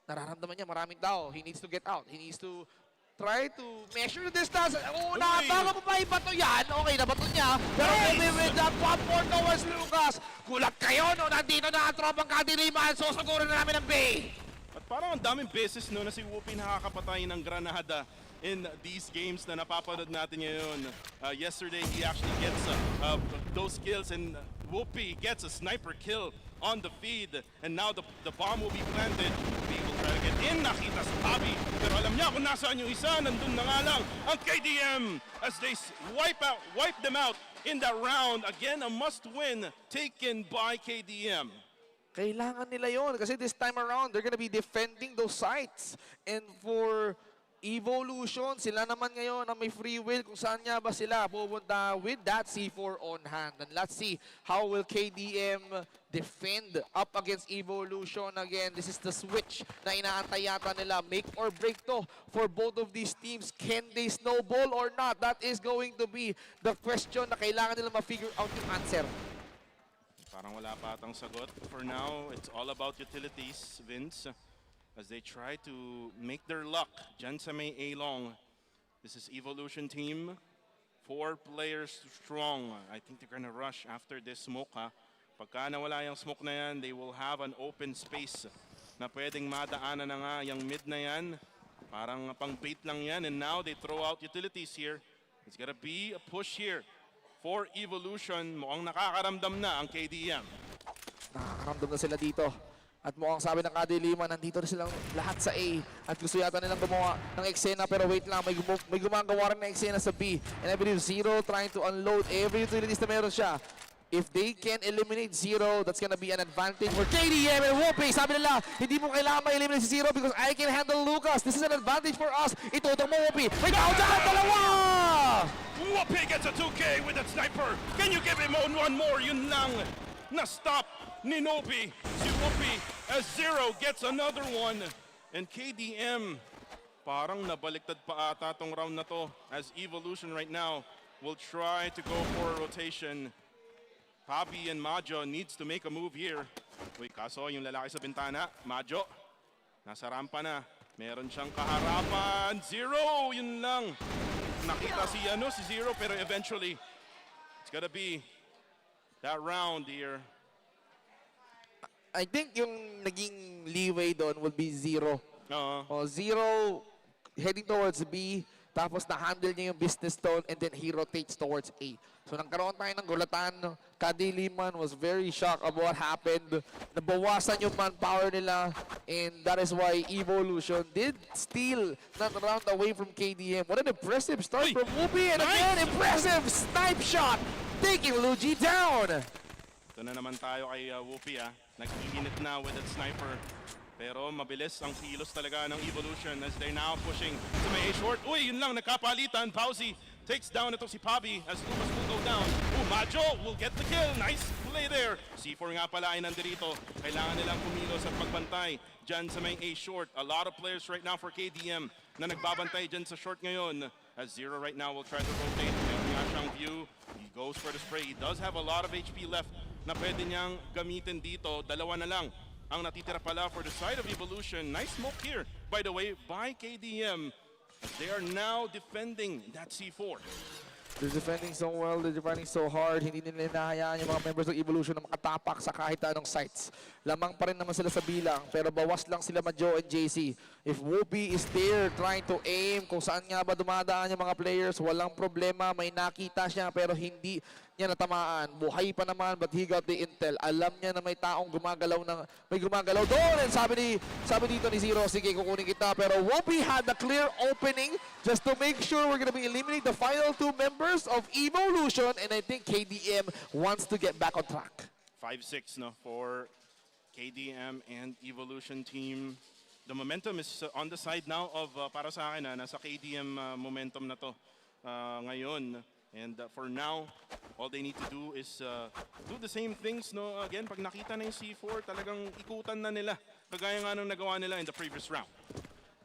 [SPEAKER 3] nararamdaman niya maraming tao. He needs to get out. He needs to try to measure the distance. Oh, bago pa ibato yan. Okay, nabato niya. Pero maybe with that one more towards Lucas. Kulat kayo, no? Nandito na ang tropang kadiliman. Susugurin na namin ang bay.
[SPEAKER 10] At parang ang daming beses no, na si Whoopi nakakapatay ng granada in these games na napapanood natin ngayon. Yesterday, he actually gets those kills and Whoopi gets a sniper kill on the feed. And now the bomb will be planted. We will try to get in. Nakita si Bobby. Pero alam niya kung nasaan yung isa. Nandun na nga lang ang KDM as they wipe them out in that round. Again, a must-win taken by KDM.
[SPEAKER 3] Kailangan nila yon kasi this time around, they're gonna be defending those sites. And for Evolution, sila naman ngayon na may free will kung saan nga ba sila pupunta with that C4 on hand. And let's see how will KDM defend up against Evolution. Again, this is the switch na inaantay yata nila. Make or break to for both of these teams. Can they snowball or not? That is going to be the question na kailangan nila ma-figure out yung answer.
[SPEAKER 10] Parang wala pa atang sagot. For now, it's all about utilities, Vince. As they try to make their luck. Dyan sa may A-long. This is Evolution team. 4 players strong. I think they're gonna rush after this smoke, ha. Pagka nawala yung smoke na yan, they will have an open space na pwedeng madaanan na nga yung mid na yan. Parang pang bait lang yan. And now they throw out utilities here. It's gonna be a push here for Evolution. Mukhang nakakaramdam na ang KDM.
[SPEAKER 3] Nakakaramdam na sila dito. At mukhang sabi ng kadiliman, nandito na silang lahat sa A. At gusto yata nilang gumawa ng eksena. Pero wait lang, may gumagawa rin ng eksena sa B. And I believe Zero trying to unload every utilities na meron siya. If they can eliminate Zero, that's gonna be an advantage for KDM and Whoopi. Sabi nila, hindi mo kailangan ma-eliminate si Zero because I can handle Lucas. This is an advantage for us. Itutong mo, Whoopi. May down dyan, dalawa!
[SPEAKER 10] Whoopi gets a 2K with that sniper. Can you give him one more? Yun lang. Na-stop ni Nobi. Si Whoopi as Zero gets another one. And KDM, parang nabaliktad pa ata tong round na to as Evolution right now will try to go for a rotation. Pabi and Majo needs to make a move here. Uy, kaso yung lalaki sa bintana, Majo, nasa rampa na. Meron siyang kaharapan. Zero, yun lang. Nakita si Zero, pero eventually, it's gonna be that round here.
[SPEAKER 3] I think yung naging leeway doon will be Zero. Zero heading towards B, tapos na-handle niya yung business stone and then he rotates towards A. So nagkaroon tayo ng gulatan. Kadiliman was very shocked of what happened. Nabawasan yung manpower nila and that is why Evolution did steal that round away from KDM. What an impressive start from Whoopi and again, impressive snipe shot taking Luigi down.
[SPEAKER 10] Ito na naman tayo kay Whoopi, nag-iinit na with that sniper. Pero mabilis ang kilos talaga ng Evolution as they're now pushing to may short. Uy, yun lang, nagkapalitan. Pausi takes down ito si Pabi as Lucas will go down. Majo will get the kill. Nice play there. C4 nga pala ay nandirito. Kailangan nilang kumilos at magbantay dyan sa may A short. A lot of players right now for KDM na nagbabantay dyan sa short ngayon. As Zero right now will try to rotate. Meron nga siyang view. He goes for the spray. He does have a lot of HP left na pwede niyang gamitin dito. Dalawa na lang ang natitira pala for the side of Evolution. Nice smoke here, by the way, by KDM. They are now defending that C4.
[SPEAKER 3] They're defending so well, they're defending so hard. Hindi nila hinahayaan yung mga members ng Evolution na makatapak sa kahit anong sites. Lamang pa rin naman sila sa bilang, pero bawas lang sila Majo and JC. If Whoopi is there trying to aim kung saan nga ba dumadaan yung mga players, walang problema, may nakita siya pero hindi niya natamaan. Buhay pa naman, but he got the intel. Alam niya na may taong may gumagalaw doon. And sabi dito ni Zero, sige, kukunin kita. Pero Whoopi had the clear opening just to make sure we're gonna be eliminating the final two members of Evolution. And I think KDM wants to get back on track.
[SPEAKER 10] 5-6 no, for KDM and Evolution team. The momentum is on the side now of, para sa akin, nasa KDM momentum na to ngayon. And for now, all they need to do is do the same things. No? Again, pag nakita na yung C4, talagang ikutan na nila. Kagaya nga nung nagawa nila in the previous round.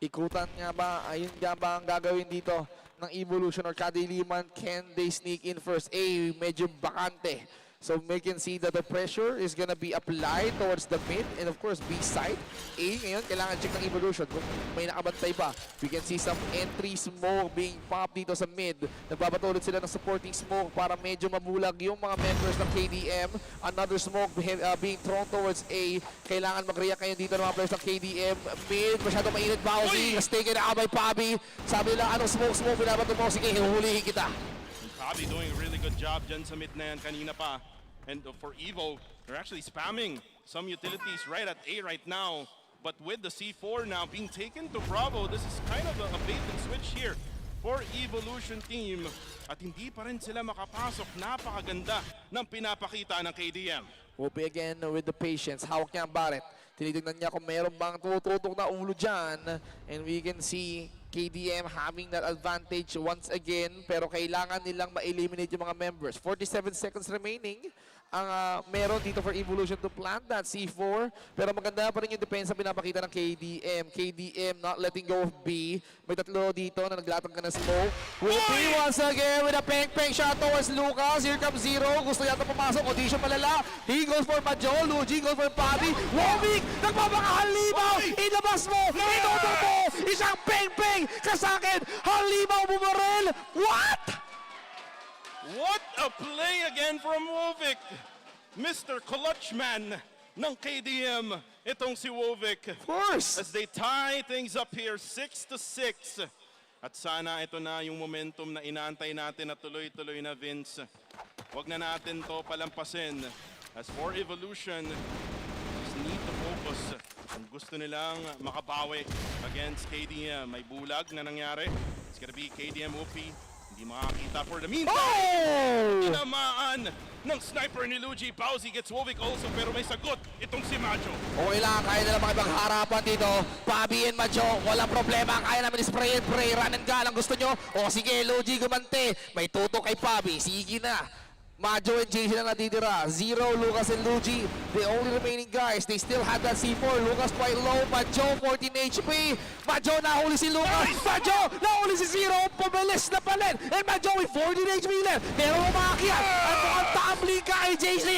[SPEAKER 3] Ikutan nga ba? Ayun nga ba ang gagawin dito ng Evolution or kadiliman? Can they sneak in first? Medyo bakante. So we can see that the pressure is gonna be applied towards the mid and of course B side. Ngayon, kailangan check ng Evolution kung may nakabantay pa. We can see some entry smoke being popped dito sa mid. Nagpapatulad sila ng supporting smoke para medyo mabulag yung mga members ng KDM. Another smoke being thrown towards A. Kailangan mag-react ngayon dito ng mga players ng KDM. Mid, masyado mainit Bowsy. Taken out by Pabi. Sabi nila, anong smoke? Binabato mo. Sige, huhulihin kita.
[SPEAKER 10] Pabi doing a really good job dyan sa mid na yan kanina pa. And for Evo, they're actually spamming some utilities right at A right now. But with the C4 now being taken to Bravo, this is kind of a bait and switch here for Evolution team. At hindi pa rin sila makapasok. Napakaganda ng pinapakita ng KDM.
[SPEAKER 3] Whoopi again with the patience. Hawak niya ang Barret. Tinitignan niya kung meron bang tututok na ulo dyan. And we can see KDM having that advantage once again. Pero kailangan nilang ma-eliminate yung mga members. 47 seconds remaining ang meron dito for Evolution to plant that C4. Pero maganda pa rin yung defense na pinapakita ng KDM. KDM not letting go of B. May tatlo dito na naglatag ka na smoke. Whoopi once again with a peng shot towards Lucas. Here comes Zero. Gusto yata pumasok. Audition malala. He goes for Majo. Luigi goes for Pabi. Womik! Nagpapakahalimaw! Ilabas mo! Inoto mo! Isang peng! Kasakit! Halimaw bumarel! What?
[SPEAKER 10] What a play again from Wovic. Mr. Clutchman ng KDM. Itong si Wovic.
[SPEAKER 3] Of course!
[SPEAKER 10] As they tie things up here, 6-6. At sana ito na yung momentum na inaantay natin na tuloy-tuloy na, Vince. Huwag na natin to palampasin. As for Evolution, just need to focus. Kung gusto nilang makabawi against KDM, may bulag na nangyari. It's gonna be KDM Whoopi. Hindi makakita for the meantime. Tinamaan ng sniper ni Luigi. Bowsy gets Wovic also, pero may sagot itong si Majo.
[SPEAKER 3] Okay lang, kaya nila makipagharapan dito. Pabi and Majo, walang problema. Kaya namin spray and pray, run and gun ang gusto nyo. O sige, Luigi gumante. May tutok kay Pabi. Sige na. Majo and JC na natitira. Zero, Lucas and Luigi. The only remaining guys. They still had that C4. Lucas quite low. Majo, 14 HP. Majo, nahuli si Lucas. Majo, nahuli si Zero. Pabilis na palit. And Majo with 14 HP left. Pero umakyat. At mukhang tumbling ka kay JC.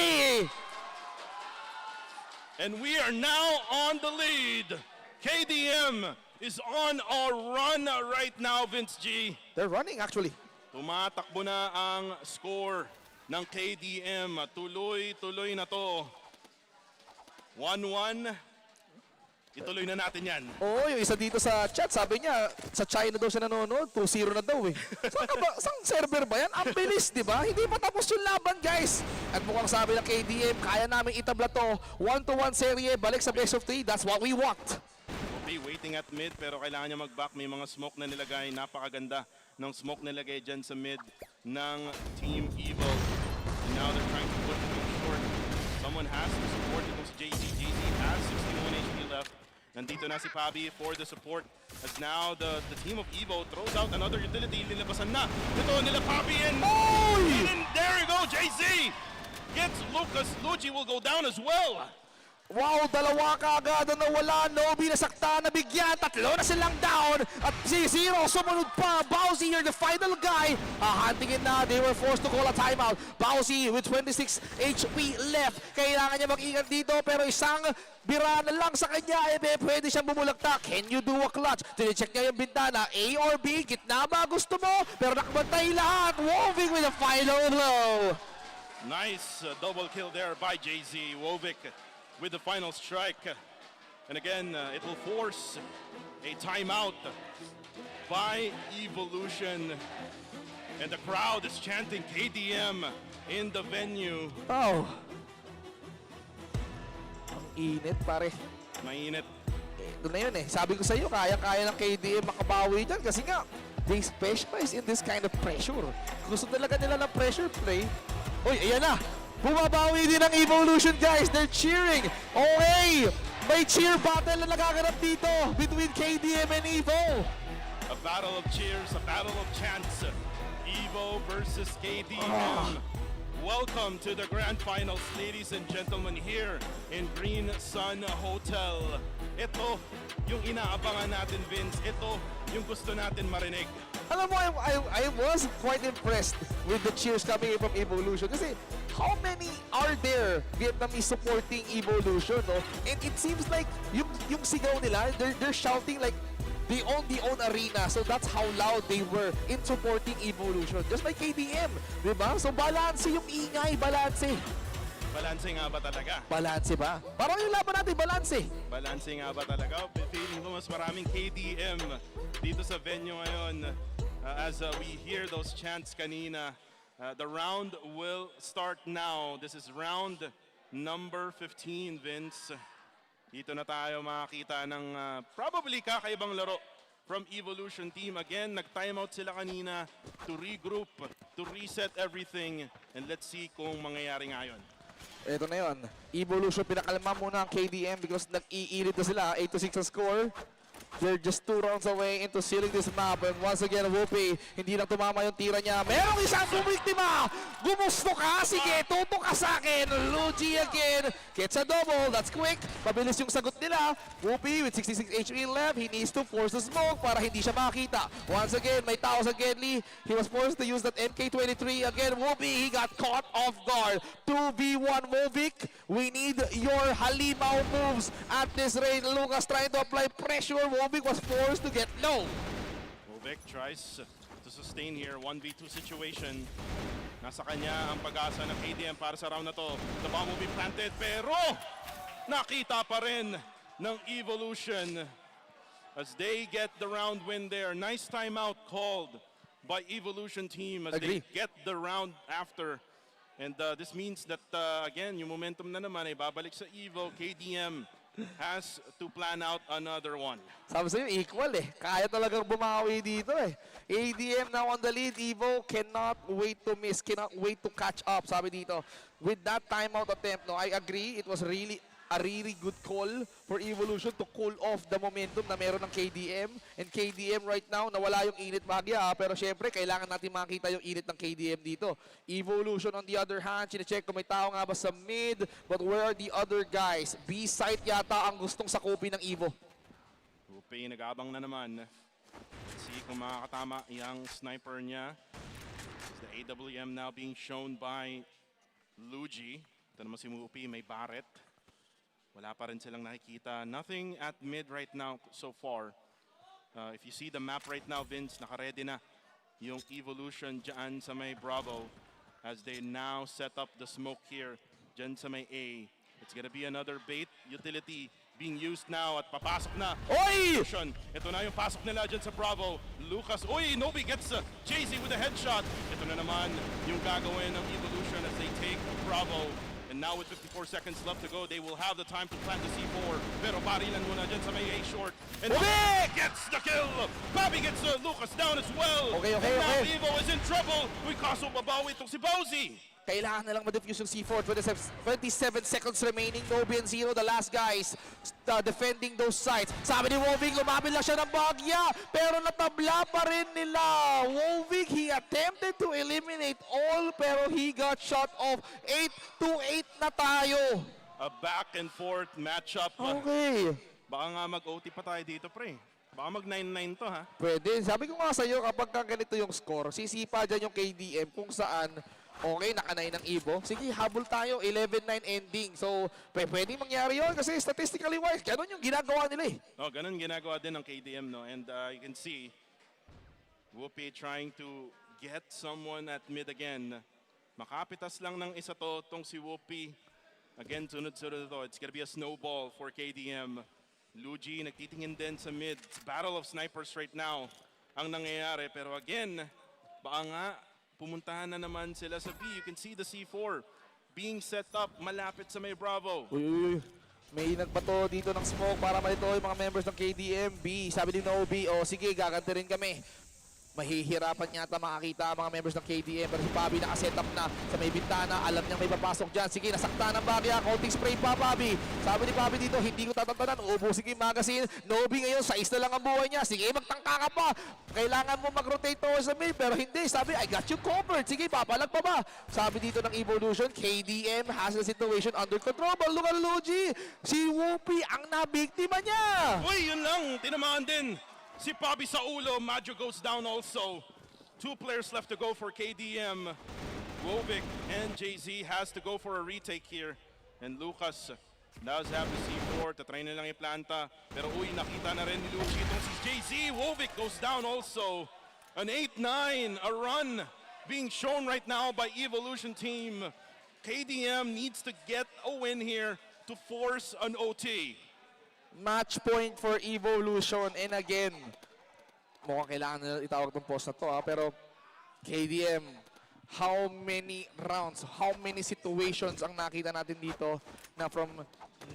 [SPEAKER 10] And we are now on the lead. KDM is on a run right now, Vince G.
[SPEAKER 3] They're running actually.
[SPEAKER 10] Tumatakbo na ang score ng KDM. Tuloy-tuloy na to. 1-1. Ituloy na natin yan.
[SPEAKER 3] Oo, yung isa dito sa chat, sabi niya, sa China daw siya nanonood, 2-0 na daw eh. Saan server ba yan? Ang bilis, di ba? Hindi pa tapos yung laban, guys. At mukhang sabi ng KDM, kaya namin itabla to. 1-1 serye, balik sa best of 3. That's what we want.
[SPEAKER 10] Be waiting at mid, pero kailangan niya mag-back. May mga smoke na nilagay. Napakaganda ng smoke nilagay dyan sa mid ng Team Evil. And now they're trying to put it short. Someone has to support it. Si JC. JC has 61 HP left. Nandito na si Pabi for the support. As now the team of Evo throws out another utility. Nilibasan na. Ito nila Pabi and there you go, JC! Gets Lucas. Luigi will go down as well.
[SPEAKER 3] Wow, dalawa kaagad ang nawala. Nobi nasakta, nabigyan. Tatlo na silang down. At si Zero sumunod pa. Bowsy, you're the final guy. Hunting it na. They were forced to call a timeout. Bowsy with 26 HP left. Kailangan niya mag-ingat dito. Pero isang bira na lang sa kanya. Pwede siyang bumulagtak. Can you do a clutch? Tine-check niya yung bintana. A or B? Gitna ba gusto mo? Pero nakabantay lahat. Wolving with a final blow.
[SPEAKER 10] Nice double kill there by JZ. Wovic with the final strike. And again, it will force a timeout by Evolution. And the crowd is chanting KDM in the venue.
[SPEAKER 3] Oh. Ang init, pare.
[SPEAKER 10] Mainit.
[SPEAKER 3] Ito na yun eh. Sabi ko sa iyo, kaya-kaya ng KDM makabawi dyan kasi nga, they specialize in this kind of pressure. Gusto talaga nila ng pressure play. Uy, ayan na. Bumabawi din ang Evolution, guys. They're cheering. Okay. May cheer battle na nagaganap dito between KDM and Evo.
[SPEAKER 10] A battle of cheers, a battle of chants. Evo versus KDM. Welcome to the grand finals, ladies and gentlemen, here in Green Sun Hotel. Ito yung inaabangan natin, Vince. Ito yung gusto natin marinig.
[SPEAKER 3] Alam mo, I was quite impressed with the cheers coming in from Evolution kasi how many are there Vietnamese supporting Evolution, no? And it seems like yung sigaw nila, they're shouting like they own arena. So that's how loud they were in supporting Evolution. Just like KDM, di ba? So balanse yung ingay, balanse.
[SPEAKER 10] Balanse nga ba talaga?
[SPEAKER 3] Balanse ba? Parang yung laban natin, balanse.
[SPEAKER 10] Balanse nga ba talaga? Feeling ko mas maraming KDM dito sa venue ngayon. As we hear those chants kanina, the round will start now. This is round number 15, Vince. Dito na tayo makakita ng probably kakaibang laro from Evolution team. Again, nag-timeout sila kanina to regroup, to reset everything. And let's see kung mangyayari ngayon.
[SPEAKER 3] Ito na yun. Evolution pinakalma muna ang KDM because nag-iirit na sila. 8-6 ang score. They're just 2 rounds away into sealing this map. And once again, Whoopi, hindi lang tumama yung tira niya. Merong isang bumiktima! Gumusto ka? Sige, tutok ka sa akin. Luigi again. Gets a double. That's quick. Mabilis yung sagot nila. Whoopi with 66 HP left. He needs to force the smoke para hindi siya makita. Once again, may tao sa Genly. He was forced to use that MK23. Again, Whoopi, he got caught off guard. 2v1 Movic. We need your halimaw moves at this rate. Lucas trying to apply pressure. Movic was forced to get low.
[SPEAKER 10] Movic tries to sustain here. 1v2 situation. Nasa kanya ang pag-asa ng KDM para sa round na to. The bomb will be planted pero nakita pa rin ng Evolution as they get the round win there. Nice timeout called by Evolution team as they get the round after. And this means that again, yung momentum na naman ay babalik sa Evo. KDM has to plan out another one.
[SPEAKER 3] Sabi sa'yo, equal eh. Kaya talagang bumawi dito eh. ADM now on the lead. Evo cannot wait to miss, cannot wait to catch up. Sabi dito, with that timeout attempt, no, I agree, it was really a really good call for Evolution to cool off the momentum na meron ng KDM. And KDM right now, nawala yung init bagya. Pero syempre, kailangan natin makita yung init ng KDM dito. Evolution on the other hand, sinecheck kung may tao nga ba sa mid. But where are the other guys? B-site yata ang gustong sakupin ng Evo.
[SPEAKER 10] Rupi, nag-abang na naman. Let's see kung makakatama yung sniper niya. The AWM now being shown by Luigi. Ito naman si Mupi, may Barret. Wala pa rin silang nakikita. Nothing at mid right now so far. If you see the map right now, Vince, naka-ready na yung Evolution dyan sa may Bravo as they now set up the smoke here dyan sa may A. It's gonna be another bait utility being used now at papasok na.
[SPEAKER 3] Oy!
[SPEAKER 10] Ito na yung pasok nila dyan sa Bravo. Lucas, oy, Nobi gets Jay-Z with a headshot. Ito na naman yung gagawin ng Evolution as they take Bravo. And now with 54 seconds left to go, they will have the time to plant the C4. Pero barilan muna dyan sa may A short. And Bobby gets the kill! Bobby gets Lucas down as well.
[SPEAKER 3] Okay.
[SPEAKER 10] And now Evo is in trouble. We kaso babawi itong si Bowsy.
[SPEAKER 3] Kailangan na lang ma-defuse yung C4. 27 seconds remaining. Nobi and Zero, the last guys defending those sites. Sabi ni Wovig, lumapit lang siya ng bagya. Pero natabla pa rin nila. Wovig, he attempted to eliminate all. Pero he got shot off. 8-8 na tayo.
[SPEAKER 10] A back and forth matchup.
[SPEAKER 3] Okay.
[SPEAKER 10] Baka nga mag-OT pa tayo dito, pre. Baka mag 9-9 to, ha?
[SPEAKER 3] Pwede. Sabi ko nga sa'yo, kapag ka ganito yung score, sisipa dyan yung KDM kung saan, okay, nakanay ng Evo. Sige, habol tayo, 11-9 ending. So, pwede mangyari yun kasi statistically wise, ganun yung ginagawa nila eh.
[SPEAKER 10] Oh, ganun ginagawa din ng KDM, no? And you can see, Whoopi trying to get someone at mid again. Makapitas lang ng isa to, tong si Whoopi. Again, sunod-sunod to. It's gonna be a snowball for KDM. Luigi nagtitingin din sa mid. It's battle of snipers right now ang nangyayari. Pero again, baka nga pumuntahan na naman sila sa B. You can see the C4 being set up malapit sa may Bravo.
[SPEAKER 3] Uy. May nagbato dito ng smoke para malito yung mga members ng KDM. B, sabi din na OB, sige, gagante rin kami. Mahihirapan yata makakita ang mga members ng KDM. Pero si Bobby nakaset-up na sa may bintana. Alam niyang may papasok dyan. Sige, nasakta ng Bagya. Counting spray pa, Bobby. Sabi ni Bobby dito, hindi ko tatantanan. Uubusin yung magazine. Nobi ngayon, 6 na lang ang buhay niya. Sige, magtangka ka pa. Kailangan mo mag-rotate towards the mid. Pero hindi. Sabi, I got you covered. Sige, papalag pa ba? Sabi dito ng Evolution, KDM has the situation under control. But look at Luigi. Si Whoopi ang nabiktima niya.
[SPEAKER 10] Uy, yun lang. Tinamaan din. Si Bobby sa ulo. Maggio goes down also. 2 players left to go for KDM. Wovic and JZ has to go for a retake here. And Lucas does have the C4. Tatry na lang iplanta. Pero uy, nakita na rin ni Luigi itong si JZ. Wovic goes down also. An 8-9. A run being shown right now by Evolution team. KDM needs to get a win here to force an OT.
[SPEAKER 3] Match point for Evolution. And again, mukhang kailangan na itawag itong post na to, pero KDM, how many rounds, how many situations ang nakita natin dito na from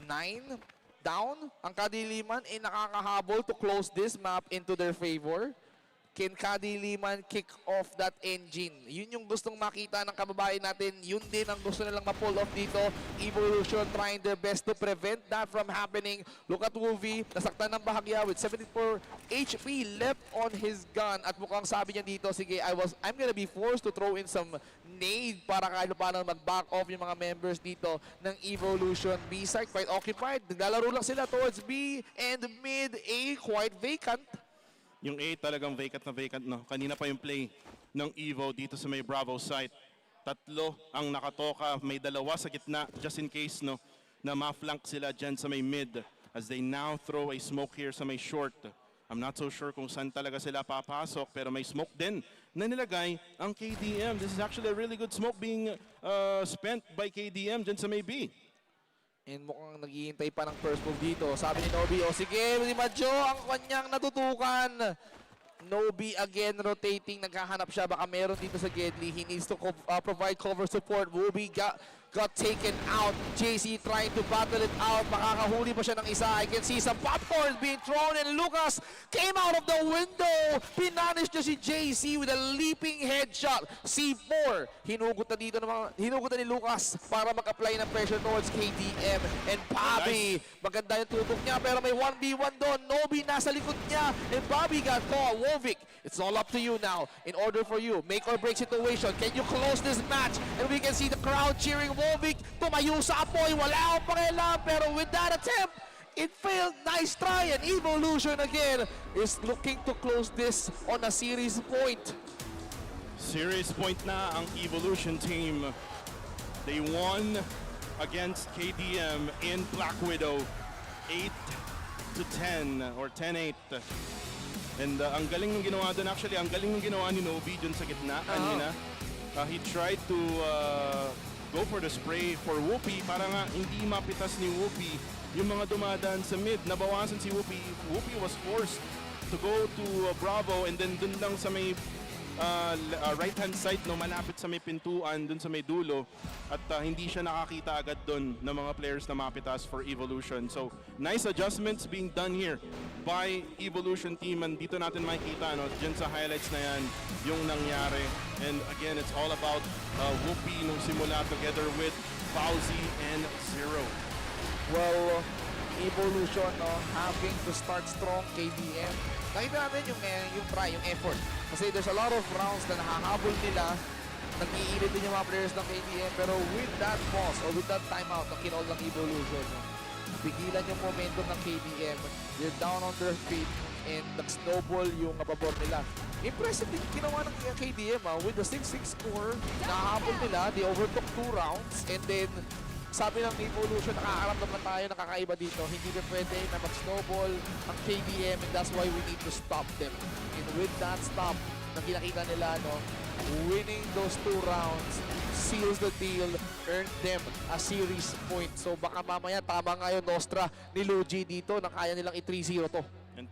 [SPEAKER 3] 9 down ang kadiliman ay nakakahabol to close this map into their favor? Can kadiliman kick off that engine? Yun yung gustong makita ng kababayan natin. Yun din ang gusto nilang ma-pull off dito. Evolution trying their best to prevent that from happening. Look at Wovi. Nasaktan ng bahagya with 74 HP left on his gun. At mukhang sabi niya dito, sige, I'm gonna be forced to throw in some nade para kahit paano mag-back off yung mga members dito ng Evolution. B side quite occupied. Naglalaro lang sila towards B and mid A quite vacant.
[SPEAKER 10] Yung A talagang vacant na vacant, no? Kanina pa yung play ng Evo dito sa may Bravo site. 3 ang nakatoka, may 2 sa gitna just in case, no, na ma-flank sila dyan sa may mid as they now throw a smoke here sa may short. I'm not so sure kung saan talaga sila papasok pero may smoke din na nilagay ang KDM. This is actually a really good smoke being spent by KDM dyan sa may B.
[SPEAKER 3] And mukhang naghihintay pa ng first move dito. Sabi ni Nobi, sige, si Maggio ang kanyang natutukan. Nobi again rotating, naghahanap siya. Baka meron dito sa Gedli. He needs to provide cover support. Wobi got taken out. JC trying to battle it out. Makakahuli pa siya ng isa. I can see some popcorn being thrown and Lucas came out of the window. Pinanish niya si JC with a leaping headshot. C4. Hinugot na ni Lucas para mag-apply ng pressure towards KDM. And Bobby, maganda yung tutok niya pero may 1v1 doon. Nobi nasa likod niya and Bobby got caught. Wovic, it's all up to you now. In order for you, make or break situation. Can you close this match? And we can see the crowd cheering Wovic. Tumayo sa apoy. Wala akong pakialam. Pero with that attempt, it failed. Nice try. And Evolution again is looking to close this on a series point.
[SPEAKER 10] Series point na ang Evolution team. They won against KDM in Black Widow 8-10 or 10-8. And ang galing ng ginawa doon, actually, ang galing ng ginawa ni Nobi dun sa gitna kanina. He tried to go for the spray for Whoopi para nga hindi mapitas ni Whoopi yung mga dumadaan sa mid. Nabawasan si Whoopi. Whoopi was forced to go to Bravo and then dun lang sa may right-hand side, no, malapit sa may pintuan, dun sa may dulo. At hindi siya nakakita agad dun ng mga players na mapitas for Evolution. So, nice adjustments being done here by Evolution team. And dito natin makikita, no, dyan sa highlights na yan, yung nangyari. And again, it's all about Whoopi nung simula together with Fauzi and Zero.
[SPEAKER 3] Well, Evolution, no, having to start strong, KDM. Nakita natin yung try, yung effort. Kasi there's a lot of rounds na nakahabol nila nag-iinit din yung mga players ng KDM, pero with that pause or with that timeout na kinall ng Evolution, pigilan yung momentum ng KDM. They're down on their feet and nag-snowball yung pabor nila. Impressive din ginawa ng KDM with the 6-6 score. Nakahabol nila, they overtook 2 rounds and then sabi ng Evolution, nakakaramdam na tayo, nakakaiba dito. Hindi na pwede na mag-snowball ang KDM and that's why we need to stop them. And with that stop, na kinakita nila, winning those 2 rounds seals the deal, earned them a series point. So baka mamaya tama nga yung Nostra ni Luigi dito na kaya nilang i-3-0 to.
[SPEAKER 10] And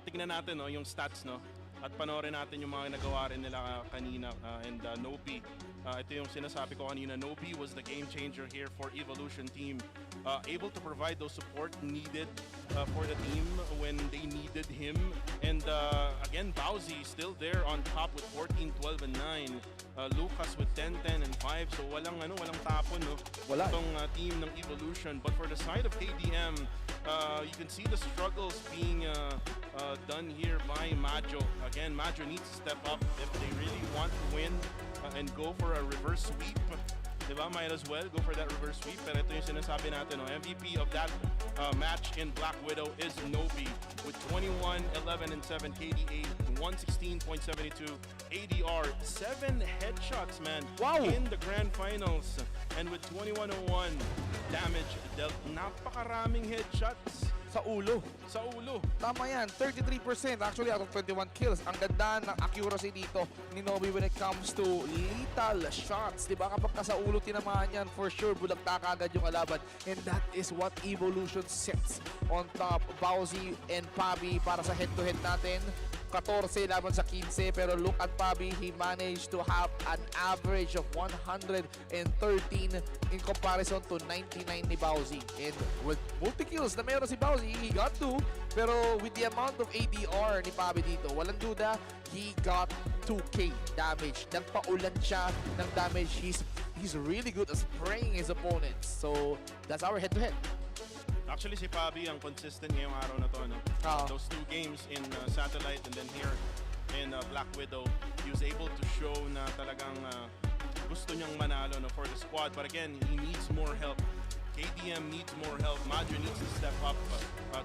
[SPEAKER 10] tignan natin yung stats, no? At panoorin natin yung mga nagawa rin nila kanina. And Nobi, ito yung sinasabi ko kanina, Nobi was the game changer here for Evolution team. Able to provide those support needed for the team when they needed him. And again, Bowsy still there on top with 14, 12, and 9. Lucas with 10, 10, and 5. So walang tapon, no?
[SPEAKER 3] Wala.
[SPEAKER 10] Itong team ng Evolution. But for the side of KDM, you can see the struggles being done here by Majo. Again, Majo needs to step up if they really want to win and go for a reverse sweep. Diba? Might as well go for that reverse sweep. Pero ito yung sinasabi natin, MVP of that match in Black Widow is Nobi with 21, 11, and 7 KDA, 116.72 ADR, 7 headshots, man,
[SPEAKER 3] Wow.
[SPEAKER 10] in the grand finals. And with 2101 damage dealt, napakaraming headshots
[SPEAKER 3] Sa ulo.
[SPEAKER 10] sa ulo.
[SPEAKER 3] Tama yan, 33% actually out of 21 kills. Ang ganda ng accuracy dito ni Nobi when it comes to lethal shots. Diba kapag ka sa ulo tinamaan yan, for sure bulagta ka agad yung kalaban. And that is what Evolution sets on top. Bowsy and Pabi para sa head-to-head natin. 14 laban sa 15, pero look at Pabi, he managed to have an average of 113 in comparison to 99 ni Bowsy. And with multi-kills na meron si Bowsy, he got 2, pero with the amount of ADR ni Pabi dito, walang duda, he got 2k damage. Nagpaulan siya ng damage. He's really good at spraying his opponents. So, that's our head-to-head.
[SPEAKER 10] Actually, si Pabi ang consistent ngayong araw na to, no? Those 2 games in Satellite and then here in Black Widow, he was able to show na talagang gusto niyang manalo, no, for the squad. But again, he needs more help. KDM needs more help. Majo needs to step up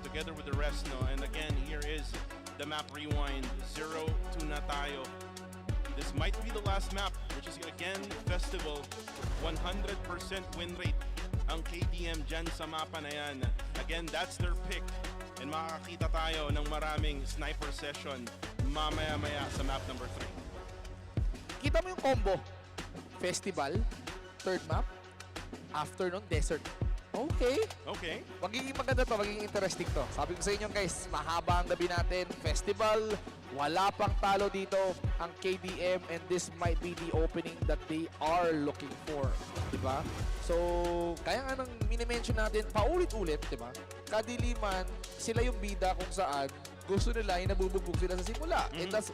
[SPEAKER 10] together with the rest, no? And again, here is the map rewind. 0-2 na tayo. This might be the last map, which is again Festival. 100% win rate ang KDM dyan sa mapa na yan. Again, that's their pick. And makakakita tayo ng maraming sniper session mamaya-maya sa map number 3.
[SPEAKER 3] Kita mo yung combo. Festival, third map, afternoon, desert. Okay.
[SPEAKER 10] Okay.
[SPEAKER 3] Magiging maganda to, magiging interesting to. Sabi ko sa inyo guys, mahaba ang gabi natin. Festival, wala pang talo dito ang KDM and this might be the opening that they are looking for. Diba? So, kaya nga nang minimension natin, paulit-ulit, diba? Kadiliman, sila yung bida kung saan gusto nila yung nabubugbog sila sa simula. And that's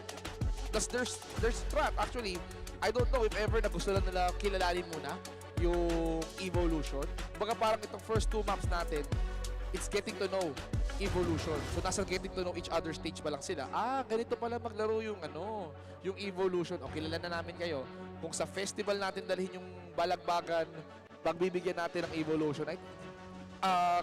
[SPEAKER 3] there's trap. Actually, I don't know if ever na gusto lang nila kilalanin muna yung Evolution. Baga parang itong first 2 maps natin, it's getting to know Evolution. So nasa getting to know each other stage pa lang sila. Ganito pala maglaro yung yung Evolution. O kilala na namin kayo. Kung sa festival natin dalhin yung balagbagan, pagbibigyan natin ng Evolution.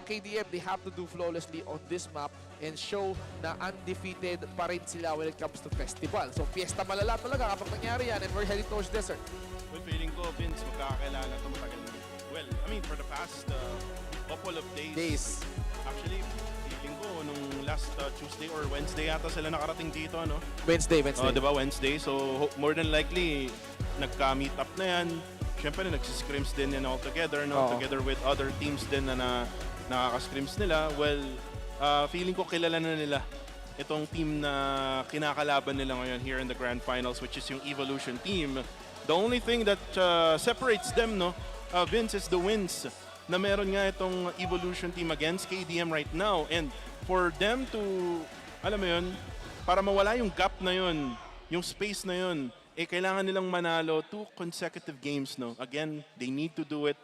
[SPEAKER 3] KDM, they have to do flawlessly on this map and show na undefeated pa rin sila when it comes to festival. So fiesta malala talaga kapag nangyari yan and we're heading towards desert.
[SPEAKER 10] Well, feeling ko, Vince, magkakakilala ito matagal na. Well, I mean, for the past couple of days. Actually, feeling ko, nung last Tuesday or Wednesday yata sila nakarating dito, no?
[SPEAKER 3] Wednesday.
[SPEAKER 10] Diba, Wednesday. So, more than likely, nagka-meet up na yan. Siyempre, nagsiscrims din yan all together, no? Together with other teams din na nakaka-scrims nila. Well, feeling ko kilala na nila itong team na kinakalaban nila ngayon here in the Grand Finals, which is yung Evolution team. The only thing that separates them, no, Vince, is the wins na meron nga itong Evolution team against KDM right now. And for them to, alam mo yun, para mawala yung gap na yun, yung space na yun, kailangan nilang manalo 2 consecutive games, no? Again, they need to do it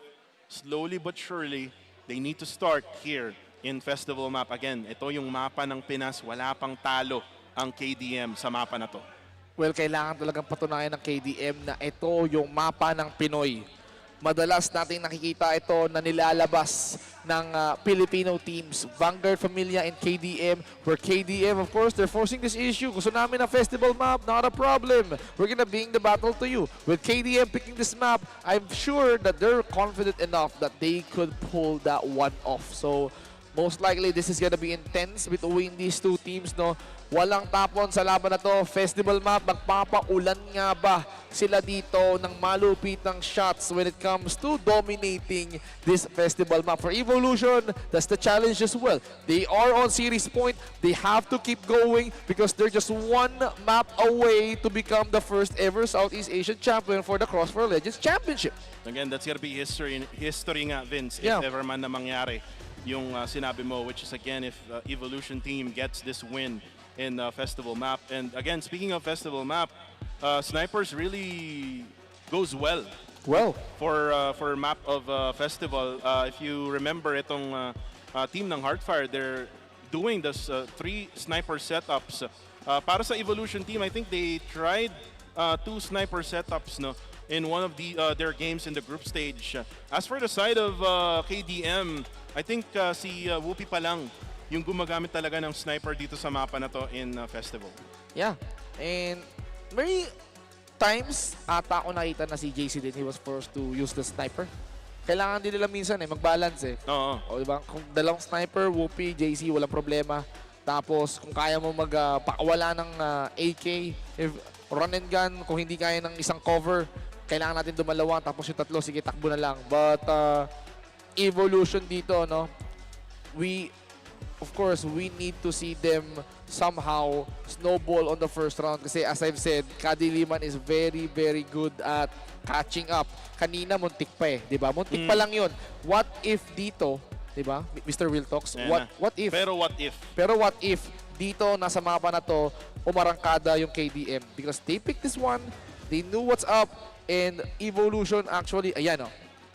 [SPEAKER 10] slowly but surely. They need to start here in Festival Map. Again, ito yung mapa ng Pinas, wala pang talo ang KDM sa mapa na to.
[SPEAKER 3] Well, kailangan talagang patunayan ng KDM na ito yung mapa ng Pinoy. Madalas natin nakikita ito na nilalabas ng Filipino teams. Vanguard, Familia, and KDM. Where KDM, of course, they're forcing this issue. Gusto namin na festival map, not a problem. We're gonna bring the battle to you. With KDM picking this map, I'm sure that they're confident enough that they could pull that one off. So, most likely, this is gonna be intense between these two teams, no? Walang tapon sa laban na to. Festival map, magpapaulan nga ba sila dito ng malupitang shots when it comes to dominating this festival map? For Evolution, that's the challenge as well. They are on series point. They have to keep going because they're just one map away to become the first ever Southeast Asian champion for the CrossFire Legends Championship.
[SPEAKER 10] Again, that's gonna be history nga, Vince,
[SPEAKER 3] Yeah.
[SPEAKER 10] if ever man na mangyari yung sinabi mo, which is again, if Evolution team gets this win in festival map. And again, speaking of festival map, snipers really goes well for map of festival. If you remember itong team ng Heartfire, they're doing this 3 sniper setups. Para sa Evolution team, I think they tried 2 sniper setups, no, in one of their games in the group stage. As for the side of KDM, I think si Whoopi pa lang yung gumagamit talaga ng sniper dito sa mapa na to in festival.
[SPEAKER 3] Yeah, and many times ata ako nakita na si JC din, he was forced to use the sniper. Kailangan din nila minsan mag-balance
[SPEAKER 10] Oo.
[SPEAKER 3] O diba? Kung dalawang sniper, Whoopi, JC, walang problema. Tapos kung kaya mo magpakawala ng AK, if run and gun, kung hindi kaya ng isang cover, kailangan natin dumalawa, tapos yung tatlo, sige, takbo na lang. But Evolution dito, no, of course, we need to see them somehow snowball on the first round kasi as I've said, Kadiliman is very, very good at catching up. Kanina, muntik pa di ba? Muntik pa lang yun. What if dito, di ba, Mr. Will Talks, what if? Pero what if dito, nasa mapa na to, umarangkada yung KDM? Because they picked this one, they knew what's up, and Evolution actually, ayan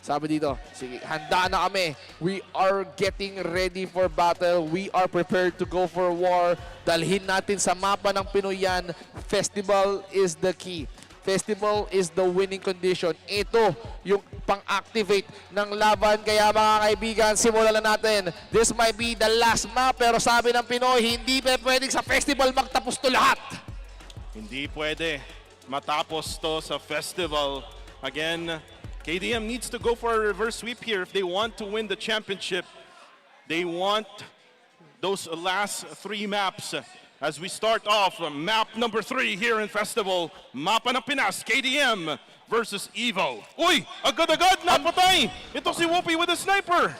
[SPEAKER 3] sabi dito, sige, handa na kami. We are getting ready for battle. We are prepared to go for war. Dalhin natin sa mapa ng Pinoy yan. Festival is the key. Festival is the winning condition. Ito yung pang-activate ng laban. Kaya mga kaibigan, simulan na natin. This might be the last map, pero sabi ng Pinoy, hindi pwedeng sa festival magtapos to lahat.
[SPEAKER 10] Hindi pwede matapos to sa festival. Again, KDM needs to go for a reverse sweep here if they want to win the championship. They want those last 3 maps. As we start off, map number 3 here in Festival. Mapa ng Pinas, KDM versus Evo. Uy! Agad-agad! Napatay! Ito si Whoopi with a sniper!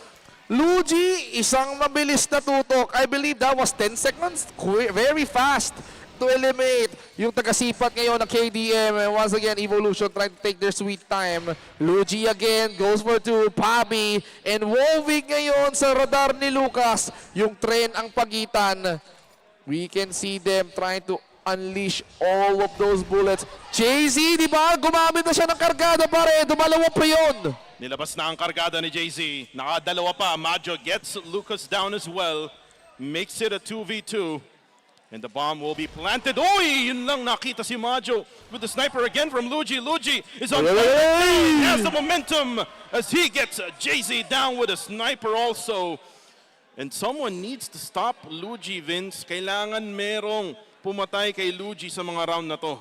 [SPEAKER 3] Luigi, isang mabilis na tutok. I believe that was 10 seconds. Very fast to eliminate yung tagasipat ngayon ng KDM. And once again, Evolution trying to take their sweet time. Luigi again goes for 2. Pabi and Wovig ngayon sa radar ni Lucas. Yung tren ang pagitan. We can see them trying to unleash all of those bullets. JZ, di ba? Gumamit na siya ng kargada pare. Dumalawa pa yun.
[SPEAKER 10] Nilabas na ang kargada ni JZ. Nakadalawa pa. Majo gets Lucas down as well. Makes it a 2v2. And the bomb will be planted. Oy! Yun lang nakita si Majo with the sniper again from Luigi. Luigi is on fire. He has the momentum as he gets JZ down with a sniper also. And someone needs to stop Luigi, Vince. Kailangan merong pumatay kay Luigi sa mga round na to.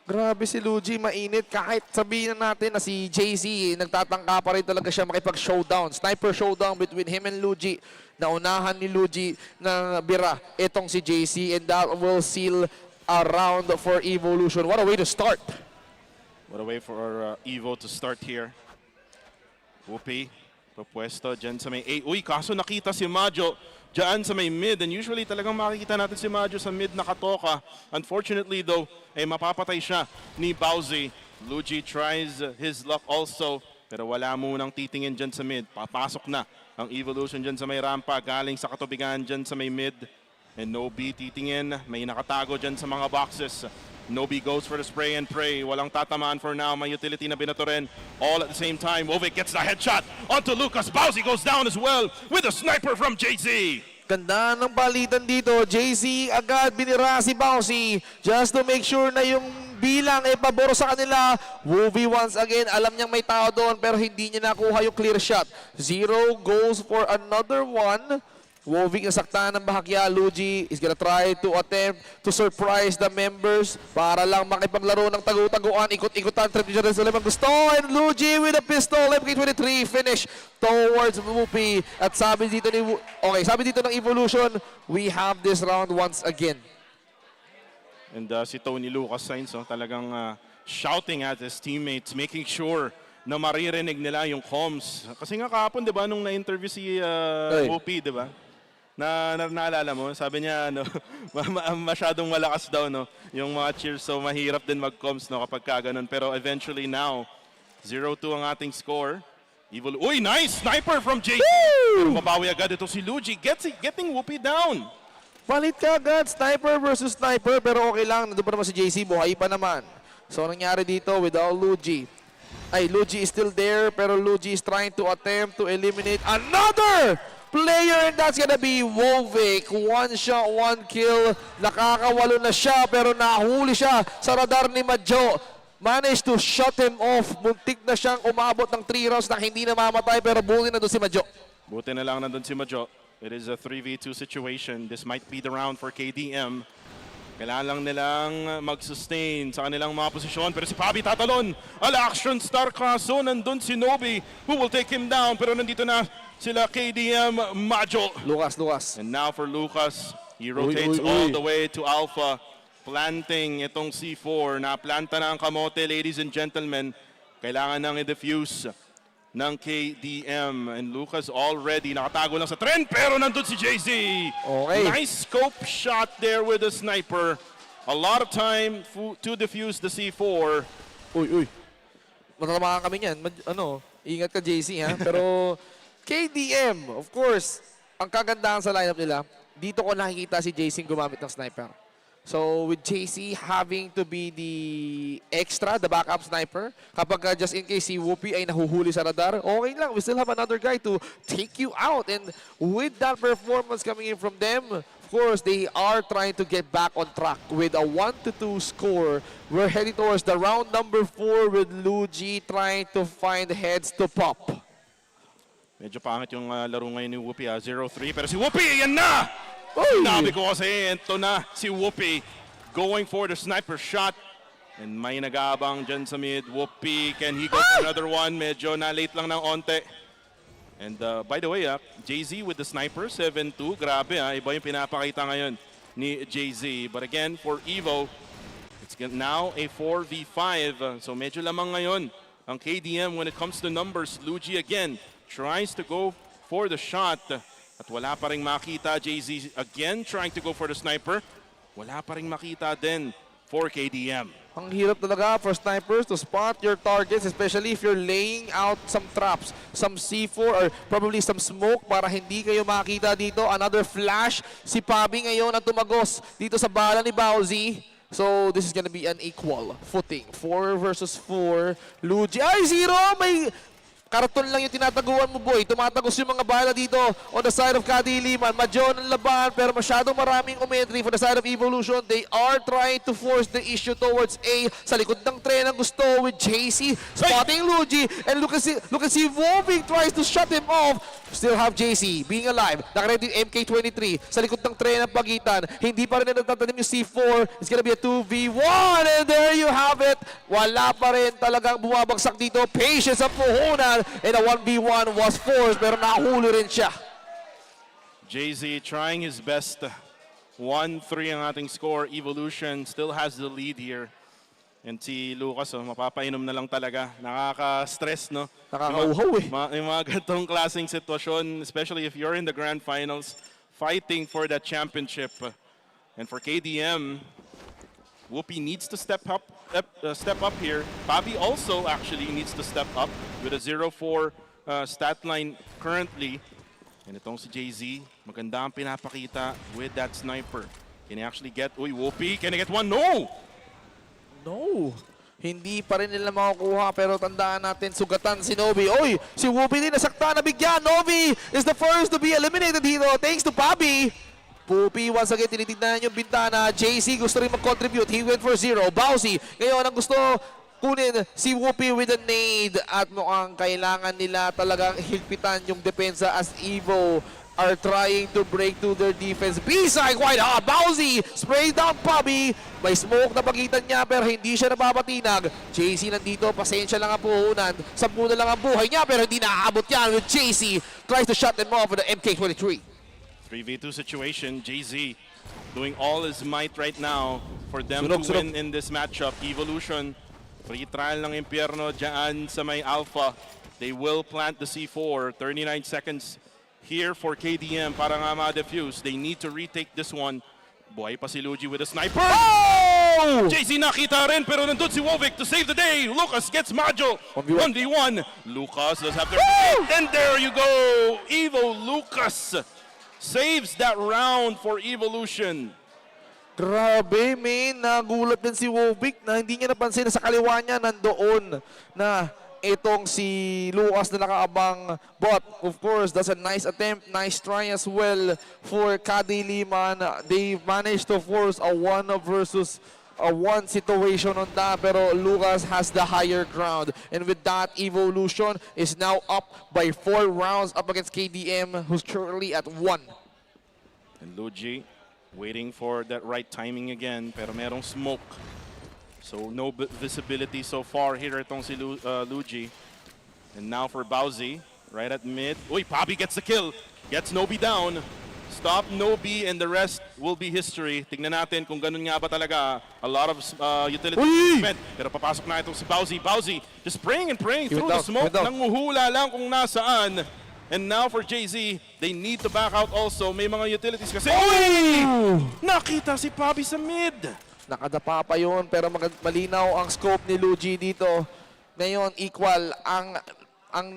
[SPEAKER 3] Grabe si Luigi, mainit. Kahit sabihin na natin na si JC, nagtatangka pa rin talaga siya makipag-showdown. Sniper showdown between him and Luigi. Naunahan ni Luigi ng bira itong si JC, and that will seal a round for Evolution. What a way to start.
[SPEAKER 10] What a way for Evo to start here. Whoopi, papwesto dyan sa may 8. Uy, kaso nakita si Majo dyan sa may mid. And usually talagang makikita natin si Majo sa mid nakatoka. Unfortunately though, mapapatay siya ni Bowsy. Luigi tries his luck also. Pero wala munang titingin dyan sa mid. Papasok na ang Evolution dyan sa may rampa. Galing sa katubigan dyan sa may mid. And Nobi titingin. May nakatago dyan sa mga boxes. Nobi goes for the spray and pray. Walang tatamaan for now. May utility na binato rin. All at the same time. Wovik gets the headshot onto Lucas. Bowsy goes down as well with a sniper from JZ.
[SPEAKER 3] Ganda ng palitan dito. JC agad binira si Bouncy just to make sure na yung bilang ay paboro sa kanila. Wovie once again, alam niyang may tao doon pero hindi niya nakuha yung clear shot. 0 goes for another one. Wovie nasaktan ng bahagya. Luigi is gonna try to attempt to surprise the members para lang makipaglaro ng tagu-taguan. Ikot-ikotan, trip niya rin sila gusto. And Luigi with a pistol, MK23 finish towards Whoopi. At sabi dito ng Evolution, we have this round once again.
[SPEAKER 10] And si Tony Lucas Sainz talagang shouting at his teammates, making sure na maririnig nila yung comms. Kasi nga kahapon, di ba, nung na-interview si Whoopi, di ba? Naalala mo, sabi niya, masyadong malakas daw, no? Yung mga cheers, so mahirap din mag-comms, no, kapag kaganon. Pero eventually now, 0-2 ang ating score. Uy, nice! Sniper from JC! Pero mabawi agad ito si Luigi, getting Whoopi down.
[SPEAKER 3] Palit ka agad, sniper versus sniper, pero okay lang, nandun pa naman si JC, buhay pa naman. So nangyari dito without Luigi. Luigi is still there, pero Luigi is trying to attempt to eliminate another player, and that's gonna be Wovic. 1 shot, 1 kill. Nakakawalo na siya, pero nahuli siya sa radar ni Madjo. Managed to shut him off. Muntik na siyang umabot ng 3 rounds na hindi na mamatay, pero buti na doon si Madjo.
[SPEAKER 10] Buti na lang nandun si Madjo. It is a 3v2 situation. This might be the round for KDM. Kailangan lang nilang mag-sustain sa kanilang mga posisyon. Pero si Pabi tatalon. Al-action star kaso. Nandun si Nobi who will take him down. Pero nandito na sila KDM Majo.
[SPEAKER 3] Lucas.
[SPEAKER 10] And now for Lucas. He rotates all the way to Alpha. Planting itong C4. Na-planta na ang kamote, ladies and gentlemen. Kailangan nang i-defuse ng KDM. And Lucas already nakatago lang sa trend, pero nandun si JZ.
[SPEAKER 3] Okay.
[SPEAKER 10] Nice scope shot there with the sniper. A lot of time to defuse the C4.
[SPEAKER 3] Uy. Matatamaan kami niyan. Ingat ka JC ha. Pero KDM, of course, ang kagandahan sa lineup nila, dito ko nakikita si JC gumamit ng sniper. So with JC having to be the extra, the backup sniper, kapag just in case si Whoopi ay nahuhuli sa radar, okay lang, we still have another guy to take you out. And with that performance coming in from them, of course, they are trying to get back on track with a 1-2 score. We're heading towards the round number 4 with Luigi trying to find heads to pop.
[SPEAKER 10] Medyo pangit yung laro ngayon ni Whoopi, 0-3. Pero si Whoopi, yan na! Sinabi ko kasi, ito na si Whoopi going for the sniper shot. And may nag-aabang dyan sa mid. Whoopi, can he go for another one? Medyo na-late lang ng onte. And by the way, JZ with the sniper, 7-2. Grabe, iba yung pinapakita ngayon ni JZ. But again, for Evo, it's now a 4v5. So medyo lamang ngayon ang KDM when it comes to numbers. Luigi again tries to go for the shot. At wala pa rin makita. JZ again trying to go for the sniper. Wala pa rin makita din for KDM.
[SPEAKER 3] Ang hirap talaga for snipers to spot your targets, especially if you're laying out some traps, some C4 or probably some smoke para hindi kayo makita dito. Another flash. Si Pabi ngayon ang tumagos dito sa bala ni Bowsy. So this is gonna be an equal footing. 4 versus 4. Luigi. 0! May karton lang yung tinataguan mo, boy. Tumatagos yung mga bala dito on the side of Kadiliman. Madjo ng laban, pero masyadong maraming umentry for the side of Evolution. They are trying to force the issue towards A. Sa likod ng tren ang gusto with JC. Spotting Luigi. And look at si Woving tries to shut him off. Still have JC being alive. Nakaready yung MK23. Sa likod ng tren ang pagitan. Hindi pa rin nagtatanim yung C4. It's gonna be a 2v1. And there you have it. Wala pa rin talagang bumabagsak dito. Patience ang puhunan. And a 1v1 was forced, pero nahuli rin siya.
[SPEAKER 10] JZ trying his best. 1-3 ang ating score. Evolution still has the lead here. And si Lucas, mapapainom na lang talaga. Nakaka-stress, no?
[SPEAKER 3] Nakakauhaw eh.
[SPEAKER 10] Yung mga ganitong klaseng sitwasyon, especially if you're in the grand finals, fighting for that championship. And for KDM, Whoopi needs to step up here. Pabi also actually needs to step up with a 0-4 stat line currently. And itong si JZ, maganda ang pinapakita with that sniper. Can he actually get, Whoopi, can he get one? No!
[SPEAKER 3] No. Hindi pa rin nila makukuha, pero tandaan natin, sugatan si Novi. Oy, si Whoopi din nasakta na bigyan. Novi is the first to be eliminated dito thanks to Bobby. Whoopi once again tinitignan yung bintana. JC gusto rin mag-contribute. He went for 0. Bowsy ngayon ang gusto kunin si Whoopi with a nade. At mukhang kailangan nila talagang higpitan yung depensa as Evo are trying to break to their defense. B-side quite hot. Bowsy sprays down Bobby. May smoke na pagitan niya pero hindi siya nababatinag. JC nandito, pasensya lang ang puhunan. 10 na lang ang buhay niya pero hindi naaabot yan with JC. Tries to shut them off with the MK23.
[SPEAKER 10] 3v2 situation. JZ doing all his might right now for them
[SPEAKER 3] Sunog,
[SPEAKER 10] to
[SPEAKER 3] sunog.
[SPEAKER 10] win in this matchup. Evolution, free trial ng Impierno dyan sa may Alpha. They will plant the C4. 39 seconds here for KDM para nga ma-defuse. They need to retake this one. Buhay pa si Luigi with a sniper.
[SPEAKER 3] Oh!
[SPEAKER 10] JC nakita rin pero nandun si Wovic to save the day. Lucas gets Majo. 1v1. Lucas does have their... And there you go. Evo Lucas saves that round for Evolution.
[SPEAKER 3] Grabe, man. Nagulat din si Wovic na hindi niya napansin na sa kaliwa niya nandoon na itong si Lucas na nakaabang. But, of course, that's a nice attempt. Nice try as well for Kadi Liman. They managed to force a 1 versus a 1 situation on that. Pero Lucas has the higher ground. And with that, Evolution is now up by 4 rounds up against KDM, who's currently at 1.
[SPEAKER 10] And Luigi waiting for that right timing again pero merong smoke. So no visibility so far here itong si Luigi. And now for Bowsy, right at mid. Uy, Bobby gets the kill. Gets Nobi down. Stop Nobi and the rest will be history. Tignan natin kung ganun nga ba talaga. A lot of utility movement. Pero papasok na itong si Bowsy. Bowsy just praying and praying through the smoke. Nanguhula lang kung nasaan. And now for JZ, they need to back out also. May mga utilities kasi. Uy! Nakita si Bobby sa mid.
[SPEAKER 3] Nakadapa pa yun, pero malinaw ang scope ni Luigi dito. Ngayon, equal ang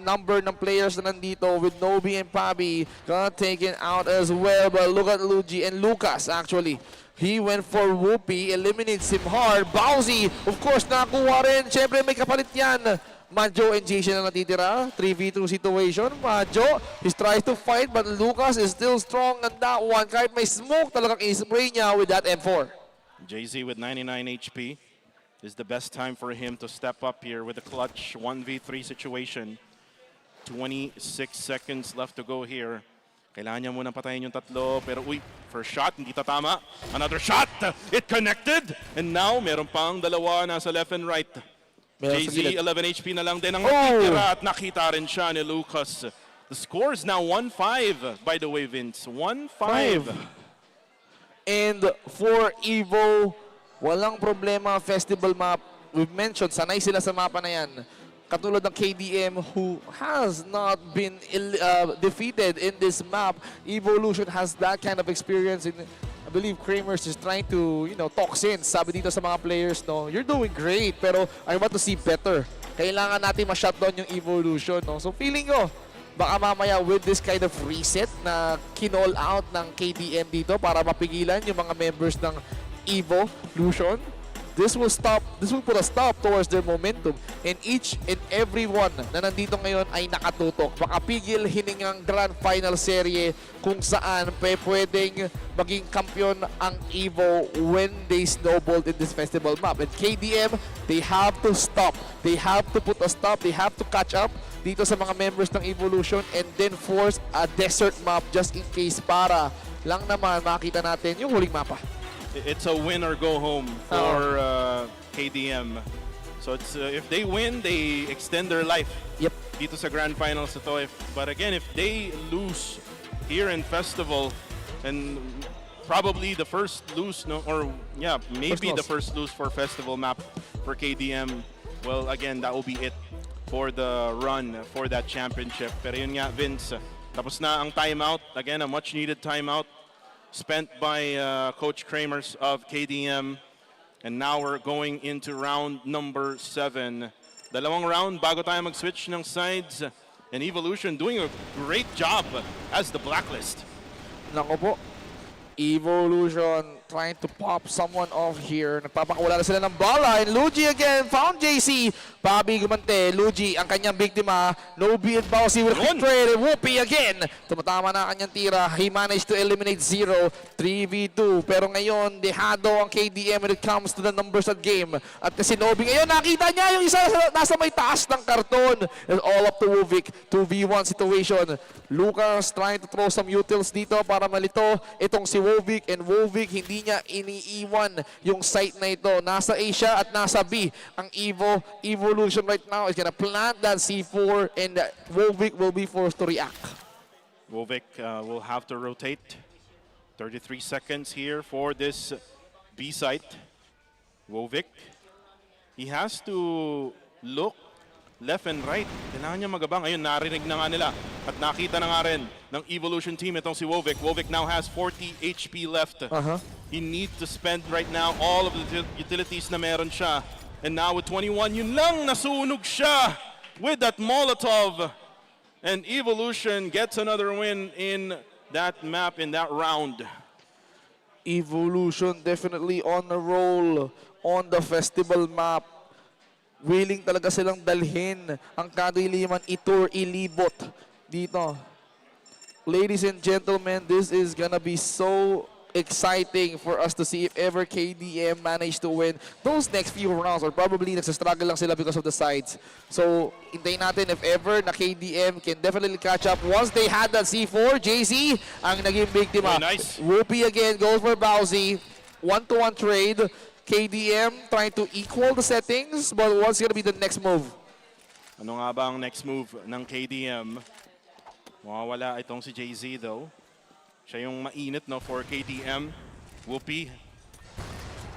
[SPEAKER 3] number ng players na nandito with Nobi and Pabi got taken out as well. But look at Luigi and Lucas actually. He went for Whoopi, eliminates him hard. Bowsy, of course, nakuha rin. Siyempre, may kapalit yan. Majo and Jason na natitira. 3v2 situation. Majo, he tries to fight, but Lucas is still strong on that one. Kahit may smoke, talagang i-spray niya with that M4.
[SPEAKER 10] JZ with 99 HP is the best time for him to step up here with a clutch 1v3 situation. 26 seconds left to go here. Kailangan niya muna patayin yung tatlo. Pero uy, first shot, hindi tatama. Another shot! It connected! And now, meron pang dalawa nasa left and right. JZ, 11 HP na lang din ang natitira at nakita rin siya ni Lucas. The score is now 1-5, by the way, Vince. 1-5.
[SPEAKER 3] And for Evo, walang problema festival map. We've mentioned, sanay sila sa mapa na yan. Katulad ng KDM who has not been defeated in this map. Evolution has that kind of experience. And I believe Kramer's is trying to, talk sense. Sabi dito sa mga players, no, you're doing great, pero I want to see better. Kailangan natin ma-shutdown yung Evolution, no? So feeling ko, baka mamaya with this kind of reset na kinall out ng KDM dito para mapigilan yung mga members ng Evolution, this will put a stop towards their momentum. And each and every one na nandito ngayon ay nakatutok. Makapigil hiningang Grand Final Serie kung saan pwedeng maging kampeon ang Evo when they snowballed in this festival map. And KDM, they have to stop. They have to put a stop. They have to catch up dito sa mga members ng Evolution and then force a desert map just in case para lang naman makita natin yung huling mapa.
[SPEAKER 10] It's a win or go home for KDM. So it's if they win, they extend their life.
[SPEAKER 3] Yep.
[SPEAKER 10] Dito sa Grand Finals ito. But again, if they lose here in Festival, and probably the first lose, maybe the first lose for Festival map for KDM. Well, again, that will be it for the run for that championship. Pero yun nga, Vince, tapos na ang timeout. Again, a much-needed timeout spent by Coach Kramers of KDM. And now we're going into round number 7. Dalawang round bago tayo mag-switch ng sides. And Evolution doing a great job as the blacklist.
[SPEAKER 3] Nako po. Evolution trying to pop someone off here. Nagpapakawala na sila ng bala. And Luigi again found JC. Bobby gumante. Luigi ang kanyang biktima. Nobi and Bowsy will trade. Whoopi again. Tumatama na ang kanyang tira. He managed to eliminate 0. 3v2. Pero ngayon, dehado ang KDM when it comes to the numbers at game. At si Nobi ngayon, nakita niya yung isa nasa may taas ng karton. And all up to Wovic. 2v1 situation. Lucas trying to throw some utils dito para malito itong si Wovic. And Wovic hindi niya iniiwan yung site na ito. Nasa A siya at nasa B. Ang Evolution right now is gonna plant that C4 and Wovic will be forced to react.
[SPEAKER 10] Wovic will have to rotate. 33 seconds here for this B site. Wovic, he has to look left and right. Kailangan niya magabang. Ayun, narinig na nga nila. At nakita na nga rin ng Evolution team itong si Wovic. Wovic now has 40 HP left. He needs to spend right now all of the utilities na meron siya. And now with 21, yun lang, nasunog siya with that Molotov. And Evolution gets another win in that map, in that round.
[SPEAKER 3] Evolution definitely on a roll on the festival map. Willing talaga silang dalhin ang kadiliman, itur, ilibot dito. Ladies and gentlemen, this is gonna be so exciting for us to see if ever KDM manage to win those next few rounds, or probably nagsastruggle lang sila because of the sides. So, hintayin natin if ever na KDM can definitely catch up. Once they had that C4, JC ang naging biktima.
[SPEAKER 10] Nice.
[SPEAKER 3] Whoopi again goes for Bowsy. 1-to-1 trade. KDM trying to equal the settings, but what's gonna be the next move?
[SPEAKER 10] Ano nga ba ang next move ng KDM? Mawawala itong si JZ though. Siya yung mainit no for KDM. Whoopi.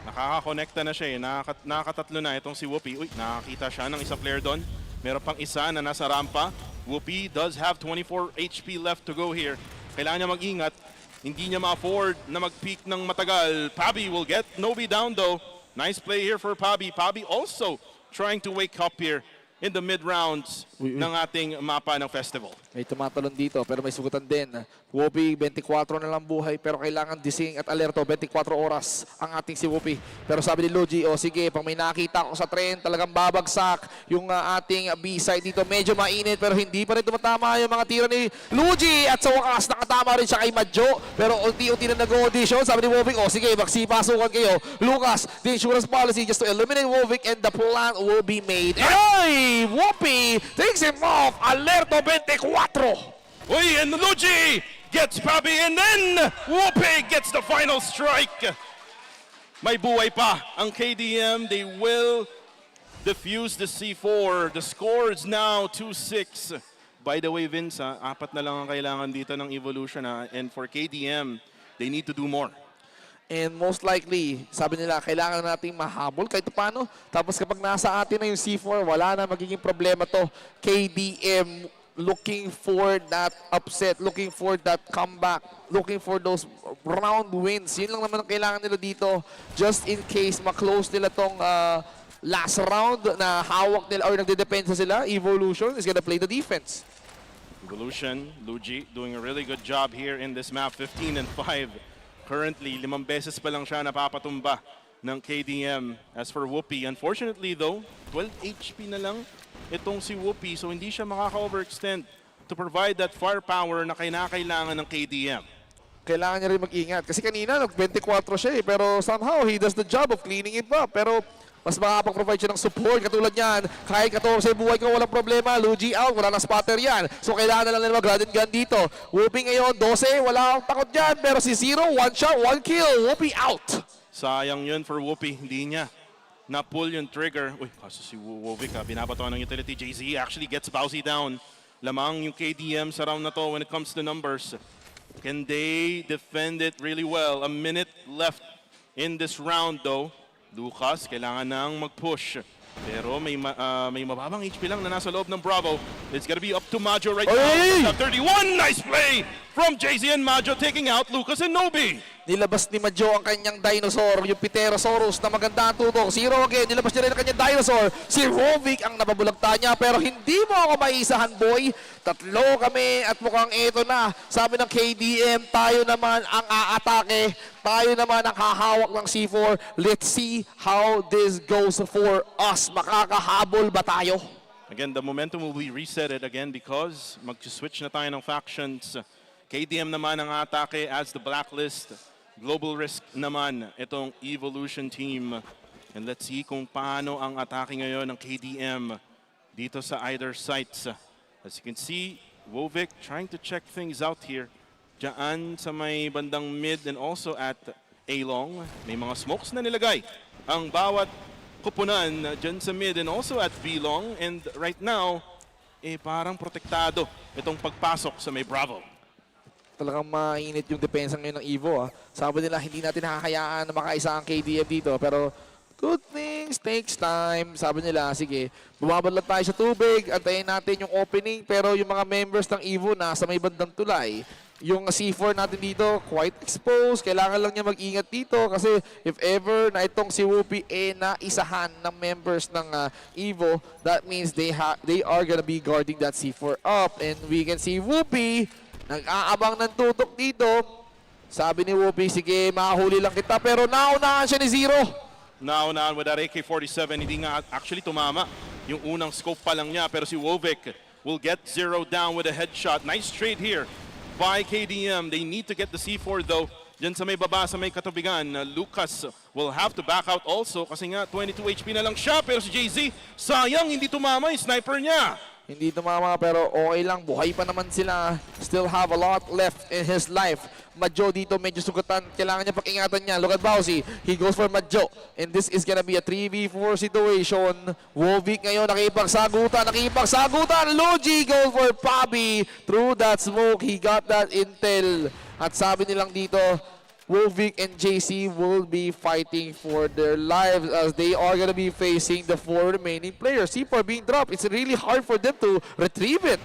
[SPEAKER 10] Nakaka-connecta na siya eh. Nakakatatlo na itong si Whoopi. Uy, nakakita siya ng isang player doon. Meron pang isa na nasa rampa. Whoopi does have 24 HP left to go here. Kailangan niya mag-ingat. Hindi niya ma-afford na mag-peak ng matagal. Pabi will get Nobi down though. Nice play here for Pabi. Pabi also trying to wake up here in the mid-rounds ng ating mapa ng festival.
[SPEAKER 3] May tumatalon dito pero may sugutan din. Whoopi, 24 na lang buhay pero kailangan dising at alerto. 24 oras ang ating si Whoopi. Pero sabi ni Luigi, o sige, pag may nakita ko sa trend, talagang babagsak yung ating B-side dito. Medyo mainit pero hindi pa rin tumatama yung mga tira ni Luigi. At sa wakas, nakatama rin siya kay Madjo. Pero unti-unti na nag-audition. Sabi ni Whoopi, o sige, magsipasukan kayo. Lucas, the insurance policy just to eliminate Whoopi and the plan will be made. Ay! Whoopi takes him off. Alerto 24.
[SPEAKER 10] Uy, and Luigi gets Pabi, and then Whoopi gets the final strike. May buhay pa ang KDM. They will defuse the C4. The score is now 2-6. By the way, Vince, apat na lang ang kailangan dito ng Evolution. And for KDM, they need to do more.
[SPEAKER 3] And most likely, sabi nila, kailangan nating mahabol kahit paano. Tapos kapag nasa atin na yung C4, wala na magiging problema to. KDM looking for that upset, looking for that comeback, looking for those round wins. Yun lang naman ang kailangan nila dito. Just in case ma-close nila tong last round na hawak nila or nagdedepensa sila, Evolution is gonna play the defense.
[SPEAKER 10] Evolution, Luigi doing a really good job here in this map, 15-5. Currently, 5 beses pa lang siya napapatumba ng KDM. As for Whoopi, unfortunately though, 12 HP na lang itong si Whoopi, so hindi siya makaka-overextend to provide that firepower na kailangan ng KDM.
[SPEAKER 3] Kailangan niya rin mag-ingat. Kasi kanina, nag-24 siya eh, pero somehow he does the job of cleaning it up. Pero mas makapag-provide siya ng support katulad yan. Kahit 14 buhay ko, walang problema. Luigi out, wala na spotter yan. So kailangan na lang nila mag-run and gun dito. Whoopi ngayon, 12, wala akong takot dyan. Pero si Zero, 1 shot, 1 kill. Whoopi out.
[SPEAKER 10] Sayang yun for Whoopi, hindi niya na-pull yung trigger. Uy, kaso si Wovic binabato ng utility. JZ actually gets Bowsy down. Lamang yung KDM sa round na to when it comes to numbers. Can they defend it really well? A minute left in this round though. Lucas, kailangan nang mag-push. Pero may mababang HP lang na nasa loob ng Bravo. It's gonna be up to Majo right now. 31, nice play from JZ and Majo taking out Lucas and Nobi.
[SPEAKER 3] Nilabas ni Majo ang kanyang dinosaur, yung Pterosaurus na maganda ang tutok. Zero again, nilabas niya rin ang kanyang dinosaur. Si Wovic ang napabulagta niya, pero hindi mo ako maisahan, boy. Tatlo kami at mukhang ito na. Sabi ng KDM, tayo naman ang aatake. Tayo naman ang hahawak ng C4. Let's see how this goes for us. Makakahabol ba tayo?
[SPEAKER 10] Again, the momentum will be resetted again because mag-switch na tayo ng factions. KDM naman ang atake as the blacklist. Global risk naman itong Evolution team. And let's see kung paano ang atake ngayon ng KDM dito sa either sites. As you can see, Wovic trying to check things out here. Diyan sa may bandang mid and also at A-long. May mga smokes na nilagay ang bawat kupunan dyan sa mid and also at B-long. And right now, parang protektado itong pagpasok sa may Bravo.
[SPEAKER 3] Talagang mainit yung depensa ngayon ng Evo. Sabi nila, hindi natin nakakayaan na makaisa ang KDM dito. Pero good things takes time. Sabi nila, sige, bumabad lang tayo sa tubig, antayin natin yung opening, pero yung mga members ng Evo nasa may bandang tulay. Yung C4 natin dito, quite exposed. Kailangan lang niya mag-ingat dito kasi if ever na itong si Whoopi na isahan ng members ng Evo, that means they are gonna be guarding that C4 up. And we can see Whoopi, nag-aabang ng tutok dito. Sabi ni Whoopi, sige, makahuli lang kita, pero naunahan siya ni Zero.
[SPEAKER 10] Naunahan with that AK-47, hindi nga actually tumama. Yung unang scope pa lang niya, pero si Wovic will get Zero down with a headshot. Nice trade here by KDM. They need to get the C4 though. Diyan sa may baba, sa may katubigan, Lucas will have to back out also kasi nga 22 HP na lang siya. Pero si JZ, sayang hindi tumama yung sniper niya.
[SPEAKER 3] Hindi tumama pero okay lang. Buhay pa naman sila. Still have a lot left in his life. Madjo dito medyo sugatan. Kailangan niya pag-ingatan niya. Look at Bausi. He goes for Madjo. And this is gonna be a 3v4 situation. Wovic ngayon nakipagsagutan. Luigi goes for Pabi. Through that smoke, he got that intel. At sabi nilang dito, Wovic and JC will be fighting for their lives as they are going to be facing the 4 remaining players. C4 being dropped. It's really hard for them to retrieve it.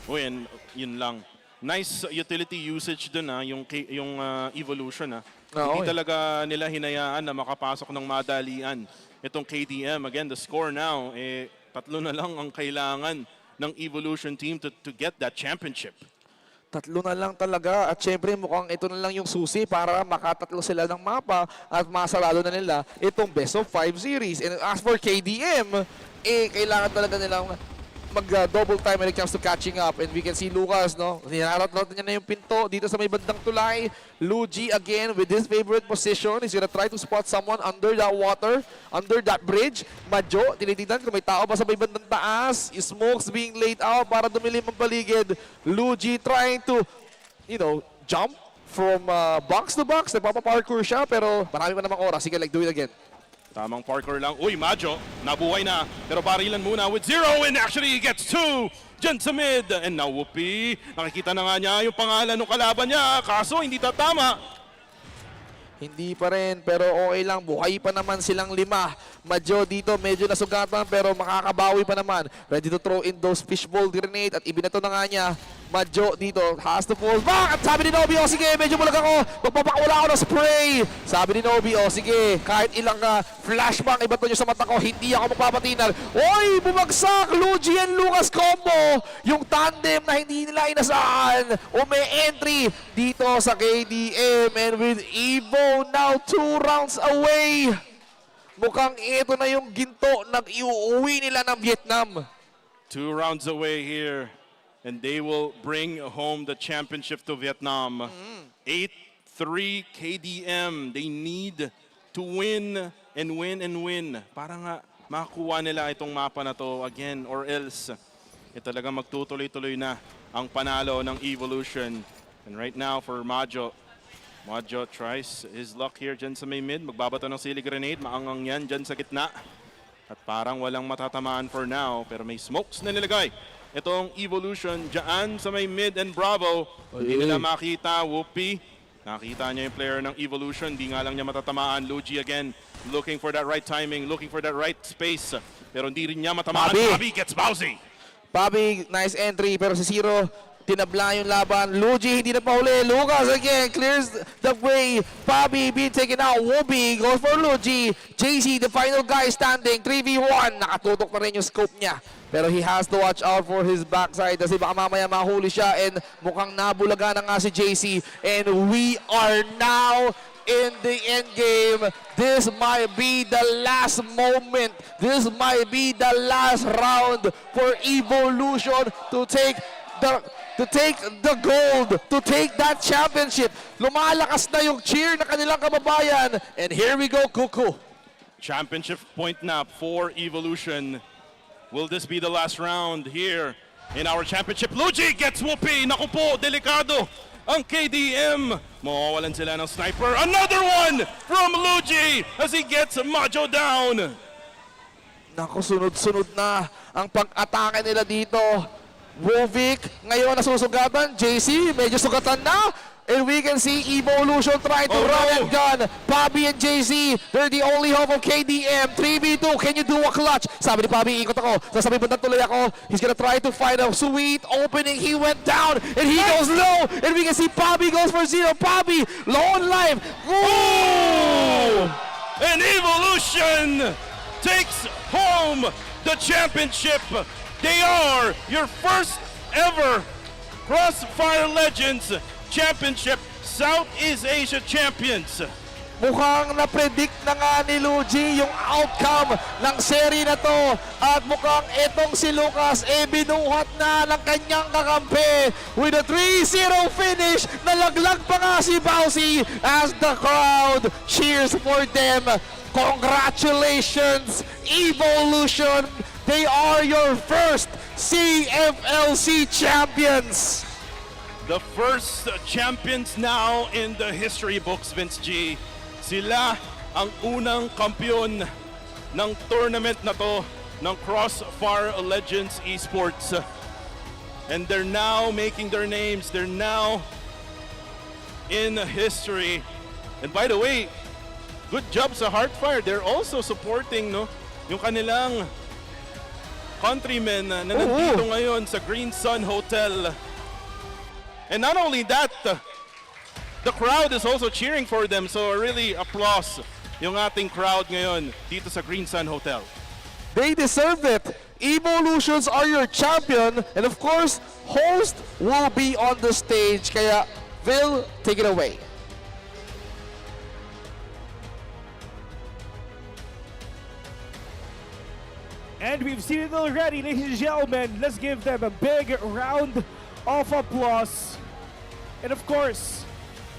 [SPEAKER 10] Uy, and yun lang. Nice utility usage dun yung Evolution Hindi talaga nila hinayaan na makapasok ng madalian itong KDM. Again, the score now, 3 na lang ang kailangan ng Evolution team to get that championship.
[SPEAKER 3] 3 na lang talaga at syempre mukhang ito na lang yung susi para makatatlo sila ng mapa at masarado na nila itong best of 5 series. And as for KDM, kailangan talaga nilang mag-double time when it comes to catching up. And we can see Lucas, no? Hinarot-lot niya na yung pinto dito sa may bandang tulay. Luigi again with his favorite position. He's gonna try to spot someone under that water, under that bridge. Madjo, tinitignan kung may tao ba sa may bandang taas. Smokes being laid out para dumilim ang paligid. Luigi trying to, jump from box to box. Nagpapaparkour siya pero marami pa namang oras. Sige, do it again.
[SPEAKER 10] Tamang parkour lang. Uy, Madjo, nabuhay na. Pero barilan muna with Zero and actually he gets 2 dyan sa mid. And now Whoopi, nakikita na nga niya yung pangalan ng kalaban niya. Kaso hindi tatama.
[SPEAKER 3] Hindi pa rin, pero okay lang. Buhay pa naman silang 5. Madjo dito, medyo nasugatan, pero makakabawi pa naman. Ready to throw in those fishbowl grenade at ibinato na nga niya. Madjo dito, has to fall back. At sabi ni Nobi, sige, medyo bulag ako. Magpapakawala ako ng spray. Sabi ni Nobi, sige, kahit ilang flashbang ibato nyo sa mata ko, hindi ako magpapatinan. Oy, bumagsak! Luigi and Lucas combo. Yung tandem na hindi nila inasahan. May entry dito sa KDM. And with Evo now 2 rounds away. Mukhang ito na yung ginto na iuuwi nila ng Vietnam.
[SPEAKER 10] 2 rounds away here. And they will bring home the championship to Vietnam. 8-3 KDM. They need to win and win and win. Para nga makakuha nila itong mapa na to again or else. Talaga magtutuloy-tuloy na ang panalo ng Evolution. And right now for Madjo. Madjo tries his luck here dyan sa may mid. Magbabato ng silly grenade. Maangang yan dyan sa gitna. At parang walang matatamaan for now. Pero may smokes na nilagay itong Evolution dyan sa may mid and Bravo. Hindi nila makita. Whoopi, nakita niya yung player ng Evolution. Hindi nga lang niya matatamaan. Luigi again, looking for that right timing, looking for that right space. Pero hindi rin niya matamaan. Bobby gets Bowsy.
[SPEAKER 3] Bobby, nice entry. Pero si Zero, tinabla yung laban. Luigi hindi na pauli. Lucas again clears the way. Bobby being taken out. Wobby goes for Luigi. JC, the final guy standing. 3v1. Nakatutok na rin yung scope niya. Pero he has to watch out for his backside kasi baka mamaya mahuli siya and mukhang nabulaga na nga si JC. And we are now in the end game. This might be the last moment. This might be the last round for Evolution to take the gold, to take that championship. Lumalakas na yung cheer na kanilang kababayan. And here we go, Kuku.
[SPEAKER 10] Championship point nap for Evolution. Will this be the last round here in our championship? Luigi gets whoopee. Naku po, delikado ang KDM. Mawawalan sila ng sniper. Another one from Luigi as he gets Majo down.
[SPEAKER 3] Naku, sunod-sunod na ang pag-atake nila dito. Wovic, ngayon nasusugatan. JC, medyo sugatan na. And we can see Evolution try to run and gun. Bobby and JC, they're the only hope of KDM. 3v2, can you do a clutch? Sabi ni Bobby, ikot ako. Sasabi bandang tuloy ako. He's gonna try to find a sweet opening. He went down and he goes low. And we can see Bobby goes for zero. Bobby, low on life.
[SPEAKER 10] Oh! And Evolution takes home the championship. They are your first ever CrossFire Legends Championship Southeast Asia Champions.
[SPEAKER 3] Mukhang na-predict na nga ni Luigi yung outcome ng serie na to. At mukhang itong si Lucas binuhat na ng kanyang kakampi with a 3-0 finish. Nalaglag pa nga si Bowsy as the crowd cheers for them. Congratulations, Evolution! They are your first CFLC champions!
[SPEAKER 10] The first champions now in the history books, Vince G. Sila ang unang kampeon ng tournament na to ng CrossFire Legends Esports. And they're now making their names. They're now in history. And by the way, good job sa Heartfire. They're also supporting yung kanilang countrymen na nandito ngayon sa Green Sun Hotel. And not only that, the crowd is also cheering for them. So really applause yung ating crowd ngayon dito sa Green Sun Hotel.
[SPEAKER 3] They deserve it. Evolutions are your champion. And of course, host will be on the stage. Kaya, Phil, take it away.
[SPEAKER 1] And we've seen it already, ladies and gentlemen. Let's give them a big round of applause. And of course,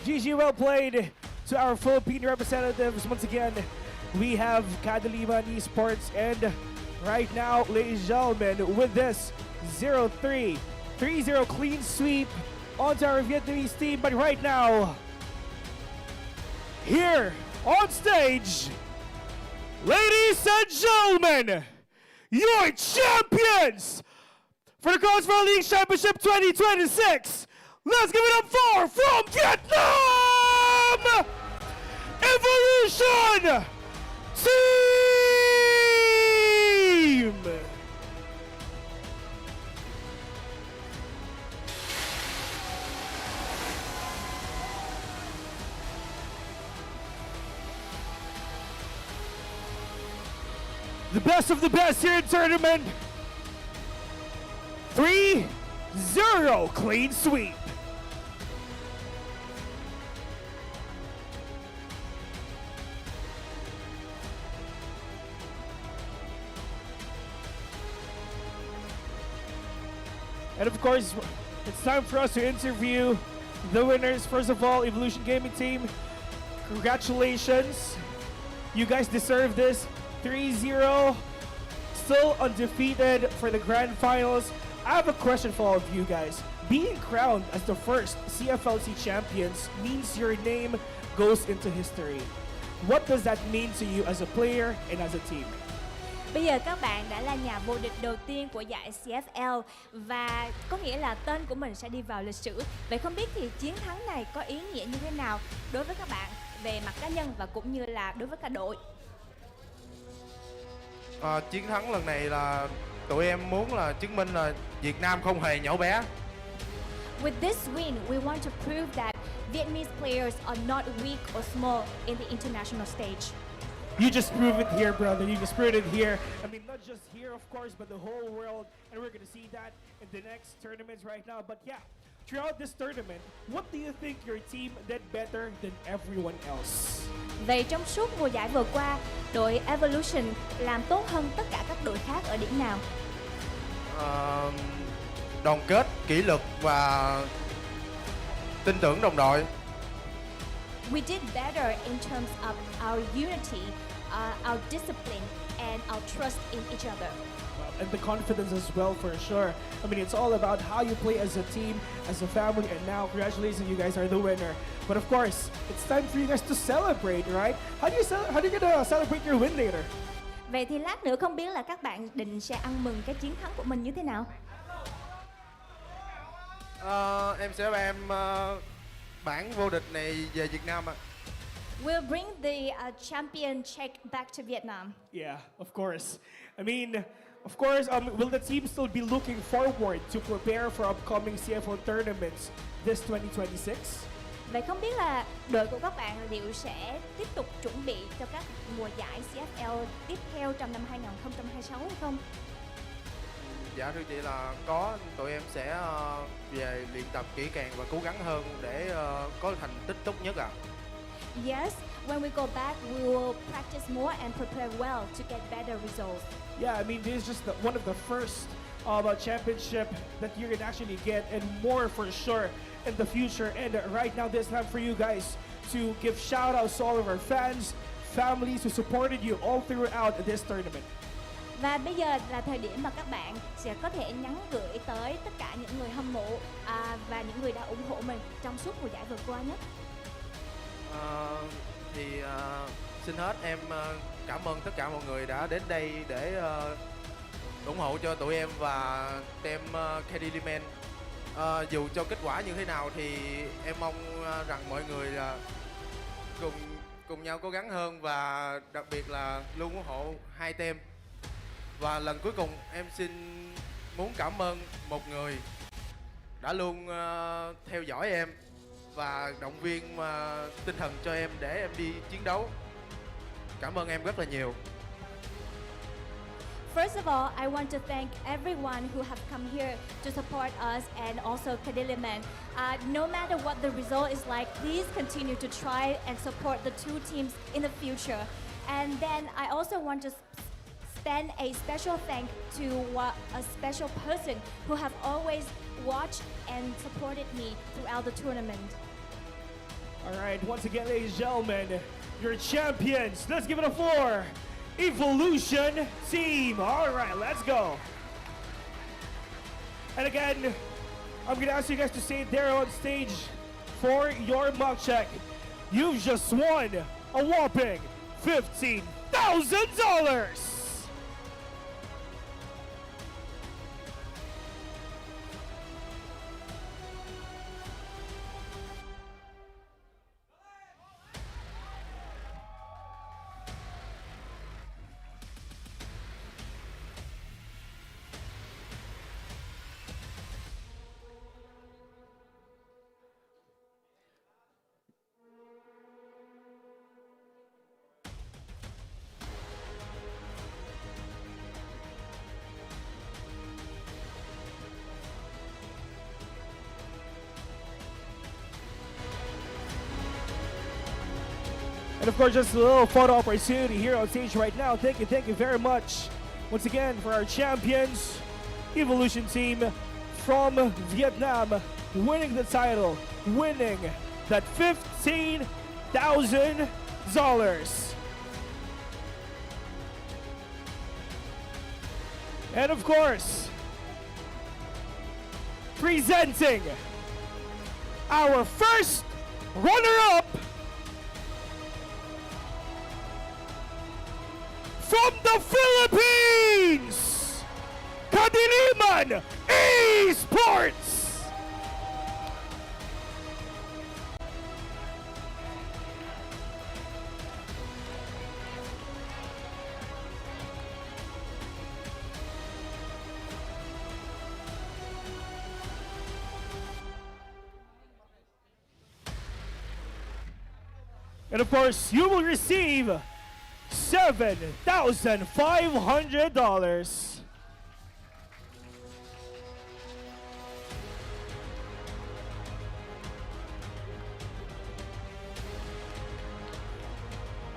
[SPEAKER 1] GG, well played to our Philippine representatives. Once again, we have Kadaliman Esports. And right now, ladies and gentlemen, with this 0-3, 3-0 clean sweep onto our Vietnamese team. But right now, here on stage, ladies and gentlemen, your champions for the CrossFire League Championship 2026. Let's give it up from Vietnam, Evolution Team. The best of the best here in tournament. 3-0 clean sweep. And of course, it's time for us to interview the winners. First of all, Evolution Gaming Team, congratulations. You guys deserve this. 3-0, still undefeated for the grand finals. I have a question for all of you guys. Being crowned as the first CFLC champions means your name goes into history. What does that mean to you as a player and as a team?
[SPEAKER 6] Bây giờ các bạn đã là nhà vô địch đầu tiên của giải CFL và có nghĩa là tên của mình sẽ đi vào lịch sử. Vậy không biết thì chiến thắng này có ý nghĩa như thế nào đối với các bạn về mặt cá nhân và cũng như là đối với cả đội?
[SPEAKER 8] Chiến thắng lần này là tụi em muốn là chứng minh là Việt Nam không hề nhỏ bé.
[SPEAKER 6] With this win, we want to prove that Vietnamese players are not weak or small in the international stage.
[SPEAKER 1] You just prove it here, brother. You just proved it here. I mean, not just here, of course, but the whole world. And we're going to see that in the next tournaments right now. But yeah, throughout this tournament, what do you think your team did better than everyone else?
[SPEAKER 6] Vậy trong suốt mùa giải vừa qua, đội Evolution làm tốt hơn tất cả các đội khác ở điểm nào?
[SPEAKER 8] Đoàn kết, kỷ luật và tin tưởng đồng đội.
[SPEAKER 6] We did better in terms of our unity, our discipline, and our trust in each other.
[SPEAKER 1] And the confidence as well, for sure. I mean, it's all about how you play as a team, as a family, and now, congratulations, you guys are the winner. But of course, it's time for you guys to celebrate, right? How do you gonna celebrate your win later?
[SPEAKER 6] Vậy thì lát nữa không biết là các bạn định sẽ ăn mừng cái chiến thắng của mình như thế nào?
[SPEAKER 8] Em sẽ đem bảng vô địch này về Việt Nam ạ.
[SPEAKER 6] We'll bring the champion check back to Vietnam.
[SPEAKER 1] Yeah, of course. I mean, of course, will the team still be looking forward to prepare for upcoming CFL tournaments this 2026?
[SPEAKER 6] Vậy không biết là đội của các bạn liệu sẽ tiếp tục chuẩn bị cho các mùa giải CFL tiếp theo trong năm 2026 hay không?
[SPEAKER 8] Dạ thưa chị là có, tụi em sẽ về luyện tập kỹ càng và cố gắng hơn để có thành tích tốt nhất ạ.
[SPEAKER 6] Yes, when we go back, we will practice more and prepare well to get better results.
[SPEAKER 1] Yeah, I mean, this is just one of the first championship that you can actually get, and more for sure in the future. And right now, this time for you guys to give shout outs to all of our fans, families who supported you all throughout this tournament.
[SPEAKER 6] Và bây giờ là thời điểm mà các bạn sẽ có thể nhắn gửi tới tất cả những người hâm mộ và những người đã ủng hộ mình trong suốt mùa giải vừa qua nhé.
[SPEAKER 8] Xin hết em cảm ơn tất cả mọi người đã đến đây để ủng hộ cho tụi em và team KD dù cho kết quả như thế nào thì em mong rằng mọi người cùng nhau cố gắng hơn và đặc biệt là luôn ủng hộ hai team. Và lần cuối cùng em xin muốn cảm ơn một người đã luôn theo dõi em và động viên tinh thần cho em để em đi chiến đấu. Cảm ơn em rất là nhiều.
[SPEAKER 6] First of all, I want to thank everyone who have come here to support us and also Kadiliman. No matter what the result is like, please continue to try and support the two teams in the future. And then I also want to extend a special thank to a special person who have always watched and supported me throughout the tournament.
[SPEAKER 1] All right, once again, ladies and gentlemen, your champions. Let's give it a floor. Evolution team. All right, let's go. And again, I'm going to ask you guys to stay there on stage for your mug check. You've just won a whopping $15,000. And of course, just a little photo opportunity here on stage right now. Thank you very much once again for our champions, Evolution team from Vietnam, winning the title, winning that $15,000. And of course, presenting our first runner-up from the Philippines, Kadiliman Esports. And of course, you will receive $7,500.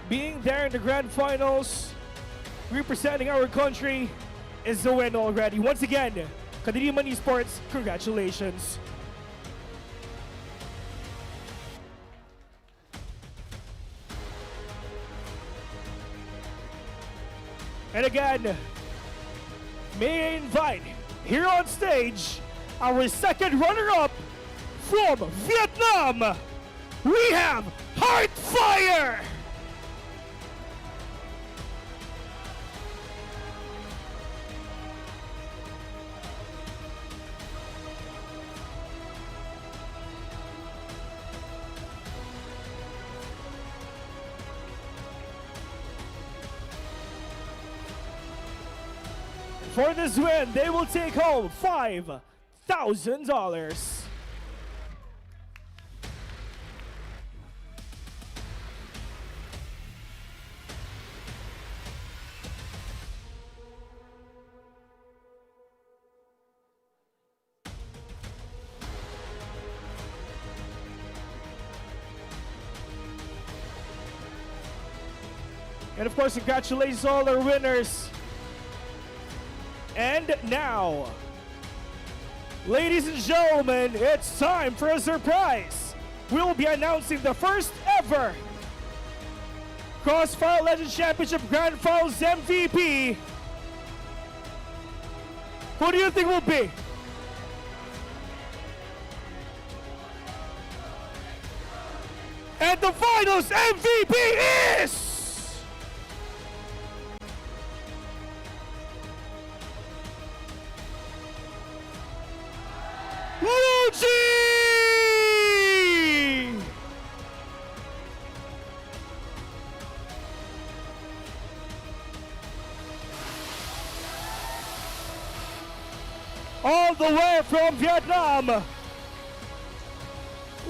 [SPEAKER 1] Being there in the grand finals, representing our country, is the win already. Once again, Kadiriman Esports, congratulations. And again, may I invite here on stage our second runner-up from Vietnam. We have Heartfire. For this win, they will take home $5,000. And of course, congratulations to all our winners. And now, ladies and gentlemen, it's time for a surprise. We will be announcing the first ever CrossFire Legends Championship Grand Finals MVP. Who do you think will be? And the finals MVP is... All the way from Vietnam,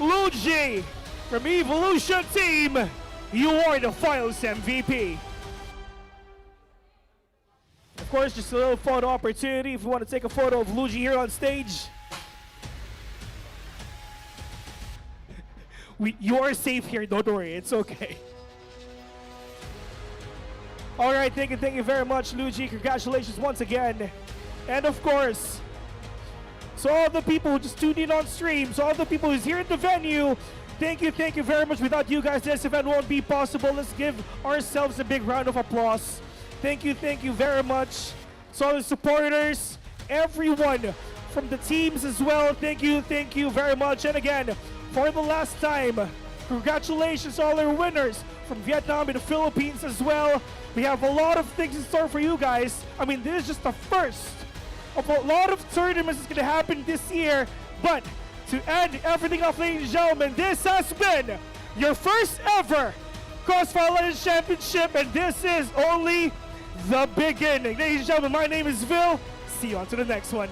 [SPEAKER 1] Luigi from Evolution Team, you are the finals MVP. Of course, just a little photo opportunity if you want to take a photo of Luigi here on stage. You're safe here, don't worry, it's okay. All right, thank you very much, Luigi. Congratulations once again. And of course, so all the people who just tuned in on stream, so all the people who's here at the venue, thank you very much. Without you guys, this event won't be possible. Let's give ourselves a big round of applause. Thank you very much. So all the supporters, everyone from the teams as well, thank you very much. And again, for the last time, congratulations to all our winners from Vietnam and the Philippines as well. We have a lot of things in store for you guys. I mean, this is just the first of a lot of tournaments that's going to happen this year. But to end everything off, ladies and gentlemen, this has been your first ever CrossFire Legends Championship, and this is only the beginning. Ladies and gentlemen, my name is Vil. See you on to the next one.